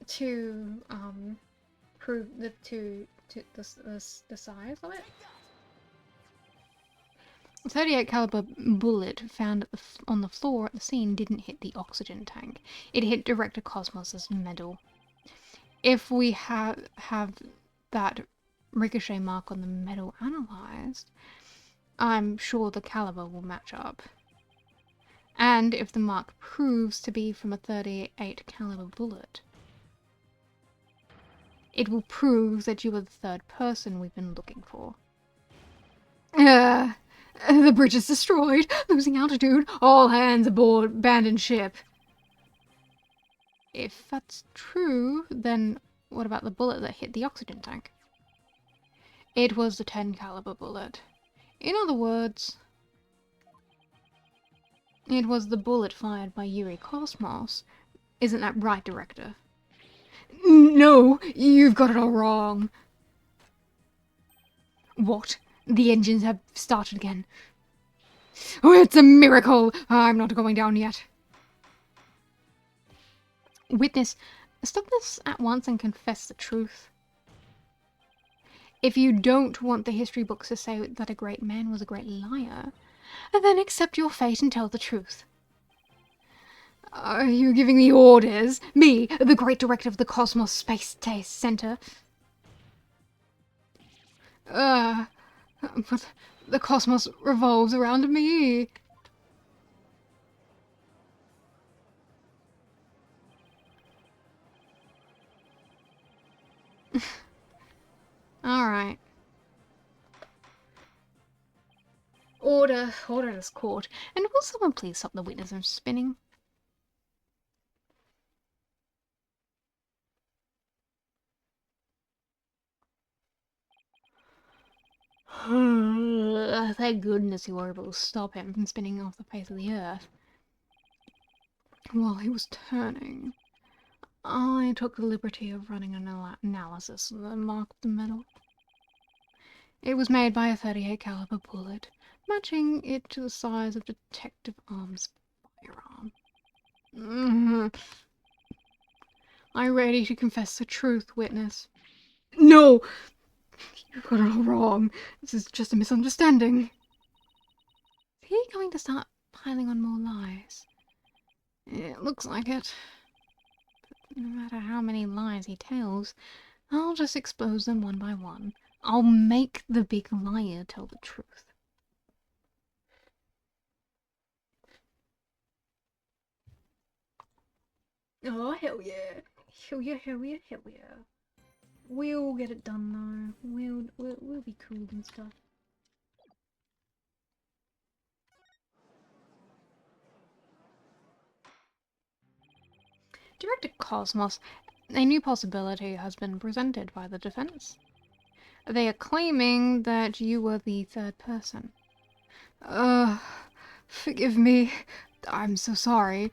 To prove the size of it. A 38 caliber bullet found on the floor at the scene didn't hit the oxygen tank. It hit Director Cosmos's medal. If we have that ricochet mark on the medal analyzed, I'm sure the caliber will match up. And if the mark proves to be from a 38 caliber bullet, it will prove that you were the 3rd person we've been looking for. The bridge is destroyed. Losing altitude. All hands aboard. Abandoned ship. If that's true, then what about the bullet that hit the oxygen tank? It was the 10 caliber bullet. In other words, it was the bullet fired by Yuri Cosmos. Isn't that right, Director? No, you've got it all wrong. What? The engines have started again. Oh, it's a miracle! I'm not going down yet. Witness, stop this at once and confess the truth. If you don't want the history books to say that a great man was a great liar, then accept your fate and tell the truth. Are you giving me orders? Me, the great director of the Cosmos Space Center? But the cosmos revolves around me. Alright. Order this court. And will someone please stop the witness from spinning? Thank goodness you were able to stop him from spinning off the face of the earth. While he was turning, I took the liberty of running an analysis of the mark of the metal. It was made by a 38 caliber bullet, matching it to the size of Detective Arm's firearm. I'm ready to confess the truth, witness. No! You got it all wrong. This is just a misunderstanding. Is he going to start piling on more lies? It looks like it. But no matter how many lies he tells, I'll just expose them one by one. I'll make the big liar tell the truth. Oh, hell yeah. Hell yeah, hell yeah, hell yeah. We'll get it done though. We'll be cool and stuff. Director Cosmos, a new possibility has been presented by the defense. They are claiming that you were the third person. Forgive me. I'm so sorry.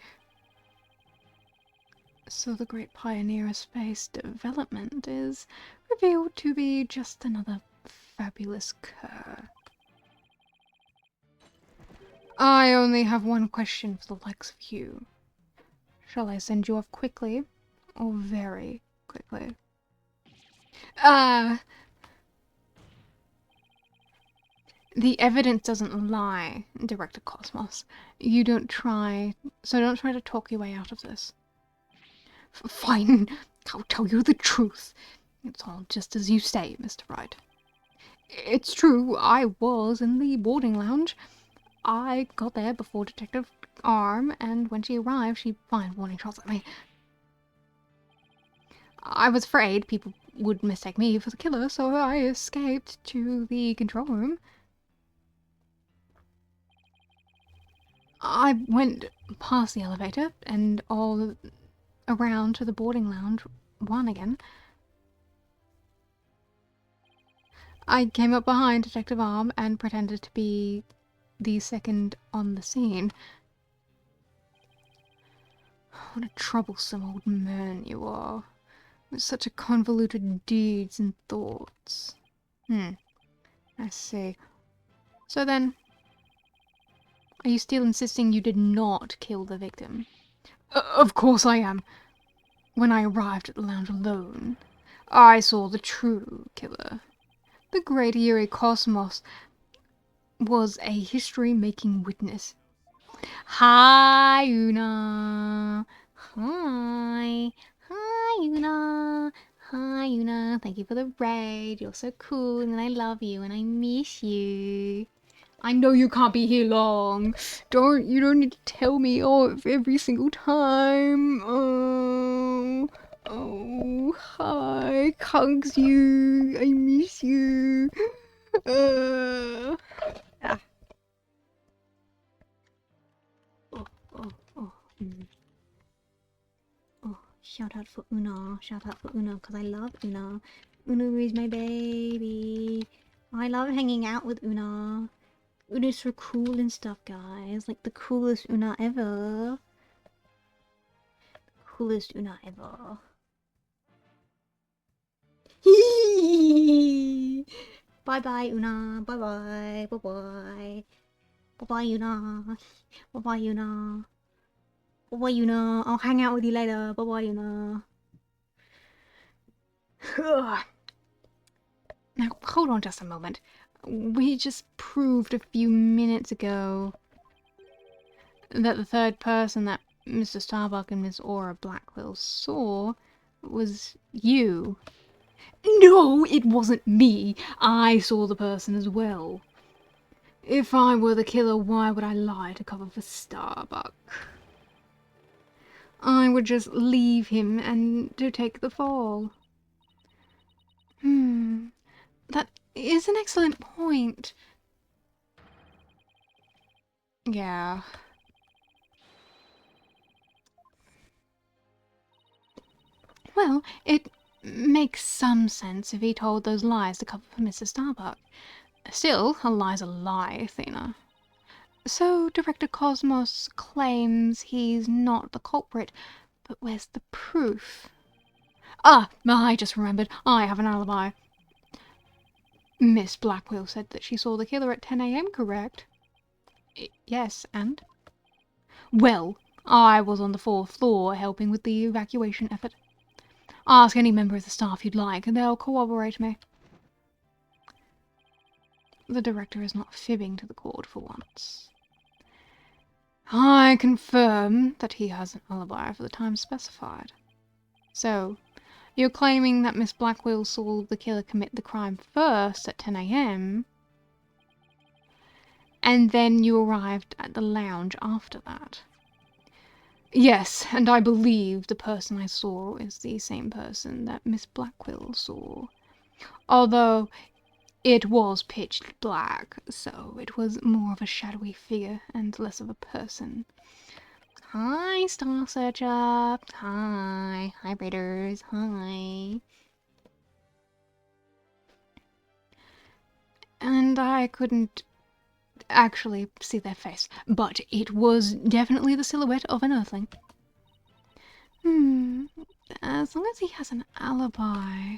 So the great pioneer of space development is revealed to be just another fabulous cur. I only have one question for the likes of you. Shall I send you off quickly, or very quickly? The evidence doesn't lie, Director Cosmos. Don't try to talk your way out of this. Fine, I'll tell you the truth. It's all just as you say, Mr. Wright. It's true, I was in the boarding lounge. I got there before Detective Arm, and when she arrived, she fired warning shots at me. I was afraid people would mistake me for the killer, so I escaped to the control room. I went past the elevator and all around to the boarding lounge 1 again. I came up behind Detective Arm and pretended to be the second on the scene. What a troublesome old man you are, with such a convoluted deeds and thoughts. I see. So then, are you still insisting you did not kill the victim? Of course I am. When I arrived at the lounge alone, I saw the true killer. The great eerie Cosmos was a history-making witness. Hi, Una. Hi. Hi, Una. Hi, Una. Thank you for the raid. You're so cool, and I love you, and I miss you. I know you can't be here long. You don't need to tell me every single time. Oh, hi. Hugs you. I miss you. Ah. Oh, shout out for Una. Shout out for Una, because I love Una. Una is my baby. I love hanging out with Una. Una's so cool and stuff, guys. Like the coolest Una ever. Coolest Una ever. Bye bye, Una. Bye bye. Bye bye. Bye bye, Una. Bye bye, Una. Bye bye, Una. I'll hang out with you later. Bye bye, Una. Now, hold on just a moment. We just proved a few minutes ago that the third person that Mr. Starbuck and Miss Aura Blackwell saw was you. No, it wasn't me. I saw the person as well. If I were the killer, why would I lie to cover for Starbuck? I would just leave him and to take the fall. That is an excellent point. Yeah. Well, it makes some sense if he told those lies to cover for Mr. Starbuck. Still, a lie's a lie, Athena. So, Director Cosmos claims he's not the culprit, But where's the proof? Ah, I just remembered. I have an alibi. Miss Blackwell said that she saw the killer at 10 a.m., correct? Yes, and? Well, I was on the 4th floor helping with the evacuation effort. Ask any member of the staff you'd like, and they'll corroborate me. The director is not fibbing to the court for once. I confirm that he has an alibi for the time specified. So, you're claiming that Miss Blackwell saw the killer commit the crime first at 10 a.m., and then you arrived at the lounge after that? Yes, and I believe the person I saw is the same person that Miss Blackwell saw. Although it was pitch black, so it was more of a shadowy figure and less of a person. Hi, Star Searcher. Hi. Hi, Raiders. Hi. And I couldn't actually see their face, but it was definitely the silhouette of an earthling. As long as he has an alibi,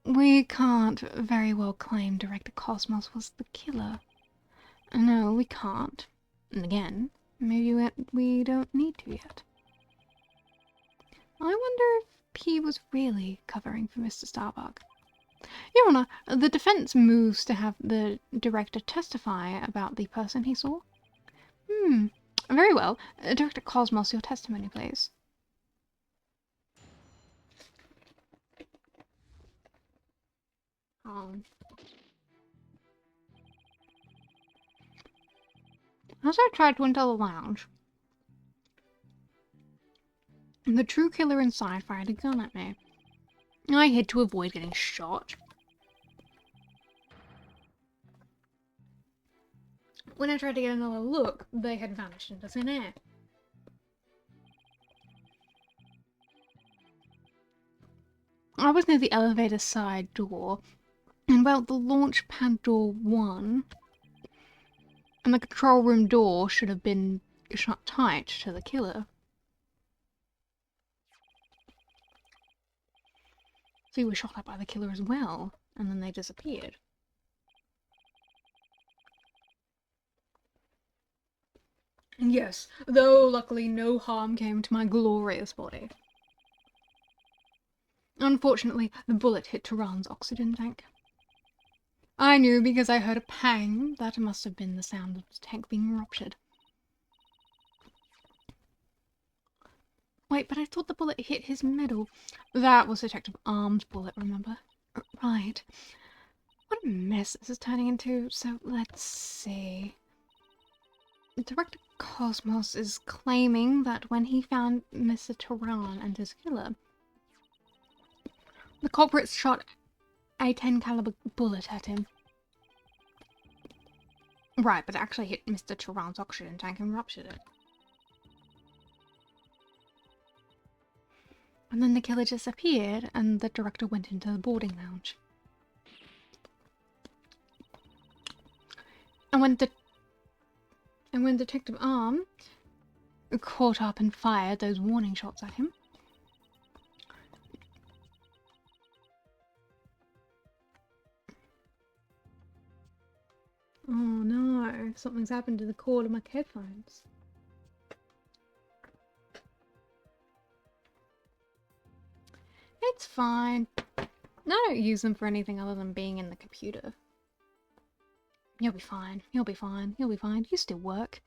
we can't very well claim Director Cosmos was the killer. No, we can't. And again, maybe we don't need to yet. I wonder if he was really covering for Mr. Starbuck. Your Honor, the defense moves to have the director testify about the person he saw. Very well. Director Cosmos, your testimony, please. As I tried to enter the lounge, the true killer inside fired a gun at me. I hid to avoid getting shot. When I tried to get another look, they had vanished into thin air. I was near the elevator side door, and well, the launch pad door 1 and the control room door should have been shut tight to the killer. So he was shot at by the killer as well, and then they disappeared. Yes, though luckily no harm came to my glorious body. Unfortunately, the bullet hit Tehran's oxygen tank. I knew because I heard a pang. That must have been the sound of the tank being ruptured. Wait, but I thought the bullet hit his middle. That was Detective Arm's bullet, remember? Right. What a mess this is turning into. So, let's see. Director Cosmos is claiming that when he found Mr. Tehran and his killer, the culprits shot a 10 caliber bullet at him. Right, but it actually hit Mr. Tehran's oxygen tank and ruptured it. And then the killer disappeared, and the director went into the boarding lounge. And when Detective Arm caught up and fired those warning shots at him, oh no, something's happened to the cord of my headphones. It's fine. I don't use them for anything other than being in the computer. You'll be fine. You'll be fine. You'll be fine. You still work.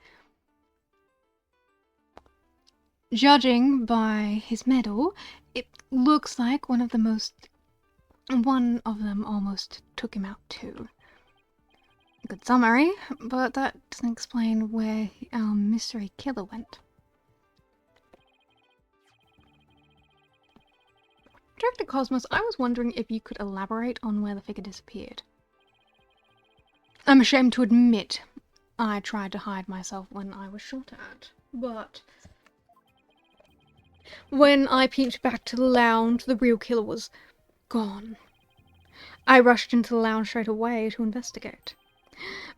Judging by his medal, it looks like one of them almost took him out too. Good summary, but that doesn't explain where our mystery killer went. Director Cosmos, I was wondering if you could elaborate on where the figure disappeared. I'm ashamed to admit I tried to hide myself when I was shot at, but when I peeped back to the lounge, the real killer was gone. I rushed into the lounge straight away to investigate.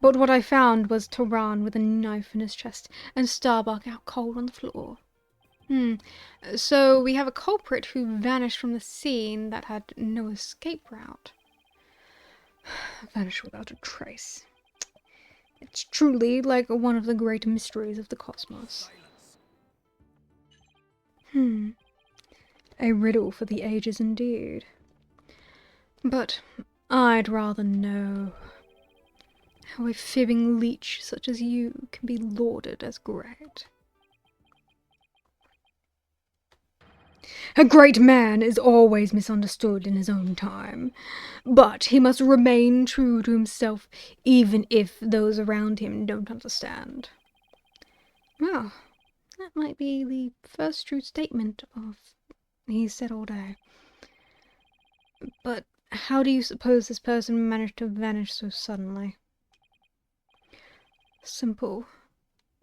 But what I found was Tehran with a knife in his chest and Starbuck out cold on the floor. So we have a culprit who vanished from the scene that had no escape route. Vanished without a trace. It's truly like one of the great mysteries of the cosmos. A riddle for the ages indeed. But I'd rather know how a fibbing leech such as you can be lauded as great. A great man is always misunderstood in his own time, but he must remain true to himself even if those around him don't understand. Well, that might be the first true statement of he's said all day. But how do you suppose this person managed to vanish so suddenly? Simple.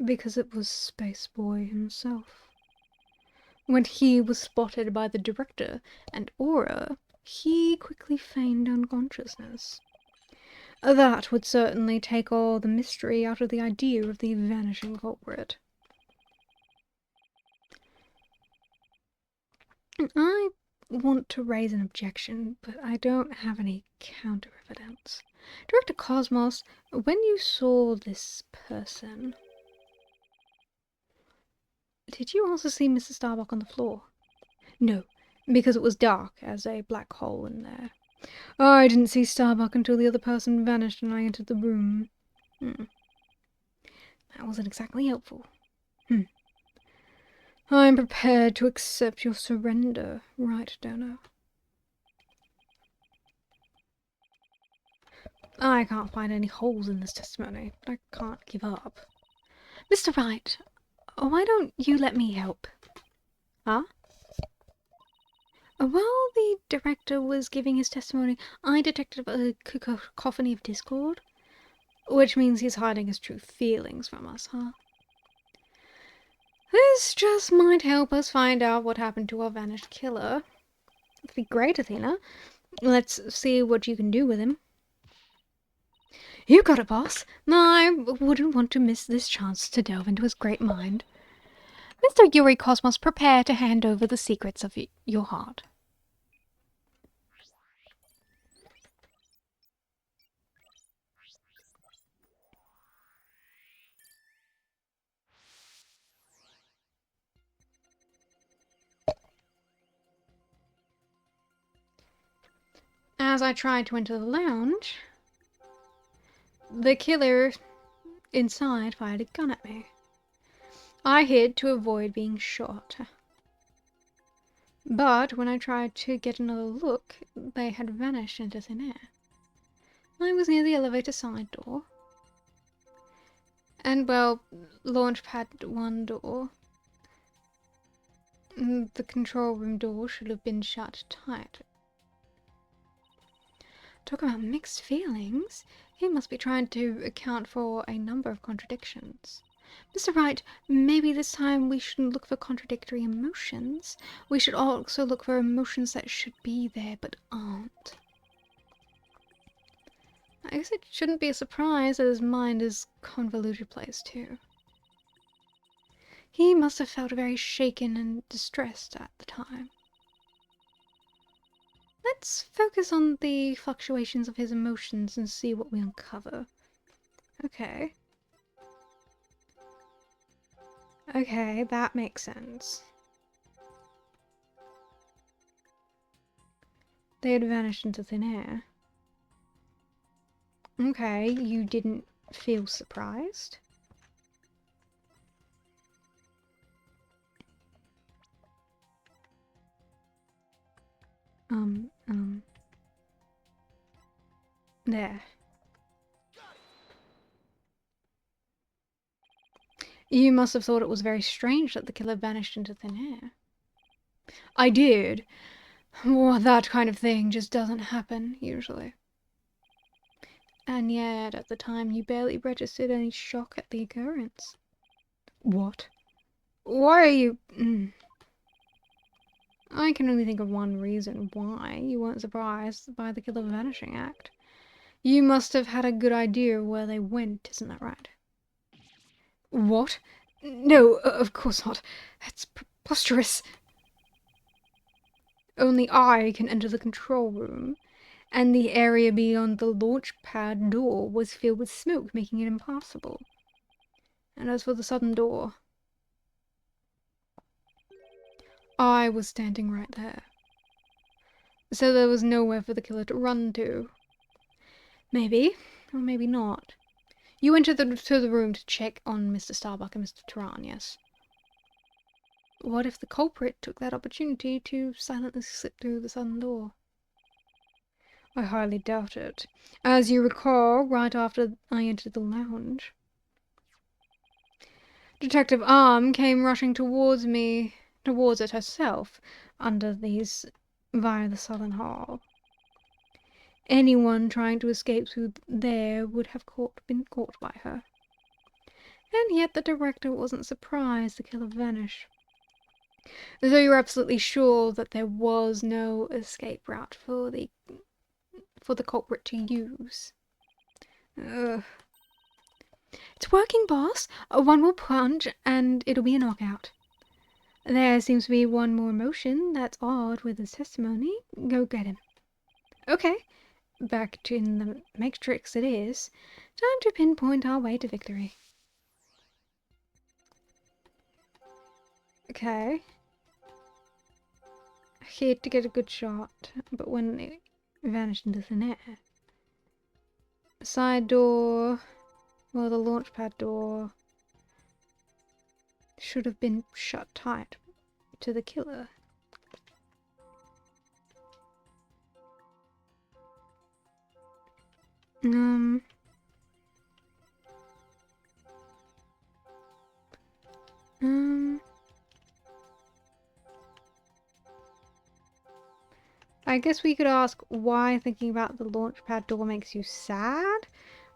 Because it was Space Boy himself. When he was spotted by the director and Aura, he quickly feigned unconsciousness. That would certainly take all the mystery out of the idea of the vanishing culprit. I want to raise an objection, but I don't have any counter-evidence. Director Cosmos, when you saw this person, did you also see Mr. Starbuck on the floor? No, because it was dark as a black hole in there. I didn't see Starbuck until the other person vanished and I entered the room. That wasn't exactly helpful. I'm prepared to accept your surrender, right, Donor? I can't find any holes in this testimony, but I can't give up. Mr. Wright, why don't you let me help? Huh? While the director was giving his testimony, I detected a cacophony of discord, which means he's hiding his true feelings from us, huh? This just might help us find out what happened to our vanished killer. It'd be great, Athena. Let's see what you can do with him. You got it, boss. I wouldn't want to miss this chance to delve into his great mind. Mr. Yuri Cosmos, prepare to hand over the secrets of your heart. As I tried to enter the lounge, the killer inside fired a gun at me. I hid to avoid being shot. But when I tried to get another look, they had vanished into thin air. I was near the elevator side door. And, well, launch pad 1 door. The control room door should have been shut tight. Talk about mixed feelings. He must be trying to account for a number of contradictions. Mr. Wright, maybe this time we shouldn't look for contradictory emotions. We should also look for emotions that should be there but aren't. I guess it shouldn't be a surprise that his mind is a convoluted place too. He must have felt very shaken and distressed at the time. Let's focus on the fluctuations of his emotions and see what we uncover. Okay. Okay, that makes sense. They had vanished into thin air. Okay, you didn't feel surprised? There. You must have thought it was very strange that the killer vanished into thin air. I did. Well, that kind of thing just doesn't happen, usually. And yet, at the time, you barely registered any shock at the occurrence. What? Why are you... I can only think of one reason why you weren't surprised by the killer vanishing act. You must have had a good idea of where they went, isn't that right? What? No, of course not. That's preposterous. Only I can enter the control room, and the area beyond the launch pad door was filled with smoke, making it impossible. And as for the southern door, I was standing right there. So there was nowhere for the killer to run to. Maybe, or maybe not. You entered to the room to check on Mr. Starbuck and Mr. Turan, yes? What if the culprit took that opportunity to silently slip through the southern door? I highly doubt it. As you recall, right after I entered the lounge, Detective Arm came rushing towards it herself, via the southern hall. Anyone trying to escape through there would have been caught by her. And yet the director wasn't surprised the killer vanished. So you're absolutely sure that there was no escape route for the culprit to use. Ugh. It's working, boss. One more punch and it'll be a knockout. There seems to be one more motion that's odd with his testimony. Go get him. Okay. Back in the Matrix it is. Time to pinpoint our way to victory. Okay. Here to get a good shot, but when it vanished into thin air. Side door, well, the launch pad door should have been shut tight to the killer. I guess we could ask why thinking about the launchpad door makes you sad,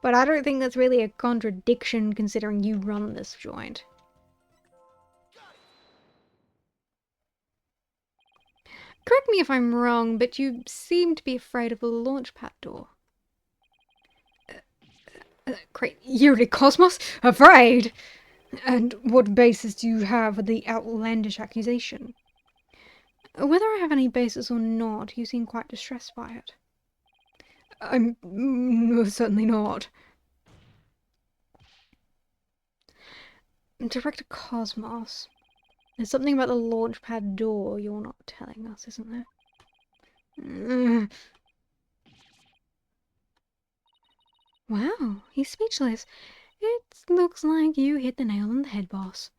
but I don't think that's really a contradiction considering you run this joint. Correct me if I'm wrong, but you seem to be afraid of the launchpad door. Great. Yearly Cosmos? Afraid? And what basis do you have for the outlandish accusation? Whether I have any basis or not, you seem quite distressed by it. I'm certainly not. Director Cosmos, there's something about the launchpad door you're not telling us, isn't there? Wow, he's speechless. It looks like you hit the nail on the head, boss.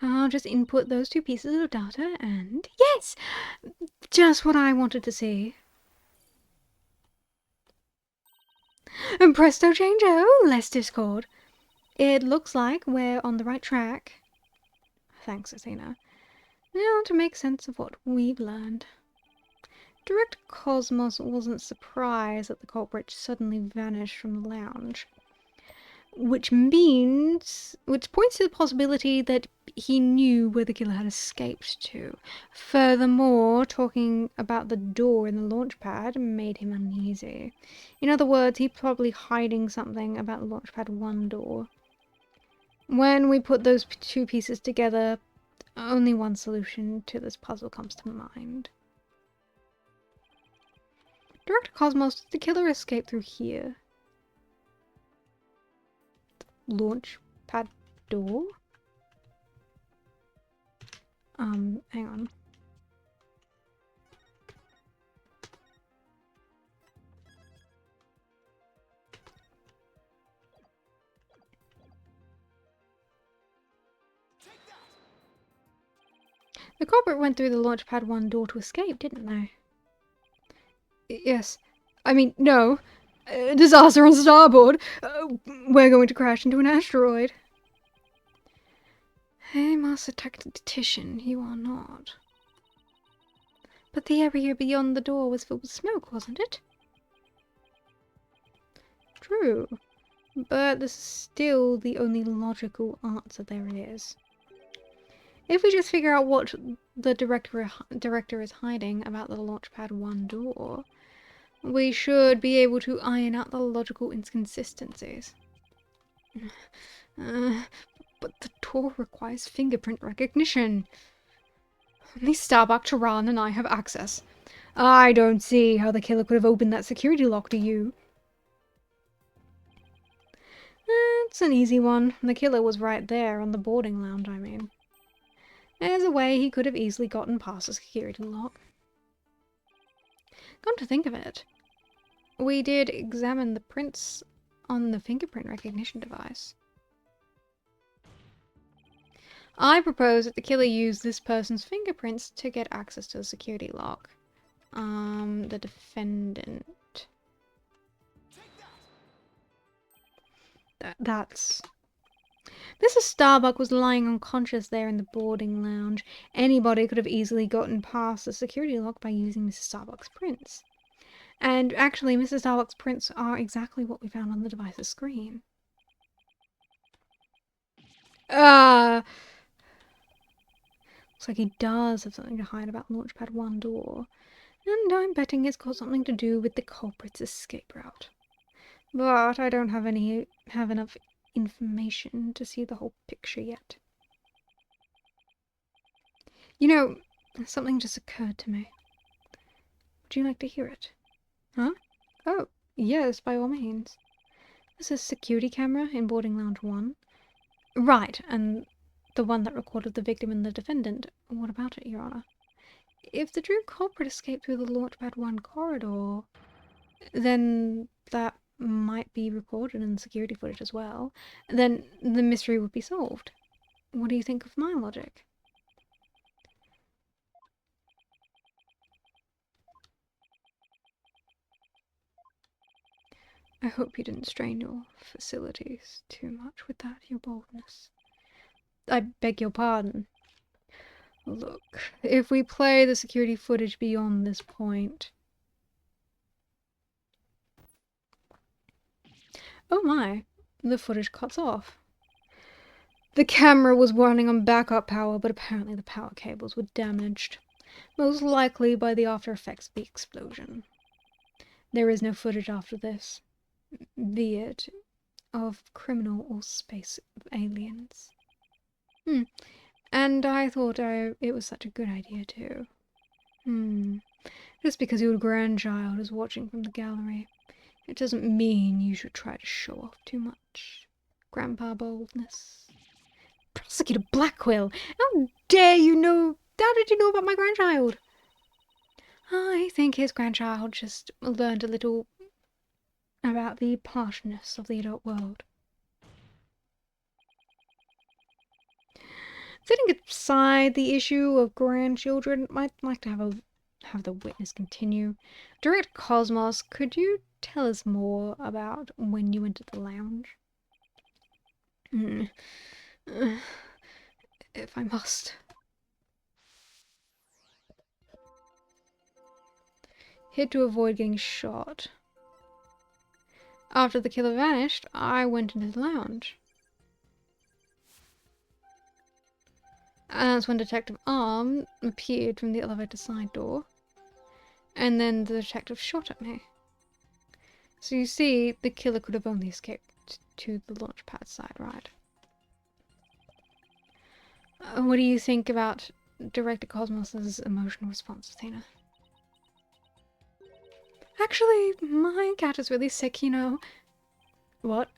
I'll just input those two pieces of data and... Yes! Just what I wanted to see. And presto changeo, less discord. It looks like we're on the right track. Thanks, Athena. Now to make sense of what we've learned. Director Cosmos wasn't surprised that the culprit suddenly vanished from the lounge. Which points to the possibility that he knew where the killer had escaped to. Furthermore, talking about the door in the launch pad made him uneasy. In other words, he's probably hiding something about the launchpad 1 door. When we put those two pieces together, only one solution to this puzzle comes to mind. Director Cosmos, did the killer escape through here? Launch pad door? Hang on. The culprit went through the launchpad 1 door to escape, didn't they? Yes. I mean, no. Disaster on starboard. We're going to crash into an asteroid. Hey, Master Tactician, you are not. But the area beyond the door was filled with smoke, wasn't it? True. But this is still the only logical answer there is. If we just figure out what the director is hiding about the launchpad 1 door, we should be able to iron out the logical inconsistencies. But the door requires fingerprint recognition. Only Starbuck, Charan, and I have access. I don't see how the killer could have opened that security lock to you. It's an easy one. The killer was right there on the boarding lounge, I mean. There's a way he could have easily gotten past the security lock. Come to think of it, we did examine the prints on the fingerprint recognition device. I propose that the killer use this person's fingerprints to get access to the security lock. The defendant. That's... Mrs. Starbuck was lying unconscious there in the boarding lounge. Anybody could have easily gotten past the security lock by using Mrs. Starbuck's prints. And actually, Mrs. Starbuck's prints are exactly what we found on the device's screen. Looks like he does have something to hide about Launchpad 1 door. And I'm betting it's got something to do with the culprit's escape route. But I don't have enough information to see the whole picture yet. You know, something just occurred to me. Would you like to hear it? Huh? Oh, yes, by all means. There's a security camera in boarding lounge 1. Right, and the one that recorded the victim and the defendant. What about it, Your Honor? If the true culprit escaped through the Launchpad 1 corridor, then that might be recorded in the security footage as well. Then the mystery would be solved. What do you think of my logic? I hope you didn't strain your facilities too much with that, your boldness. I beg your pardon. Look, if we play the security footage beyond this point... Oh my, the footage cuts off. The camera was running on backup power, but apparently the power cables were damaged. Most likely by the after effects of the explosion. There is no footage after this, be it of criminal or space aliens. And I thought it was such a good idea too. Just because your grandchild is watching from the gallery, it doesn't mean you should try to show off too much. Grandpa boldness. Prosecutor Blackwell! How dare you know... How did you know about my grandchild? I think his grandchild just learned a little about the harshness of the adult world. Setting aside the issue of grandchildren, I'd like to have the witness continue. Director Cosmos, could you tell us more about when you entered the lounge? If I must. Hid to avoid getting shot. After the killer vanished, I went into the lounge. And that's when Detective Arm appeared from the elevator side door. And then the detective shot at me. So you see, the killer could have only escaped to the launch pad side, right? What do you think about Director Cosmos's emotional response, Athena? Actually, my cat is really sick, you know. What?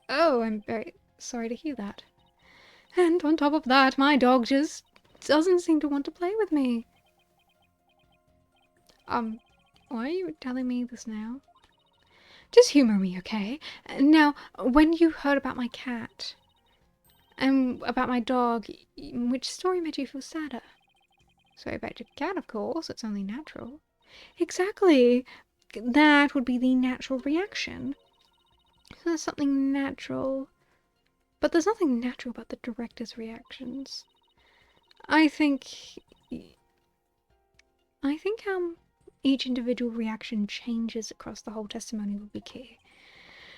Oh, I'm very sorry to hear that. And on top of that, my dog just doesn't seem to want to play with me. Why are you telling me this now? Just humor me, okay? Now, when you heard about my cat and about my dog, which story made you feel sadder? Sorry about your cat, of course. It's only natural. Exactly. That would be the natural reaction. So there's something natural. But there's nothing natural about the director's reactions. I think each individual reaction changes across the whole testimony would be key.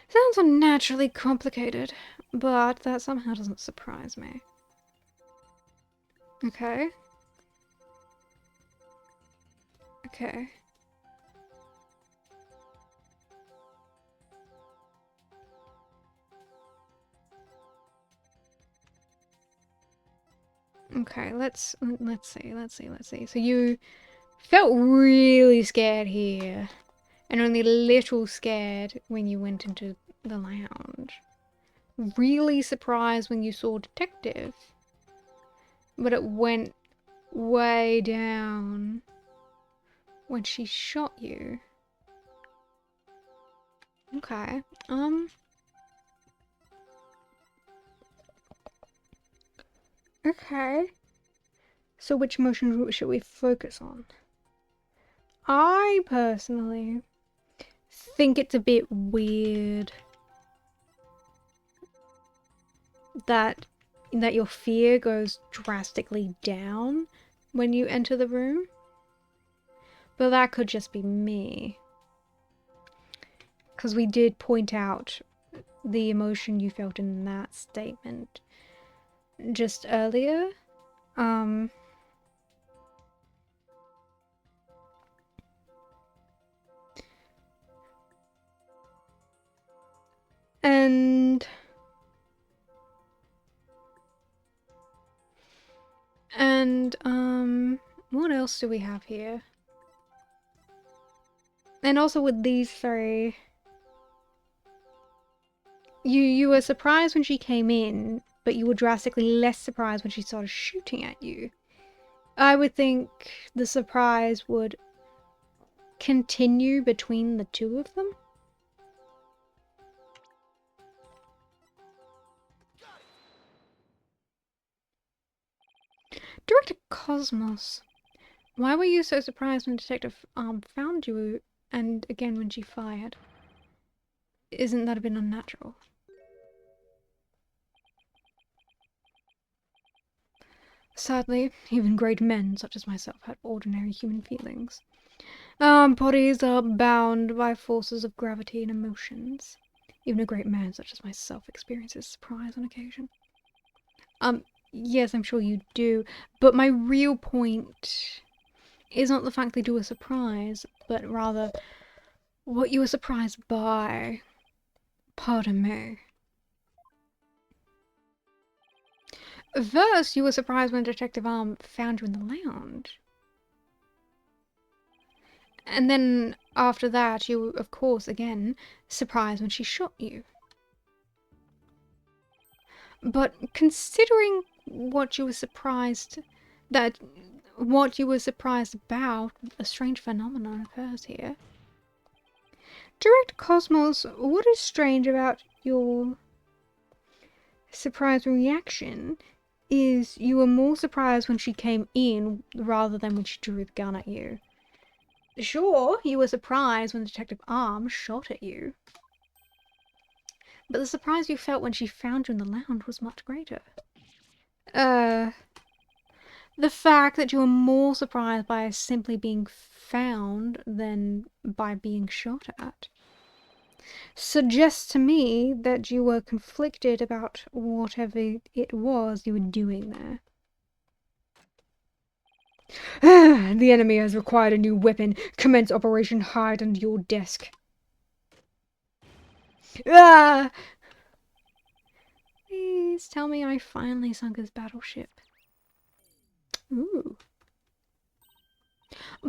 Sounds unnaturally complicated, but that somehow doesn't surprise me. Okay. Okay. Okay, let's see. So you felt really scared here, and only a little scared when you went into the lounge. Really surprised when you saw Detective, but it went way down when she shot you. Okay. Okay. So which emotion should we focus on? I personally think it's a bit weird that your fear goes drastically down when you enter the room. But that could just be me. Because we did point out the emotion you felt in that statement just earlier. And what else do we have here? And also with these three, you were surprised when she came in, but you were drastically less surprised when she started shooting at you. I would think the surprise would continue between the two of them. Director Cosmos, why were you so surprised when Detective found you, and again when she fired? Isn't that a bit unnatural? Sadly, even great men such as myself had ordinary human feelings. Our bodies are bound by forces of gravity and emotions. Even a great man such as myself experiences surprise on occasion. Yes, I'm sure you do, but my real point is not the fact that you were surprised, but rather what you were surprised by. Pardon me. First, you were surprised when Detective found you in the lounge. And then after that, you were, of course, again, surprised when she shot you. But considering what you were surprised about, a strange phenomenon occurs here. Direct Cosmos, what is strange about your surprise reaction is you were more surprised when she came in rather than when she drew the gun at you. Sure, you were surprised when Detective Arm shot at you, but the surprise you felt when she found you in the lounge was much greater. The fact that you were more surprised by simply being found than by being shot at suggests to me that you were conflicted about whatever it was you were doing there. The enemy has required a new weapon. Commence Operation Hide Under Your Desk. Ah! Please tell me I finally sunk his battleship. Ooh.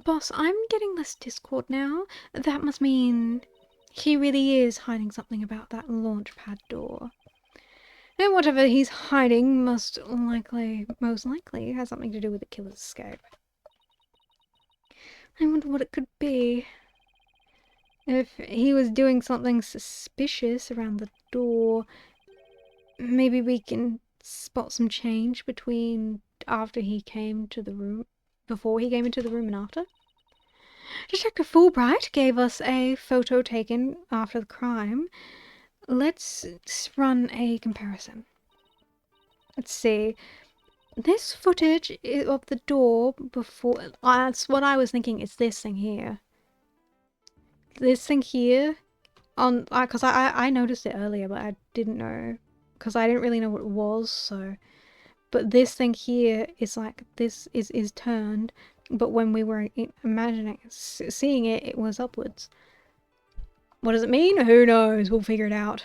Boss, I'm getting less Discord now. That must mean he really is hiding something about that launch pad door. And whatever he's hiding most likely has something to do with the killer's escape. I wonder what it could be. If he was doing something suspicious around the door, maybe we can spot some change between after he came to the room, before he came into the room and after. Detective Fulbright gave us a photo taken after the crime. Let's run a comparison. Let's see. This footage of the door before... that's what I was thinking. It's this thing here. This thing here. Because I noticed it earlier, but I didn't know. Because I didn't really know what it was, so... But this thing here is like... This is turned. But when we were seeing it, it was upwards. What does it mean? Who knows? We'll figure it out.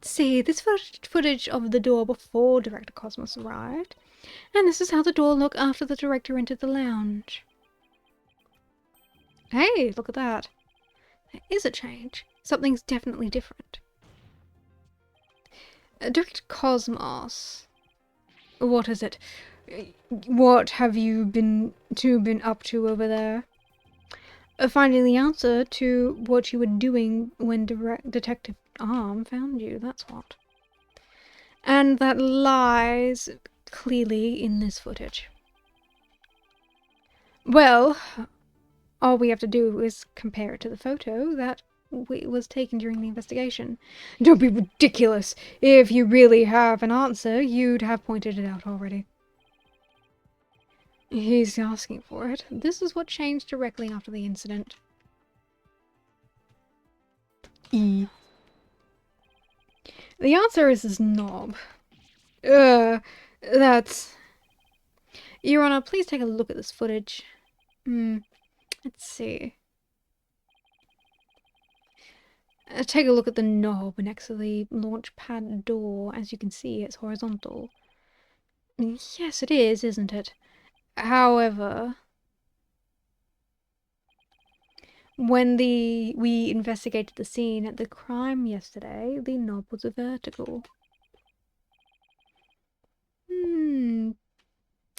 Let's see, this footage of the door before Director Cosmos arrived. And this is how the door looked after the director entered the lounge. Hey, look at that. There is a change. Something's definitely different. Director Cosmos. What is it? What have you been up to over there? Finding the answer to what you were doing when Detective Arm found you, that's what. And that lies clearly in this footage. Well, all we have to do is compare it to the photo that was taken during the investigation. Don't be ridiculous! If you really have an answer, you'd have pointed it out already. He's asking for it. This is what changed directly after the incident. E. The answer is his knob. That's... Your Honor, please take a look at this footage. Let's see. Take a look at the knob next to the launch pad door. As you can see, it's horizontal. Yes, it is, isn't it? However, when we investigated the scene at the crime yesterday, the knob was vertical.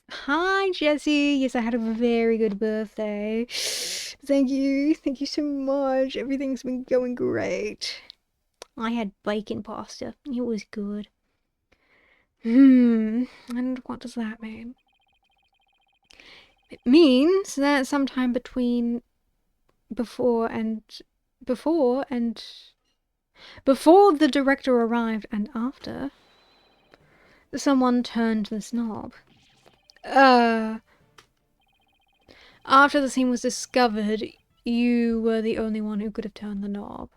Hi, Jessie. Yes, I had a very good birthday. Thank you so much. Everything's been going great. I had bacon pasta. It was good. And what does that mean? It means that sometime between before the director arrived and after, someone turned this knob. After the scene was discovered, you were the only one who could have turned the knob.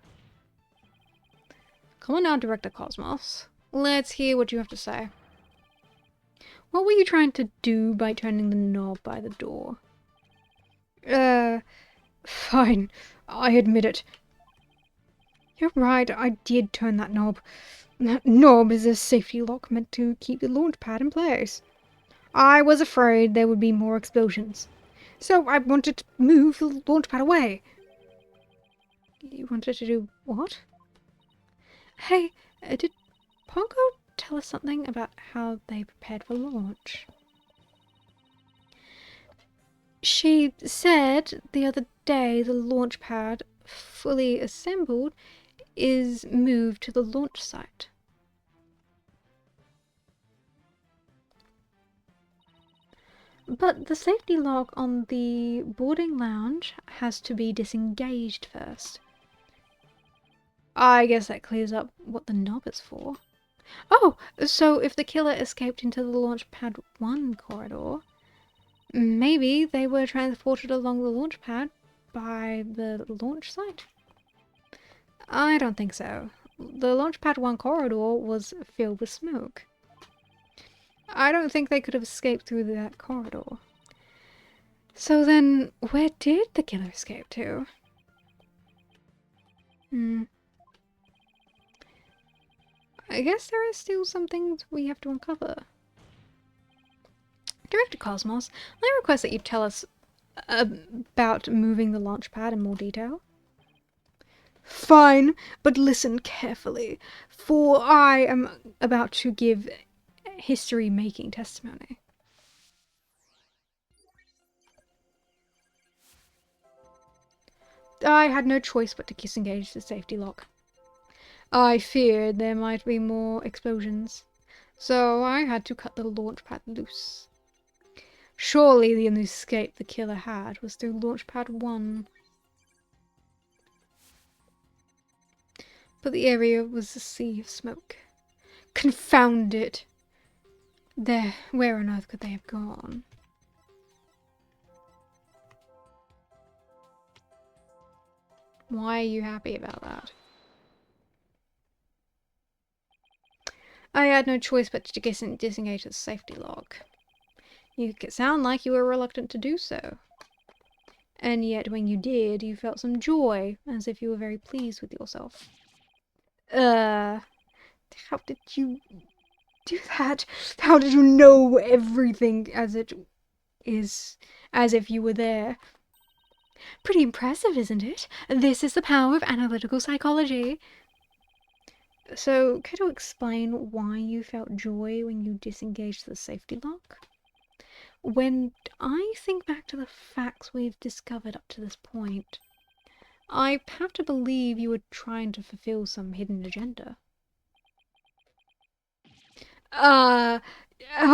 Come on now, Director Cosmos. Let's hear what you have to say. What were you trying to do by turning the knob by the door? Fine. I admit it. You're right, I did turn that knob. That knob is a safety lock meant to keep the launch pad in place. I was afraid there would be more explosions. So I wanted to move the launch pad away. You wanted to do what? Hey, did Pongo tell us something about how they prepared for launch? She said the other day the launch pad, fully assembled, is moved to the launch site. But the safety lock on the boarding lounge has to be disengaged first. I guess that clears up what the knob is for. Oh, so if the killer escaped into the launch pad 1 corridor, maybe they were transported along the launch pad by the launch site? I don't think so. The launch pad 1 corridor was filled with smoke. I don't think they could have escaped through that corridor. So then, where did the killer escape to? I guess there are still some things we have to uncover. Director Cosmos, I request that you tell us about moving the launch pad in more detail. Fine, but listen carefully, for I am about to give history-making testimony. I had no choice but to disengage the safety lock. I feared there might be more explosions, so I had to cut the launch pad loose. Surely the only escape the killer had was through launch pad 1. But the area was a sea of smoke. Confound it! Where on earth could they have gone? Why are you happy about that? I had no choice but to disengage the safety lock. You sound like you were reluctant to do so. And yet when you did, you felt some joy, as if you were very pleased with yourself. How did you do that? How did you know everything as it is, as if you were there? Pretty impressive, isn't it? This is the power of analytical psychology. So, could you explain why you felt joy when you disengaged the safety lock? When I think back to the facts we've discovered up to this point, I have to believe you were trying to fulfill some hidden agenda. How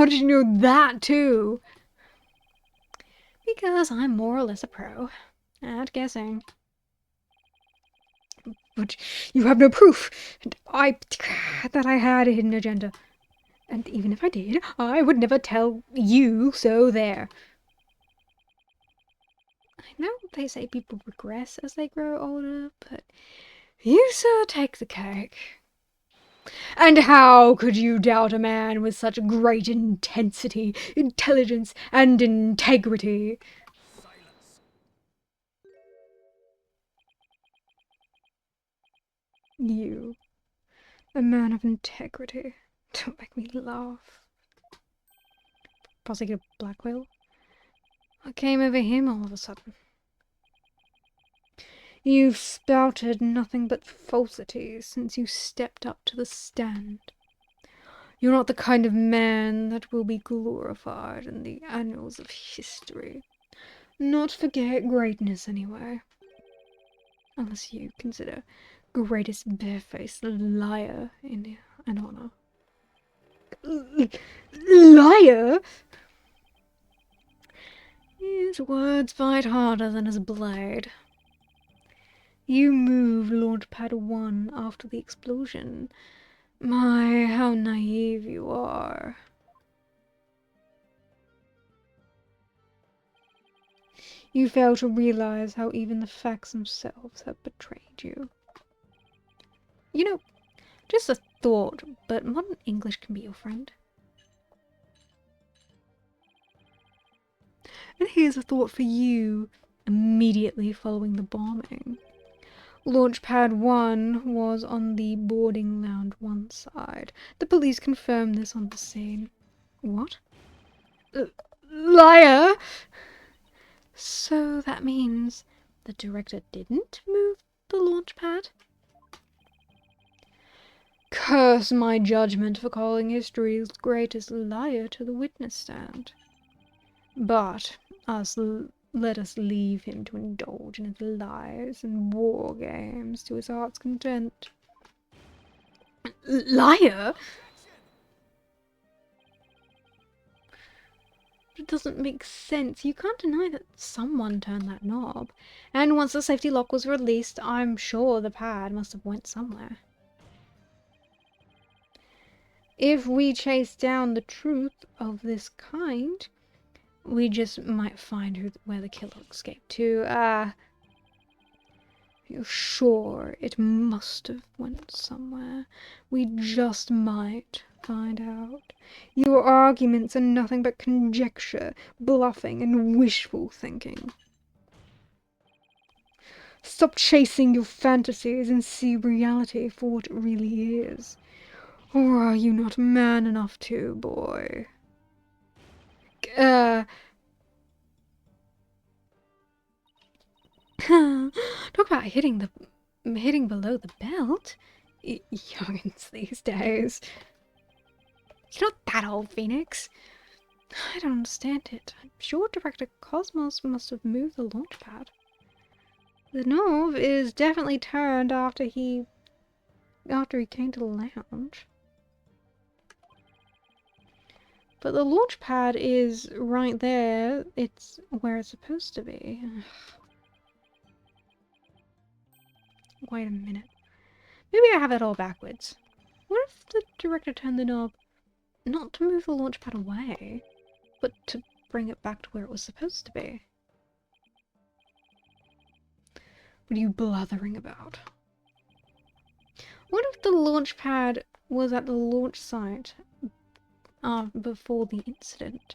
did you know that too? Because I'm more or less a pro at guessing. But you have no proof that I had a hidden agenda. And even if I did, I would never tell you, so there. I know they say people regress as they grow older, but you, sir, take the cake. And how could you doubt a man with such great intensity, intelligence, and integrity? Silence. You, a man of integrity. Don't make me laugh. Prosecutor Blackwell? What came over him all of a sudden? You've spouted nothing but falsities since you stepped up to the stand. You're not the kind of man that will be glorified in the annals of history. Not for greatness, anyway. Unless you consider greatest barefaced liar in an honor. Liar? His words bite harder than his blade. You moved Launchpad 1 after the explosion. My, how naive you are. You fail to realize how even the facts themselves have betrayed you. You know, just a thought, but modern English can be your friend. And here's a thought for you immediately following the bombing. Launchpad 1 was on the boarding lounge 1 side. The police confirmed this on the scene. What? Liar! So that means the director didn't move the launch pad? Curse my judgment for calling history's greatest liar to the witness stand. But let us leave him to indulge in his lies and war games to his heart's content. Liar? It doesn't make sense. You can't deny that someone turned that knob. And once the safety lock was released, I'm sure the pad must have went somewhere. If we chase down the truth of this kind, we just might find where the killer escaped to. You're sure it must have went somewhere? We just might find out. Your arguments are nothing but conjecture, bluffing, and wishful thinking. Stop chasing your fantasies and see reality for what it really is. Or are you not man enough to, boy? Talk about hitting below the belt. Youngins these days. You're not that old, Phoenix. I don't understand it. I'm sure Director Cosmos must have moved the launch pad. The knob is definitely turned after he came to the lounge. But the launch pad is right there. It's where it's supposed to be. Wait a minute. Maybe I have it all backwards. What if the director turned the knob not to move the launch pad away, but to bring it back to where it was supposed to be? What are you blathering about? What if the launch pad was at the launch site before the incident?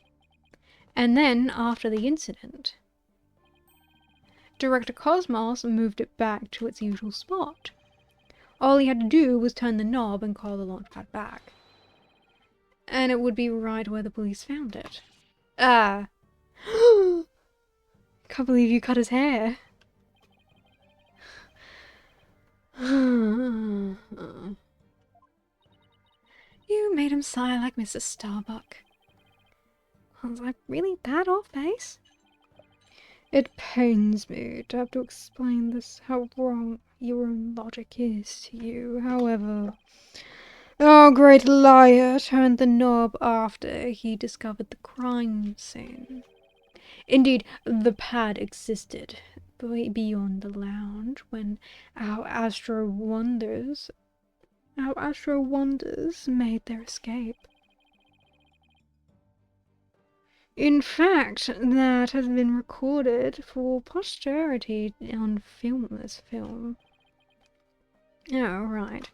And then, after the incident, Director Cosmos moved it back to its usual spot. All he had to do was turn the knob and call the launch pad back. And it would be right where the police found it. Ah. Can't believe you cut his hair. You made him sigh like Mr. Starbuck. Was I really that off base? It pains me to have to explain this, how wrong your own logic is to you. However, our great liar turned the knob after he discovered the crime scene. Indeed, the pad existed beyond the lounge when our astro wonders made their escape. In fact, that has been recorded for posterity on this film. Oh, right.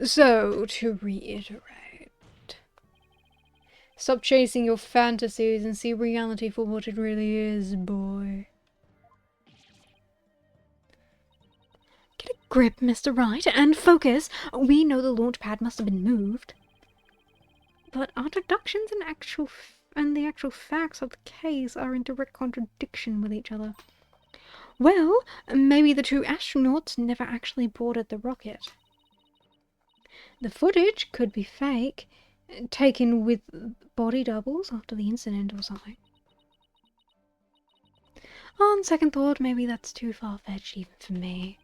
So, to reiterate, stop chasing your fantasies and see reality for what it really is, boy. Get a grip, Mr. Wright, and focus. We know the launch pad must have been moved. But our deductions and the actual facts of the case are in direct contradiction with each other. Well, maybe the two astronauts never actually boarded the rocket. The footage could be fake, taken with body doubles after the incident or something. On second thought, maybe that's too far-fetched even for me.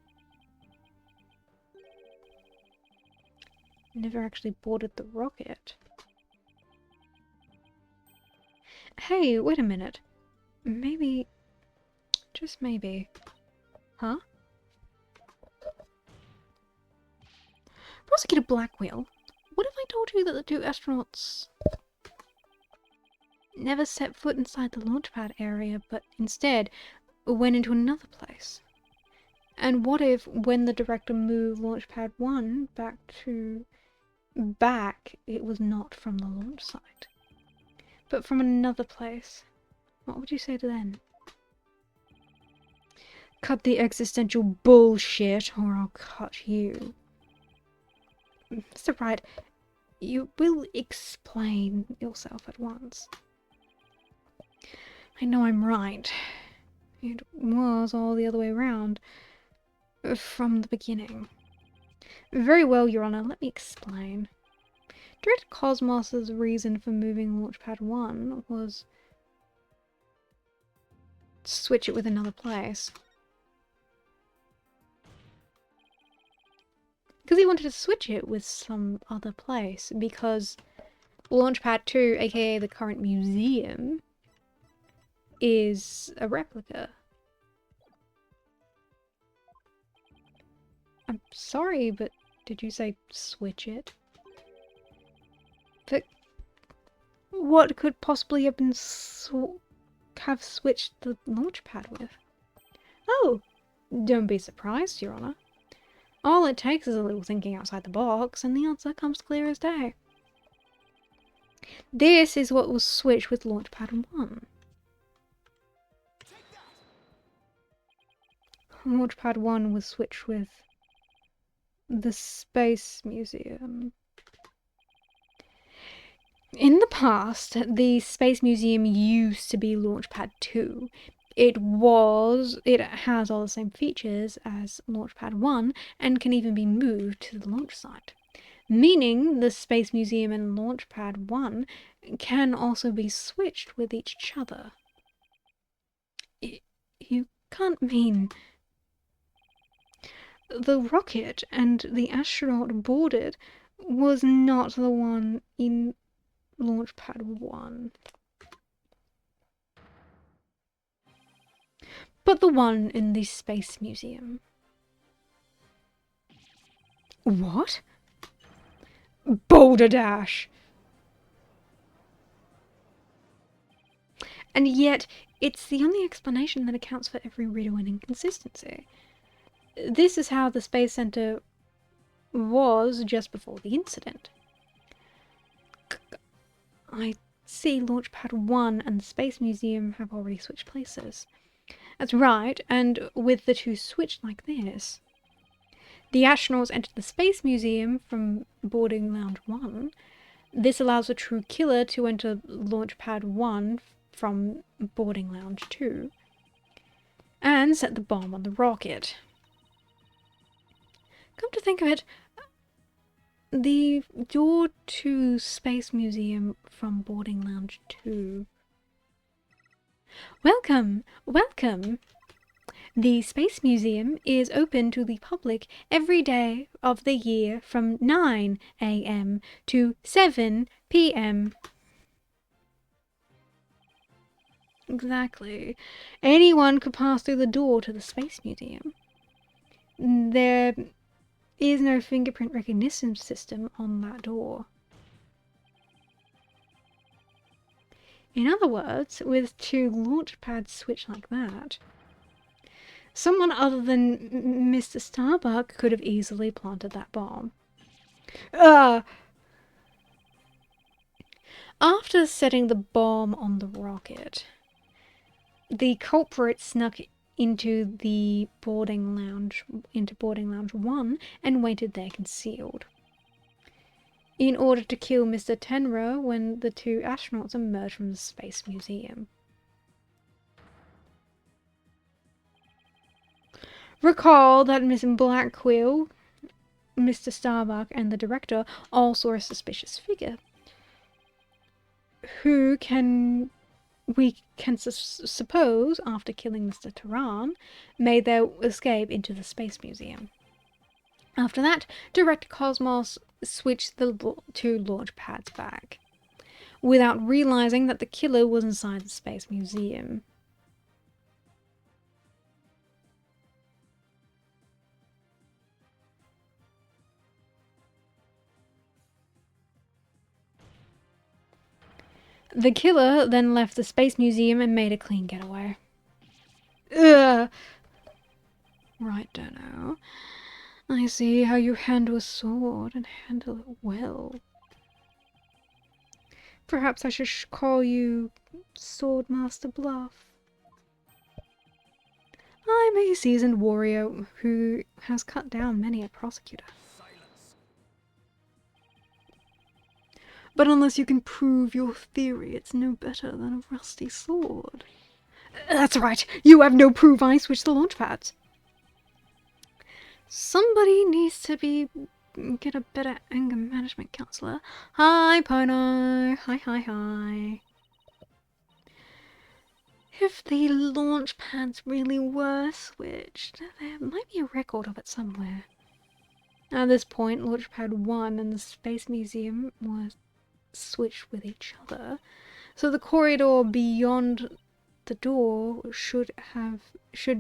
Never actually boarded the rocket. Hey, wait a minute. Maybe... just maybe. Huh? Prosecutor Blackwell, what if I told you that the two astronauts never set foot inside the launchpad area, but instead went into another place? And what if, when the director moved Launchpad 1 back, it was not from the launch site, but from another place? What would you say to then? Cut the existential bullshit, or I'll cut you. Mr. Wright, you will explain yourself at once. I know I'm right. It was all the other way around. From the beginning. Very well, Your Honor, let me explain. Director Cosmos's reason for moving Launchpad 1 was to switch it with another place. Because he wanted to switch it with some other place, because Launchpad 2, aka the current museum, is a replica. I'm sorry, but did you say switch it? But what could possibly have been have switched the Launchpad with? Oh, don't be surprised, Your Honor. All it takes is a little thinking outside the box, and the answer comes clear as day. This is what was switched with Launchpad 1. Launchpad 1 was switched with the Space Museum. In the past, the Space Museum used to be Launchpad 2. It has all the same features as Launchpad 1 and can even be moved to the launch site. Meaning the Space Museum and Launchpad 1 can also be switched with each other. You can't mean... The rocket and the astronaut boarded was not the one in Launchpad 1. But the one in the Space Museum. What? Boulder Dash! And yet, it's the only explanation that accounts for every riddle and inconsistency. This is how the Space Center was just before the incident. I see Launchpad 1 and the Space Museum have already switched places. That's right, and with the two switched like this, The astronauts entered the Space Museum from boarding lounge 1. This allows the true killer to enter launch pad 1 from boarding lounge 2 and set the bomb on the rocket. Come to think of it, the door to Space Museum from boarding lounge 2. Welcome, welcome. The Space Museum is open to the public every day of the year from 9 a.m. to 7 p.m. Exactly. Anyone could pass through the door to the Space Museum. There is no fingerprint recognition system on that door. In other words, with two launch pads switched like that, someone other than Mr. Starbuck could have easily planted that bomb. After setting the bomb on the rocket, the culprit snuck into boarding lounge 1 and waited there concealed, in order to kill Mr. Tenra when the two astronauts emerged from the Space Museum. Recall that Miss Blackquill, Mr. Starbuck, and the director all saw a suspicious figure, who we can suppose, after killing Mr. Tehran, made their escape into the Space Museum. After that, Director Cosmos switched the two launch pads back, without realizing that the killer was inside the Space Museum. The killer then left the Space Museum and made a clean getaway. Ugh. Right, Dono. I see how you handle a sword and handle it well. Perhaps I should call you Swordmaster Bluff. I'm a seasoned warrior who has cut down many a prosecutor. But unless you can prove your theory, it's no better than a rusty sword. That's right, you have no proof I switched the launch pads. Somebody needs to get a better anger management counselor. Hi, Pono. Hi. If the launch pads really were switched, there might be a record of it somewhere. At this point, launch pad 1 and the Space Museum were switched with each other, so the corridor beyond the door should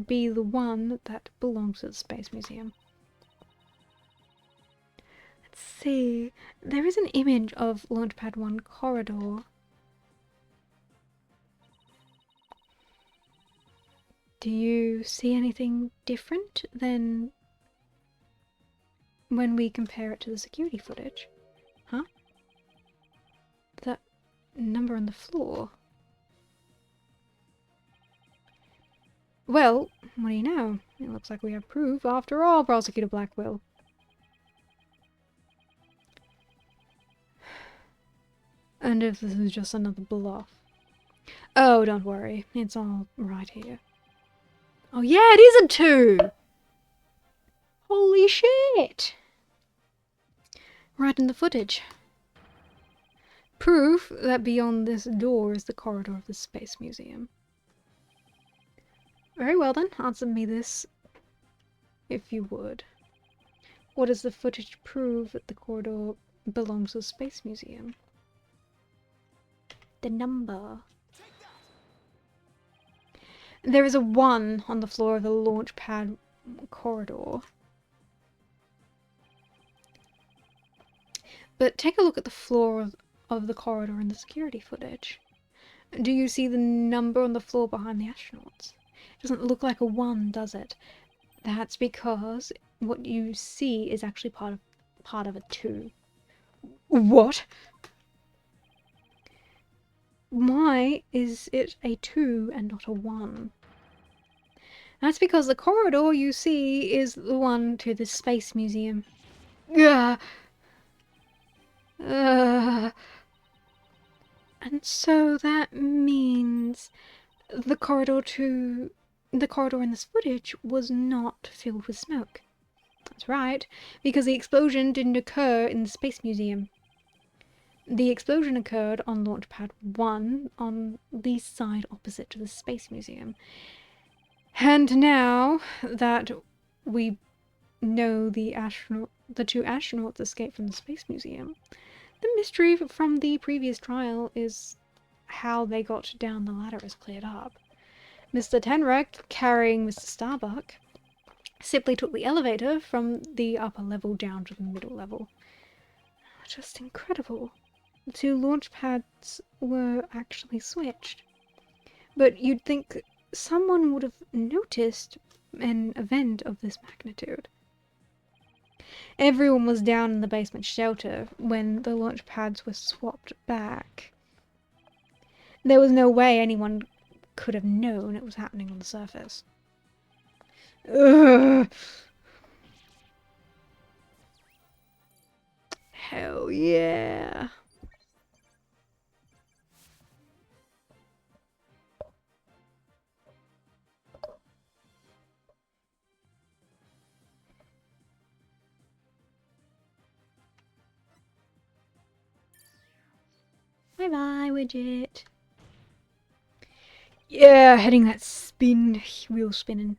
be the one that belongs to the Space Museum. Let's see, there is an image of Launchpad 1 corridor. Do you see anything different than when we compare it to the security footage? Huh? That number on the floor. Well, what do you know? It looks like we have proof after all, Prosecutor Blackwell. And if this is just another bluff. Oh, don't worry. It's all right here. Oh yeah, it is a 2! Holy shit! Right in the footage. Proof that beyond this door is the corridor of the Space Museum. Very well then, answer me this, if you would. What does the footage prove that the corridor belongs to the Space Museum? The number. There is a 1 on the floor of the launch pad corridor. But take a look at the floor of the corridor in the security footage. Do you see the number on the floor behind the astronauts? It doesn't look like a 1, does it? That's because what you see is actually part of a 2. What? Why is it a 2 and not a 1? That's because the corridor you see is the one to the Space Museum. Yeah. And so that means the corridor in this footage was not filled with smoke. That's right, because the explosion didn't occur in the Space Museum. The explosion occurred on Launchpad 1 on the side opposite to the Space Museum. And now that we know the two astronauts escaped from the Space Museum, the mystery from the previous trial is how they got down the ladder is cleared up. Mr. Tenrek, carrying Mr. Starbuck, simply took the elevator from the upper level down to the middle level. Just incredible. The two launch pads were actually switched. But you'd think someone would have noticed an event of this magnitude. Everyone was down in the basement shelter when the launch pads were swapped back. There was no way anyone could have known it was happening on the surface. Ugh. Hell yeah. Bye bye, widget. Yeah, heading that wheel spinning.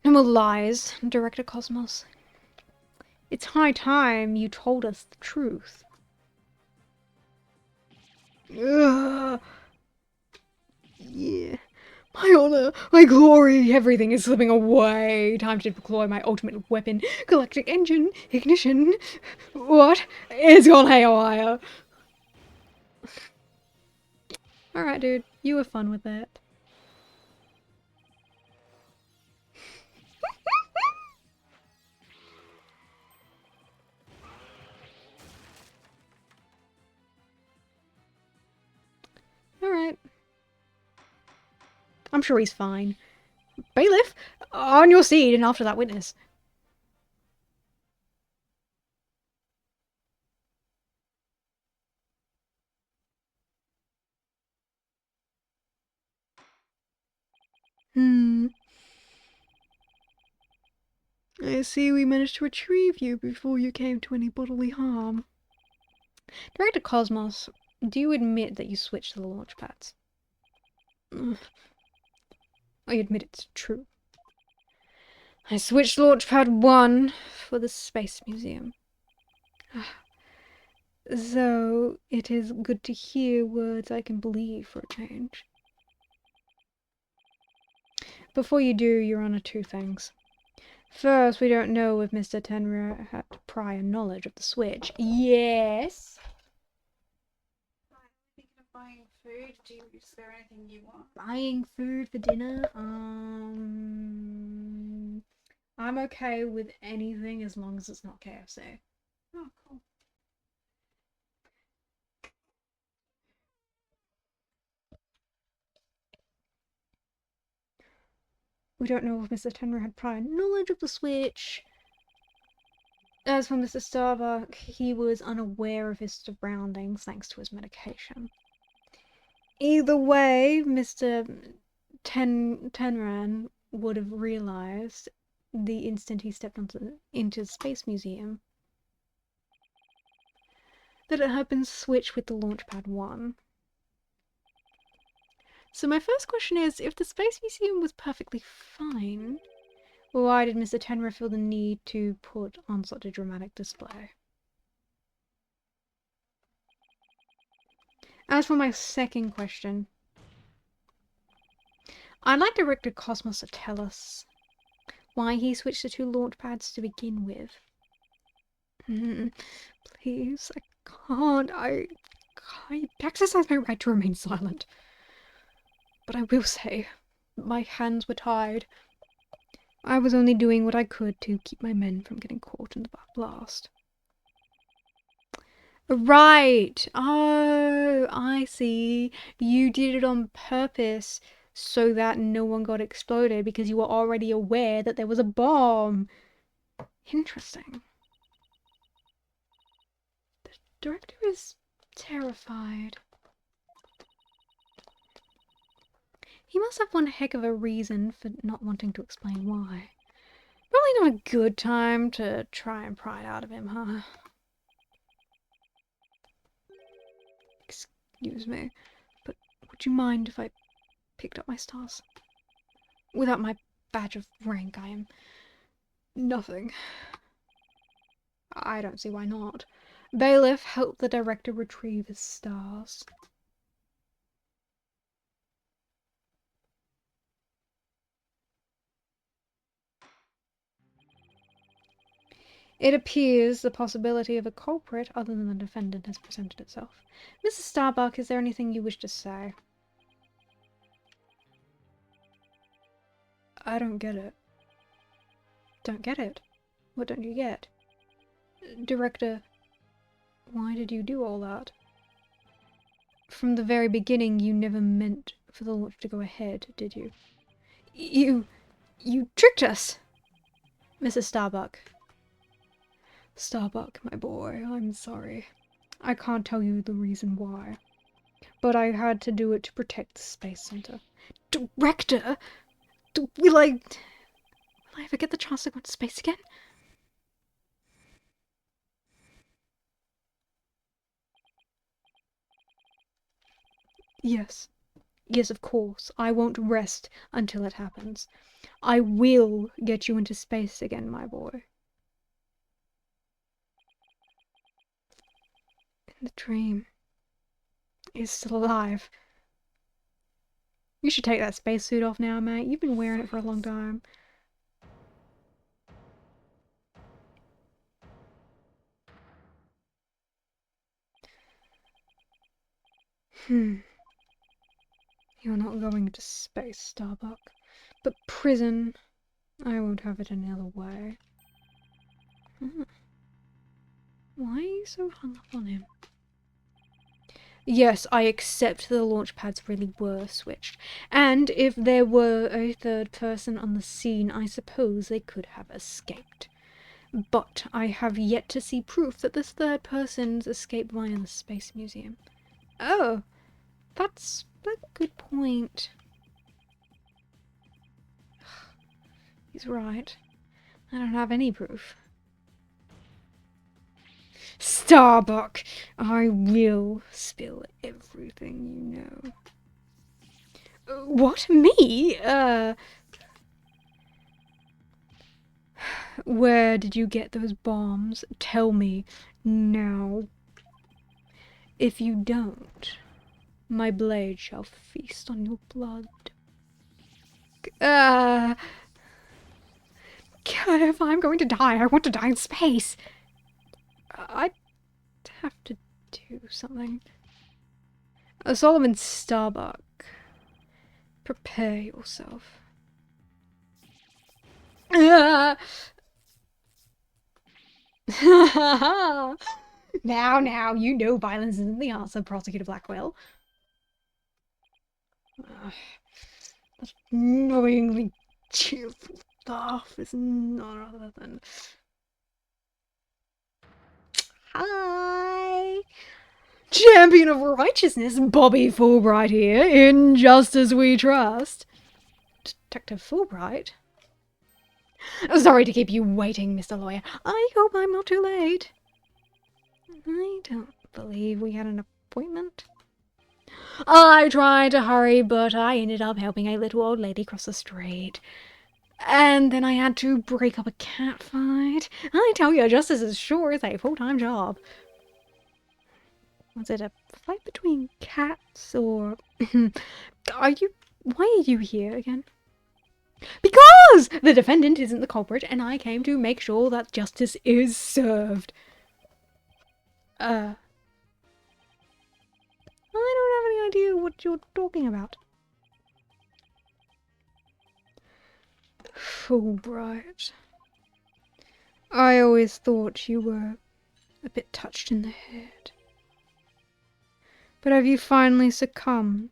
No more lies, Director Cosmos. It's high time you told us the truth. Ugh. Yeah. My honor, my glory, everything is slipping away. Time to deploy my ultimate weapon. Galactic engine, ignition. What? It's gone haywire. Alright, dude. You were fun with it. Alright. I'm sure he's fine. Bailiff, on your seat and after that witness. I see we managed to retrieve you before you came to any bodily harm. Director Cosmos, do you admit that you switched to the launch pads? I admit it's true. I switched Launchpad 1 for the Space Museum. So, it is good to hear words I can believe for a change. Before you do, Your Honor, two things. First, we don't know if Mr. Tenra had prior knowledge of the switch. Yes! Thinking of buying food. Is there anything you want? Buying food for dinner? I'm okay with anything as long as it's not KFC. Oh, cool. We don't know if Mr. Tenra had prior knowledge of the switch. As for Mr. Starbuck, he was unaware of his surroundings thanks to his medication. Either way, Mr. Tenran would have realized the instant he stepped into the Space Museum that it had been switched with the Launchpad 1. So my first question is, if the Space Museum was perfectly fine, why did Mr. Tenra feel the need to put on such a dramatic display? As for my second question, I'd like Director Cosmos to tell us why he switched the two launch pads to begin with. Please, I can't. I exercise my right to remain silent. But I will say, my hands were tied. I was only doing what I could to keep my men from getting caught in the blast. Right! Oh, I see. You did it on purpose so that no one got exploded because you were already aware that there was a bomb. Interesting. The director is terrified. He must have one heck of a reason for not wanting to explain why. Probably not a good time to try and pry it out of him, huh? Excuse me, but would you mind if I picked up my stars? Without my badge of rank, I am nothing. I don't see why not. Bailiff helped the director retrieve his stars. It appears the possibility of a culprit other than the defendant has presented itself. Mrs. Starbuck, is there anything you wish to say? I don't get it. Don't get it? What don't you get? Director, why did you do all that? From the very beginning, you never meant for the launch to go ahead, did you? You tricked us! Mrs. Starbuck. Starbuck, my boy, I'm sorry. I can't tell you the reason why. But I had to do it to protect the Space Center. Director? Will I ever get the chance to go into space again? Yes. Yes, of course. I won't rest until it happens. I will get you into space again, my boy. The dream is still alive. You should take that spacesuit off now, mate. You've been wearing it for a long time. You're not going to space, Starbuck. But prison, I won't have it any other way. Why are you so hung up on him? Yes, I accept the launch pads really were switched. And if there were a third person on the scene, I suppose they could have escaped. But I have yet to see proof that this third person's escaped via the Space Museum. Oh, that's a good point. He's right. I don't have any proof. Starbuck, I will spill everything you know. What? Me? Where did you get those bombs? Tell me now. If you don't, my blade shall feast on your blood. God, if I'm going to die, I want to die in space. I'd have to do something. Solomon Starbuck, prepare yourself. Now, you know violence isn't the answer, Prosecutor Blackwell. That annoyingly cheerful laugh is none other than... Hi! Champion of righteousness, Bobby Fulbright here, in Justice We Trust. Detective Fulbright? Sorry to keep you waiting, Mr. Lawyer. I hope I'm not too late. I don't believe we had an appointment. I tried to hurry, but I ended up helping a little old lady cross the street. And then I had to break up a cat fight. I tell you, justice is sure is a full-time job. Was it a fight between cats, or... Why are you here again? Because the defendant isn't the culprit, and I came to make sure that justice is served. I don't have any idea what you're talking about. Fulbright. I always thought you were a bit touched in the head. But have you finally succumbed?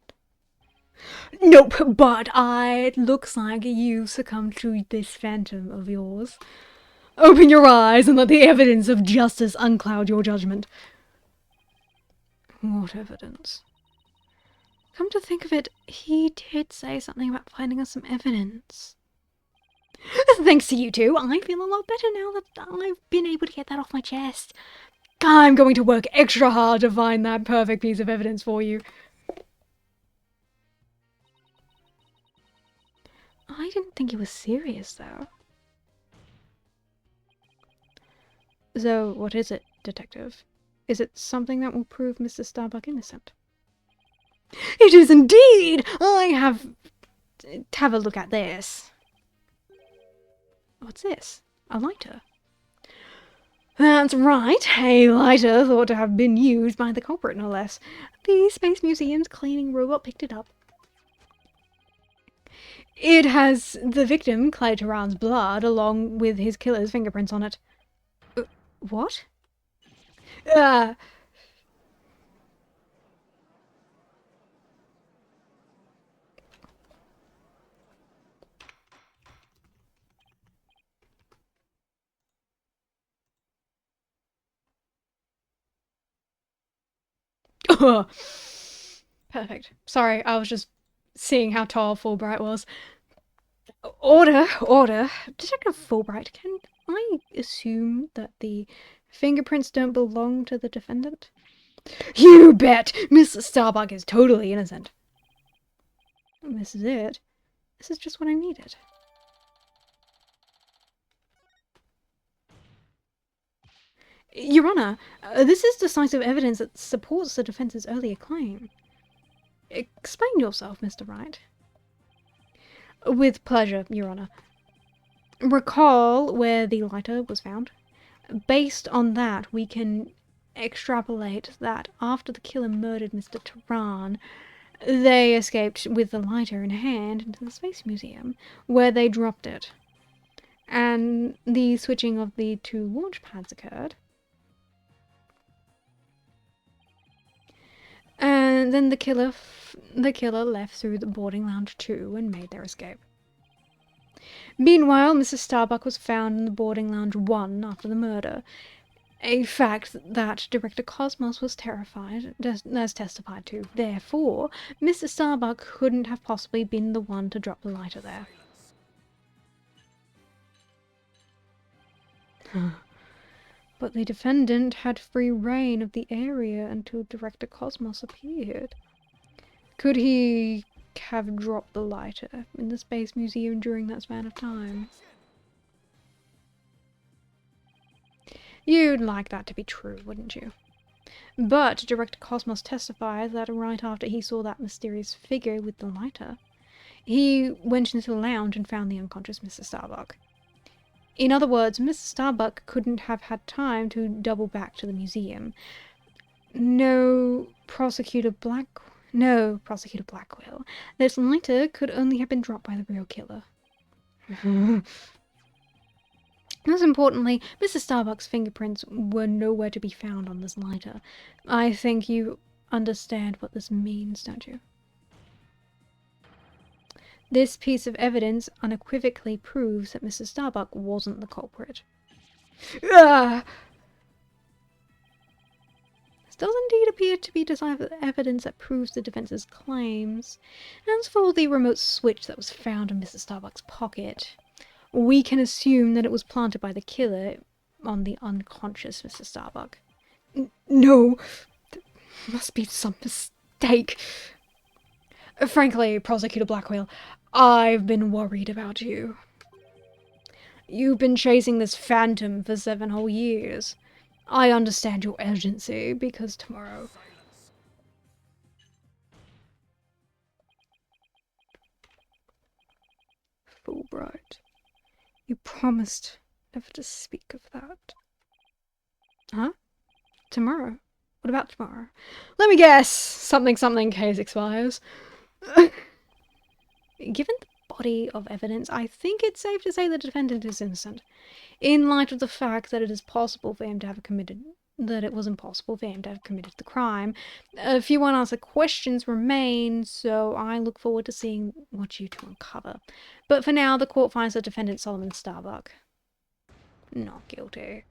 Nope, but it looks like you succumbed to this phantom of yours. Open your eyes and let the evidence of justice uncloud your judgment. What evidence? Come to think of it, he did say something about finding us some evidence. Thanks to you two, I feel a lot better now that I've been able to get that off my chest. I'm going to work extra hard to find that perfect piece of evidence for you. I didn't think he was serious, though. So, what is it, Detective? Is it something that will prove Mr. Starbuck innocent? It is indeed! Have a look at this. What's this? A lighter? That's right, a lighter thought to have been used by the culprit, no less. The Space Museum's cleaning robot picked it up. It has the victim, Clyde Tehran's blood, along with his killer's fingerprints on it. What? Perfect. Sorry, I was just seeing how tall Fulbright was. Order. Detective Fulbright, can I assume that the fingerprints don't belong to the defendant? You bet! Mr. Starbuck is totally innocent. This is it. This is just what I needed. Your Honor, this is decisive evidence that supports the defence's earlier claim. Explain yourself, Mr. Wright. With pleasure, Your Honor. Recall where the lighter was found. Based on that, we can extrapolate that after the killer murdered Mr. Tehran, they escaped with the lighter in hand into the Space Museum, where they dropped it. And the switching of the two launch pads occurred. And then the killer left through the boarding lounge too and made their escape. Meanwhile, Mrs. Starbuck was found in the boarding lounge 1 after the murder, a fact that Director Cosmos was terrified, as testified to. Therefore, Mr. Starbuck couldn't have possibly been the one to drop the lighter there. But the defendant had free reign of the area until Director Cosmos appeared. Could he have dropped the lighter in the Space Museum during that span of time? You'd like that to be true, wouldn't you? But Director Cosmos testifies that right after he saw that mysterious figure with the lighter, he went into the lounge and found the unconscious Mr. Starbuck. In other words, Mr. Starbuck couldn't have had time to double back to the museum. No, Prosecutor Blackwell. This lighter could only have been dropped by the real killer. Most importantly, Mr. Starbuck's fingerprints were nowhere to be found on this lighter. I think you understand what this means, don't you? This piece of evidence unequivocally proves that Mr. Starbuck wasn't the culprit. This does indeed appear to be decisive evidence that proves the defense's claims. As for the remote switch that was found in Mr. Starbuck's pocket, we can assume that it was planted by the killer on the unconscious Mr. Starbuck. No, there must be some mistake. Frankly, Prosecutor Blackwell, I've been worried about you. You've been chasing this phantom for 7 whole years. I understand your urgency, because tomorrow... Fulbright, you promised never to speak of that. Huh? Tomorrow? What about tomorrow? Let me guess! Something case expires. Given the body of evidence, I think it's safe to say the defendant is innocent, in light of the fact that it is possible for him to have committed that it was impossible for him to have committed the crime. A few unanswered questions remain, so I look forward to seeing what you two uncover. But for now, the court finds the defendant Solomon Starbuck not guilty.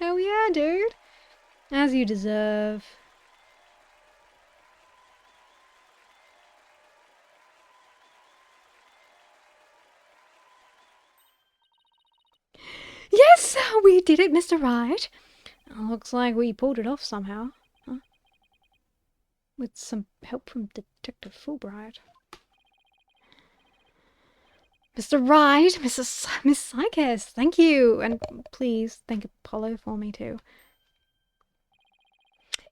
Oh yeah, dude. As you deserve. Yes, we did it, Mr. Wright. Looks like we pulled it off somehow. Huh? With some help from Detective Fulbright. Mr. Wright, Miss Psychis, thank you. And please thank Apollo for me too.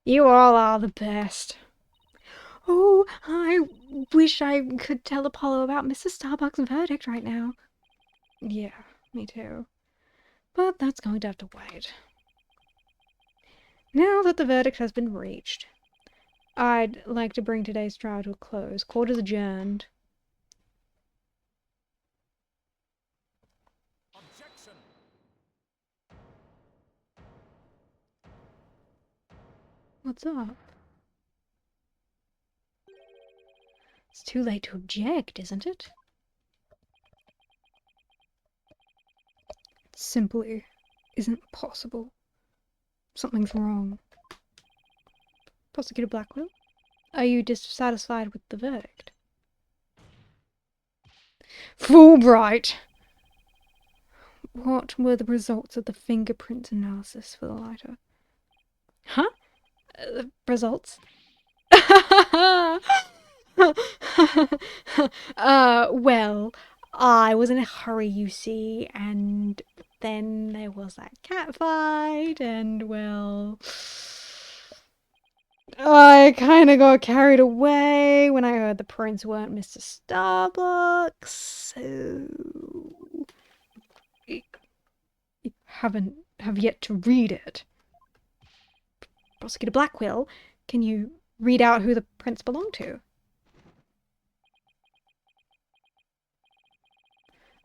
You all are the best. Oh, I wish I could tell Apollo about Mr. Starbuck's verdict right now. Yeah, me too. But that's going to have to wait. Now that the verdict has been reached, I'd like to bring today's trial to a close. Court is adjourned. Objection! What's up? It's too late to object, isn't it? It simply isn't possible. Something's wrong. Prosecutor Blackwell, are you dissatisfied with the verdict? Fulbright! What were the results of the fingerprint analysis for the lighter? Huh? Results? Well, I was in a hurry, you see, and then there was that cat fight, and well, I kinda got carried away when I heard the prints weren't Mr. Starbucks, so you have yet to read it. Prosecutor Blackwell, can you read out who the prints belong to?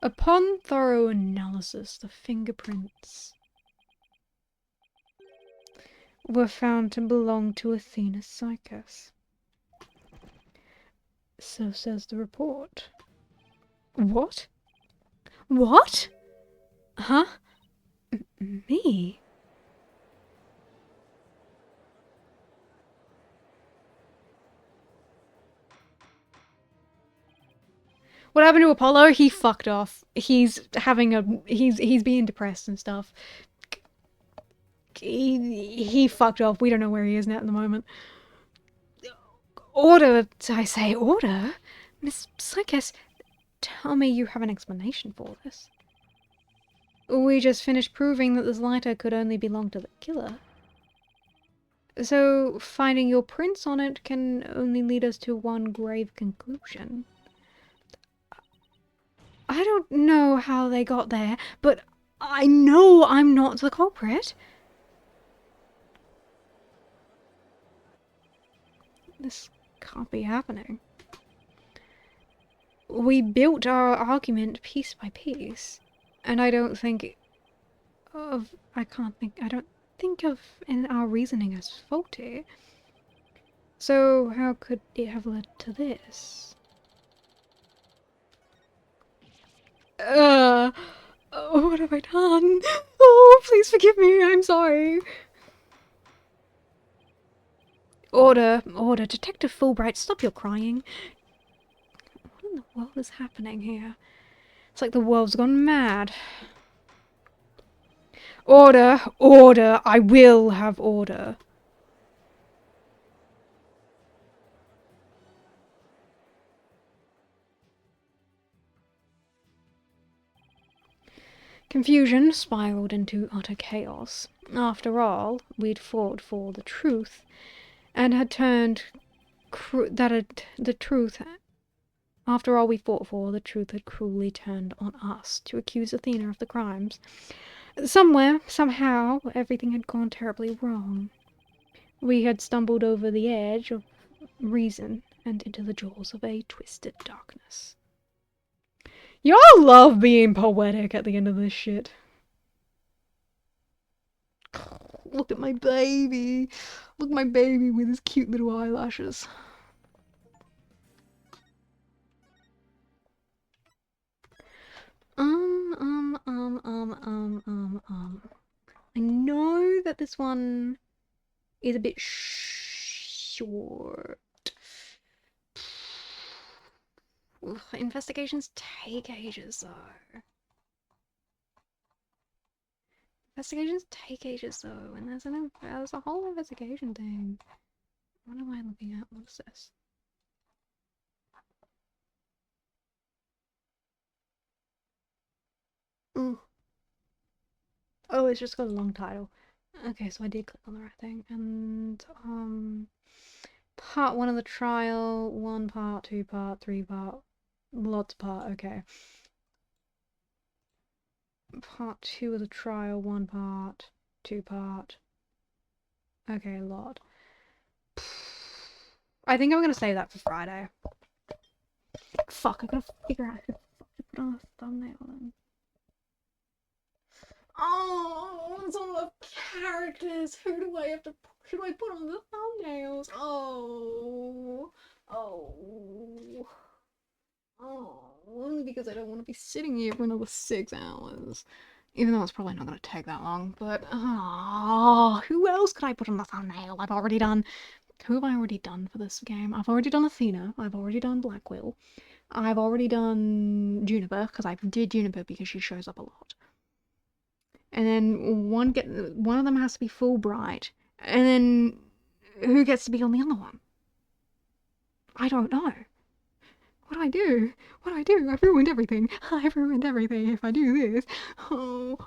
Upon thorough analysis, the fingerprints were found to belong to Athena Psychis. So says the report. What? What? Huh? Me? What happened to Apollo? He fucked off. He's being depressed and stuff. He fucked off. We don't know where he is now at the moment. Order, I say, order? Miss Psychis, tell me you have an explanation for this. We just finished proving that this lighter could only belong to the killer. So, finding your prints on it can only lead us to one grave conclusion. I don't know how they got there, but I know I'm not the culprit. This can't be happening. We built our argument piece by piece, and I don't think of our reasoning as faulty. So how could it have led to this? What have I done? Oh, please forgive me, I'm sorry. Order, Detective Fulbright, stop your crying. What in the world is happening here? It's like the world's gone mad. Order, I will have order. Confusion spiraled into utter chaos. After all, we'd fought for the truth, and had turned After all we fought for, the truth had cruelly turned on us to accuse Athena of the crimes. Somewhere, somehow, everything had gone terribly wrong. We had stumbled over the edge of reason and into the jaws of a twisted darkness. Y'all love being poetic at the end of this shit. Look at my baby. Look at my baby with his cute little eyelashes. I know that this one is a bit short. Ugh, investigations take ages though. Investigations take ages though, and there's a whole investigation thing. What am I looking at? What is this? Mm. Oh, it's just got a long title. Okay, so I did click on the right thing. And, part 1 of the trial, 1 part, 2 part, 3 part, lots of part, okay. Part 2 of the trial, 1 part, 2 part. Okay, a lot. I think I'm gonna save that for Friday. Fuck, I gotta figure out how to put on a thumbnail then. Oh, it's all the characters. Who do I put on the thumbnails? Oh, only because I don't want to be sitting here for another 6 hours. Even though it's probably not going to take that long, but who else could I put on the thumbnail? Who have I already done for this game? I've already done Athena. I've already done Blackwell. I've already done Juniper, because I did Juniper because she shows up a lot. And then one of them has to be Fulbright, and then who gets to be on the other one? I don't know. What do I do? What do I do? I've ruined everything. I've ruined everything if I do this. Oh,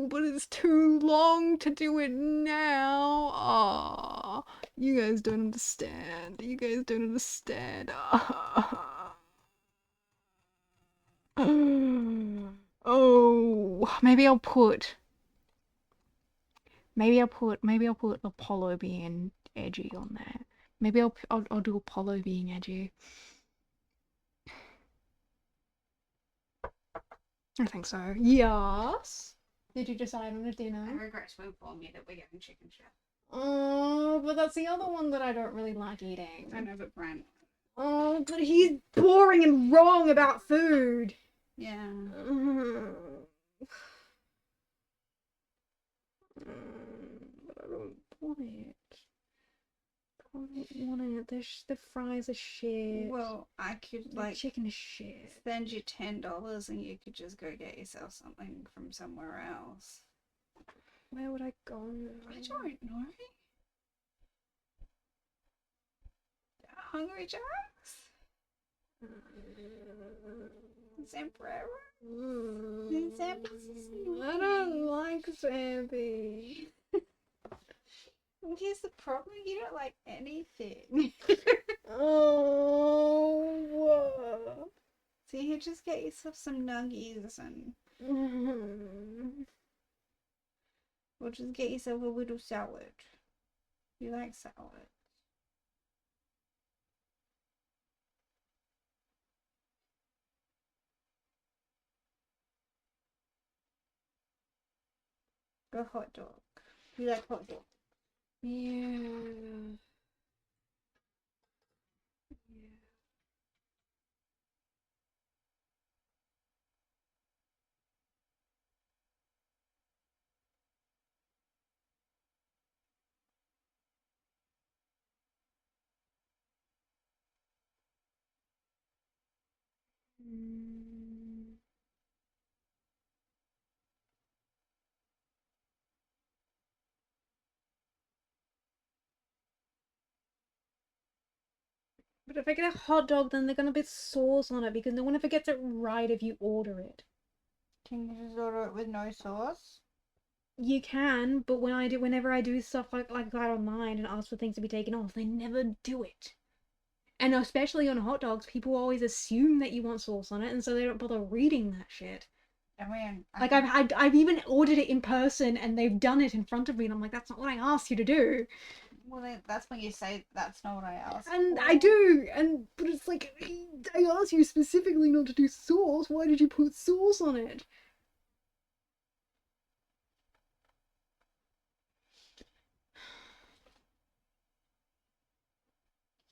but it's too long to do it now. Ah, you guys don't understand. You guys don't understand. Oh, maybe I'll put Apollo being edgy on there. Maybe I'll do Apollo being edgy. I think so. Yes. Did you decide on a I dinner? regret to inform you that we're getting chicken chef. Oh, but that's the other one that I don't really like eating. I know, but Brian. Oh, but he's boring and wrong about food. Yeah. But I don't want it. I don't want it. The fries are shit. Well, I could The like chicken is shit. send you $10 and you could just go get yourself something from somewhere else. Where would I go? I don't know. Hungry Jacks? Zambrero? I don't like Zampy. Here's the problem, you don't like anything. Oh. So you just get yourself some nuggies and or just get yourself a little salad. You like salad. Go hot dog. You like hot dog? Yeah. But if I get a hot dog, then they're gonna put sauce on it because no one ever gets it right if you order it. Can you just order it with no sauce? You can, but whenever I do stuff like that online and ask for things to be taken off, they never do it. And especially on hot dogs, people always assume that you want sauce on it, and so they don't bother reading that shit. I mean, Like I've even ordered it in person, and they've done it in front of me, and I'm like, that's not what I asked you to do. Well, that's when you say that's not what I asked. And for. I do, but it's like, I asked you specifically not to do sauce. Why did you put sauce on it?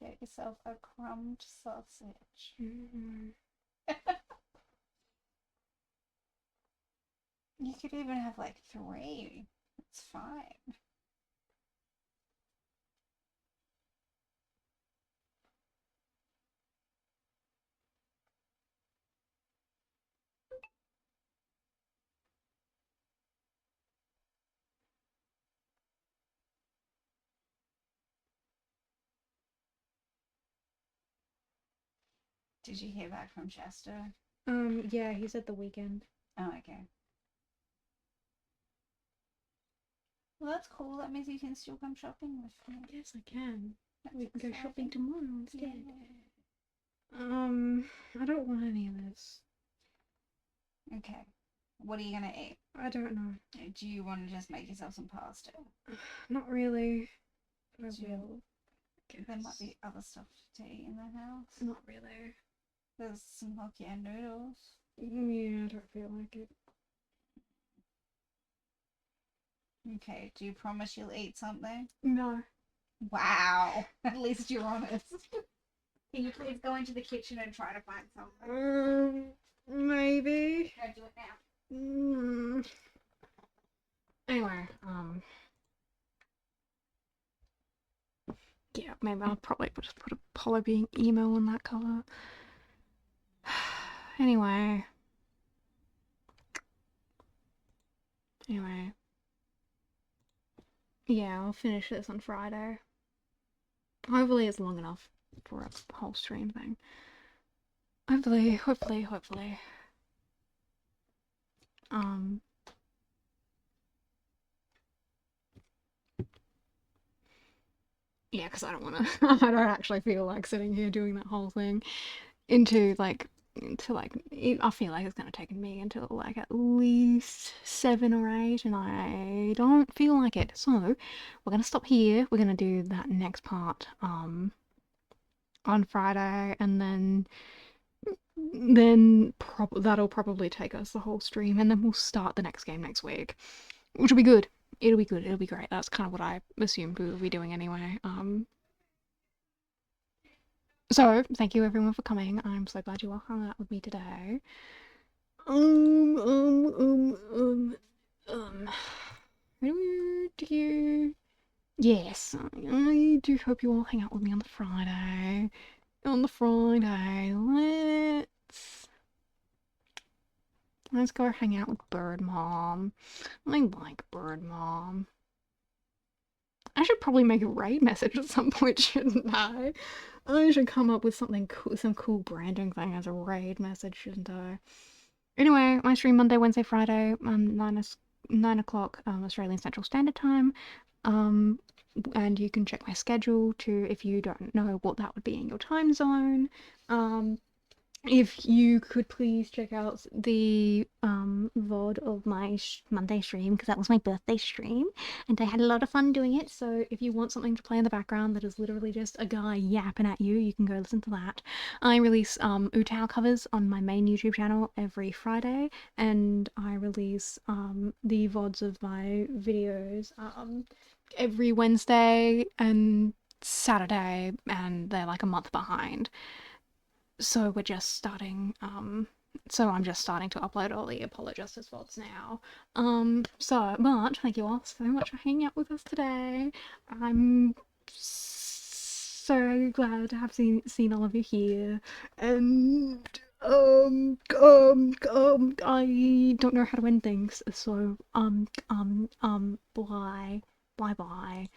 Get yourself a crumbed sausage. You could even have like 3. It's fine. Did you hear back from Chester? Yeah, he said the weekend. Oh, okay. Well, that's cool. That means you can still come shopping with me. Yes, I can. That's We can go shopping exciting. tomorrow instead. Yeah. I don't want any of this. Okay. What are you gonna eat? I don't know. Do you want to just make yourself some pasta? Not really. But I Do you- will. There might be other stuff to eat in the house. Not really. There's some Hokkien noodles. Yeah, I don't feel like it. Okay, do you promise you'll eat something? No. Wow, at least you're honest. Can you please go into the kitchen and try to find something? Maybe. Go do it now. Anyway, yeah, maybe I'll probably just put Apollo being emo on that cover. Anyway. Yeah, I'll finish this on Friday. Hopefully it's long enough for a whole stream thing. Hopefully. Yeah, because I don't want to. I don't actually feel like sitting here doing that whole thing I feel like it's gonna take me until like at least 7 or 8, and I don't feel like it. So we're gonna stop here. We're gonna do that next part on Friday, and then that'll probably take us the whole stream, and then we'll start the next game next week, which will be good. It'll be good. It'll be great. That's kind of what I assumed we would be doing anyway. So thank you everyone for coming. I'm so glad you all hung out with me today. Yes, I do hope you all hang out with me on the Friday. Let's go hang out with Bird Mom. I like Bird Mom. I should probably make a raid message at some point, shouldn't I? I should come up with something cool, some cool branding thing as a raid message, shouldn't I? Anyway, I stream Monday, Wednesday, Friday, 9 o'clock Australian Central Standard Time. And you can check my schedule too if you don't know what that would be in your time zone. If you could please check out the VOD of my Monday stream, because that was my birthday stream and I had a lot of fun doing it. So if you want something to play in the background that is literally just a guy yapping at you, you can go listen to that. I release Utao covers on my main YouTube channel every Friday, and I release the VODs of my videos every Wednesday and Saturday, and they're like a month behind. So we're just starting, so I'm just starting to upload all the Apollo Justice VODs now. But thank you all so much for hanging out with us today. I'm so glad to have seen all of you here, and I don't know how to end things, so bye bye.